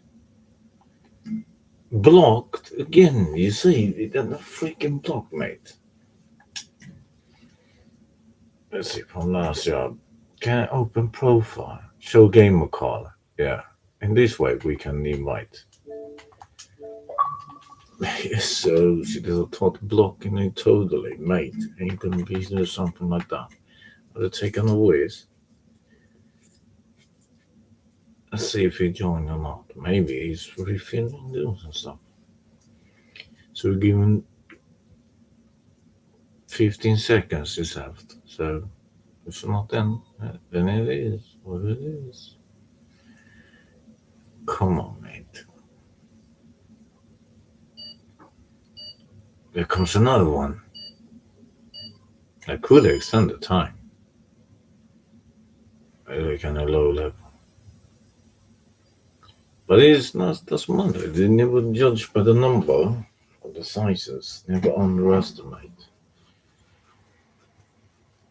Blocked again, you see, the freaking block, mate. Let's see, from last job. Can I open profile? Show gamer call. Yeah. In this way we can invite. So she does a thought blocking it totally, mate. Ain't gonna be something like that. Are they taken away? Let's see if he joined or not. Maybe he's refilling doing some stuff. So we give him 15 seconds is left. So if not then it is what it is. Come on, mate. There comes another one. I could extend the time. Like on a low level. But it's not doesn't matter. They never judge by the number or the sizes. Never underestimate.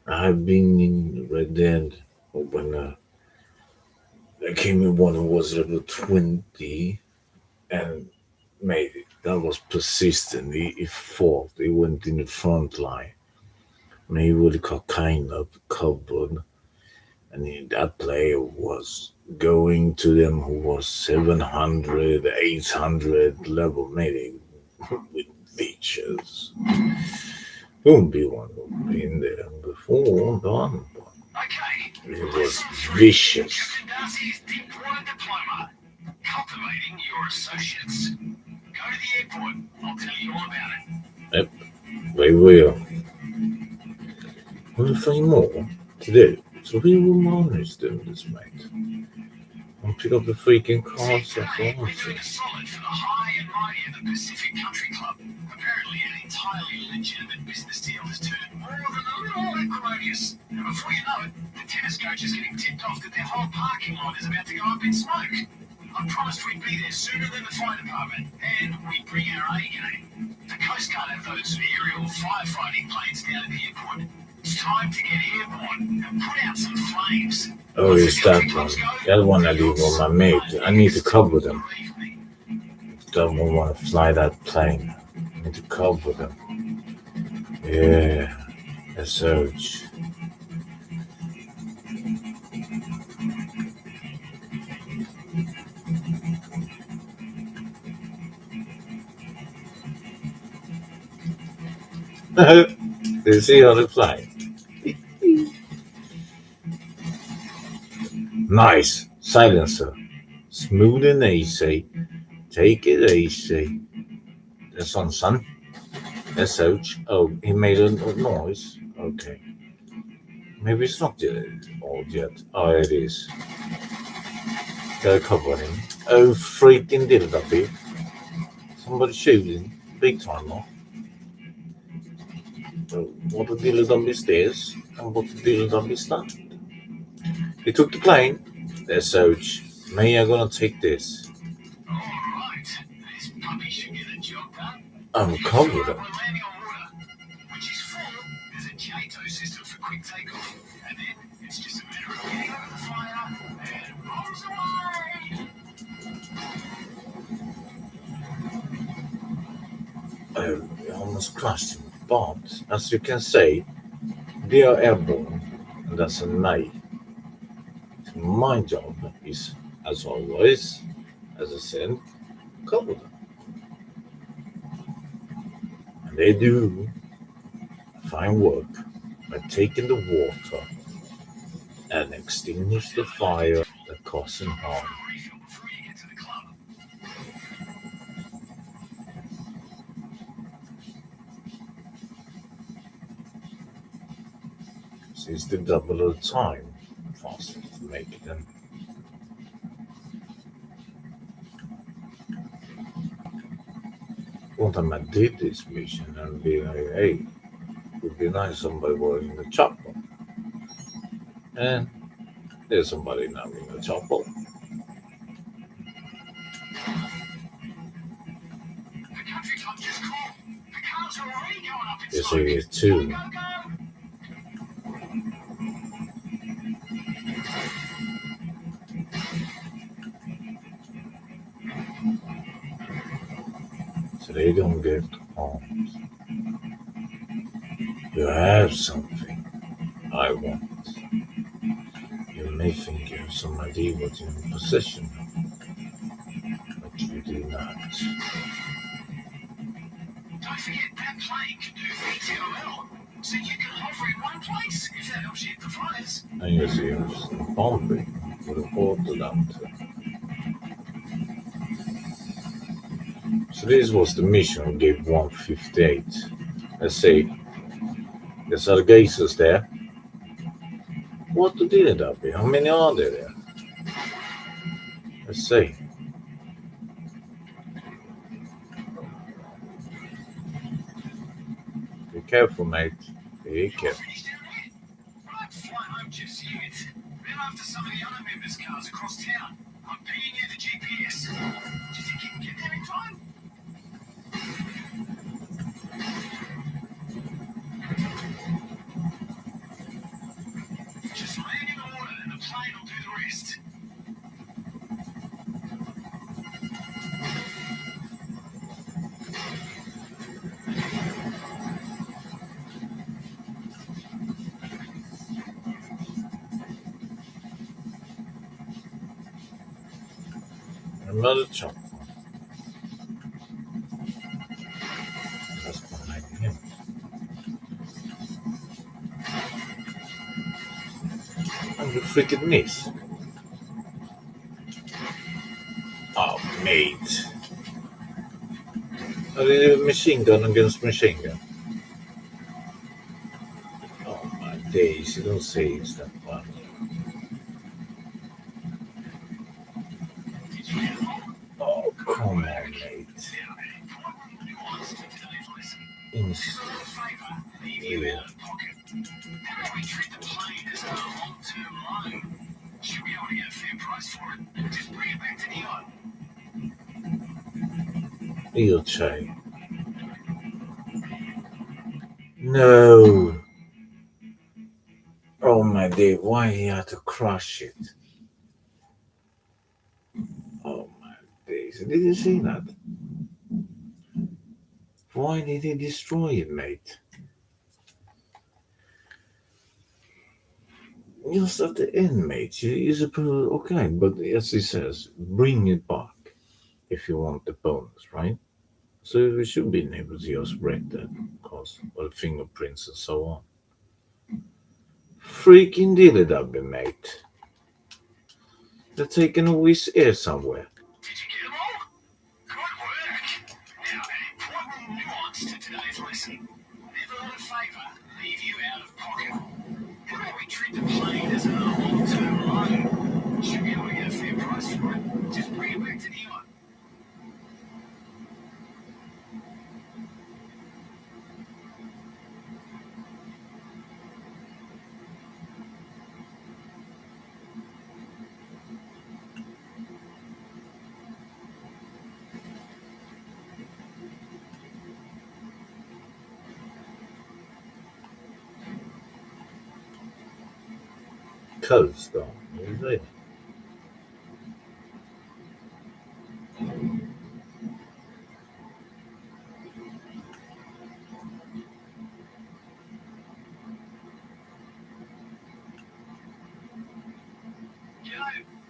I've been in Red Dead when I came in one who was level 20 and made it. That was persistent. He fought. He went in the front line. And he would got kind of covered. And that player was going to them who was 700, 800 level, maybe with features. Won't be one who'd been there before, done. It was vicious. Darcy's Deepwater diploma. Cultivating your associates. Go to the airport. I'll tell you all about it. Yep, they will. Only 3 more to do. So we will manage doing this, mate. I'll pick up the freaking cars off We're doing a solid for the high and mighty of the Pacific Country Club. Apparently an entirely legitimate business deal has turned more than a little acrimonious. And before you know it, the tennis coach is getting tipped off that their whole parking lot is about to go up in smoke. I promised we'd be there sooner than the fire department, and we'd bring our A game. The Coast Guard have those aerial firefighting planes down at the airport. It's time to get airborne and put out some flames. Oh, it's that one. That one I leave on my mate. I need to cover them. Don't want to fly that plane. I need to cover them. Yeah, a surge. You see how they fly? Nice silencer, smooth and easy. Take it easy. That's on, son. That's out. Oh, he made a noise. Okay. Maybe it's not old yet. Oh, it is. Gotta cover him. Oh, freaking dildo. Somebody shooting. Big time, huh? What a dildo stairs and what a dildo stand. He took the plane. That's out. Me, I'm gonna take this. Alright, this puppy should get a job done. I'm covered. We're landing on water, which is full. There's a GTAO system for quick takeoff. And then it's just a matter of getting over the fire and rolls away. I almost crashed him. But, as you can see, they are airborne. And that's a night. My job is, as always, as I said, cover them. And they do fine work by taking the water and extinguish the fire that causing harm. Since the double of the time faster to make them. One time I did this mission and be like, hey, it would be nice somebody were in the chopper. And there's somebody now in the chopper. The country club just called. The car Yes, it is too. So they don't get harmed. You have something I want. You may think you have some idea what's in your possession, but you do not. Don't forget that plane can do GTAO, so you can hover in one place if that helps you hit the flyers. And you see a bombing with a portal down to. So this was the mission on gate 158. Let's see. There's other gases there. What did it up here? How many are there? Let's see. Be careful, mate. Be careful. Right, fly home just yet. Been after some of the other members' cars across town. I'm pinging you the GPS. Do you think you can get there in time? Just land in order and the plane will do the rest. Another chunk. That's behind him. And you freaking miss. Oh, mate. A machine gun against machine gun. Oh my days, you don't say it's that fun. Oh, come on, mate. Yeah. How about we treat the plane as a long-term loan? Should be able to get a fair price for it. Just bring it back to Neon. Io c'hai. No. Oh my day, why he had to crush it? Oh my days, did you see that? Why did he destroy it, mate? Just at the end, mate, you suppose, okay, but as he says, bring it back if you want the bonus, right? So we should be able to just break that, cause well, fingerprints and so on. Freaking dilly-dabby, mate. They're taking a whiz air somewhere. Did you get them all? Good work. Now, an important nuance to today's lesson. Never let a favour leave you out of pocket. How about we treat the plane as a long-term loan? Should be able to get a fair price for it. Just bring it back to Neon. Coast gone, is it?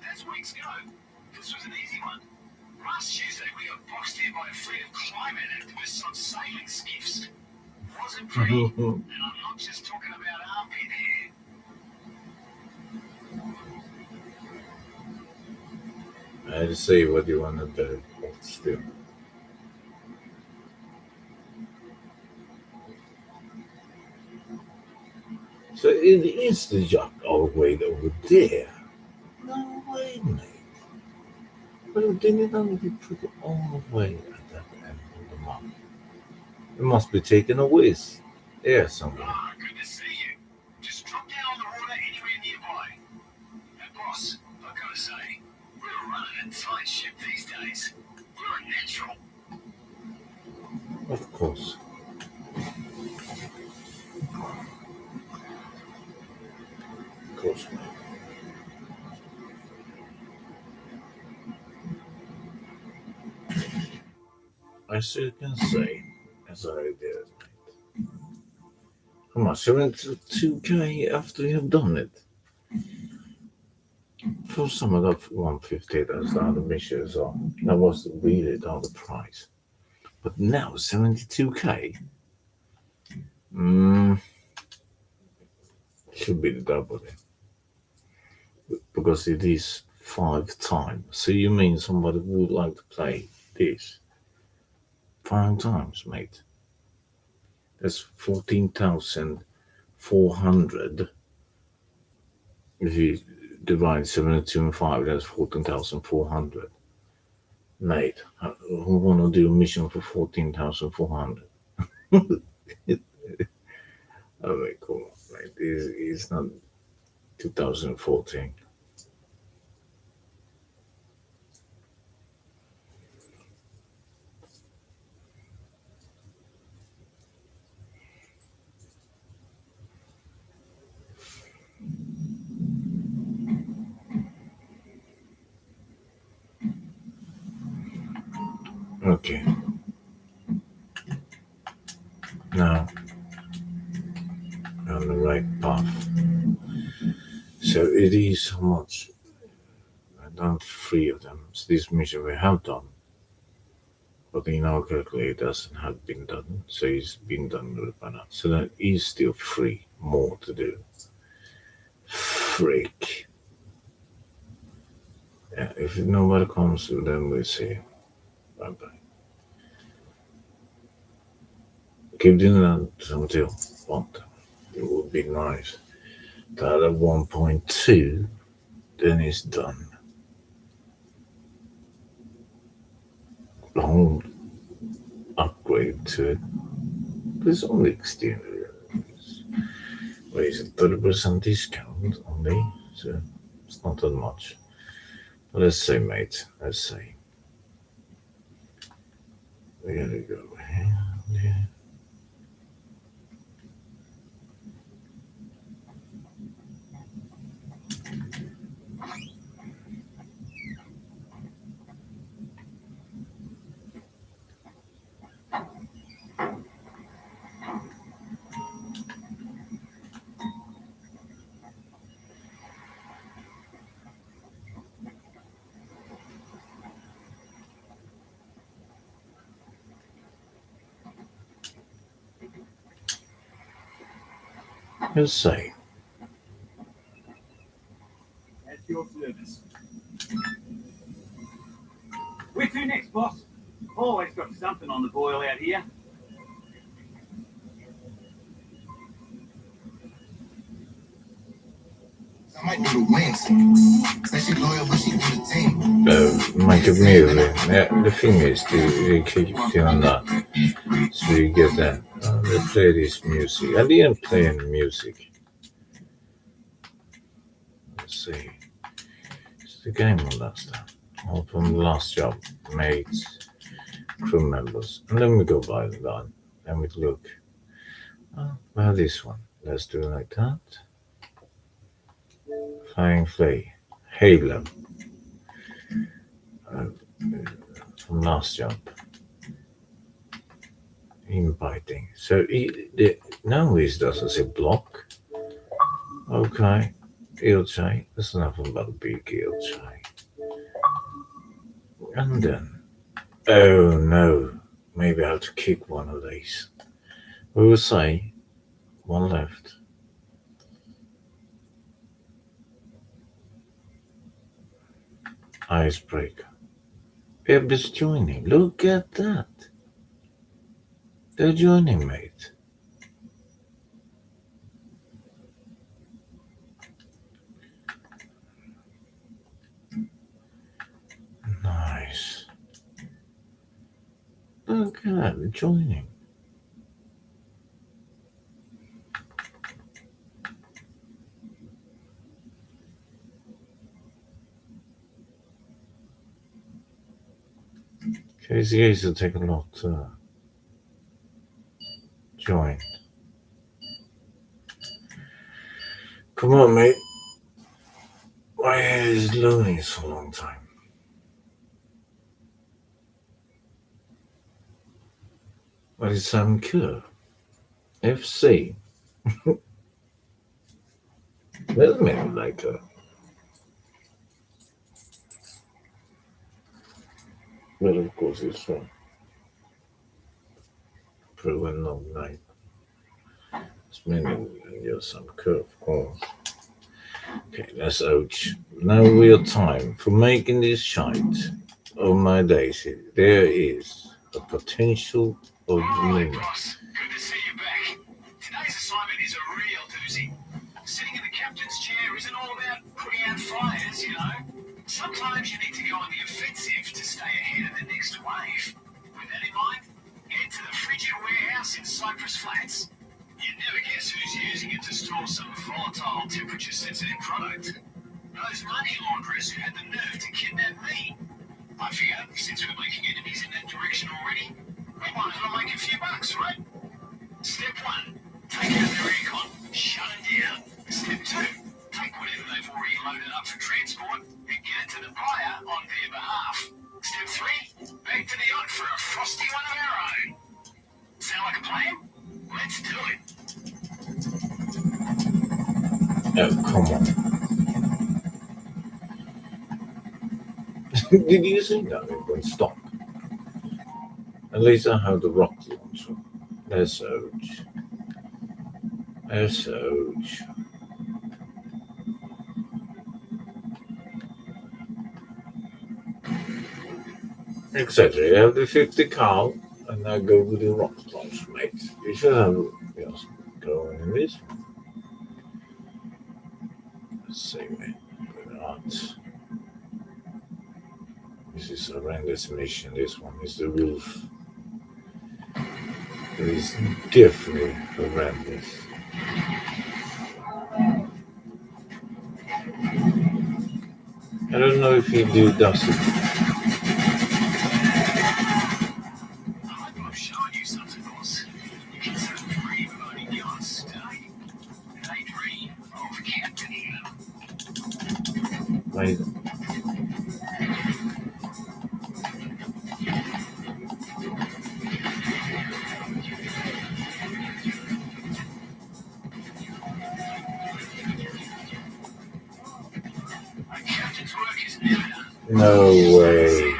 That's weeks ago. This was an easy one. Last Tuesday, we got boxed in by a fleet of climate activists on sailing skiffs. Wasn't pretty, and I'm not just talking about armpit hair. I had to say what you want to do, but still. So it is the yacht all the way over there. No way, mate. But didn't only put it all the way at that end of the map. It must be taking a whiz. There somewhere. Ah, good to see you. Just drop down on the water anywhere nearby. And boss, I've got to say, we're running a tight ship these days. You're a natural. Of course. course. I still can say, as I did. Come on, 72k after you have done it. First time I got 150, that's the other mission as well. That was really the other price. But now 72k. Should be the double because it is 5 times. So you mean somebody would like to play this 5 times, mate? That's 14,400. If you divide 72 and 5, that's 14,400. Mate, who want to do a mission for 14,400? Oh, wait, come on, mate. It's not 2014. Okay. Now, on the right path. So it is how much? I've done 3 of them. So this mission we have done. But in our calculator it doesn't have been done. So it's been done by now. So that is still 3 more to do. Freak. Yeah, if nobody comes, then we'll see. Bye bye. Keep doing that until what? It would be nice. That at 1.2, then it's done. Long upgrade to it. There's only extended. What is it? 30% discount only. So it's not that much. But let's say, mate. Let's say. We gotta go here. Yeah. Let's say. At your service. Where to next, boss? Always got something on the boil out here. I might do the wings. Say she loyal, but she with the team. Make it music. Yeah, the thing is, you keep doing that. So you get that. Let's play this music. I didn't play any music. Let's see. It's the game on that stuff. All from the last job. Mates, crew members. And then we go by the gun. Then we look. Well, this one. Let's do it like that. Flying Flea. Halo. From last job. Inviting. So now he doesn't say block. Okay. Ilchai. There's nothing but a big Ilchai. And then. Oh no. Maybe I have to kick one of these. We will say one left. Icebreaker. Everybody's joining. Look at that. They're joining, mate. Nice. Look at that. They're joining. KCAs will take a lot to join. Come on, mate. Why is loading so long time? What is some curve? FC. Wait a minute, like well, of course, it's from proven long night. It's meaning just some curve, of course. Okay, that's ouch. Now real time for making this shite. Oh my days, there is a potential of limit. Boss, good to see you back. Today's assignment is a real doozy. Sitting in the captain's chair isn't all about putting out fires, you know. Sometimes you need to go on the offensive to stay ahead of the next wave. With that in mind, head to the frigid warehouse in Cypress Flats. You'd never guess who's using it to store some volatile, temperature-sensitive product. Those money launderers who had the nerve to kidnap me. I figure, since we're making enemies in that direction already, we might as well make a few bucks, right? Step 1, take out their aircon, shut it down. Step 2, take whatever they've already loaded up for transport and get it to the buyer on their behalf. Step 3, back to the yacht for a frosty one of our own. Sound like a plan? Let's do it. Oh, come on. Did you see that? It went stop. At least I have the rocket launcher. That's ouch. That's ouch. Exactly. I have the 50 cal and I go with the rocket launcher, mate. You should have just going in this one. Let's see, mate. Not. This is a horrendous mission. This one is the roof. It is definitely horrendous. I don't know if he does it. I've shown you something, boss. You can sort of dream of owning yachts, today. They dream of captaining them. Wait. No way.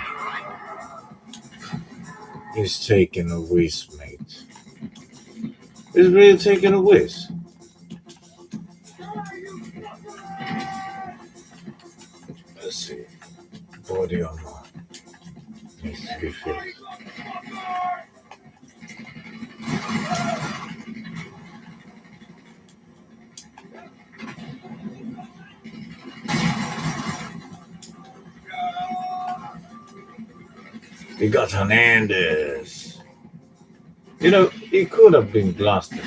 He's taking a whiz, mate. He's really taking a whiz. Let's see. Body armor needs to be filled. He got Hernandez. You know, he could have been blasted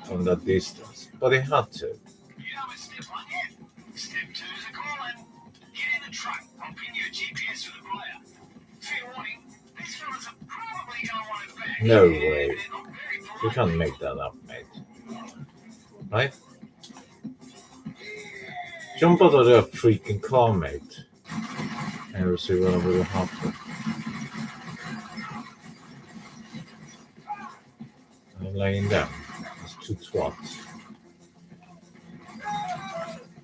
from that distance, but he had to. You know what step 1 is? Step 2 is a call-in. Get in the truck. I'll pin you a GPS for the buyer. Fair warning, these fellas are probably going to want it back. No way. You can't make that up, mate. Right? Jump out of that freaking car, mate. And we'll see what will happen. I'm laying down. It's 2 twats.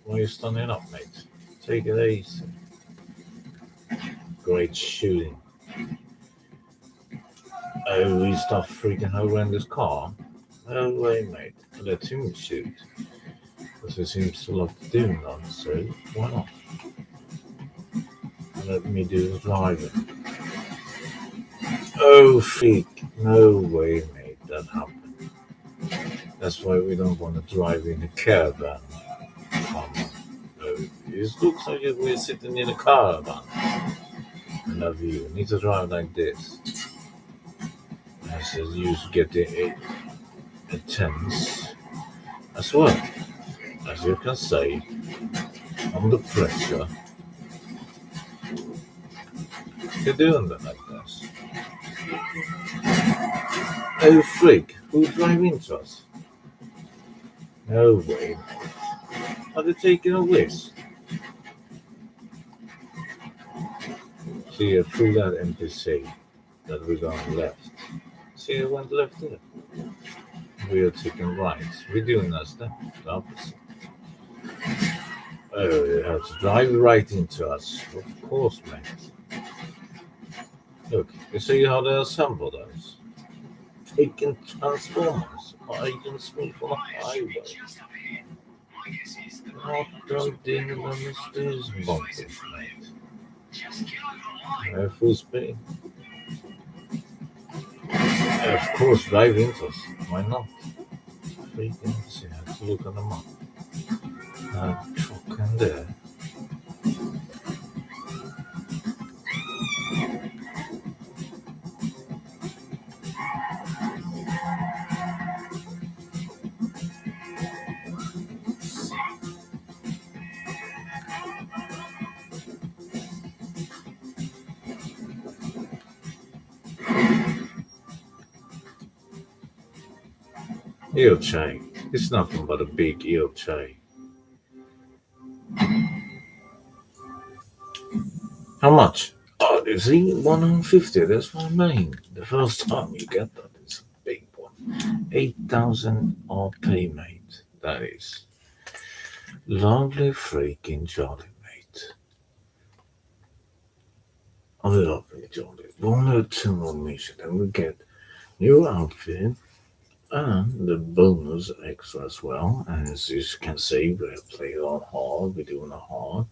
Why are you standing up, mate? Take it easy. Great shooting. Oh, he's that freaking horrendous car? No way, mate. Let him shoot. Because he seems to like doing that, so why not? Let me do the driving. Oh, freak. No way, mate. That happened. That's why we don't want to drive in a caravan. Come on. No, it looks like we're sitting in a caravan. I love you. You need to drive like this. I said you get the tense as well. As you can say, under pressure. You're doing that like this. Oh freak, who's driving into us? No way. Are they taking a whiz? See, through that NPC that we're going left. See, it went left there. We are taking right. We're doing that step. The opposite. Oh, you have to drive right into us. Of course, mate. Look, you see how they assemble those? Taking transformers or agent smooth on the highway. Not driving in the mysterious bumpers, mate. Full speed. Of course, drive into us. Why not? Freaking see, I have to look at the map. Truck in there. Eel chai. It's nothing but a big eel chai. How much? Oh, you see, 150. That's what I mean. The first time you get that is a big one. 8,000 RP, mate. That is lovely, freaking jolly, mate. Lovely, jolly. One or two more missions, and we get new outfit and the bonus extra as well. And as you can see, we're playing on hard. We're doing a hard.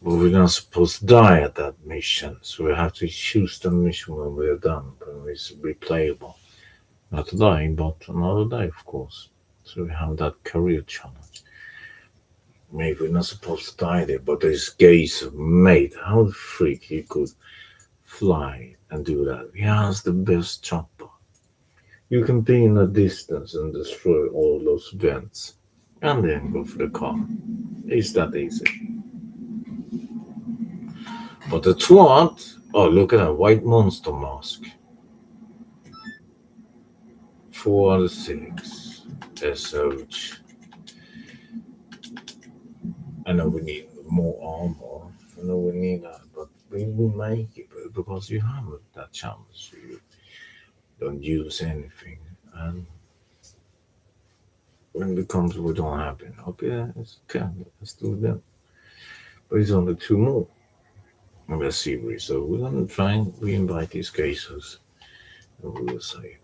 But we're not supposed to die at that mission, so we have to choose the mission when we're done, when it's replayable. Not today, but another day, of course. So we have that career challenge. Maybe we're not supposed to die there, but this guy's mate, how the freak he could fly and do that. He has the best chopper. You can be in a distance and destroy all those vents, and then go for the car. It's that easy. But the twat, oh, look at that white monster mask. 4 out of 6. SH. I know we need more armor. I know we need that, but we will make it because you have that chance. You don't use anything. And when it comes, we don't have it. Okay, it's okay. Let's do that. But it's only 2 more. Let's see, so we're gonna try and re-invite these cases. And we will say.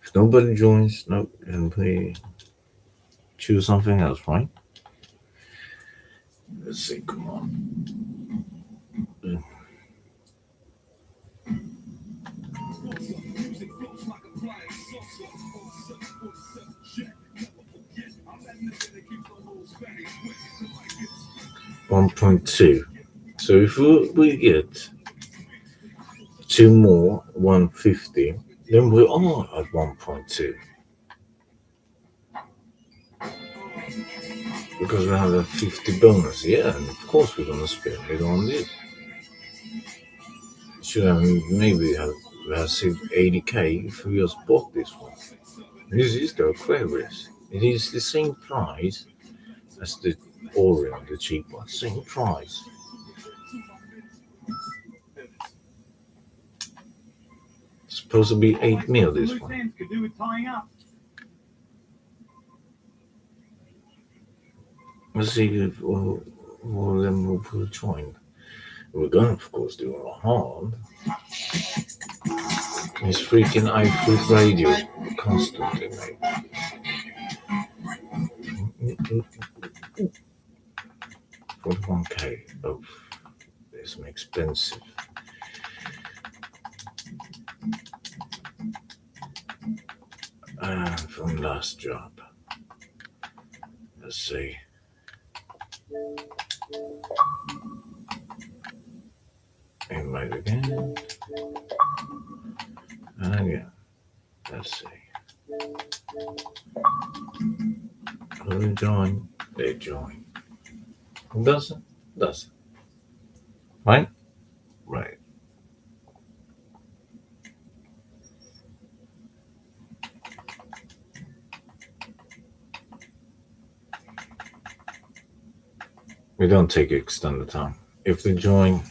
If nobody joins, no, then we choose something else, right? Let's see, come on. $1.2. So if we get 2 more 150, then we are at 1.2. Because we have a 50 bonus, yeah, and of course we're gonna spend it on this. Should have maybe have saved 80k if we just bought this one. This is the Aquarius. It is the same price as the Orion, the cheap one. Same price. It's supposed to be 8 mil this one. Let's see if all of them will join. We're gonna, of course, do a hard. It's freaking iFruit Radio constantly, mate. 41k. Oh, it's expensive. From last job. Let's see. Invite again. And again. Let's see. Who join? They join. Who doesn't? Doesn't. Right? Right. We don't take extended time. If they join,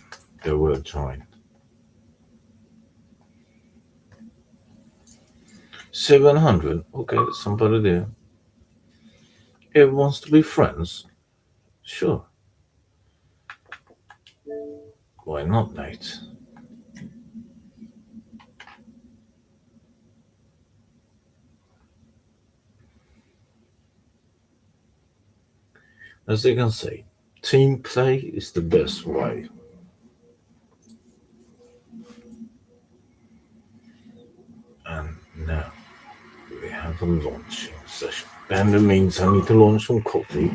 they will join. 700. Okay, somebody there. It wants to be friends. Sure. Why not, mate? As they can say, team play is the best way. And now we have a launching session. And it means I need to launch some coffee.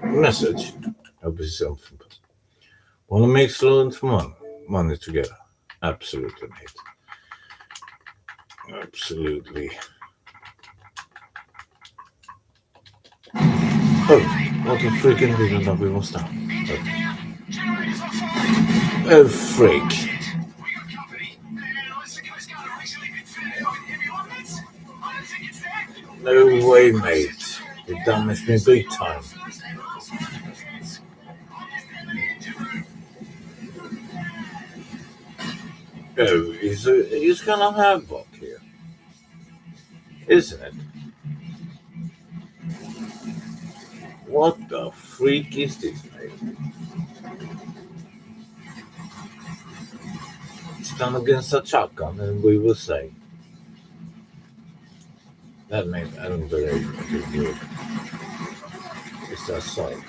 Message. That'll be something. Want to make slow and money together? Absolutely, mate. Absolutely. Oh, what a freaking little number was that? Oh, freak. No way, mate. You damaged me big time. Oh, he's gonna have luck here. Isn't it? What the freak is this, mate? Stand against a shotgun and we will say. That made I don't believe it. It's that side.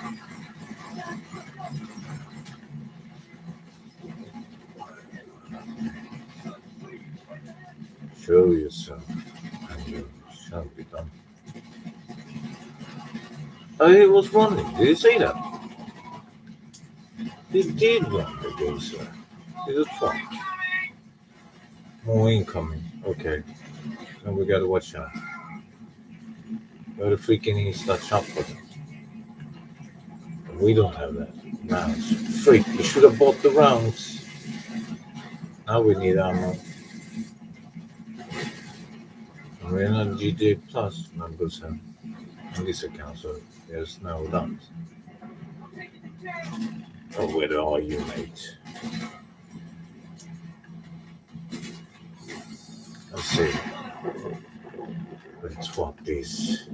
Show yourself and you shall be done. Oh, he was running. Did you see that? He did run the geezer. He's a truck. More incoming. Okay. Now we gotta watch out. Where the freaking is that shot button? We don't have that. Rounds. Freak, we should have bought the rounds. Now we need ammo. We're not GTA Plus members on this account, so there's no doubt. Oh, where are you, mate? Let's see. Let's swap these.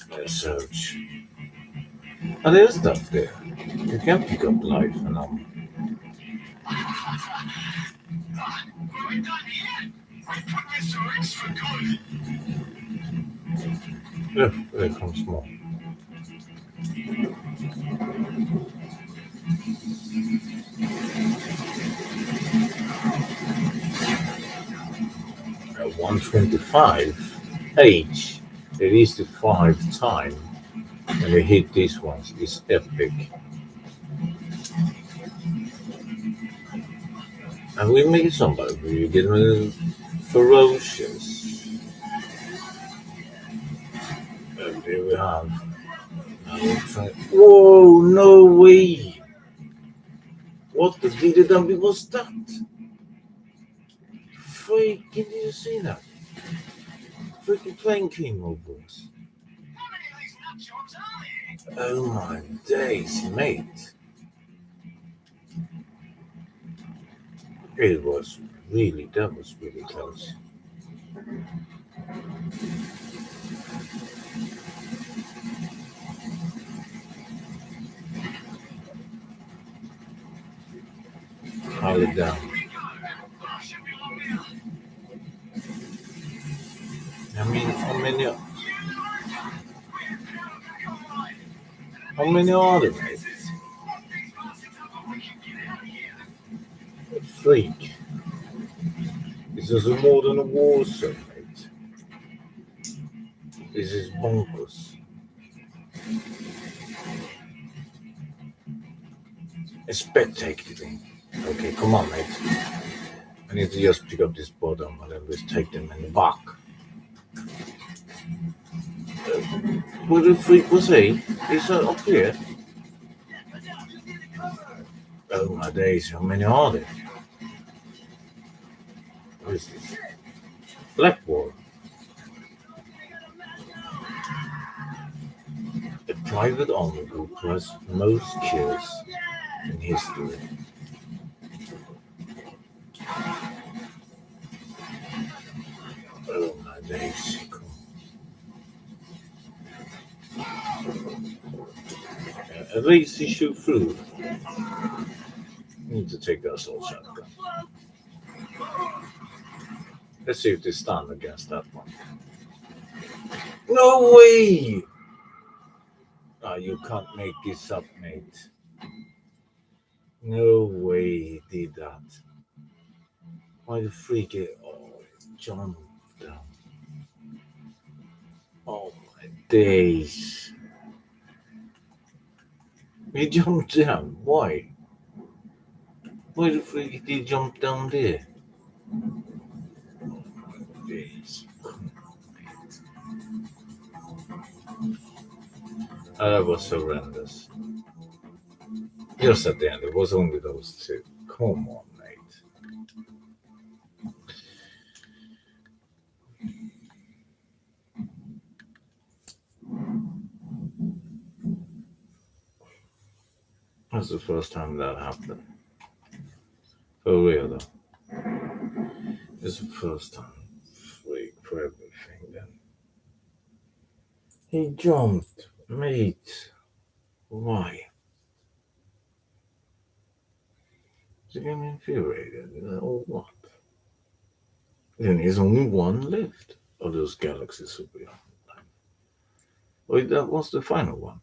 Let's search. Oh, there's stuff there. You can pick up life and yeah, there comes more. At 125 H, it is the 5 time, and they hit these ones. It's epic. And we make somebody. We get ferocious. And there we have. Whoa, no way! What the DDW was that? Freaking, did you see that? Freaking plane came over us. Oh my days, mate. That was really close. Hold it down. I mean, how many are there, mate? Freak. This is more than a war zone, mate. This is bonkers. A spectacular. Okay, come on, mate. I need to just pick up this bottom and then just take them in the back. Where the freak was he? He's up here. Oh my days, how many are there? What is this? Blackboard. A private army group who has most kills in history. Oh my days. At least he shoot through. Need to take that assault shotgun. Let's see if they stand against that one. No way! Ah, you can't make this up, mate. No way he did that. Why the freak it? Oh, jumped down. Oh my days. He jumped down. Why? Why the freak did he jump down there? Oh my days. That was horrendous. Just at the end, it was only those two. Come on, mate. That's the first time that happened. For real, though. It's the first time. Freak for everything, then. He jumped, mate. Why? Is he getting infuriated? Or what? Then there's only one left of those galaxies super young. Wait, that was the final one.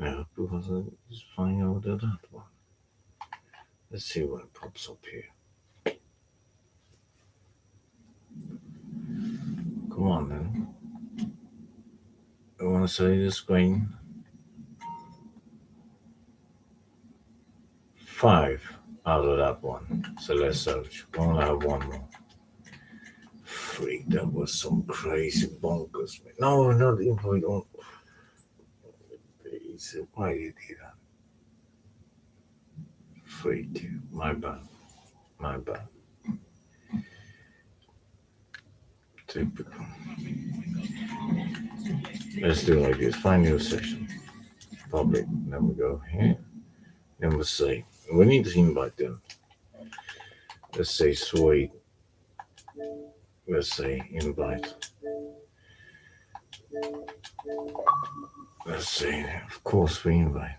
I hope it wasn't just flying over to that one. Let's see what pops up here. Come on, then. I want to say the screen. 5 out of that one. So let's search. We only have one more. Freak, that was some crazy bonkers. No, not even. We don't. Why did he do that? Freak. My bad. My bad. Typical. Let's do it like this. Find new section. Public. Then we go here. Then we say, we need to invite them. Let's say sweet. Let's say invite. Let's say, of course we invite.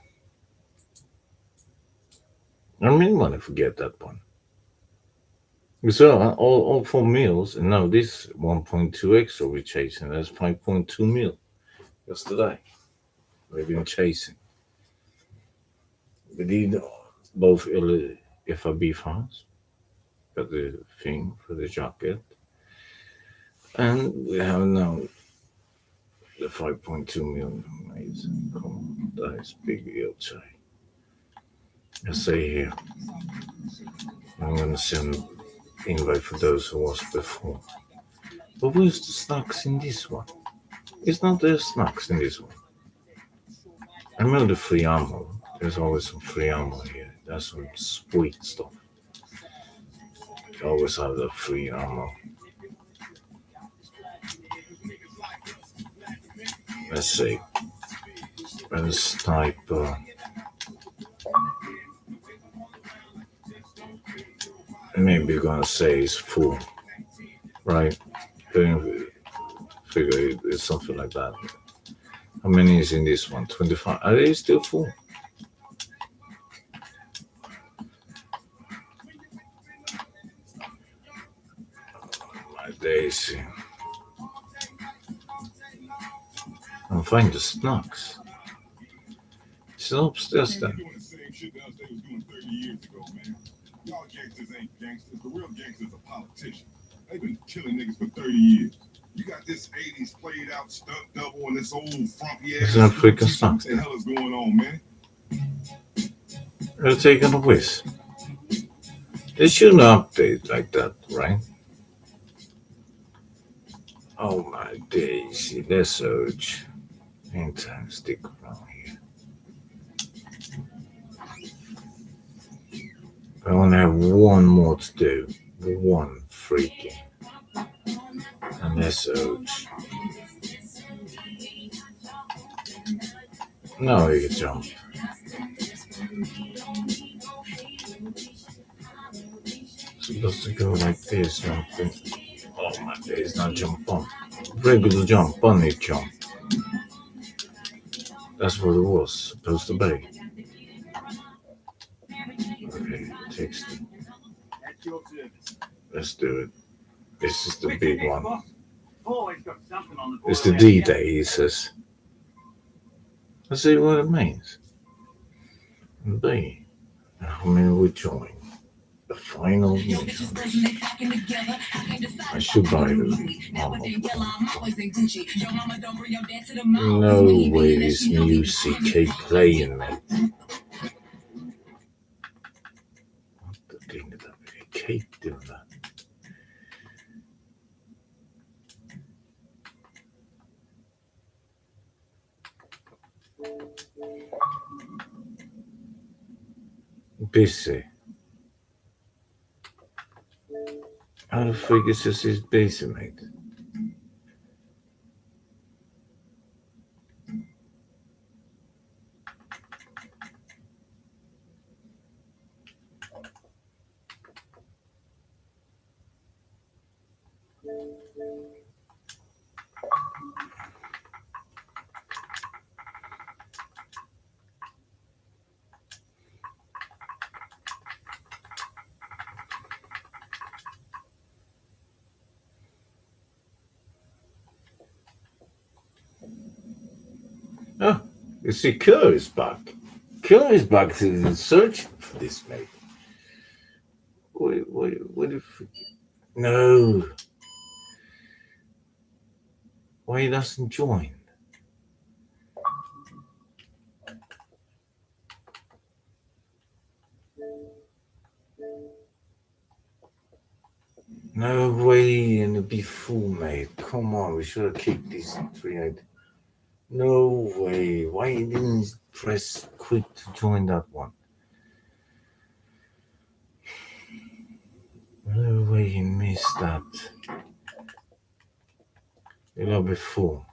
I really want to forget that one. So all 4 meals, and now this 1.2 extra we're chasing. That's 5.2 mil yesterday. We've been chasing. We did both FRB funds, got the thing for the jacket, and we have now the 5.2 million. Amazing. Come on, that is big deal, Jay. Let's say here, I'm gonna send invite for those who was before. But where's the snacks in this one? It's not there snacks in this one. I remember the free ammo. There's always some free ammo here. That's some sweet stuff. You always have the free ammo. Let's see. And a sniper. Maybe you're gonna say it's full, right? Figure it's something like that. How many is in this one? 25. Are they still full? My days. I'll find the snacks. It's upstairs then. Y'all gangsters ain't gangsters. The real gangsters are politicians. They've been killing niggas for 30 years. You got this 80s played out stunt double and this old frumpy ass. It's an freaking song. What the hell is going on, man? They're taking a whiz. They shouldn't update like that, right? Oh my days, let's urge. Meantime, stick around here. I only have one more to do. One freaking. And let's urge. No, you can jump. Supposed to go like this, something. Oh my days, not jump on. Regular jump, bunny jump. That's what it was supposed to be. Okay, text it. Let's do it. This is the big one. It's the D-Day, he says. Let's see what it means. B. How many we join? The final mission. I should buy the No way this music keep playing, mate. What the thing that I keep doing that? Busy. How the freak is this is busy, mate? Oh, you see, Kerr is back. Kerr is back to search for this, mate. What the freak? No. Why he doesn't join? No way, and it'd be full, mate. Come on, we should have kicked these three out. No way. Why he didn't press quit to join that one? No way he missed that. It'll be full.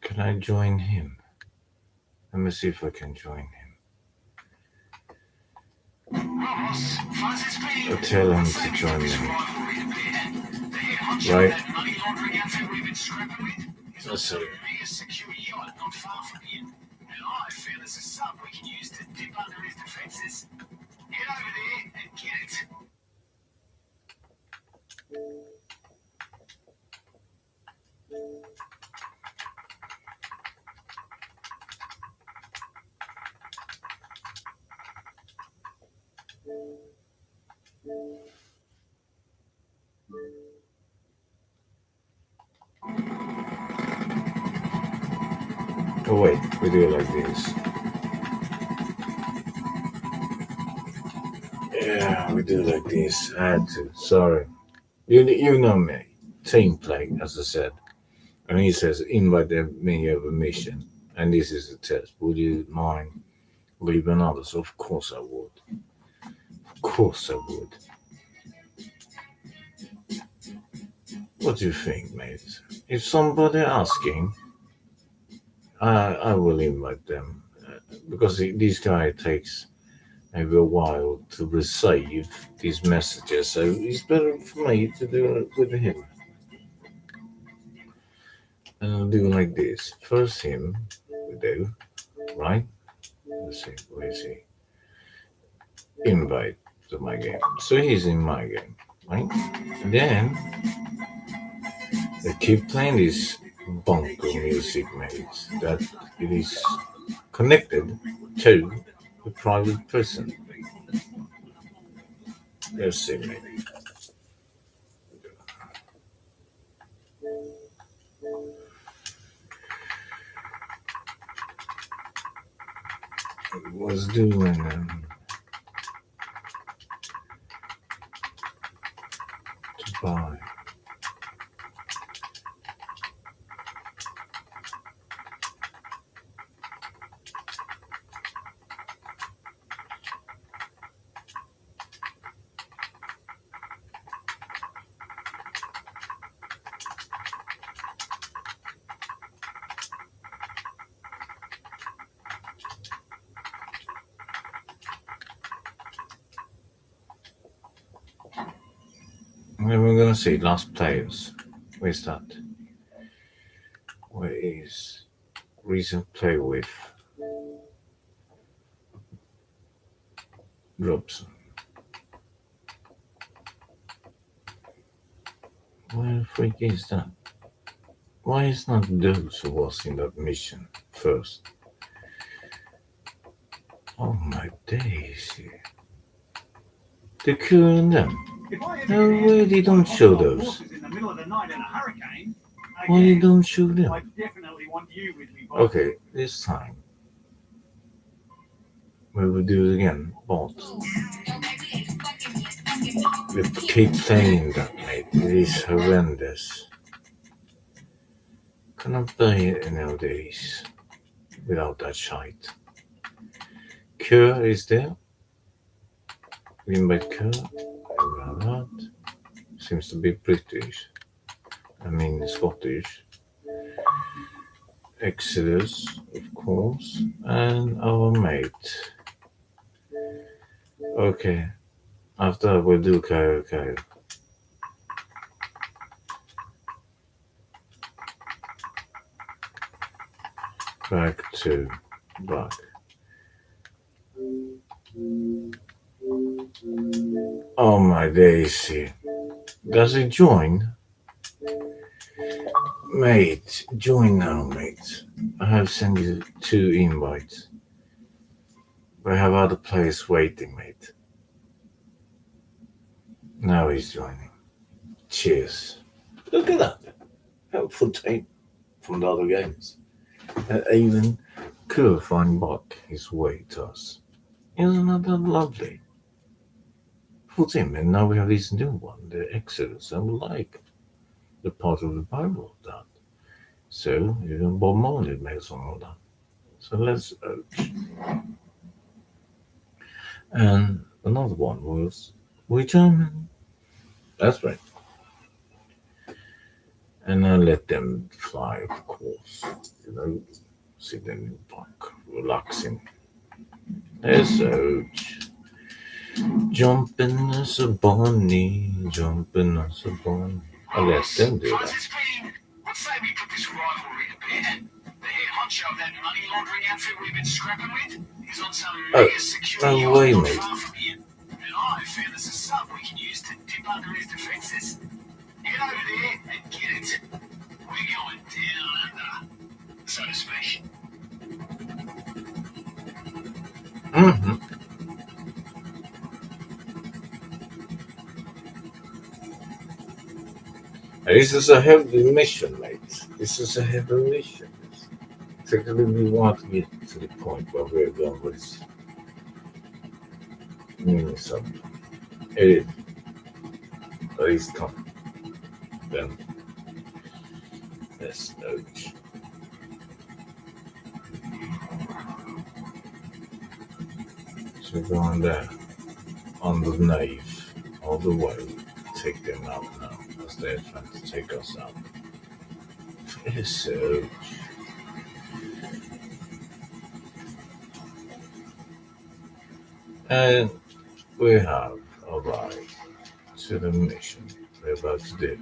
Can I join him? Let me see if I can join him. I'll tell him to join me. Right? Let's see. Oh wait, we do it like this. Yeah, we do it like this. I had to. Sorry. You know me. Team play, as I said. And he says, invite me of a mission. And this is a test. Would you mind leaving others? Of course I would. Of course I would. What do you think, mate? If somebody asking, I will invite them. Because this guy takes maybe a while to receive these messages. So it's better for me to do it with him. And I'll do like this. First him, we do, right? Let's see, where is he? Invite to my game. So he's in my game, right? And then they keep playing this bunker music, mates, that it is connected to the private person. Let's see, mate. Was doing And we're gonna see last players. Where's that? Where is recent play with Robson? Where the freak is that? Why is not those who was in that mission first? Oh my days. The crew and them. No way they don't show those. Why they don't show them? Okay, this time we will do it again, but we keep playing that, mate. It is horrendous. Cannot play it nowadays without that shite. Kerr is there. We invite Kerr. That seems to be British. I mean Scottish. Exodus, of course, and our mate. Okay, after we'll do karaoke. Back to back. Oh my daisy. Does it join? Mate, join now, mate. I have sent you 2 invites. We have other players waiting, mate. Now he's joining. Cheers. Look at that. Helpful team from the other games. And even could find back his way to us. Isn't that lovely? Full team, and now we have this new one, the Exodus, and we like the part of the Bible of that. So even Bob Marley made a song of that. So let's and another one was We German. That's right. And I let them fly, of course. You know, sitting in the park, relaxing. There's Oach. Jumping as a bunny, jumping as a bunny. I let them do that. Let's say we put this rivalry to bed. The head honcho of that money laundering outfit we've been scrapping with is on some mega security no way, yacht not mate. far from here. And I found us a sub we can use to dip under his defences. Get over there and get it. We're going down under, so to speak. Mm-hmm. This is a heavy mission, mate. This is a heavy mission. Technically, we want to get to the point where we're going with this. Something. It is. But it's tough. Then, let's Oach. So going there on the nave all the way, take them out now as they're trying to take us out. Yes, Oach. And we have arrived to the mission we're about to do.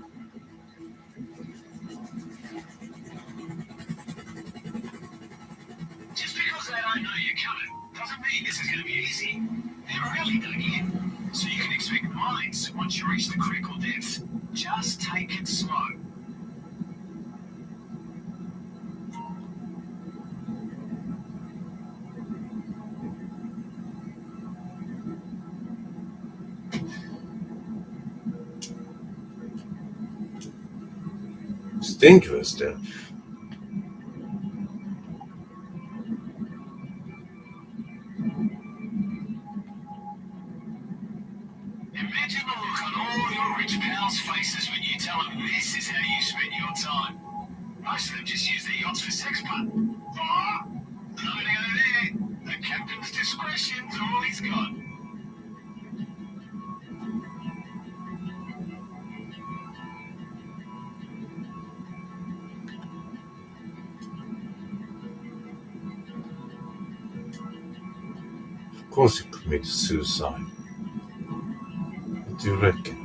Just because they don't know you're coming doesn't mean this is going to be easy. They're really dug in, so you can expect mines once you reach the critical depth. Just take it slow. It's dangerous there. Imagine the look on all your rich pals' faces when you tell them this is how you spend your time. Most of them just use their yachts for sex, but don't go there. The captain's discretion's all he's got. Of course he committed suicide. What do you reckon?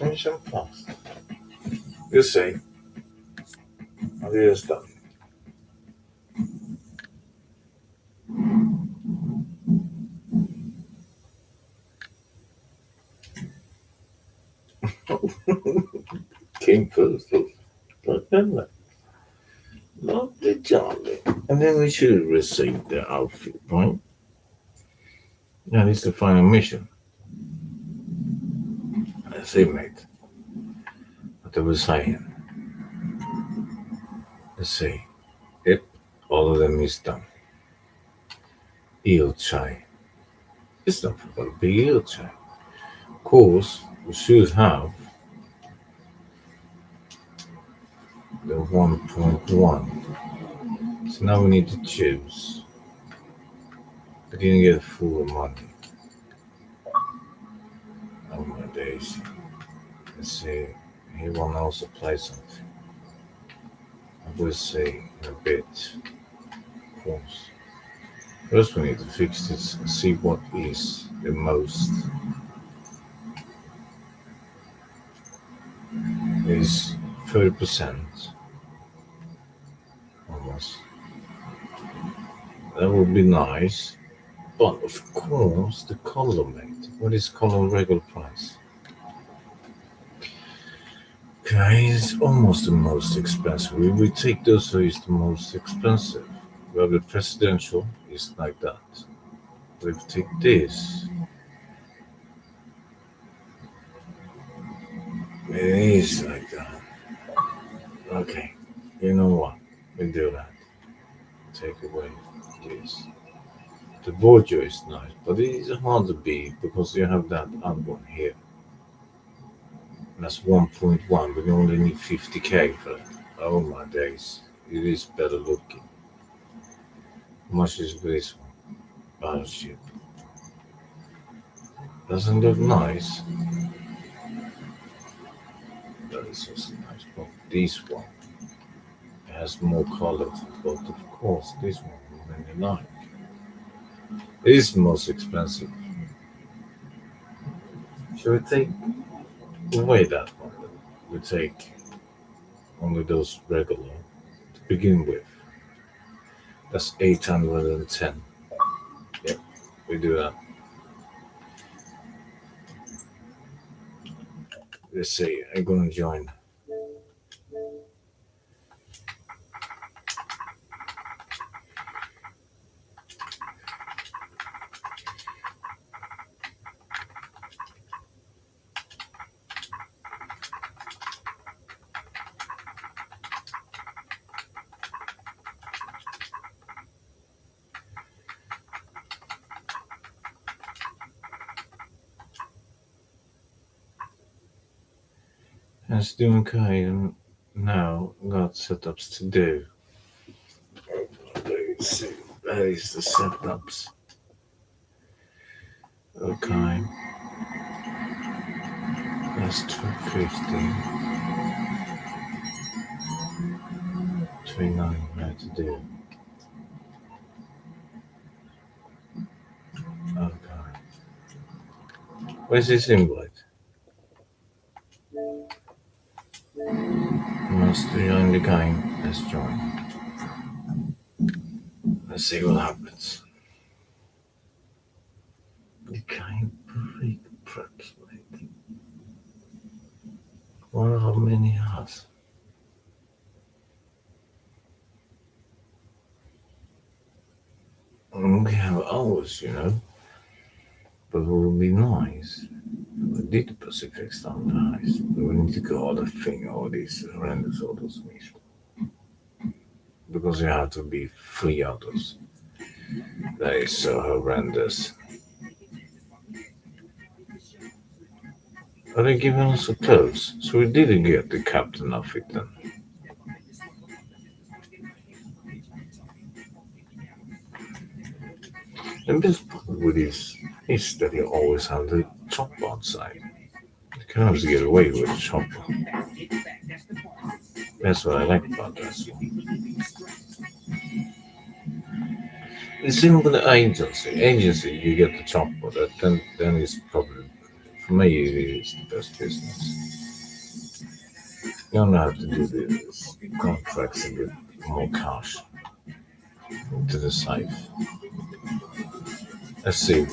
mission passed. You see, how it is done. Came first, but then lovely jolly. And then we should receive the outfit, right? That is the final mission. I say, mate. What I was saying. Let's see. Yep, all of them is done. Eel chai. It's not going to be eel chai. Of course, we should have the 1.1. So now we need to choose. We didn't get full money. Oh my days. Let's see. He will also play something. I will say in a bit. Of course. First we need to fix this and see what is the most. Is 30%. Almost. That would be nice. But of course, the color, mate. What is color regular price? Okay, it's almost the most expensive. We take those who is the most expensive. Well, the presidential is like that. We take this. It is like that. Okay, you know what? We do that. Take away this. The Borgia is nice, but it is hard to beat because you have that other one here. And that's 1.1, but you only need 50k for it. Oh my days. It is better looking. How much is this one? Oh shit. Doesn't look nice. That is also nice, but this one has more color. But of course, this one is really nice. It is most expensive. Should we take away that one? We take only those regular to begin with. That's 810. Yep, we do that. Let's see, I'm gonna join. As doing okay, and now got setups to do. Let's see, that is the setups. Okay. That's 250. 29 how to do. Okay. Where's this invite? Must join the game. Let's join. Let's see what happens. The game break approximately. Well, how many has? We have hours, you know. But it would be nice. We did the Pacific Standard Highs. We need to go all the thing, all these horrendous autos mission. Because you have to be 3 hours. That is so horrendous. Are they giving us the clothes? So we didn't get the captain outfit then. The best part with this is that you always have the chopper outside. You can always get away with the chopper. That's what I like about this one. The same with the agency. Agency, you get the chopper. Then it's probably For me, it is the best business. You don't have to do this contracts and get more cash to the safe. Let's see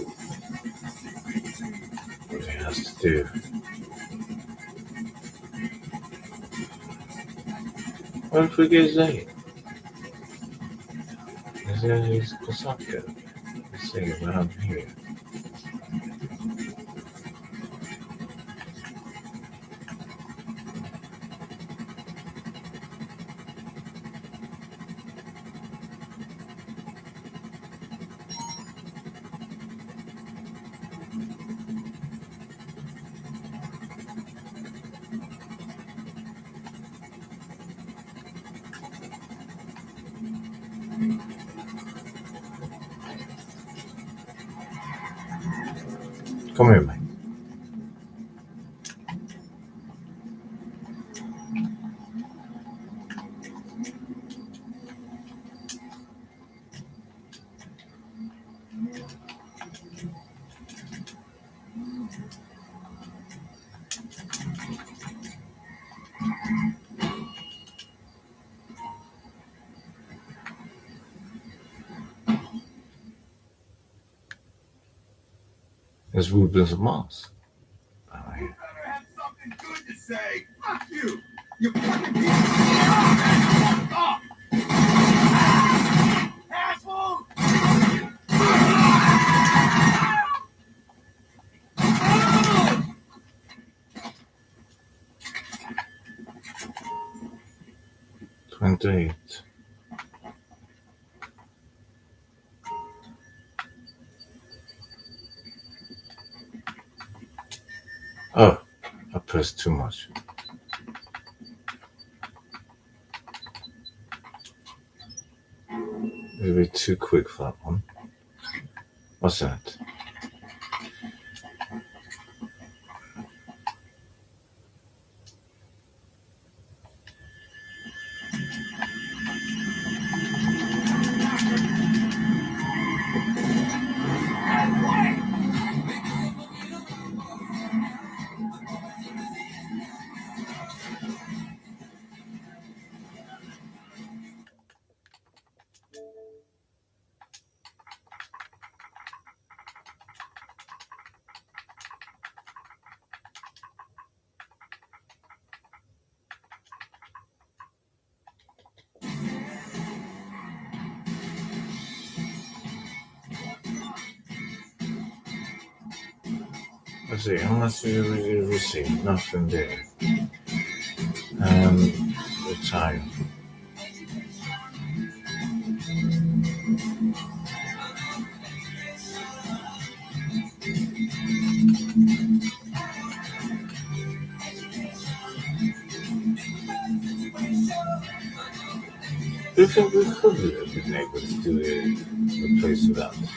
what he has to do. What if we get Zay? He's Kosaka. Let's see what I'm here. Come here, mate. There's Rubens and Mars. You better have something good to say. Fuck you. You fucking piece of oh. Asshole. 28. Oh, I pressed too much. Maybe too quick for that one. What's that? Let's see, how much did you receive? Nothing there. Retire. Do you think we could have been able to do the place without it?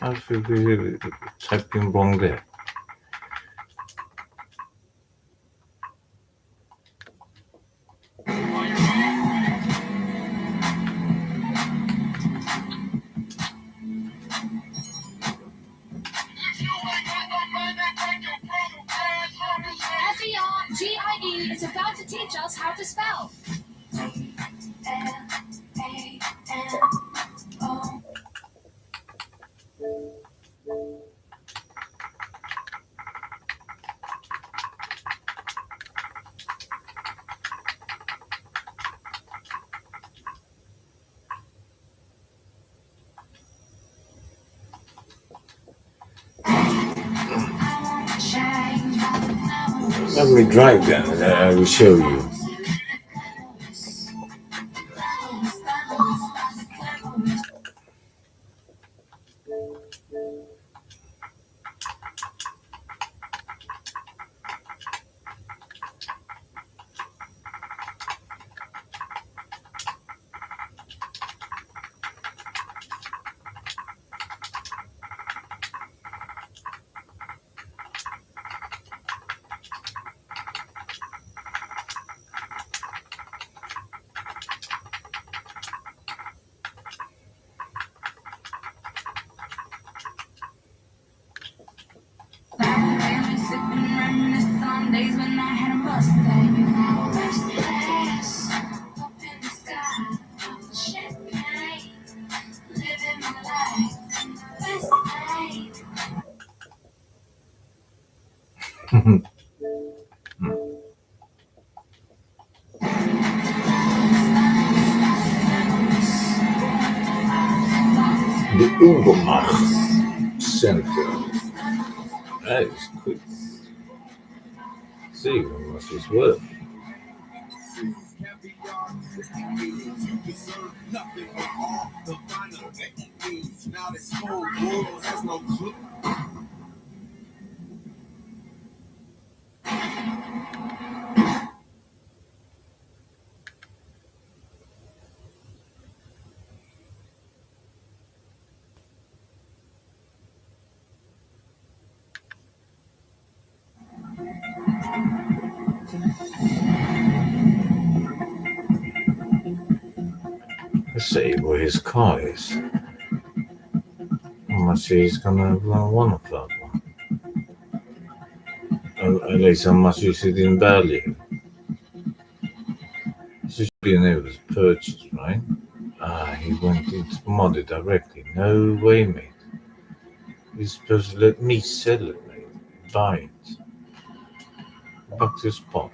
I feel we typing wrong there. GIE is about to teach us how to spell. L-A-N-O. Let me drive then, and I will show you. The Ubermacht Center. That is quick. See how much it's worth. Let's see where his car is. How much he's gonna want of that one. At least how much is it in value. He should be able to purchase, right? He went into Mother directly. No way, mate. He's supposed to let me sell it, mate. Buy it. Back to the spot.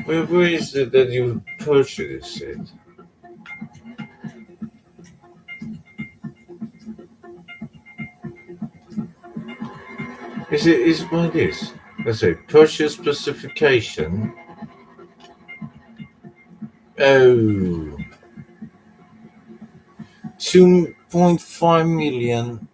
Where is it that you purchased it? Is it by this? Let's say purchase specification. Oh, 2.5 million.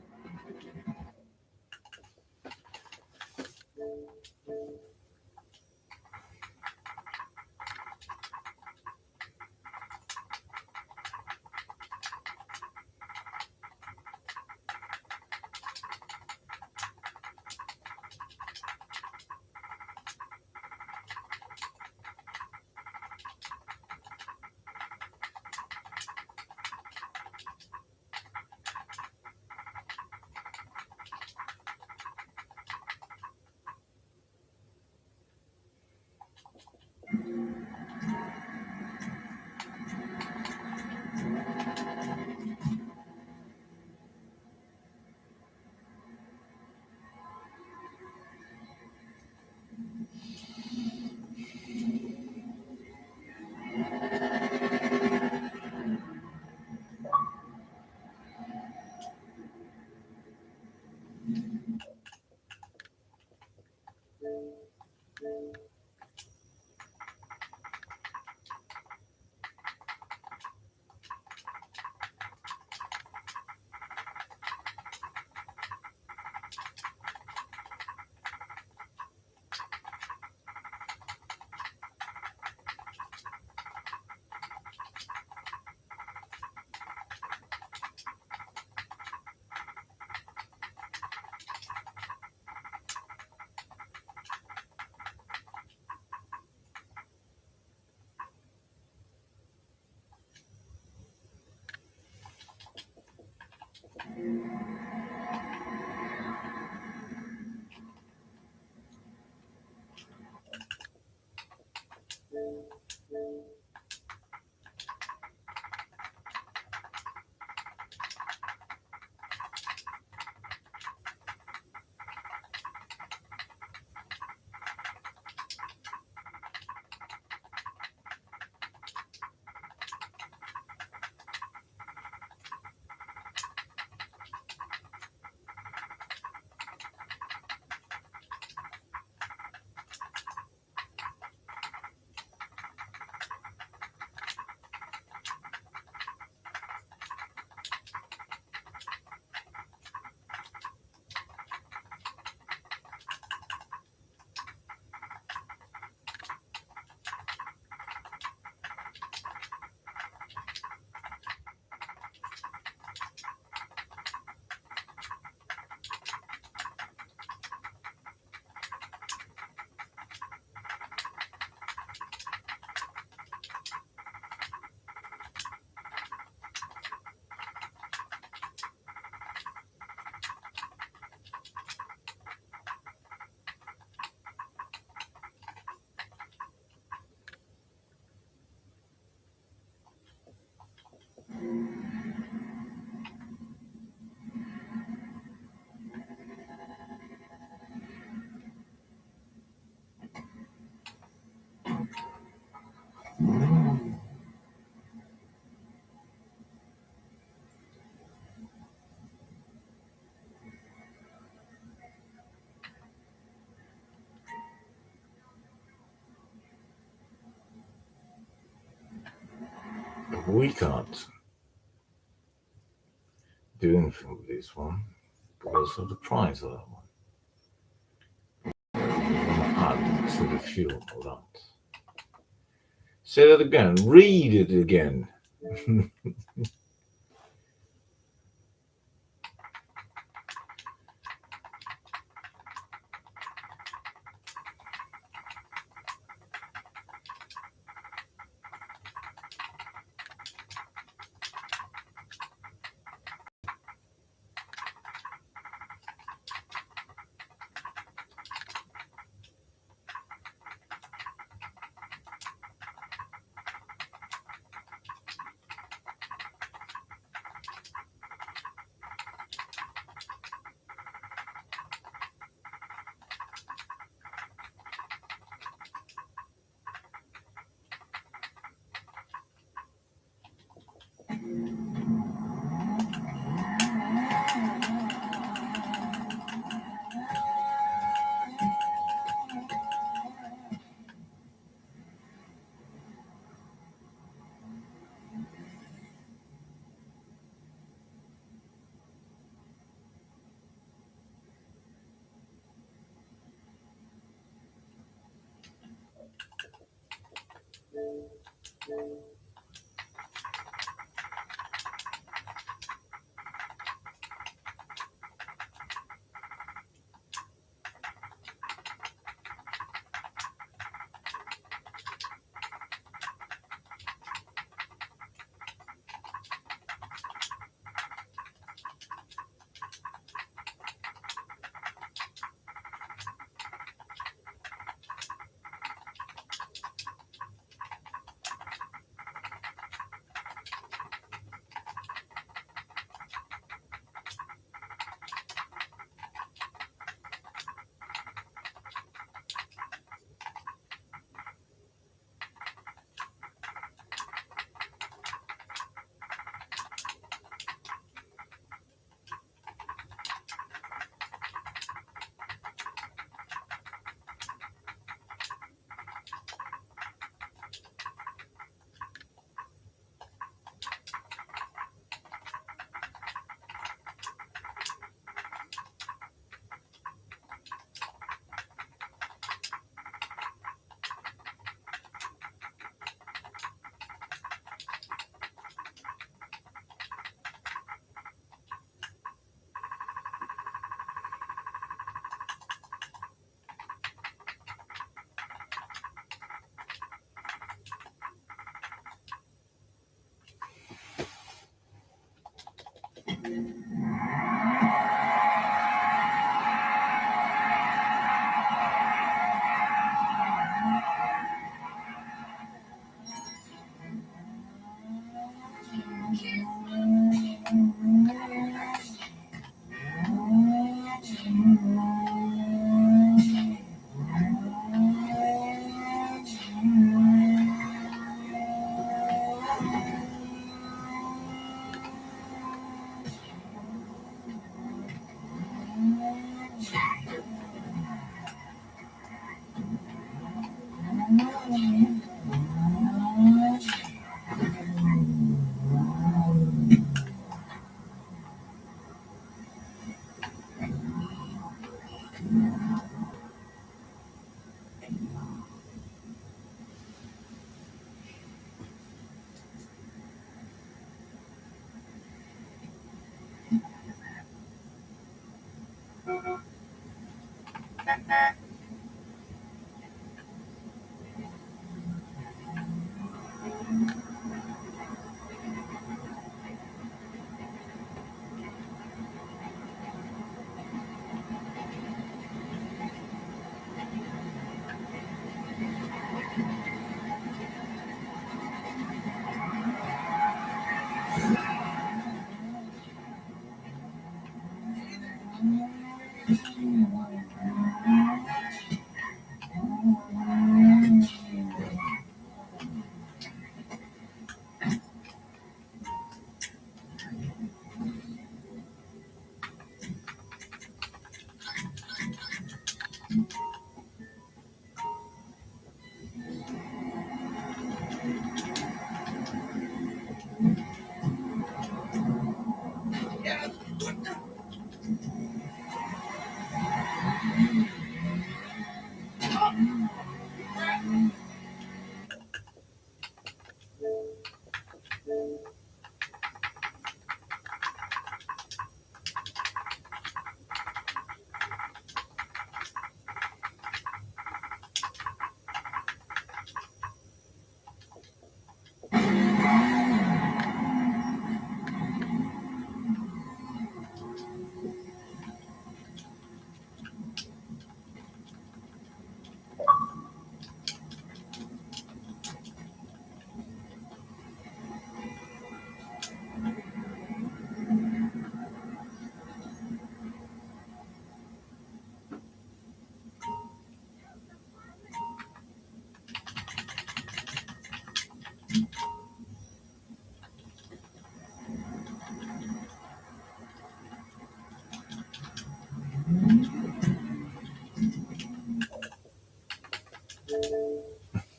We can't do anything with this one because of the price of that one. I'm gonna add to the fuel of that. Say that again. Read it again.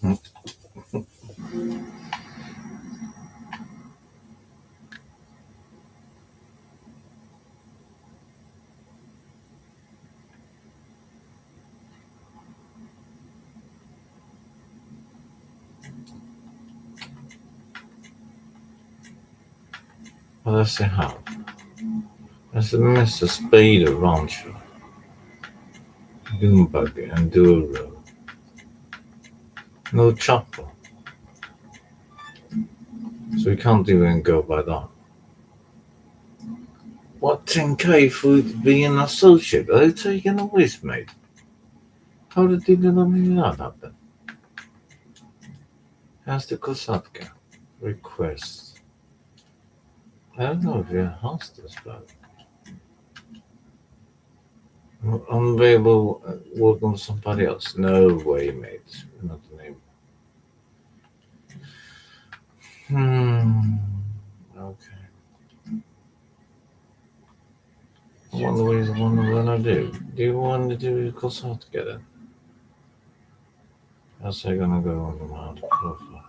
What does it have? There's a Mr. Spade Rancher, Doombuggy, and Duro. No chopper. So we can't even go by that. What 10k for being an associate? Are they taking a risk, mate? How did they let me that happen? How's the Kosatka? Request. I don't know if you asked this, but unavailable working with somebody else. No way, mate. Not the name. Okay. I wonder what he's gonna do. Do you want to do Kosatka then? How's I gonna go on the mount profile?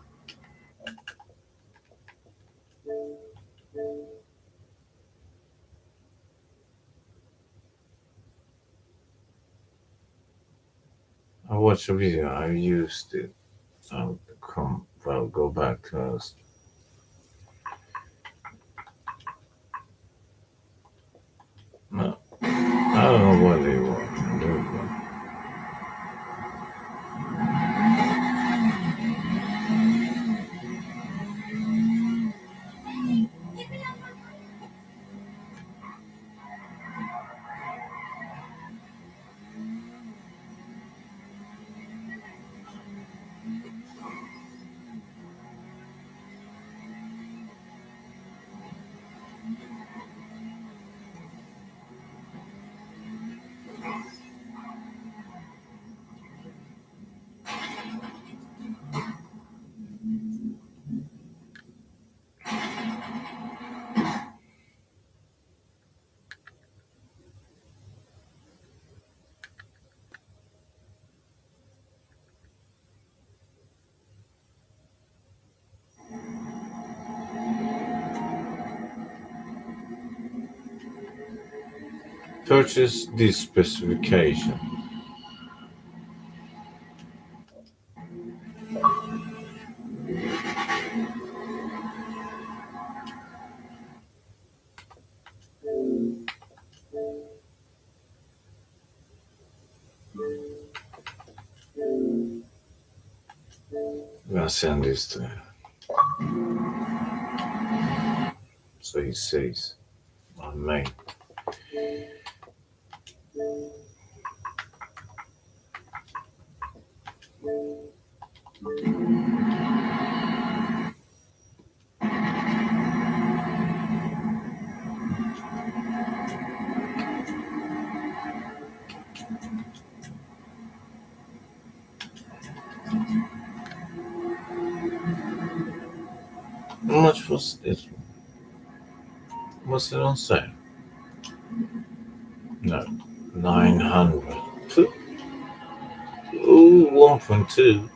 I watched a video. I used it. I'll go back to us. No, I don't know what they want to do. Purchase this specification. I'm gonna send this to him. So he says, on me. How much was this one? What's it on sale? No, 900. Ooh, 1.2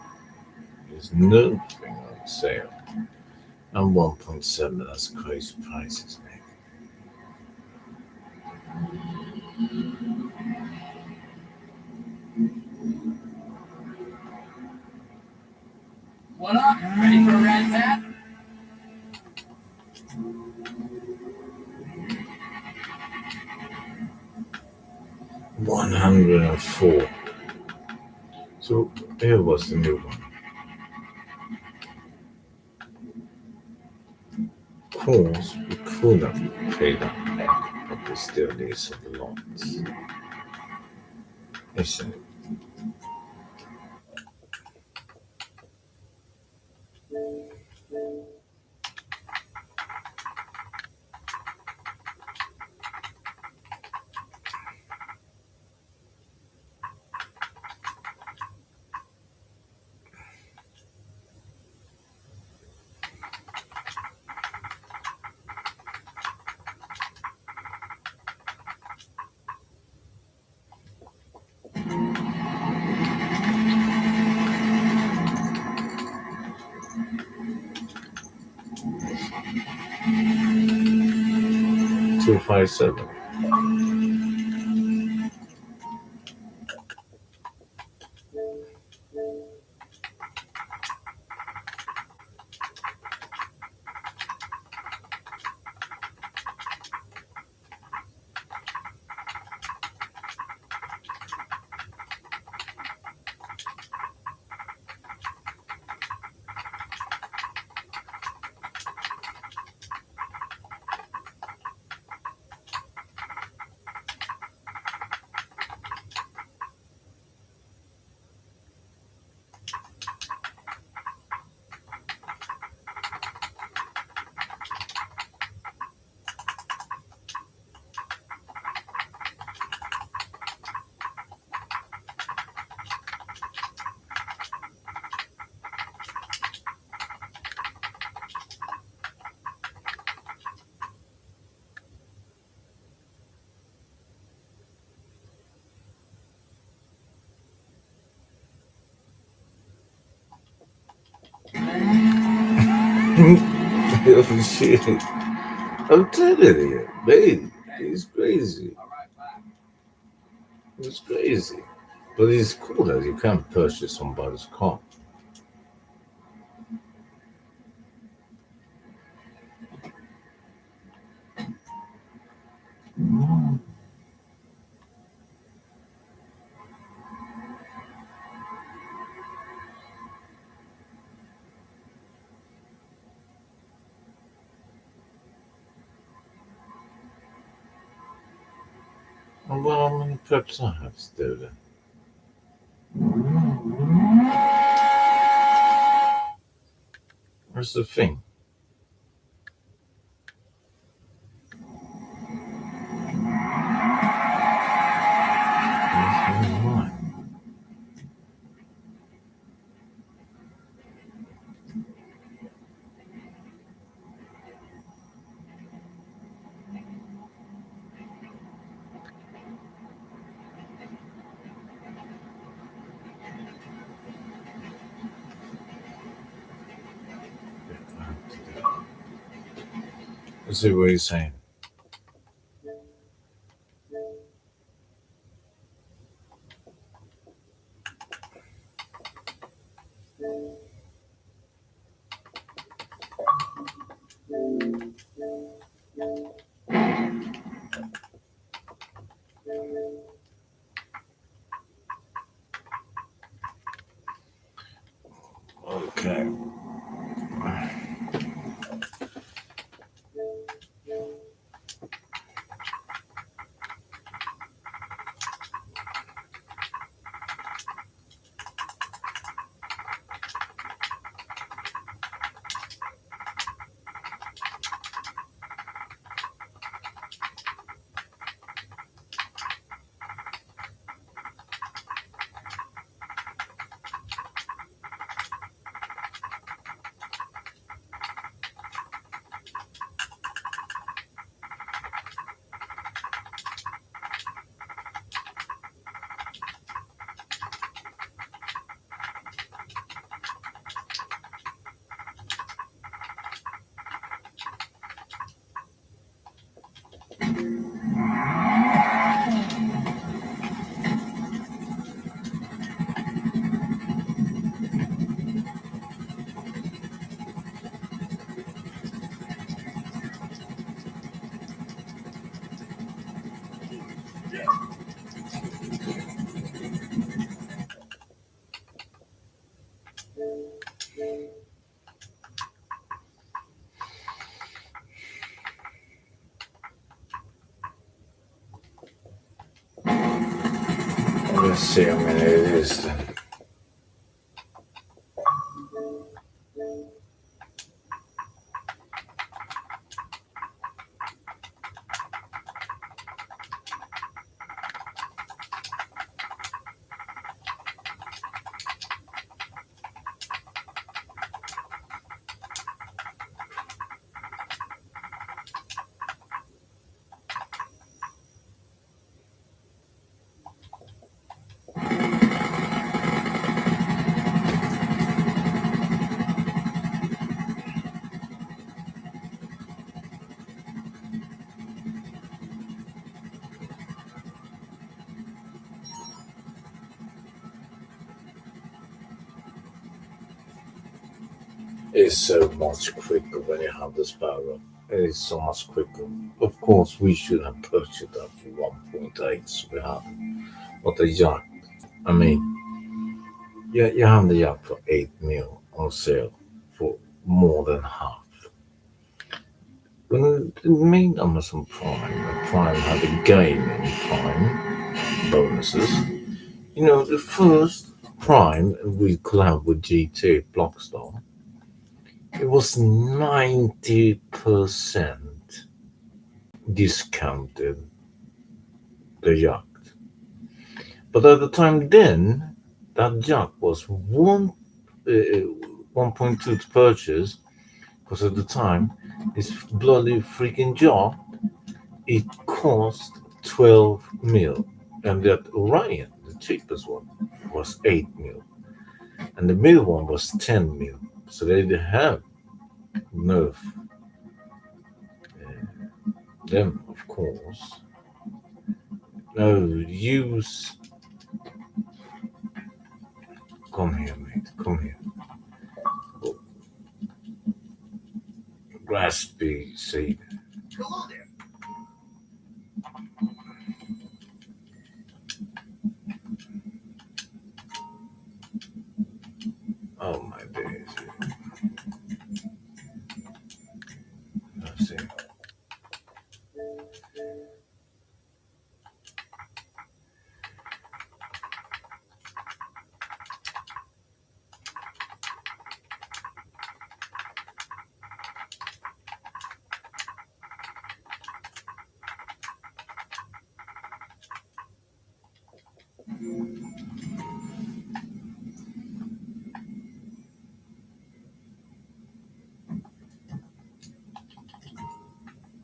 is nothing on sale. And 1.7, that's crazy prices, mate. What up? Ready for a rat tat? $104. So here was the new one. Of course, we could have paid that, but we still need a lot. Isn't it? 257. Oh shit. I'm telling you, baby, he's crazy. He's crazy. But it's cool that you can't purchase somebody's car. Well, how many preps I have still then? Where's the thing? Where's mine? Let's see what he's saying. Okay. Let's see how many it is then. It's so much quicker when you have the sparrow. It is so much quicker. Of course, we should have purchased that for 1.8. So we have, but the yacht. I mean, you have the yacht for 8 mil on sale for more than half. When the main Amazon Prime, and Prime had a gaming Prime bonuses. The first Prime we collab with GTAO Blockstar, it was 90% discounted the yacht. But at the time then, that yacht was 1.2 to purchase, because at the time, this bloody freaking yacht, it cost 12 mil. And that Orion, the cheapest one, was 8 mil. And the middle one was 10 mil. So they have nerf them, of course. No, use. Come here, mate. Come here. Raspy seed. Hello there. Oh my days. Let's see.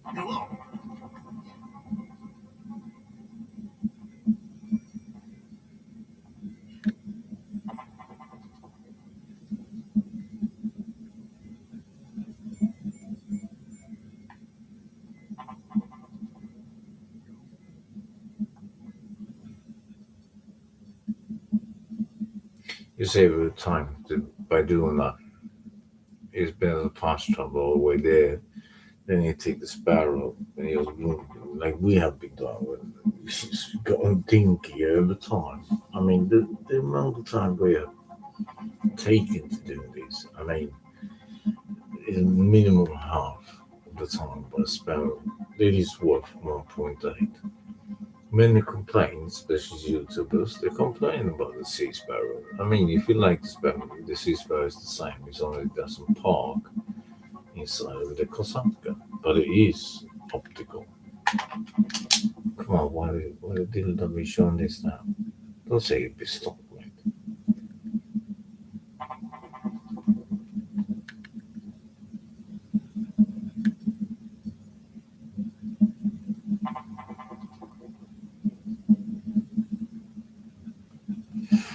Hello. You save time by doing that. It's better to pass trouble all the way there. Then you take the sparrow and you like we have been doing with it's gotten dinky over time. I mean the amount of time we have taken to do this, I mean is minimum half of the time by a sparrow. It is worth 1.8. Many complain, especially YouTubers, they complain about the sea sparrow. I mean, if you like the sparrow, the sea sparrow is the same. It's only it doesn't park inside of the Kosatka, but it is optical. Come on, why didn't we show this now? Don't say it be stopped, mate.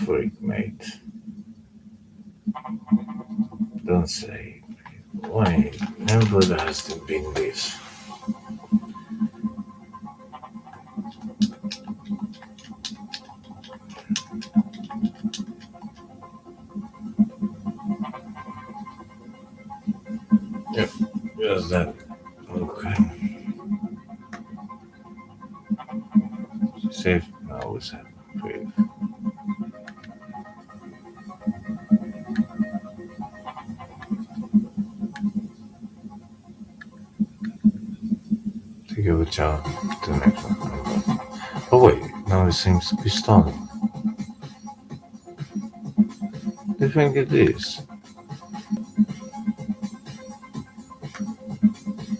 Freak, mate. Don't say. Why? Never has there been this. Yep, just that. Okay. Safe. I always have. Brave. To give a child to the next one. Oh wait, now it seems to be starting. Do you think it is?